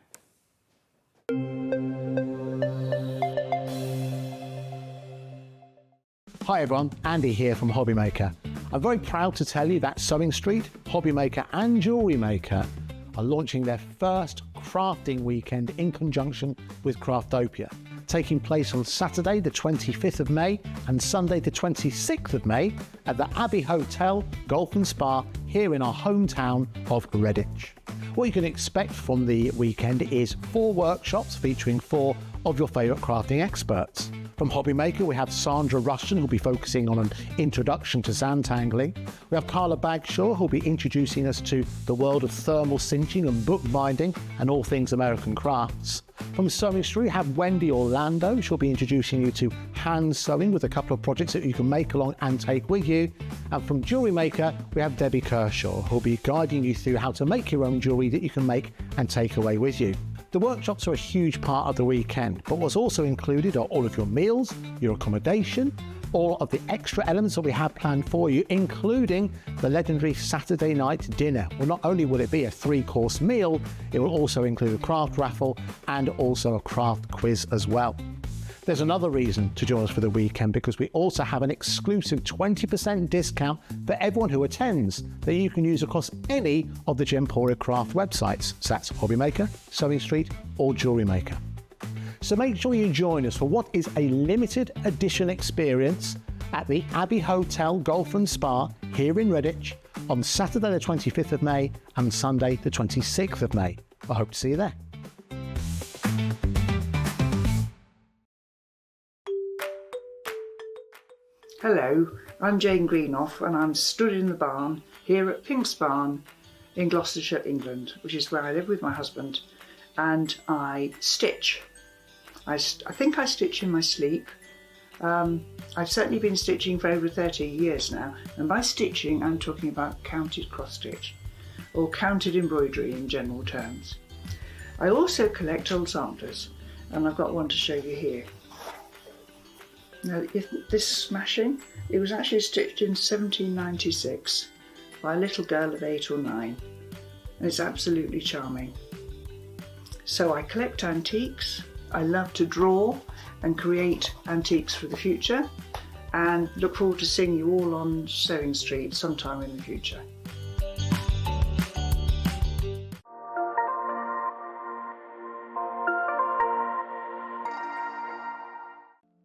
Hi everyone, Andy here from Hobby Maker. I'm very proud to tell you that Sewing Street, Hobby Maker and Jewellery Maker are launching their first crafting weekend in conjunction with Craftopia, taking place on Saturday the 25th of May and Sunday the 26th of May at the Abbey Hotel, Golf and Spa here in our hometown of Redditch. What you can expect from the weekend is 4 workshops featuring 4 of your favourite crafting experts. From Hobby Maker, we have Sandra Rushton, who'll be focusing on an introduction to sandtangling. We have Carla Bagshaw, who'll be introducing us to the world of thermal cinching and bookbinding and all things American crafts. From Sewing Street, we have Wendy Orlando. She'll be introducing you to hand sewing with a couple of projects that you can make along and take with you. And from Jewellery Maker, we have Debbie Kershaw, who'll be guiding you through how to make your own jewellery that you can make and take away with you. The workshops are a huge part of the weekend, but what's also included are all of your meals, your accommodation, all of the extra elements that we have planned for you, including the legendary Saturday night dinner. Well, not only will it be a 3-course meal, it will also include a craft raffle and also a craft quiz as well. There's another reason to join us for the weekend, because we also have an exclusive 20% discount for everyone who attends that you can use across any of the Gemporia craft websites. So that's Hobby Maker, Sewing Street or Jewellery Maker. So make sure you join us for what is a limited edition experience at the Abbey Hotel Golf and Spa here in Redditch on Saturday the 25th of May and Sunday the 26th of May. I hope to see you there. Hello, I'm Jane Greenoff and I'm stood in the barn here at Pink's Barn in Gloucestershire, England, which is where I live with my husband, and I stitch. I think I stitch in my sleep. I've certainly been stitching for over 30 years now, and by stitching I'm talking about counted cross stitch or counted embroidery in general terms. I also collect old samplers, and I've got one to show you here. Now, this smashing, it was actually stitched in 1796 by a little girl of 8 or 9, and it's absolutely charming. So I collect antiques, I love to draw and create antiques for the future, and look forward to seeing you all on Sewing Street sometime in the future.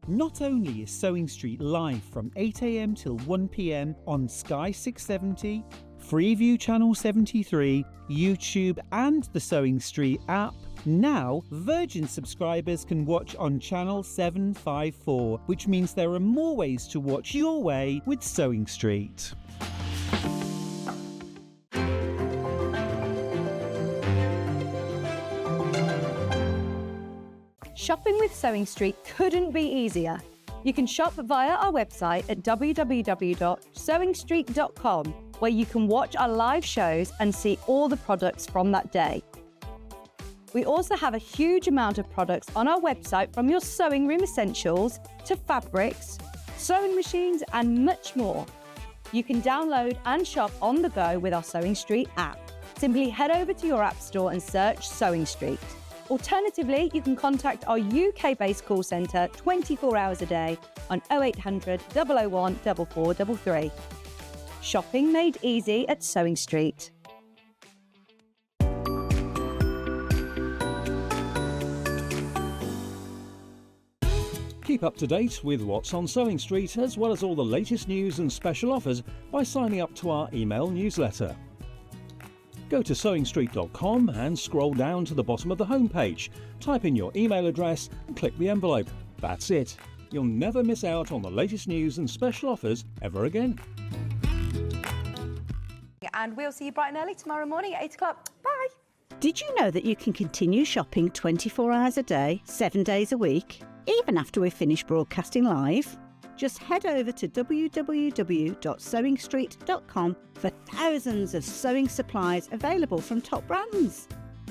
Not only is Sewing Street live from 8 AM till 1 PM on Sky 670, Freeview Channel 73, YouTube and the Sewing Street app, now Virgin subscribers can watch on Channel 754, which means there are more ways to watch your way with Sewing Street. Shopping with Sewing Street couldn't be easier. You can shop via our website at www.sewingstreet.com, where you can watch our live shows and see all the products from that day. We also have a huge amount of products on our website, from your sewing room essentials to fabrics, sewing machines and much more. You can download and shop on the go with our Sewing Street app. Simply head over to your app store and search Sewing Street. Alternatively, you can contact our UK-based call centre 24 hours a day on 0800 001 4433. Shopping made easy at Sewing Street. Keep up to date with what's on Sewing Street, as well as all the latest news and special offers by signing up to our email newsletter. Go to sewingstreet.com and scroll down to the bottom of the homepage. Type in your email address and click the envelope. That's it. You'll never miss out on the latest news and special offers ever again. And we'll see you bright and early tomorrow morning at 8 o'clock. Bye. Did you know that you can continue shopping 24 hours a day, 7 days a week, even after we've finished broadcasting live? Just head over to www.sewingstreet.com for thousands of sewing supplies available from top brands.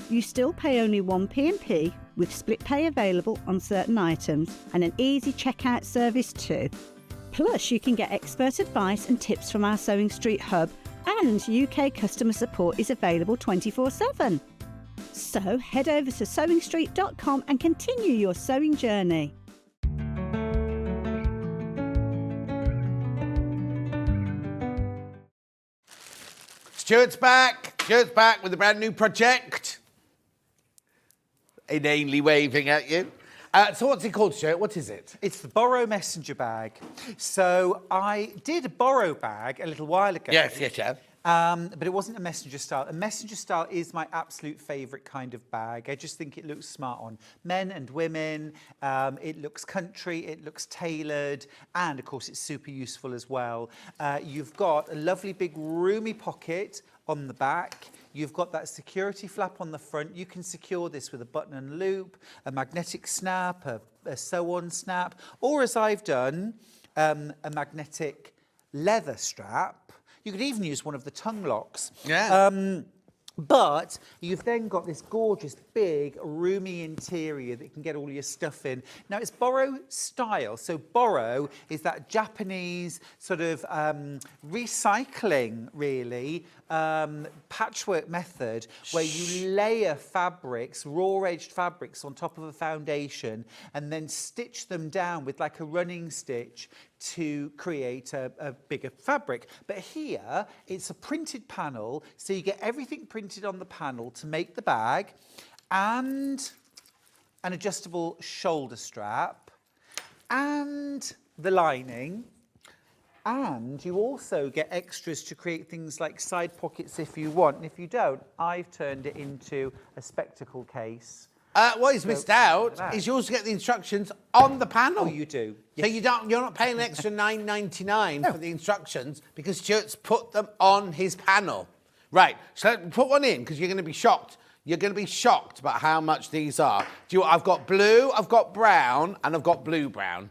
You still pay only 1p&p, with split pay available on certain items and an easy checkout service too. Plus, you can get expert advice and tips from our Sewing Street hub, and UK customer support is available 24/7. So head over to sewingstreet.com and continue your sewing journey. Stuart's back. Stuart's back with a brand new project. Inanely waving at you. So what's it called, Stuart? What is it? It's the Boro Messenger Bag. So I did a Boro bag a little while ago. Yes. But it wasn't a messenger style. A messenger style is my absolute favourite kind of bag. I just think it looks smart on men and women. It looks country, it looks tailored, and of course it's super useful as well. You've got a lovely big roomy pocket on the back. You've got that security flap on the front. You can secure this with a button and loop, a magnetic snap, a sew-on snap, or as I've done, a magnetic leather strap. You could even use one of the tongue locks. Yeah. But you've then got this gorgeous, big, roomy interior that you can get all your stuff in. Now, it's Boro style. So Boro is that Japanese sort of recycling, really, patchwork method where you layer fabrics, raw-edged fabrics on top of a foundation and then stitch them down with like a running stitch to create a bigger fabric. But here, it's a printed panel, so you get everything printed on the panel to make the bag, and an adjustable shoulder strap, and the lining, and you also get extras to create things like side pockets if you want, and if you don't, I've turned it into a spectacle case. What he's missed out is you also get the instructions on the panel. Oh, you do. So you're not paying an extra $9.99 for the instructions because Stuart's put them on his panel. Right, so let's put one in because you're going to be shocked. You're going to be shocked about how much these are. I've got blue, I've got brown, and I've got blue-brown.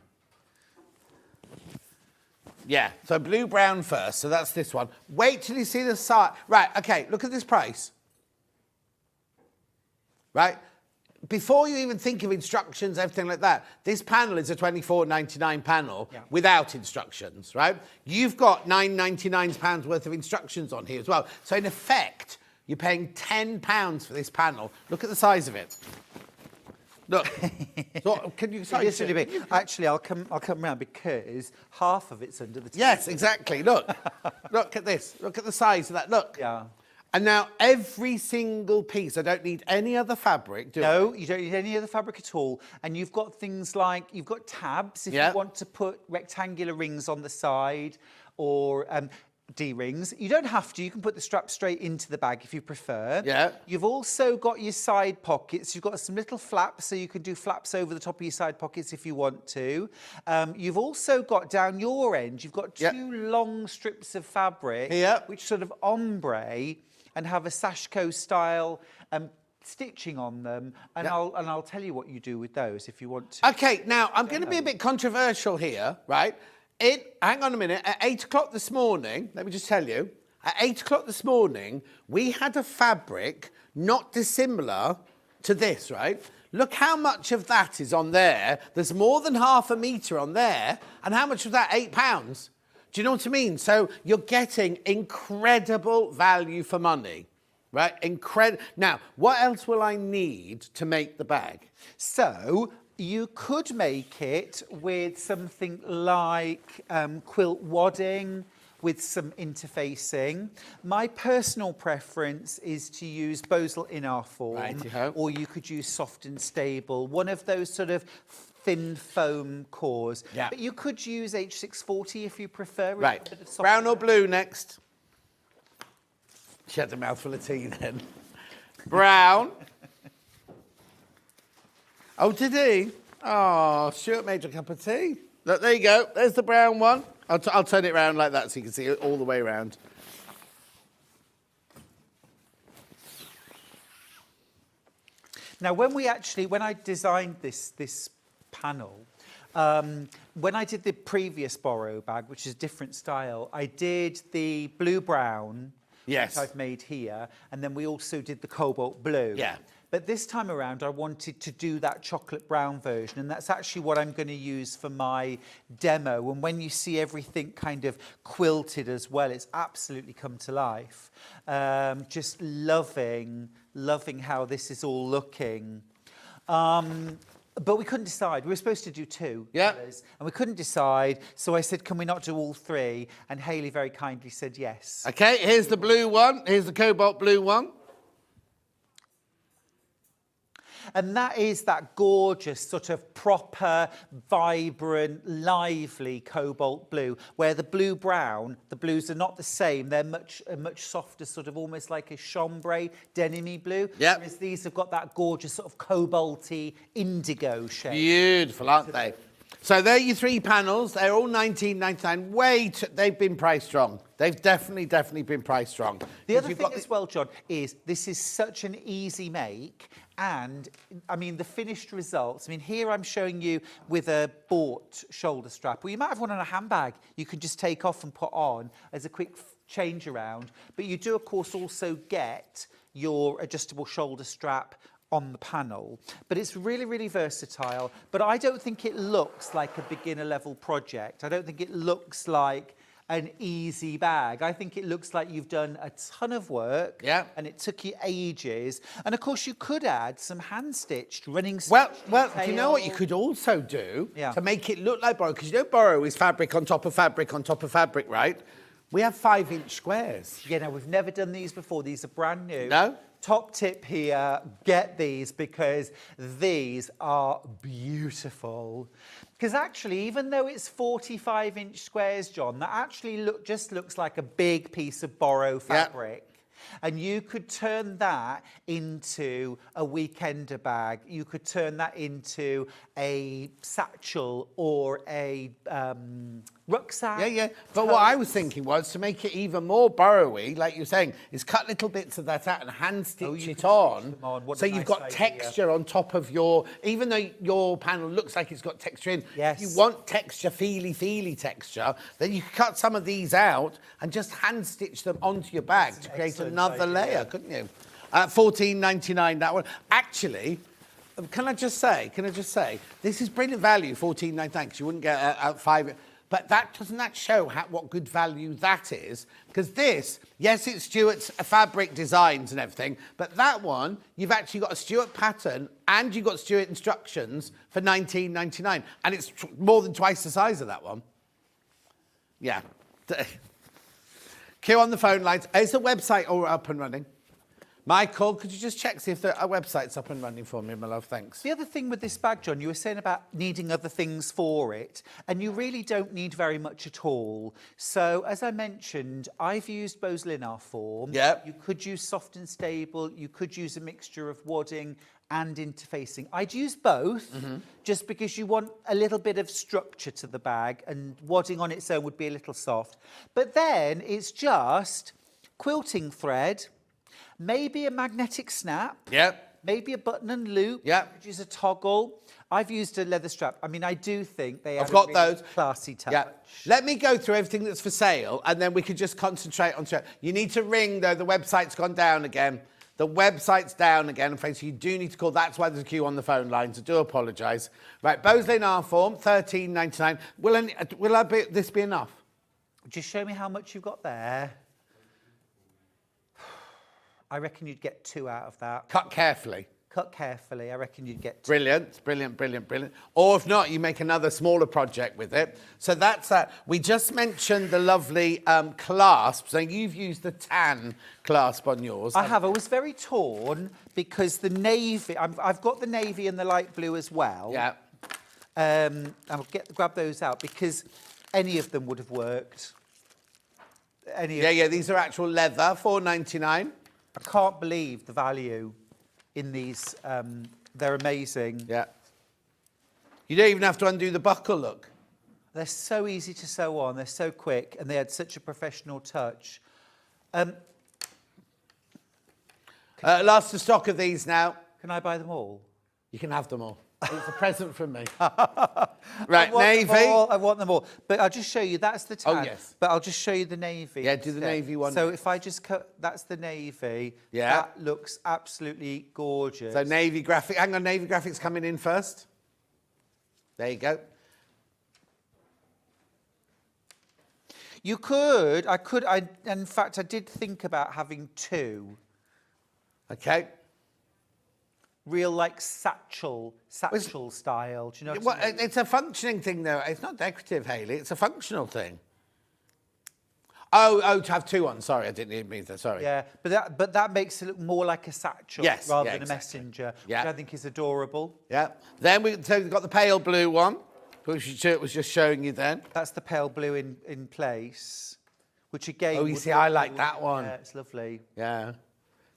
Yeah, so blue-brown first, so that's this one. Wait till you see the side. Right, okay, look at this price. Right? Before you even think of instructions, everything like that, this panel is a £24.99 panel without instructions, right? You've got £9.99 worth of instructions on here as well. So in effect, you're paying £10 for this panel. Look at the size of it. Look, so, can you size it's really big. Actually, I'll come round because half of it's under the table. Yes, exactly. Look, look at this. Look at the size of that. Look. Yeah. And now every single piece, I don't need any other fabric, do I? No, you don't need any other fabric at all. And you've got things like, you've got tabs if you want to put rectangular rings on the side or D-rings. You don't have to, you can put the strap straight into the bag if you prefer. Yeah. You've also got your side pockets. You've got some little flaps, so you can do flaps over the top of your side pockets if you want to. You've also got down your end, you've got two long strips of fabric, which sort of ombre, and have a sashiko style stitching on them, and I'll tell you what you do with those if you want to. Okay, now I'm going to be a bit controversial here, right? Hang on a minute. At 8 o'clock this morning, let me just tell you, at 8 o'clock this morning, we had a fabric not dissimilar to this, right? Look how much of that is on there. There's more than half a metre on there, and how much was that? £8. Do you know what I mean? So you're getting incredible value for money, right? Now, what else will I need to make the bag? So you could make it with something like quilt wadding with some interfacing. My personal preference is to use Bosal in our form, or you could use soft and stable. One of those sort of thin foam cores. Yeah. But you could use H640 if you prefer. Right. A bit of soft- Brown or blue next? She had a mouthful of tea then. Brown. Oh, did he? Oh, Stuart made a cup of tea. Look, there you go. There's the brown one. I'll turn it around like that so you can see it all the way around. Now, when I designed this panel, when I did the previous Boro bag, which is a different style, I did the blue-brown, yes, which I've made here, and then we also did the cobalt blue. Yeah. But this time around, I wanted to do that chocolate brown version, and that's actually what I'm going to use for my demo. And when you see everything kind of quilted as well, it's absolutely come to life. Just loving how this is all looking. But we couldn't decide. We were supposed to do two colours, and we couldn't decide. So I said, can we not do all three? And Hayley very kindly said yes. Okay, here's the blue one. Here's the cobalt blue one. And that is that gorgeous, sort of proper, vibrant, lively cobalt blue, where the blue-brown, the blues are not the same. They're much softer, sort of almost like a chambray, denim-y blue. Yep. Whereas these have got that gorgeous sort of cobalty indigo shade. Beautiful, aren't they? So there are your three panels. They're all $19.99. They've been price strong. They've definitely been price strong. The other thing as well, John, is this is such an easy make. And, I mean, the finished results, I mean, here I'm showing you with a bought shoulder strap. Well, you might have one on a handbag you can just take off and put on as a quick change around. But you do, of course, also get your adjustable shoulder strap on the panel. But it's really, really versatile. But I don't think it looks like a beginner-level project. I don't think it looks like an easy bag. I think it looks like you've done a ton of work. Yeah. And it took you ages. And of course, you could add some hand-stitched running. Well, do you know what you could also do to make it look like Boro? Because you know Boro is fabric on top of fabric on top of fabric, right? We have 5-inch squares. Yeah, no, we've never done these before. These are brand new. No? Top tip here, get these because these are beautiful. Because actually, even though it's 45-inch squares, John, that actually just looks like a big piece of Boro fabric. Yep. And you could turn that into a weekender bag. You could turn that into a satchel or a rucksack. Yeah, yeah. But what I was thinking was to make it even more Boro-y, like you're saying, is cut little bits of that out and hand stitch it on. So you've got texture on top of your, even though your panel looks like it's got texture in, if you want texture, feely texture, then you could cut some of these out and just hand stitch them onto your bag to create another layer, couldn't you? $14.99, that one. Actually, can I just say, this is brilliant value, $14.99, because you wouldn't get out 5. But doesn't that show what good value that is? Because this, yes, it's Stuart's fabric designs and everything, but that one, you've actually got a Stuart pattern and you've got Stuart instructions for $19.99. And it's more than twice the size of that one. Yeah. Queue on the phone lines. Is the website all up and running? Michael, could you just check, see if our website's up and running for me, my love? Thanks. The other thing with this bag, John, you were saying about needing other things for it, and you really don't need very much at all. So, as I mentioned, I've used Bose Linar form. Yeah. You could use soft and stable. You could use a mixture of wadding and interfacing. I'd use both, just because you want a little bit of structure to the bag, and wadding on its own would be a little soft. But then it's just quilting thread, maybe a magnetic snap. Yep. Maybe a button and loop. Yep. Which is a toggle. I've used a leather strap. I mean, I do think they have I've got a really those. classy touch. Yeah. Let me go through everything that's for sale, and then we could just concentrate on it. You need to ring, though. The website's gone down again. The website's down again, I'm afraid, so you do need to call. That's why there's a queue on the phone lines. I do apologise. Right, Bose Linar form, $13.99. Will this be enough? Just show me how much you've got there. I reckon you'd get 2 out of that. Cut carefully. Cut carefully. I reckon you'd get 2. Brilliant. Or if not, you make another smaller project with it. So that's that. We just mentioned the lovely clasp. So you've used the tan clasp on yours. I have. I was very torn because the navy, I've got the navy and the light blue as well. Yeah. I'll grab those out because any of them would have worked. Yeah, these are actual leather, $4.99. I can't believe the value in these. They're amazing. Yeah. You don't even have to undo the buckle, look. They're so easy to sew on. They're so quick, and they had such a professional touch. Last of stock of these now. Can I buy them all? You can have them all. It's a present from me. Right, navy. I want them all. But I'll just show you, that's the tan. Oh, yes. But I'll just show you the navy. Yeah, do the navy one. So if I just cut, that's the navy. Yeah. That looks absolutely gorgeous. So navy graphic. Hang on, navy graphics coming in first. There you go. You could, in fact, I did think about having two. Okay. Real, like, satchel style. Do you know what I mean? It's a functioning thing, though. It's not decorative, Hayley. It's a functional thing. Oh, to have two on. Sorry, I didn't mean that. Sorry. Yeah, but that makes it look more like a satchel rather than a messenger, which I think is adorable. Yeah. Then we've got the pale blue one, which Stuart was just showing you then. That's the pale blue in place, which again... Oh, you see, I like that one. Yeah, it's lovely. Yeah.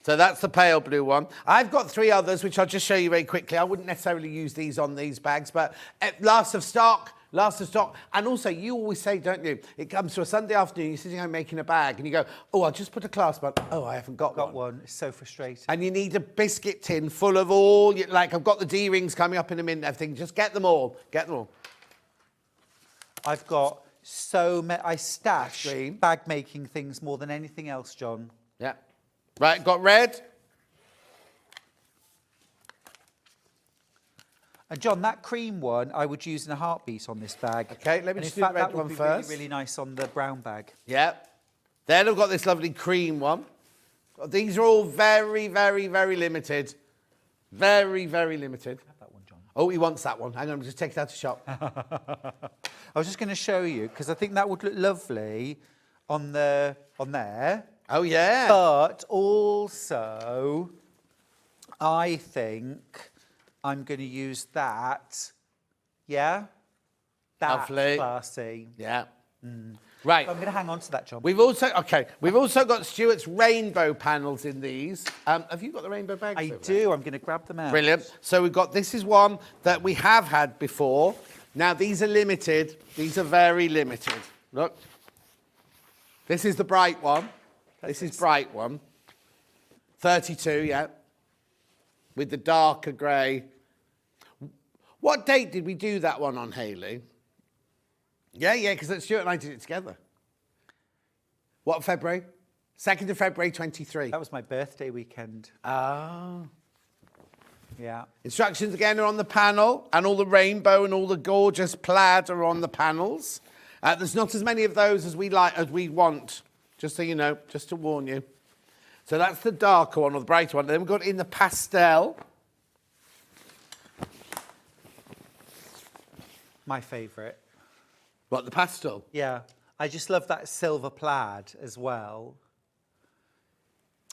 So that's the pale blue one. I've got three others, which I'll just show you very quickly. I wouldn't necessarily use these on these bags, but last of stock. And also, you always say, don't you, it comes to a Sunday afternoon, you're sitting home making a bag, and you go, oh, I'll just put a clasp on. Oh, I haven't got one. It's so frustrating. And you need a biscuit tin full of all, like, I've got the D-rings coming up in a minute, everything. Just get them all. Get them all. I've got so many. I stash bag making things more than anything else, John. Yeah. Right, got red. And John, that cream one I would use in a heartbeat on this bag. Okay, let me just do the red one first. Really, really nice on the brown bag. Yeah. Then I've got this lovely cream one. These are all very, very, very limited. Very, very limited. Have that one, John. Oh, he wants that one. Hang on, just take it out of shop. I was just going to show you because I think that would look lovely on there. Oh, yeah. But also, I think I'm going to use that. Yeah? That's lovely. Classy. Yeah. Right. So I'm going to hang on to that, John. We've also got Stuart's rainbow panels in these. Have you got the rainbow bags? I do. I'm going to grab them out. Brilliant. So we've got, this is one that we have had before. Now, these are limited. These are very limited. Look. This is the bright one. This is bright one. 32, yeah. With the darker grey. What date did we do that one on, Hayley? Yeah, because Stuart and I did it together. What, February? 2nd of February, 23. That was my birthday weekend. Oh. Yeah. Instructions again are on the panel, and all the rainbow and all the gorgeous plaid are on the panels. There's not as many of those as we want, just so you know, just to warn you. So that's the darker one or the brighter one. Then we've got in the pastel. My favourite. What, the pastel? Yeah. I just love that silver plaid as well.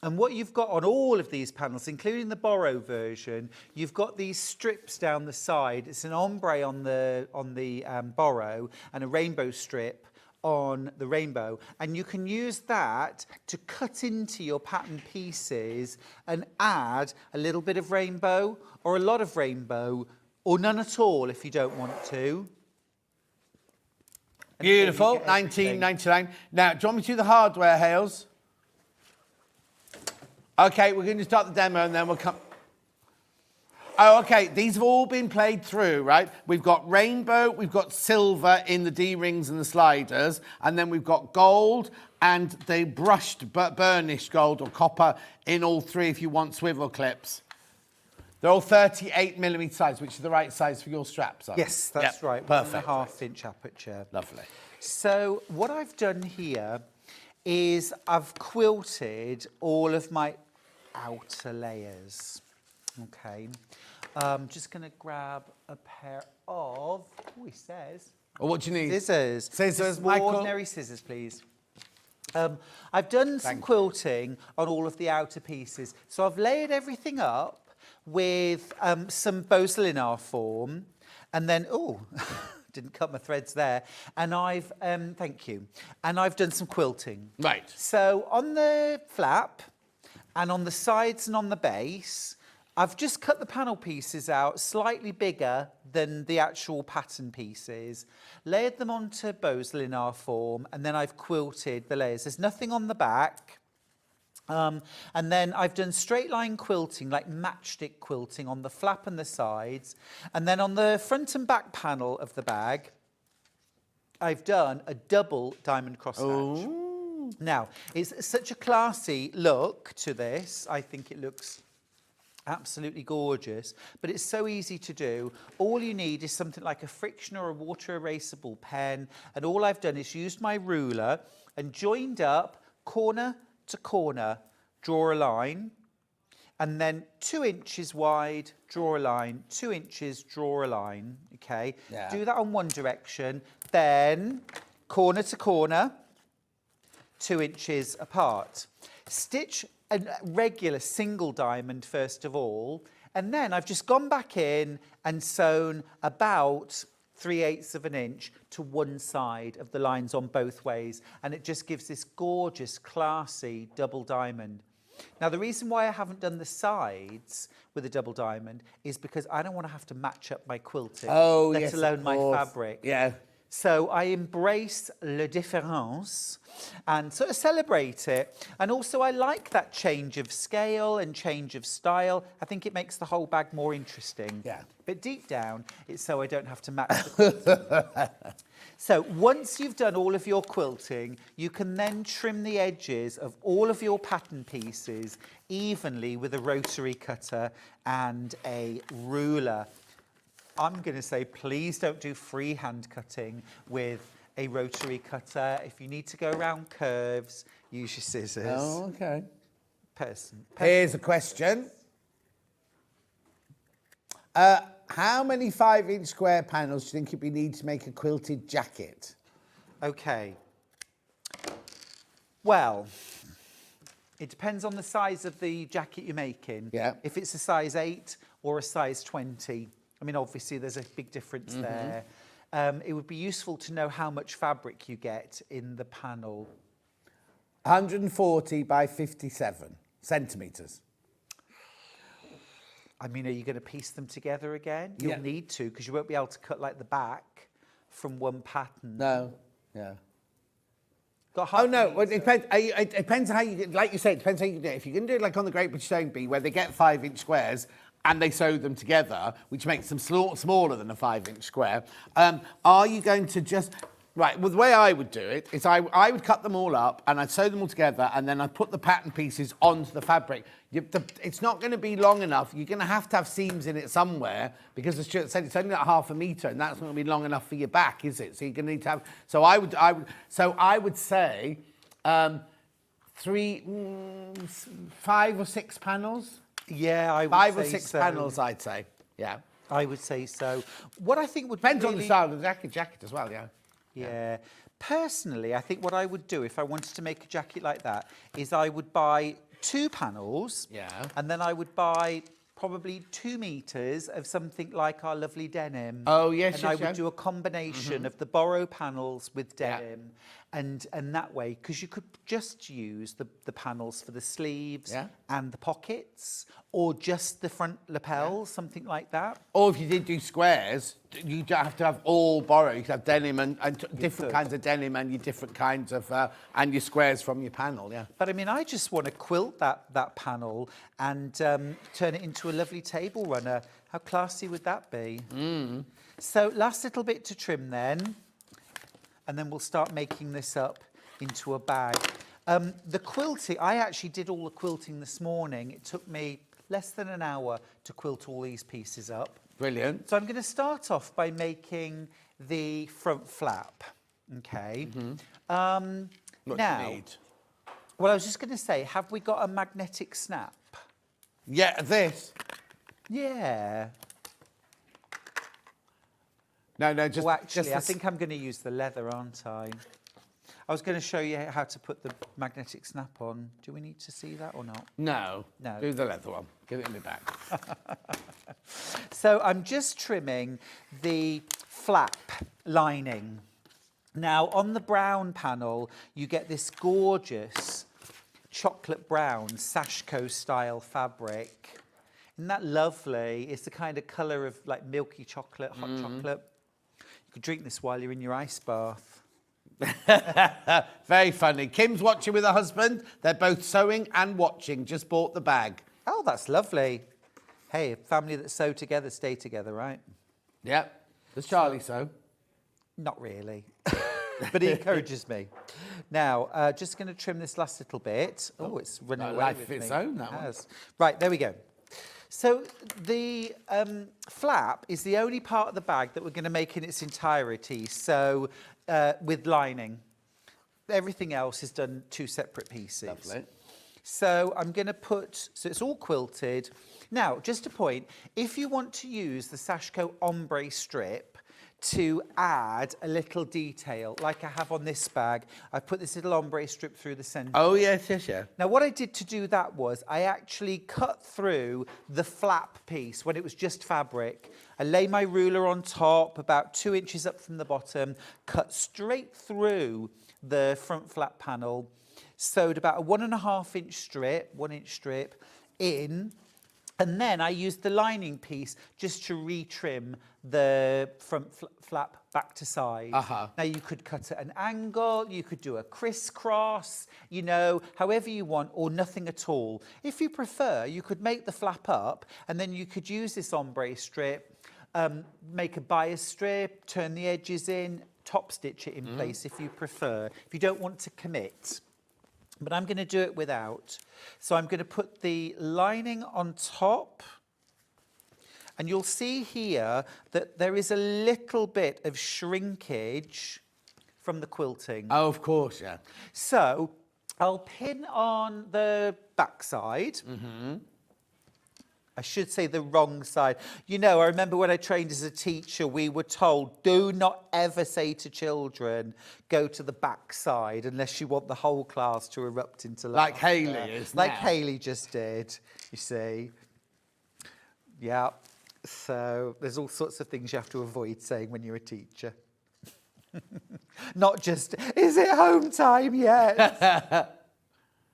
And what you've got on all of these panels, including the Boro version, you've got these strips down the side. It's an ombre on the Boro and a rainbow strip on the rainbow. And you can use that to cut into your pattern pieces and add a little bit of rainbow or a lot of rainbow or none at all if you don't want to. Beautiful, $19.99. Now, do you want me to do the hardware, Hales? Okay, we're going to start the demo and then we'll come... Oh, okay, these have all been played through, right? We've got rainbow, we've got silver in the D-rings and the sliders, and then we've got gold and the brushed, burnished gold or copper in all three if you want swivel clips. They're all 38mm size, which is the right size for your straps. Yes, that's right. Perfect. 1.5 inch aperture. Lovely. So what I've done here is I've quilted all of my outer layers. Okay. I'm just going to grab a pair of, he says. Oh, what do you need? Scissors. Scissors, just Michael. ordinary scissors, please. I've done some quilting on all of the outer pieces. So I've layered everything up with some Beausoleil form. And then, oh, didn't cut my threads there. And I've, thank you. And I've done some quilting. Right. So on the flap and on the sides and on the base, I've just cut the panel pieces out slightly bigger than the actual pattern pieces, layered them onto bows linear form, and then I've quilted the layers. There's nothing on the back. And then I've done straight line quilting, like matchstick quilting on the flap and the sides. And then on the front and back panel of the bag, I've done a double diamond crosshatch. Now, it's such a classy look to this. I think it looks absolutely gorgeous, but it's so easy to do. All you need is something like a friction or a water erasable pen, and all I've done is used my ruler and joined up corner to corner, draw a line, and then 2 inches wide, draw a line, 2 inches, draw a line, okay? Yeah. Do that on one direction, then corner to corner, 2 inches apart. Stitch a regular single diamond first of all, and then I've just gone back in and sewn about 3/8 of an inch to one side of the lines on both ways, and it just gives this gorgeous, classy double diamond. Now, the reason why I haven't done the sides with a double diamond is because I don't want to have to match up my quilting, let alone my fabric. Yeah. So I embrace le différence and sort of celebrate it. And also I like that change of scale and change of style. I think it makes the whole bag more interesting. Yeah. But deep down, it's so I don't have to match the So once you've done all of your quilting, you can then trim the edges of all of your pattern pieces evenly with a rotary cutter and a ruler. I'm going to say, please don't do freehand cutting with a rotary cutter. If you need to go around curves, use your scissors. Oh, okay. Person. Here's a question. How many 5-inch square panels do you think you need to make a quilted jacket? Okay. Well, it depends on the size of the jacket you're making. Yeah. If it's a size 8 or a size 20, I mean, obviously there's a big difference there. It would be useful to know how much fabric you get in the panel. 140 by 57 centimetres. I mean, are you going to piece them together again? You'll Yeah. need to, because you won't be able to cut like the back from one pattern. No, yeah. Got half Oh no, a well, it metre. depends. It depends how you, like you say, it depends how you do it. If you can do it like on the Great British Sewing Bee, where they get 5-inch squares and they sew them together, which makes them smaller than a 5-inch square. Are you going to just... Right, well, the way I would do it is I would cut them all up and I'd sew them all together and then I'd put the pattern pieces onto the fabric. It's not going to be long enough. You're going to have seams in it somewhere because, as Stuart said, it's only like 1/2 metre and that's not going to be long enough for your back, is it? So you're going to need to have... So I would say 5 or 6 panels. Yeah, I would 5 or say 6 so. panels, I'd say. Yeah. I would say so. What I think would Depends really... on the style of the jacket as well, yeah. Yeah. Personally, I think what I would do if I wanted to make a jacket like that is I would buy 2 panels. Yeah. And then I would buy probably 2 meters of something like our lovely denim. Oh, yes, And yes, I would yeah. do a combination of the Boro panels with denim. And that way, because you could just use the panels for the sleeves and the pockets, or just the front lapels, something like that. Or if you did do squares, you don't have to have all Boro. You could have denim and different kinds of denim and your different kinds of, and your squares from your panel, yeah. But I mean, I just want to quilt that panel and turn it into a lovely table runner. How classy would that be? So last little bit to trim then, and then we'll start making this up into a bag. The quilting, I actually did all the quilting this morning. It took me less than an hour to quilt all these pieces up. Brilliant. So I'm going to start off by making the front flap, okay? What do you need? Well, I was just going to say, have we got a magnetic snap? Yeah, this. Yeah. No, just... Well, actually, just I think I'm going to use the leather, aren't I? I was going to show you how to put the magnetic snap on. Do we need to see that or not? No. No. Do the leather one. Give it in me back. So I'm just trimming the flap lining. Now, on the brown panel, you get this gorgeous chocolate brown Sashko style fabric. Isn't that lovely? It's the kind of colour of like milky chocolate, hot chocolate. You could drink this while you're in your ice bath. Very funny. Kim's watching with her husband. They're both sewing and watching. Just bought the bag. Oh, that's lovely. Hey, a family that sew together, stay together, right? Yep. Does Charlie sew? Not really. But he encourages me. Now, just going to trim this last little bit. Oh, it's running away life with of its me. own, that one. Right, there we go. So the flap is the only part of the bag that we're going to make in its entirety, so with lining. Everything else is done 2 separate pieces. Lovely. So I'm going to put, so it's all quilted. Now, just a point, if you want to use the Sashko Ombre strip to add a little detail, like I have on this bag, I put this little ombre strip through the centre. Oh, yes, yes, yeah. Now, what I did to do that was I actually cut through the flap piece when it was just fabric. I lay my ruler on top, about 2 inches up from the bottom, cut straight through the front flap panel, sewed about a 1.5 inch strip, 1 inch strip in, and then I used the lining piece just to retrim the front flap back to side. Now you could cut at an angle, you could do a crisscross, you know, however you want, or nothing at all. If you prefer, you could make the flap up and then you could use this ombre strip, make a bias strip, turn the edges in, top stitch it in place if you prefer, if you don't want to commit. But I'm going to do it without. So I'm going to put the lining on top. And you'll see here that there is a little bit of shrinkage from the quilting. Oh, of course, yeah. So I'll pin on the back side. I should say the wrong side. You know, I remember when I trained as a teacher, we were told, do not ever say to children, go to the back side unless you want the whole class to erupt into laughter. Like Hayley is Like now. Hayley just did, you see. Yeah, so there's all sorts of things you have to avoid saying when you're a teacher. Not just, is it home time yet?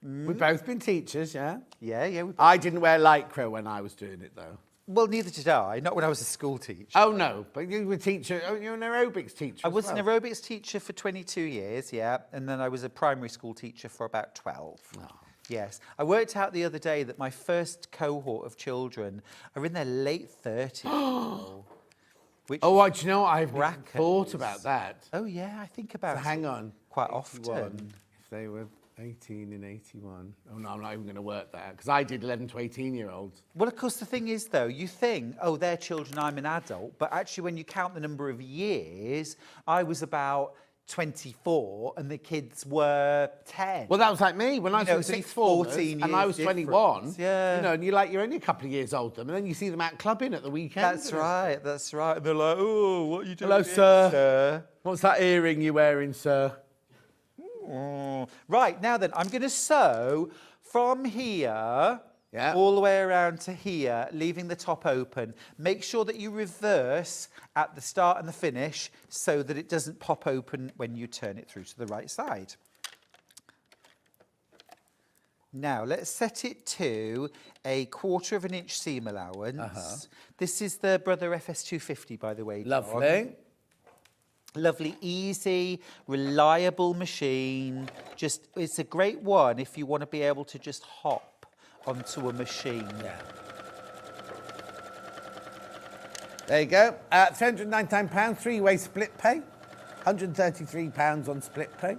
We've both been teachers, yeah? Yeah, yeah. I didn't wear lycra when I was doing it, though. Well, neither did I, not when I was a school teacher. Oh, no, but you were a teacher, you're an aerobics teacher I as was well. an aerobics teacher for 22 years, yeah, and then I was a primary school teacher for about 12. Oh. Yes. I worked out the other day that my first cohort of children are in their late 30s. Do you know, I've thought about that. Oh, yeah, I think about it. Hang on. Quite 81, often. If they were 18 and 81. Oh, no, I'm not even going to work that, because I did 11 to 18-year-olds. Well, of course, the thing is, though, you think, oh, they're children, I'm an adult. But actually, when you count the number of years, I was about 24 and the kids were 10. Well, that was like me when I was in sixth formers 14 and I was years 21. difference, yeah. You know, and you're only a couple of years older, and then you see them out clubbing at the weekend. That's right, that's right. And they're like, oh, what are you doing? Hello, here, sir. What's that earring you're wearing, sir? Right, now then, I'm going to sew from here all the way around to here, leaving the top open. Make sure that you reverse at the start and the finish so that it doesn't pop open when you turn it through to the right side. Now, let's set it to a 1/4 inch seam allowance. This is the Brother FS250, by the way. Lovely. Lovely, easy, reliable machine. Just, it's a great one if you want to be able to just hop onto a machine. There you go. £399, three-way split pay. £133 on split pay.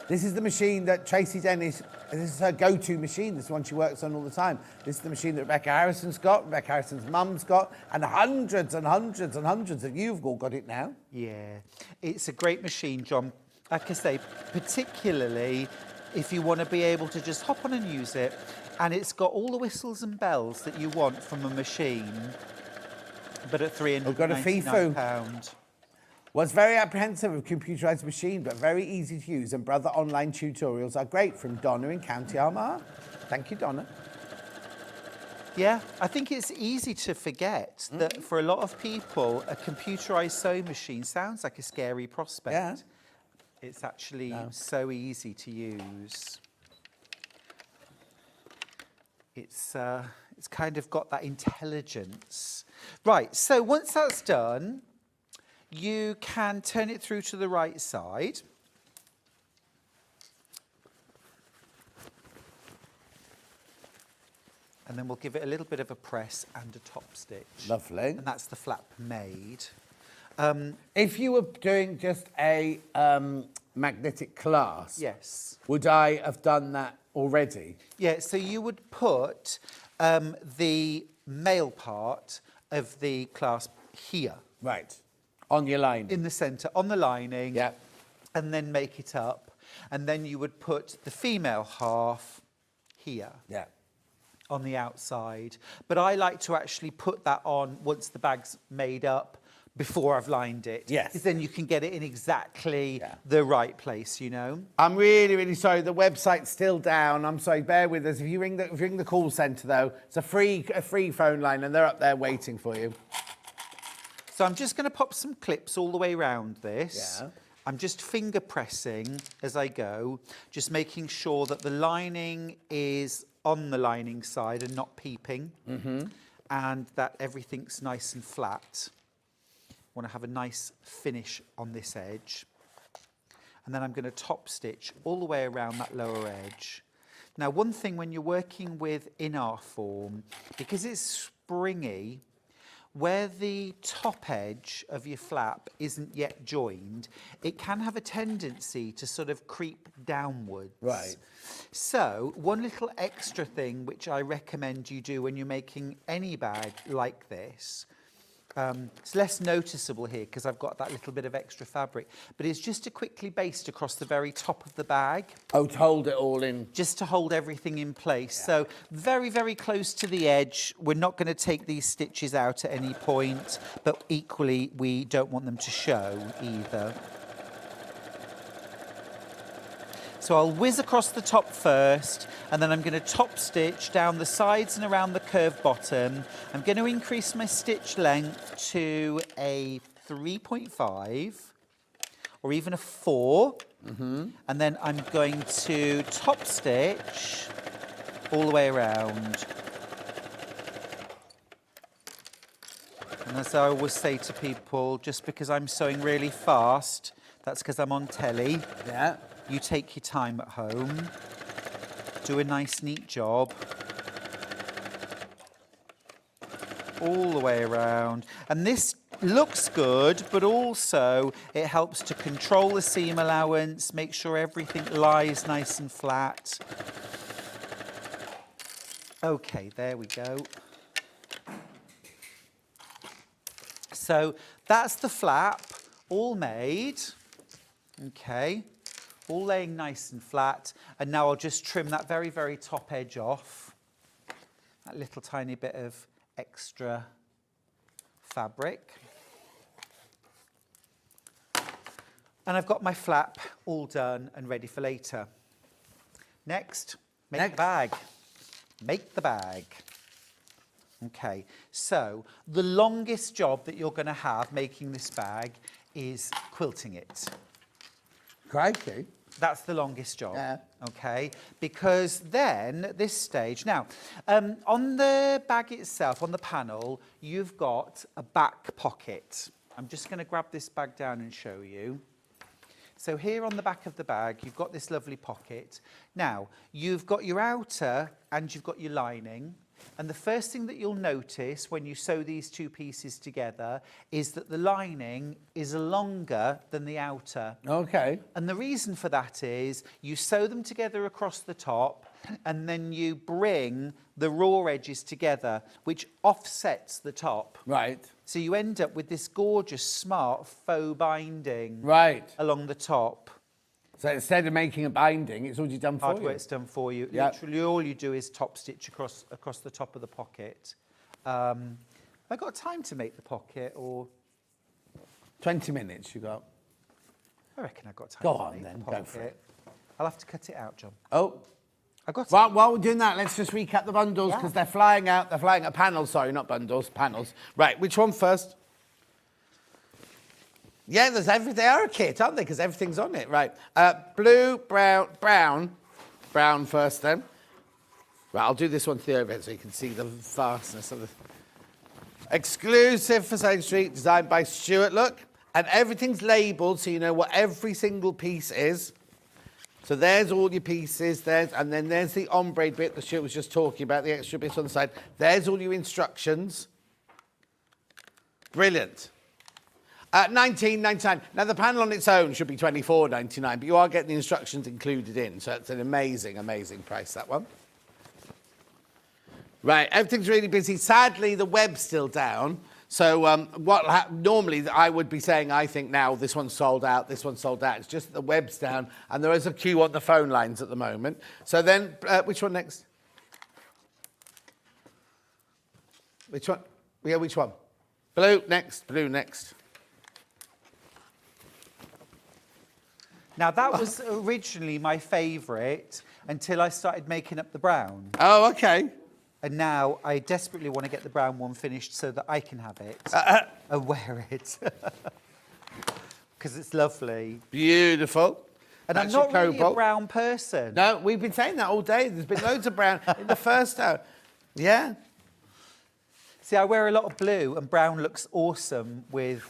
This is the machine that Tracy Dennis, this is her go-to machine. This is the one she works on all the time. This is the machine that Rebecca Harrison's got, Rebecca Harrison's mum's got, and hundreds and hundreds and hundreds of you've all got it now. Yeah, it's a great machine, John. Like I say, particularly if you want to be able to just hop on and use it, and it's got all the whistles and bells that you want from a machine, but at £399. We've got a FIFO. Was very apprehensive of computerised machine, but very easy to use, and brother online tutorials are great. From Donna in County Armagh. Thank you, Donna. Yeah, I think it's easy to forget that for a lot of people, a computerised sewing machine sounds like a scary prospect. Yeah. It's actually so easy to use. It's kind of got that intelligence. Right, so once that's done, you can turn it through to the right side. And then we'll give it a little bit of a press and a top stitch. Lovely. And that's the flap made. If you were doing just a magnetic clasp, yes, would I have done that already? Yeah, so you would put the male part of the clasp here. Right. On your lining. In the centre, on the lining. Yeah. And then make it up. And then you would put the female half here. Yeah. On the outside. But I like to actually put that on once the bag's made up before I've lined it. Yes. Because then you can get it in exactly the right place, you know. I'm really, really sorry. The website's still down. I'm sorry. Bear with us. If you ring the call centre, though, it's a free phone line, and they're up there waiting for you. So I'm just going to pop some clips all the way around this. Yeah. I'm just finger pressing as I go, just making sure that the lining is on the lining side and not peeping, and that everything's nice and flat. Want to have a nice finish on this edge. And then I'm going to top stitch all the way around that lower edge. Now, one thing when you're working with in-art form, because it's springy, where the top edge of your flap isn't yet joined, it can have a tendency to sort of creep downwards. Right. So, one little extra thing which I recommend you do when you're making any bag like this, it's less noticeable here because I've got that little bit of extra fabric, but it's just to quickly baste across the very top of the bag. Oh, to hold it all in. Just to hold everything in place. So very, very close to the edge. We're not going to take these stitches out at any point, but equally we don't want them to show either. So I'll whiz across the top first, and then I'm going to top stitch down the sides and around the curved bottom. I'm going to increase my stitch length to a 3.5 or even a 4. And then I'm going to top stitch all the way around. And as I always say to people, just because I'm sewing really fast, that's because I'm on telly. Yeah. You take your time at home, do a nice, neat job. All the way around. And this looks good, but also it helps to control the seam allowance, make sure everything lies nice and flat. Okay, there we go. So that's the flap, all made. Okay. All laying nice and flat. And now I'll just trim that very, very top edge off. That little tiny bit of extra fabric. And I've got my flap all done and ready for later. Next, make the bag. Make the bag. Okay, so the longest job that you're going to have making this bag is quilting it. Crikey. That's the longest job, Yeah. okay? Because then, at this stage, now, on the bag itself, on the panel, you've got a back pocket. I'm just going to grab this bag down and show you. So here on the back of the bag, you've got this lovely pocket. Now, you've got your outer and you've got your lining. And the first thing that you'll notice when you sew these two pieces together is that the lining is longer than the outer. Okay. And the reason for that is you sew them together across the top and then you bring the raw edges together, which offsets the top. Right. So you end up with this gorgeous, smart faux binding along the top. So instead of making a binding, it's already done for you. Hardware's done for you. Yep. Literally all you do is top stitch across the top of the pocket. Have I got time to make the pocket or? 20 minutes you got. I reckon I've got time. Go to on make then, the go for pocket. I'll have to cut it out, John. Oh. I got While we're doing that, let's just recap the bundles because they're flying out. They're flying out. Panels, sorry, not bundles, panels. Right, which one first? Yeah, there's everything. They are a kit, aren't they? Because everything's on it. Right. Blue, brown first then. Right, I'll do this one to the overhead so you can see the vastness of the... Exclusive for Sewing Street, designed by Stuart, look. And everything's labelled so you know what every single piece is. So there's all your pieces, and then there's the ombre bit that Stuart was just talking about, the extra bit on the side. There's all your instructions. Brilliant. $19.99. Now, the panel on its own should be $24.99, but you are getting the instructions included in, so it's an amazing, amazing price, that one. Right, everything's really busy. Sadly, the web's still down. So normally I would be saying, I think now this one's sold out, this one's sold out. It's just that the web's down and there is a queue on the phone lines at the moment. So then, which one next? Which one? Yeah, which one? Blue next, blue next. Now, that was originally my favourite until I started making up the brown. Oh, okay. And now I desperately want to get the brown one finished so that I can have it and wear it. Because it's lovely. Beautiful. And I'm not really a brown person. No, we've been saying that all day. There's been loads of brown in the first hour. Yeah. See, I wear a lot of blue and brown looks awesome with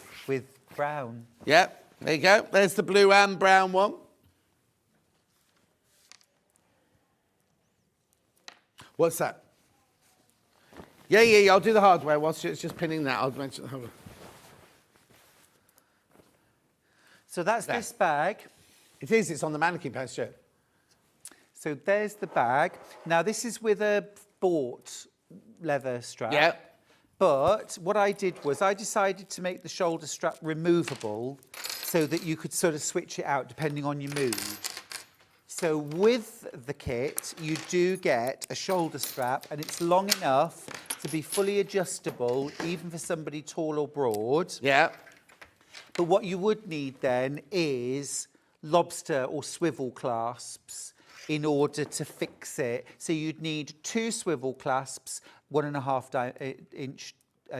brown. Yeah, there you go. There's the blue and brown one. What's that? Yeah, I'll do the hardware whilst it's just pinning that. I'll mention the hardware. So that's this bag. It is, it's on the mannequin posture. So there's the bag. Now this is with a bought leather strap. Yeah. But what I did was I decided to make the shoulder strap removable so that you could sort of switch it out depending on your mood. So with the kit, you do get a shoulder strap and it's long enough to be fully adjustable, even for somebody tall or broad. Yeah. But what you would need then is lobster or swivel clasps in order to fix it. So you'd need 2 swivel clasps, 1.5 inch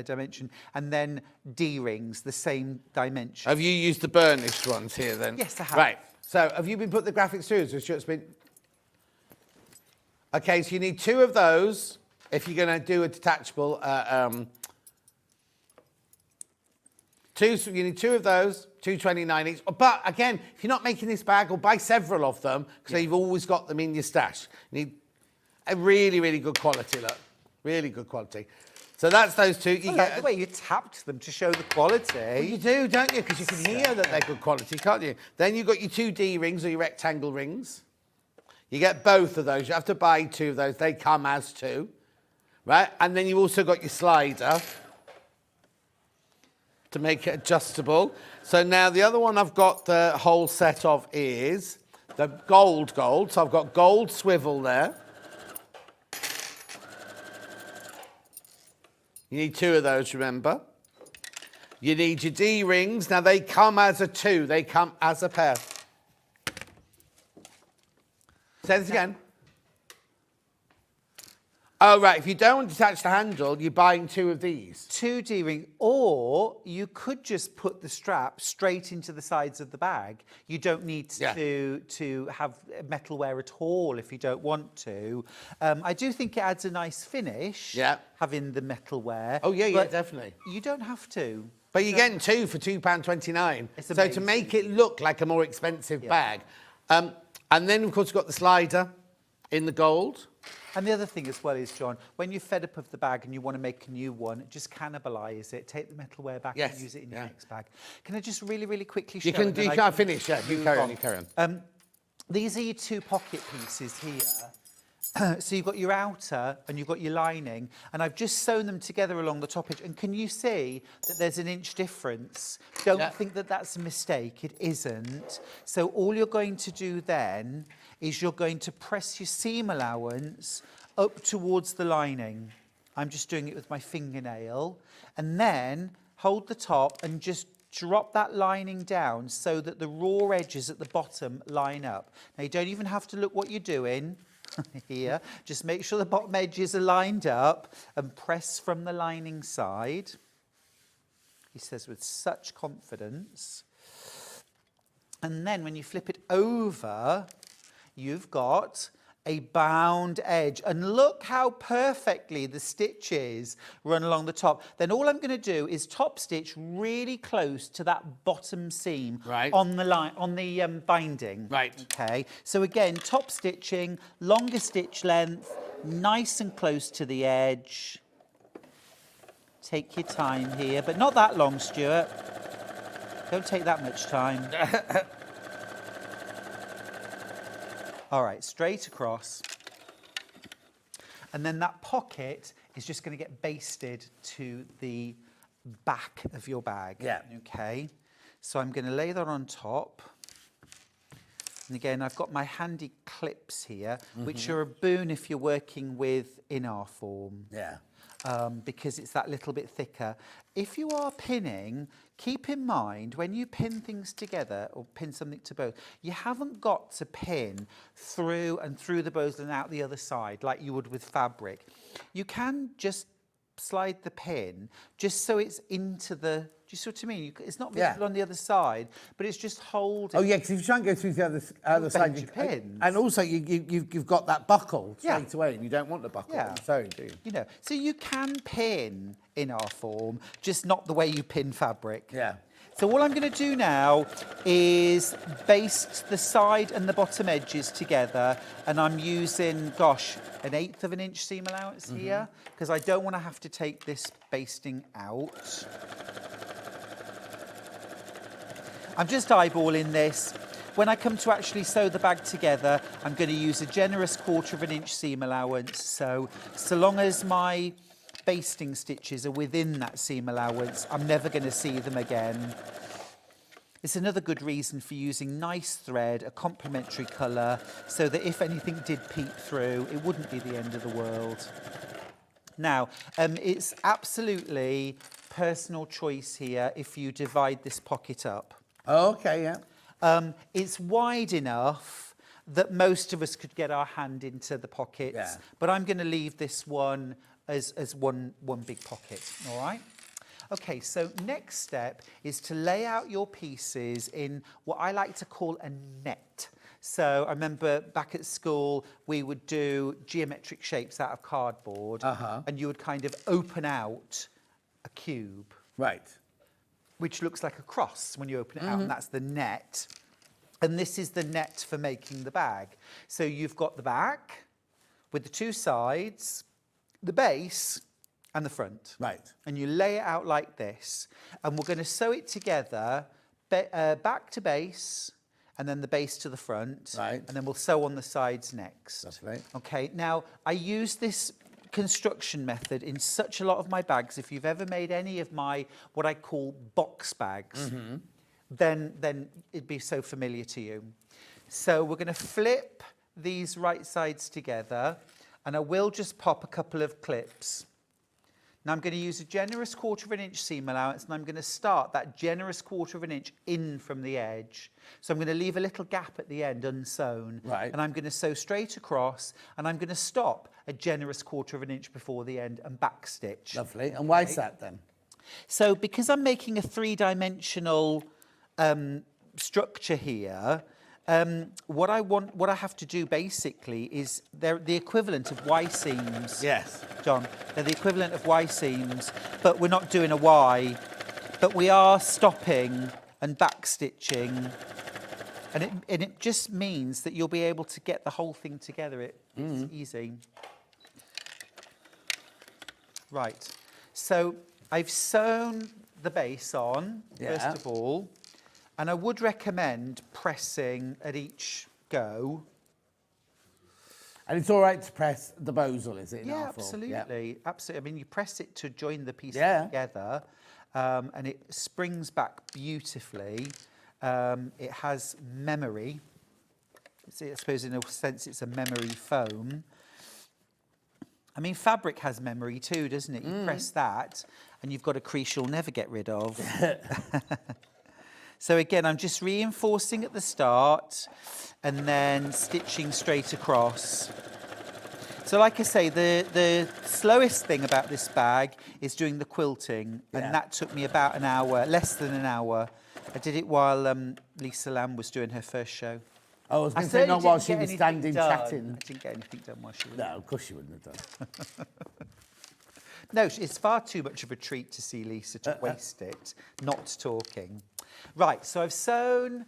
dimension, and then D-rings, the same dimension. Have you used the burnished ones here then? Yes, I have. Right. So have you been putting the graphics through? So Stuart's been... Okay, so you need 2 of those if you're going to do a detachable. You need 2 of those, $2.29 each. But again, if you're not making this bag, or buy several of them, because you've always got them in your stash. You need a really, really good quality, look. Really good quality. So that's those 2. You get the way you tapped them to show the quality. Well, you do, don't you? Because you can hear that they're good quality, can't you? Then you've got your 2 D rings or your rectangle rings. You get both of those. You have to buy 2 of those. They come as 2, right? And then you also got your slider to make it adjustable. So now the other one I've got the whole set of is the gold. So I've got gold swivel there. You need 2 of those, remember. You need your D-rings. Now, they come as a 2. They come as a pair. Say this again. Oh, right. If you don't want to detach the handle, you're buying 2 of these. 2 D-rings. Or you could just put the strap straight into the sides of the bag. You don't need to have metalware at all if you don't want to. I do think it adds a nice finish, having the metalware. Oh, yeah, definitely. You don't have to. But you're getting 2 for £2.29. So to make it look like a more expensive bag. And then, of course, you've got the slider in the gold. And the other thing as well is, John, when you're fed up of the bag and you want to make a new one, just cannibalise it, take the metalware back and use it in your next bag. Can I just really, really quickly show you can finish, You carry on. These are your 2 pocket pieces here. So you've got your outer and you've got your lining, and I've just sewn them together along the top edge. And can you see that there's an inch difference? Don't think that that's a mistake. It isn't. So all you're going to do then is you're going to press your seam allowance up towards the lining. I'm just doing it with my fingernail. And then hold the top and just drop that lining down so that the raw edges at the bottom line up. Now, you don't even have to look what you're doing here. Just make sure the bottom edges are lined up and press from the lining side. He says with such confidence. And then when you flip it over, you've got a bound edge. And look how perfectly the stitches run along the top. Then all I'm going to do is top stitch really close to that bottom seam on the line, on the binding. Right. Okay. So again, top stitching, longer stitch length, nice and close to the edge. Take your time here, but not that long, Stuart. Don't take that much time. All right, straight across. And then that pocket is just going to get basted to the back of your bag. Yeah. Okay. So I'm going to lay that on top. And again, I've got my handy clips here, which are a boon if you're working with in-R form. Yeah. Because it's that little bit thicker. If you are pinning, keep in mind when you pin things together or pin something to both, you haven't got to pin through and through the bows and out the other side like you would with fabric. You can just slide the pin just so it's into the, do you see what I mean? It's not visible on the other side, but it's just holding. Oh yeah, because if you try and go through the other side, your pins. And also you've got that buckle straight away, and you don't want the buckle. Yeah. So do you? You know, so you can pin in our form, just not the way you pin fabric. Yeah. So all I'm going to do now is baste the side and the bottom edges together, and I'm using, gosh, 1/8 of an inch seam allowance here, because I don't want to have to take this basting out. I'm just eyeballing this. When I come to actually sew the bag together, I'm going to use a generous 1/4 of an inch seam allowance. So long as my basting stitches are within that seam allowance, I'm never going to see them again. It's another good reason for using nice thread, a complementary colour, so that if anything did peek through, it wouldn't be the end of the world. Now, it's absolutely personal choice here if you divide this pocket up. Oh, okay, yeah. It's wide enough that most of us could get our hand into the pockets, but I'm going to leave this one as one big pocket, all right? Okay, so next step is to lay out your pieces in what I like to call a net. So I remember back at school, we would do geometric shapes out of cardboard, and you would kind of open out a cube. Right. Which looks like a cross when you open it out, and that's the net. And this is the net for making the bag. So you've got the back with the two sides, the base and the front. Right. And you lay it out like this. And we're going to sew it together, back to base, and then the base to the front. Right. And then we'll sew on the sides next. That's right. Okay, now I use this construction method in such a lot of my bags. If you've ever made any of my, what I call box bags, then it'd be so familiar to you. So we're going to flip these right sides together, and I will just pop a couple of clips. Now I'm going to use a generous 1/4 of an inch seam allowance, and I'm going to start that generous 1/4 of an inch in from the edge. So I'm going to leave a little gap at the end unsewn. Right. And I'm going to sew straight across, and I'm going to stop a generous 1/4 of an inch before the end and back stitch. Lovely. And why is that then? So because I'm making a 3-dimensional structure here, what I have to do basically is they're the equivalent of Y seams. Yes. John, they're the equivalent of Y seams, but we're not doing a Y, but we are stopping and back stitching, and it just means that you'll be able to get the whole thing together. It's easy. Right, so I've sewn the base on, first of all, and I would recommend pressing at each go. And it's all right to press the bowsel, is it? Yeah, absolutely. Absolutely. I mean, you press it to join the pieces together, and it springs back beautifully. It has memory. I suppose in a sense it's a memory foam. I mean, fabric has memory too, doesn't it? You press that, and you've got a crease you'll never get rid of. So again, I'm just reinforcing at the start and then stitching straight across. So like I say, the slowest thing about this bag is doing the quilting, and that took me about an hour, less than an hour. I did it while Lisa Lamb was doing her first show. Oh, I was going to say, not while she was standing done. chatting. I didn't get anything done while she was. No, of course she wouldn't have done. No, it's far too much of a treat to see Lisa to waste it, not talking. Right, so I've sewn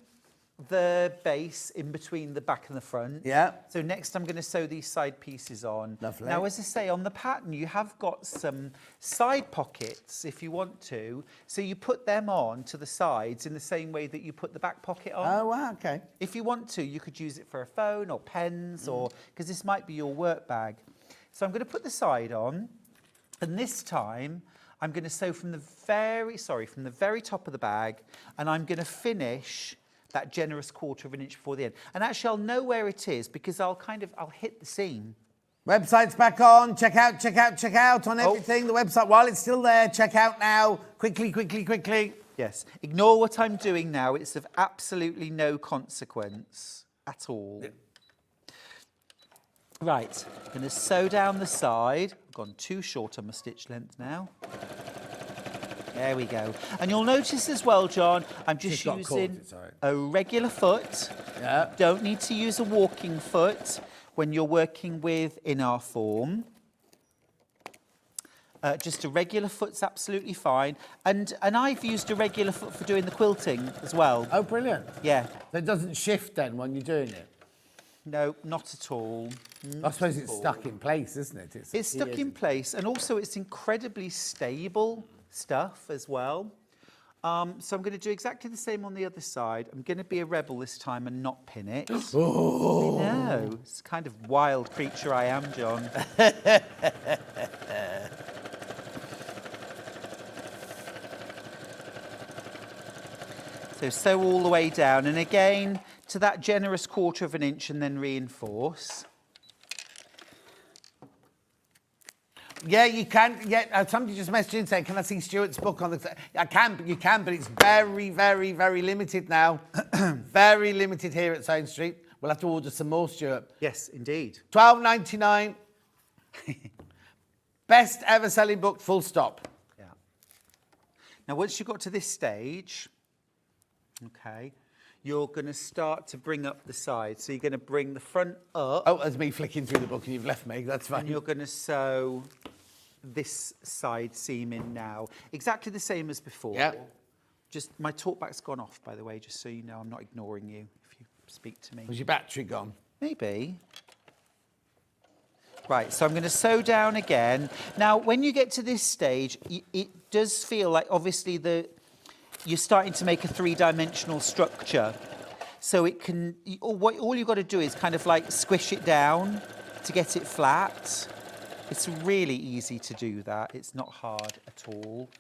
the base in between the back and the front. Yeah. So next I'm going to sew these side pieces on. Lovely. Now, as I say, on the pattern, you have got some side pockets if you want to. So you put them on to the sides in the same way that you put the back pocket on. Oh, wow, okay. If you want to, you could use it for a phone or pens or, because this might be your work bag. So I'm going to put the side on. And this time, I'm going to sew from the very top of the bag, and I'm going to finish that generous 1/4 inch before the end. And actually, I'll know where it is because I'll hit the seam. Website's back on. Check out on everything. The website, while it's still there, check out now. Quickly. Yes. Ignore what I'm doing now. It's of absolutely no consequence at all. Yeah. Right, I'm going to sew down the side. I've gone too short on my stitch length now. There we go. And you'll notice as well, John, I'm just using a regular foot. Yeah. Don't need to use a walking foot when you're working with in our form. Just a regular foot's absolutely fine. And I've used a regular foot for doing the quilting as well. Oh, brilliant. Yeah. So it doesn't shift then when you're doing it? No, not at all. I suppose it's stuck in place, isn't it? It's stuck in place, and also it's incredibly stable stuff as well. So I'm going to do exactly the same on the other side. I'm going to be a rebel this time and not pin it. Oh. I know. It's the kind of wild creature I am, John. So sew all the way down, and again to that generous 1/4 inch, and then reinforce. Yeah, you can. Yeah, somebody just messaged in saying, "Can I see Stuart's book on the?" You can, but it's very, very, very limited now. Very limited here at Sewing Street. We'll have to order some more, Stuart. Yes, indeed. $12.99. Best ever selling book. Full stop. Yeah. Now, once you've got to this stage, okay, you're going to start to bring up the side. So you're going to bring the front up. Oh, that's me flicking through the book and you've left me. That's fine. And you're going to sew this side seam in now. Exactly the same as before. Yeah. Just, my talkback's gone off, by the way, just so you know. I'm not ignoring you if you speak to me. Was your battery gone? Maybe. Right, so I'm going to sew down again. Now, when you get to this stage, it does feel like, obviously, you're starting to make a 3-dimensional structure. So it can, all you've got to do is kind of like squish it down to get it flat. It's really easy to do that. It's not hard at all.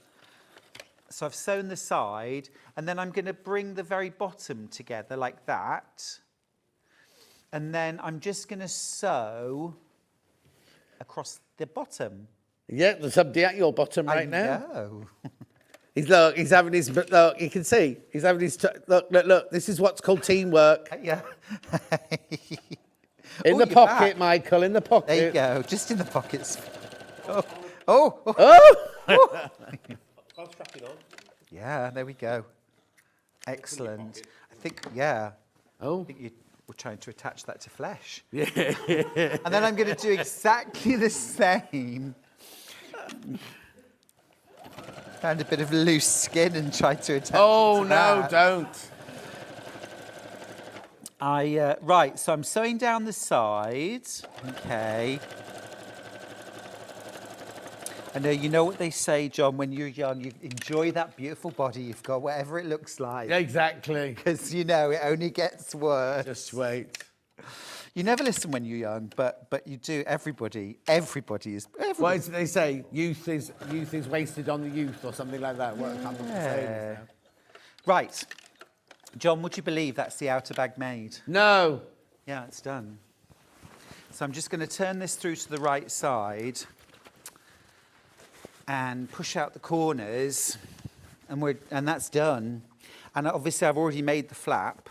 So I've sewn the side, and then I'm going to bring the very bottom together like that. And then I'm just going to sew across the bottom. Yeah, there's somebody at your bottom right now. No. He's having his, look, you can see, he's having his, look, this is what's called teamwork. Yeah. In the pocket, back. Michael, in the pocket. There you go, just in the pockets. Oh. I'll strap it on. Yeah, there we go. Excellent. I think, yeah. Oh. I think you were trying to attach that to flesh. Yeah. And then I'm going to do exactly the same. Found a bit of loose skin and tried to attach it to that. Don't. Right, so I'm sewing down the sides. Okay. I know, you know what they say, John, when you're young, you enjoy that beautiful body you've got, whatever it looks like. Exactly. Because, you know, it only gets worse. Just wait. You never listen when you're young, but you do. Everybody is. Well, they say youth is wasted on the youth, or something like that. What Yeah. Right, John. Would you believe that's the outer bag made? No. Yeah, it's done. So I'm just going to turn this through to the right side. and push out the corners, and that's done. And obviously I've already made the flap.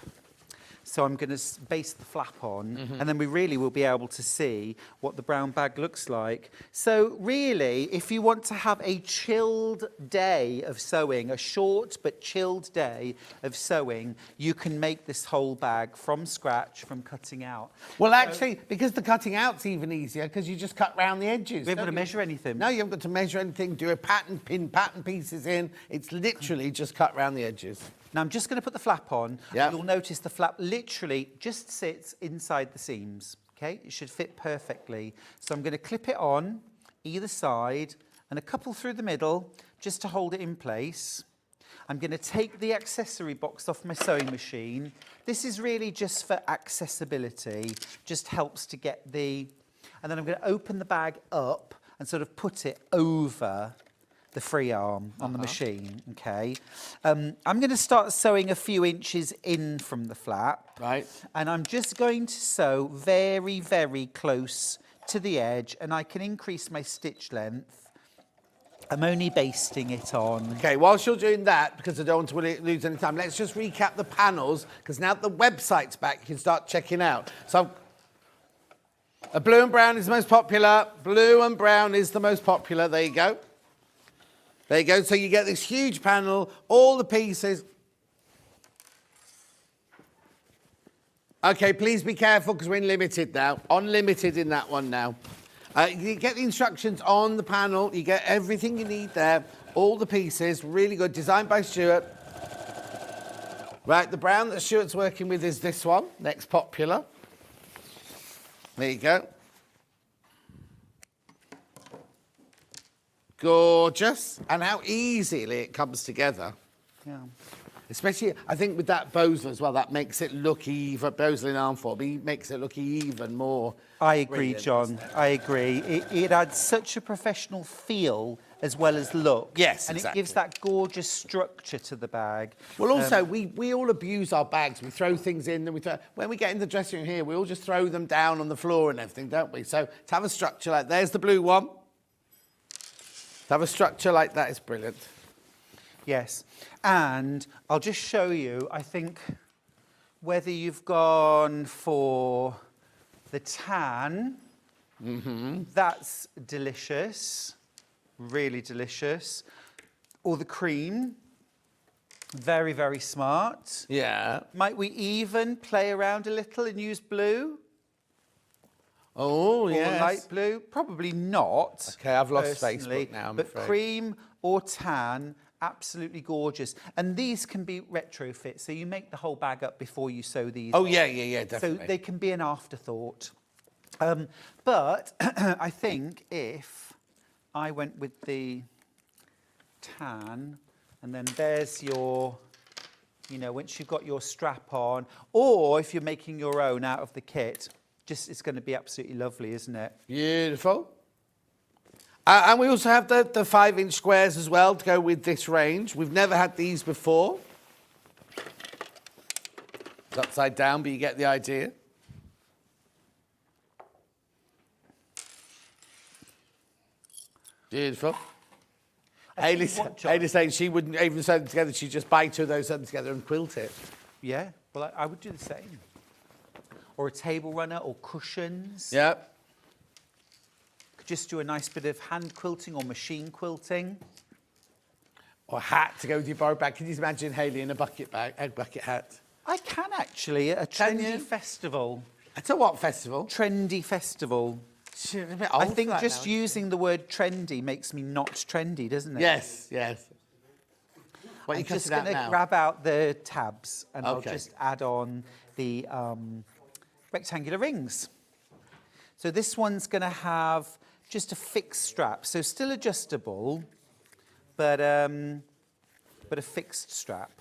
So I'm going to base the flap on, and then we really will be able to see what the brown bag looks like. So really, if you want to have a chilled day of sewing, a short but chilled day of sewing, you can make this whole bag from scratch, from cutting out. Well, actually, because the cutting out's even easier, because you just cut round the edges. We haven't got to measure anything. No, you haven't got to measure anything, do a pattern, pin pattern pieces in. It's literally just cut round the edges. Now I'm just going to put the flap on. Yep. You'll notice the flap literally just sits inside the seams. Okay, it should fit perfectly. So I'm going to clip it on either side and a couple through the middle just to hold it in place. I'm going to take the accessory box off my sewing machine. This is really just for accessibility, just helps to get the... And then I'm going to open the bag up and sort of put it over the free arm on the machine, okay? I'm going to start sewing a few inches in from the flap. Right. And I'm just going to sew very, very close to the edge, and I can increase my stitch length. I'm only basting it on. Okay, whilst you're doing that, because I don't want to lose any time, let's just recap the panels, because now the website's back, you can start checking out. So, a blue and brown is the most popular. Blue and brown is the most popular. There you go. There you go. So you get this huge panel, all the pieces. Okay, please be careful because we're in limited now. Unlimited in that one now. You get the instructions on the panel. You get everything you need there. All the pieces. Really good. Designed by Stuart. Right, the brown that Stuart's working with is this one. Next popular. There you go. Gorgeous. And how easily it comes together. Yeah. Especially, I think with that bozel as well, that makes it look even, bozel in armful, makes it look even more. I agree, John. I agree. It adds such a professional feel as well as look. Yes, and exactly. it gives that gorgeous structure to the bag. Well, also, we all abuse our bags. We throw things in, then when we get in the dressing room here, we all just throw them down on the floor and everything, don't we? So to have a structure like, there's the blue one. To have a structure like that is brilliant. Yes, and I'll just show you, I think, whether you've gone for the tan, that's delicious, really delicious, or the cream, very, very smart. Yeah. Might we even play around a little and use blue? Oh, yes. Or light blue? Probably not. Okay, I've lost personally, Facebook now, I'm but afraid. cream or tan, absolutely gorgeous. And these can be retrofit, so you make the whole bag up before you sew these. Oh, on. yeah, definitely. So they can be an afterthought. But I think if I went with the tan, and then there's your, you know, once you've got your strap on, or if you're making your own out of the kit, just it's going to be absolutely lovely, isn't it? Beautiful. And we also have the 5-inch squares as well to go with this range. We've never had these before. It's upside down, but you get the idea. Beautiful. Hayley's saying she wouldn't even sew them together. She'd just buy two of those, sew them together and quilt it. Yeah, well, I would do the same. Or a table runner or cushions. Yep. Could just do a nice bit of hand quilting or machine quilting. Or a hat to go with your Boro bag. Can you imagine Hayley in a bucket bag, egg bucket hat? I can actually, at a trendy festival. At a what festival? Trendy festival. A bit old I think for that just now. using the word trendy makes me not trendy, doesn't it? Yes, yes. What are you I'm just cutting out going to now? grab out the tabs and I'll Okay. just add on the rectangular rings. So this one's going to have just a fixed strap, so still adjustable, but a fixed strap,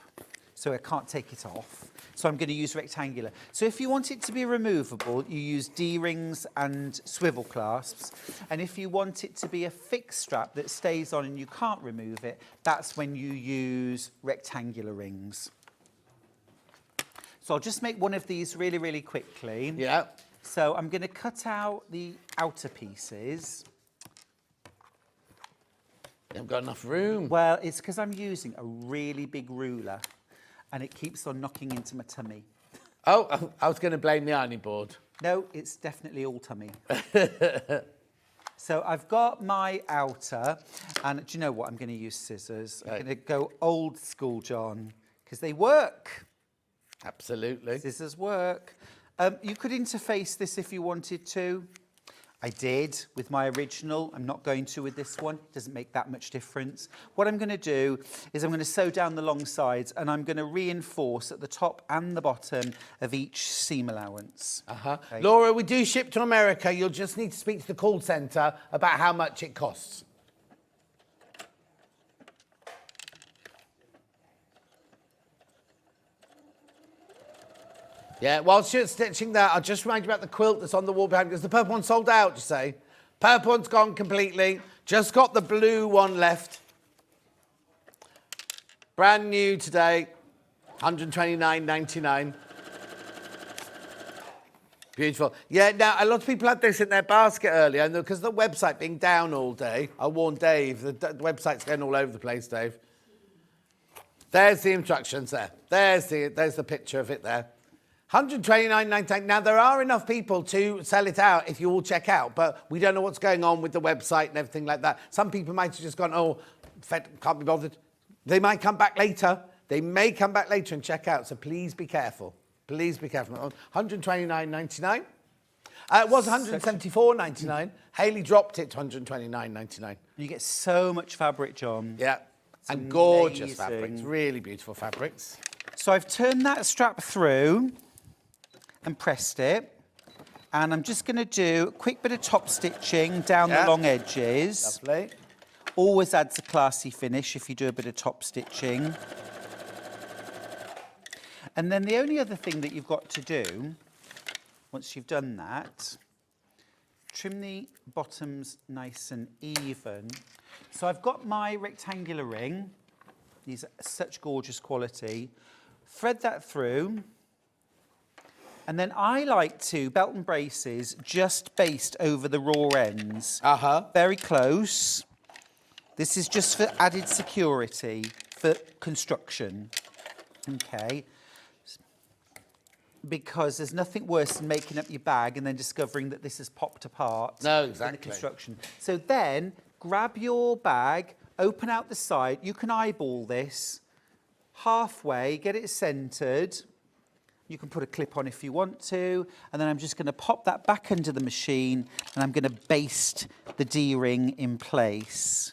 so I can't take it off. So I'm going to use rectangular. So if you want it to be removable, you use D-rings and swivel clasps. And if you want it to be a fixed strap that stays on and you can't remove it, that's when you use rectangular rings. So I'll just make one of these really, really quickly. Yeah. So I'm going to cut out the outer pieces. haven't got enough room. Well, it's because I'm using a really big ruler and it keeps on knocking into my tummy. Oh, I was going to blame the ironing board. No, it's definitely all tummy. So I've got my outer, and do you know what? I'm going to use scissors. I'm going to go old school, John, because they work. Absolutely. Scissors work. You could interface this if you wanted to. I did with my original. I'm not going to with this one. Doesn't make that much difference. What I'm going to do is I'm going to sew down the long sides and I'm going to reinforce at the top and the bottom of each seam allowance. Okay. Laura, we do ship to America. You'll just need to speak to the call centre about how much it costs. Yeah, while Stuart's stitching that, I'll just remind you about the quilt that's on the wall behind, because the purple one's sold out, you say. Purple one's gone completely. Just got the blue one left. Brand new today, $129.99. Beautiful. Yeah, now, a lot of people had this in their basket earlier, and because the website being down all day, I warned Dave, the website's going all over the place, Dave. There's the instructions there. There's the picture of it there. $129.99. Now, there are enough people to sell it out if you all check out, but we don't know what's going on with the website and everything like that. Some people might have just gone, oh, can't be bothered. They might come back later. They may come back later and check out, so please be careful. Please be careful. $129.99. It was $174.99. Hayley dropped it to $129.99. You get so much fabric, John. Yeah, and gorgeous fabrics, really beautiful fabrics. So I've turned that strap through and pressed it. And I'm just going to do a quick bit of top stitching down the long edges. Lovely. Always adds a classy finish if you do a bit of top stitching. And then the only other thing that you've got to do, once you've done that, trim the bottoms nice and even. So I've got my rectangular ring. These are such gorgeous quality. Thread that through. And then I like to belt and braces just based over the raw ends. Very close. This is just for added security, for construction. Okay. Because there's nothing worse than making up your bag and then discovering that this has popped apart. No, in exactly. the construction. So then, grab your bag, open out the side. You can eyeball this halfway, get it centred. You can put a clip on if you want to. And then I'm just going to pop that back under the machine and I'm going to baste the D-ring in place.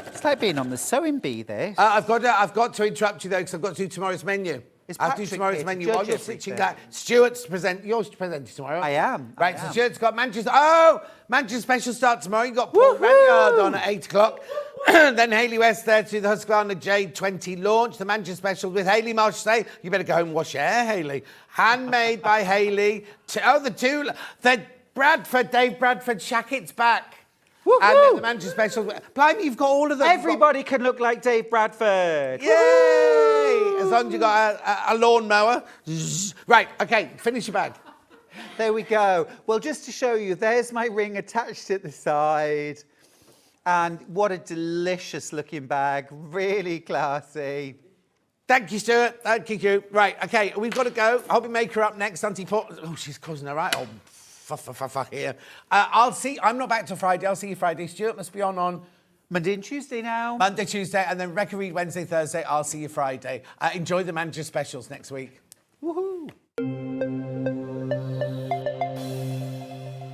It's like being on the sewing bee, this. I've got to interrupt you, though, because I've got to do tomorrow's menu. I have to do tomorrow's menu while you're stitching that. Stuart's you're presenting tomorrow. I am. Right, so Stuart's got Manchester. Oh, Manchester Special start tomorrow. You've got Paul Vineyard on at 8 o'clock. Then Hayley West there to the Husqvarna Jade 20 launch. The Manchester Special with Hayley Marsh say, you better go home and wash your hair, Hayley. Handmade by Hayley. The Bradford, Dave Bradford Shackett's back. Woo-hoo! And then the Manchester Special. Blimey, you've got all of them. Everybody can look like Dave Bradford. Yay! As long as you've got a lawnmower. Right, okay, finish your bag. There we go. Well, just to show you, there's my ring attached at the side. And what a delicious looking bag. Really classy. Thank you, Stuart. Thank you. Right, okay, we've got to go. Hobby Maker up next. Auntie Paul. Oh, she's causing her right. Oh, here. I'm not back till Friday. I'll see you Friday. Stuart must be on Monday and Tuesday now. Monday, Tuesday, and then Rebecca Reed Wednesday, Thursday. I'll see you Friday. Enjoy the Manchester Specials next week. Woohoo!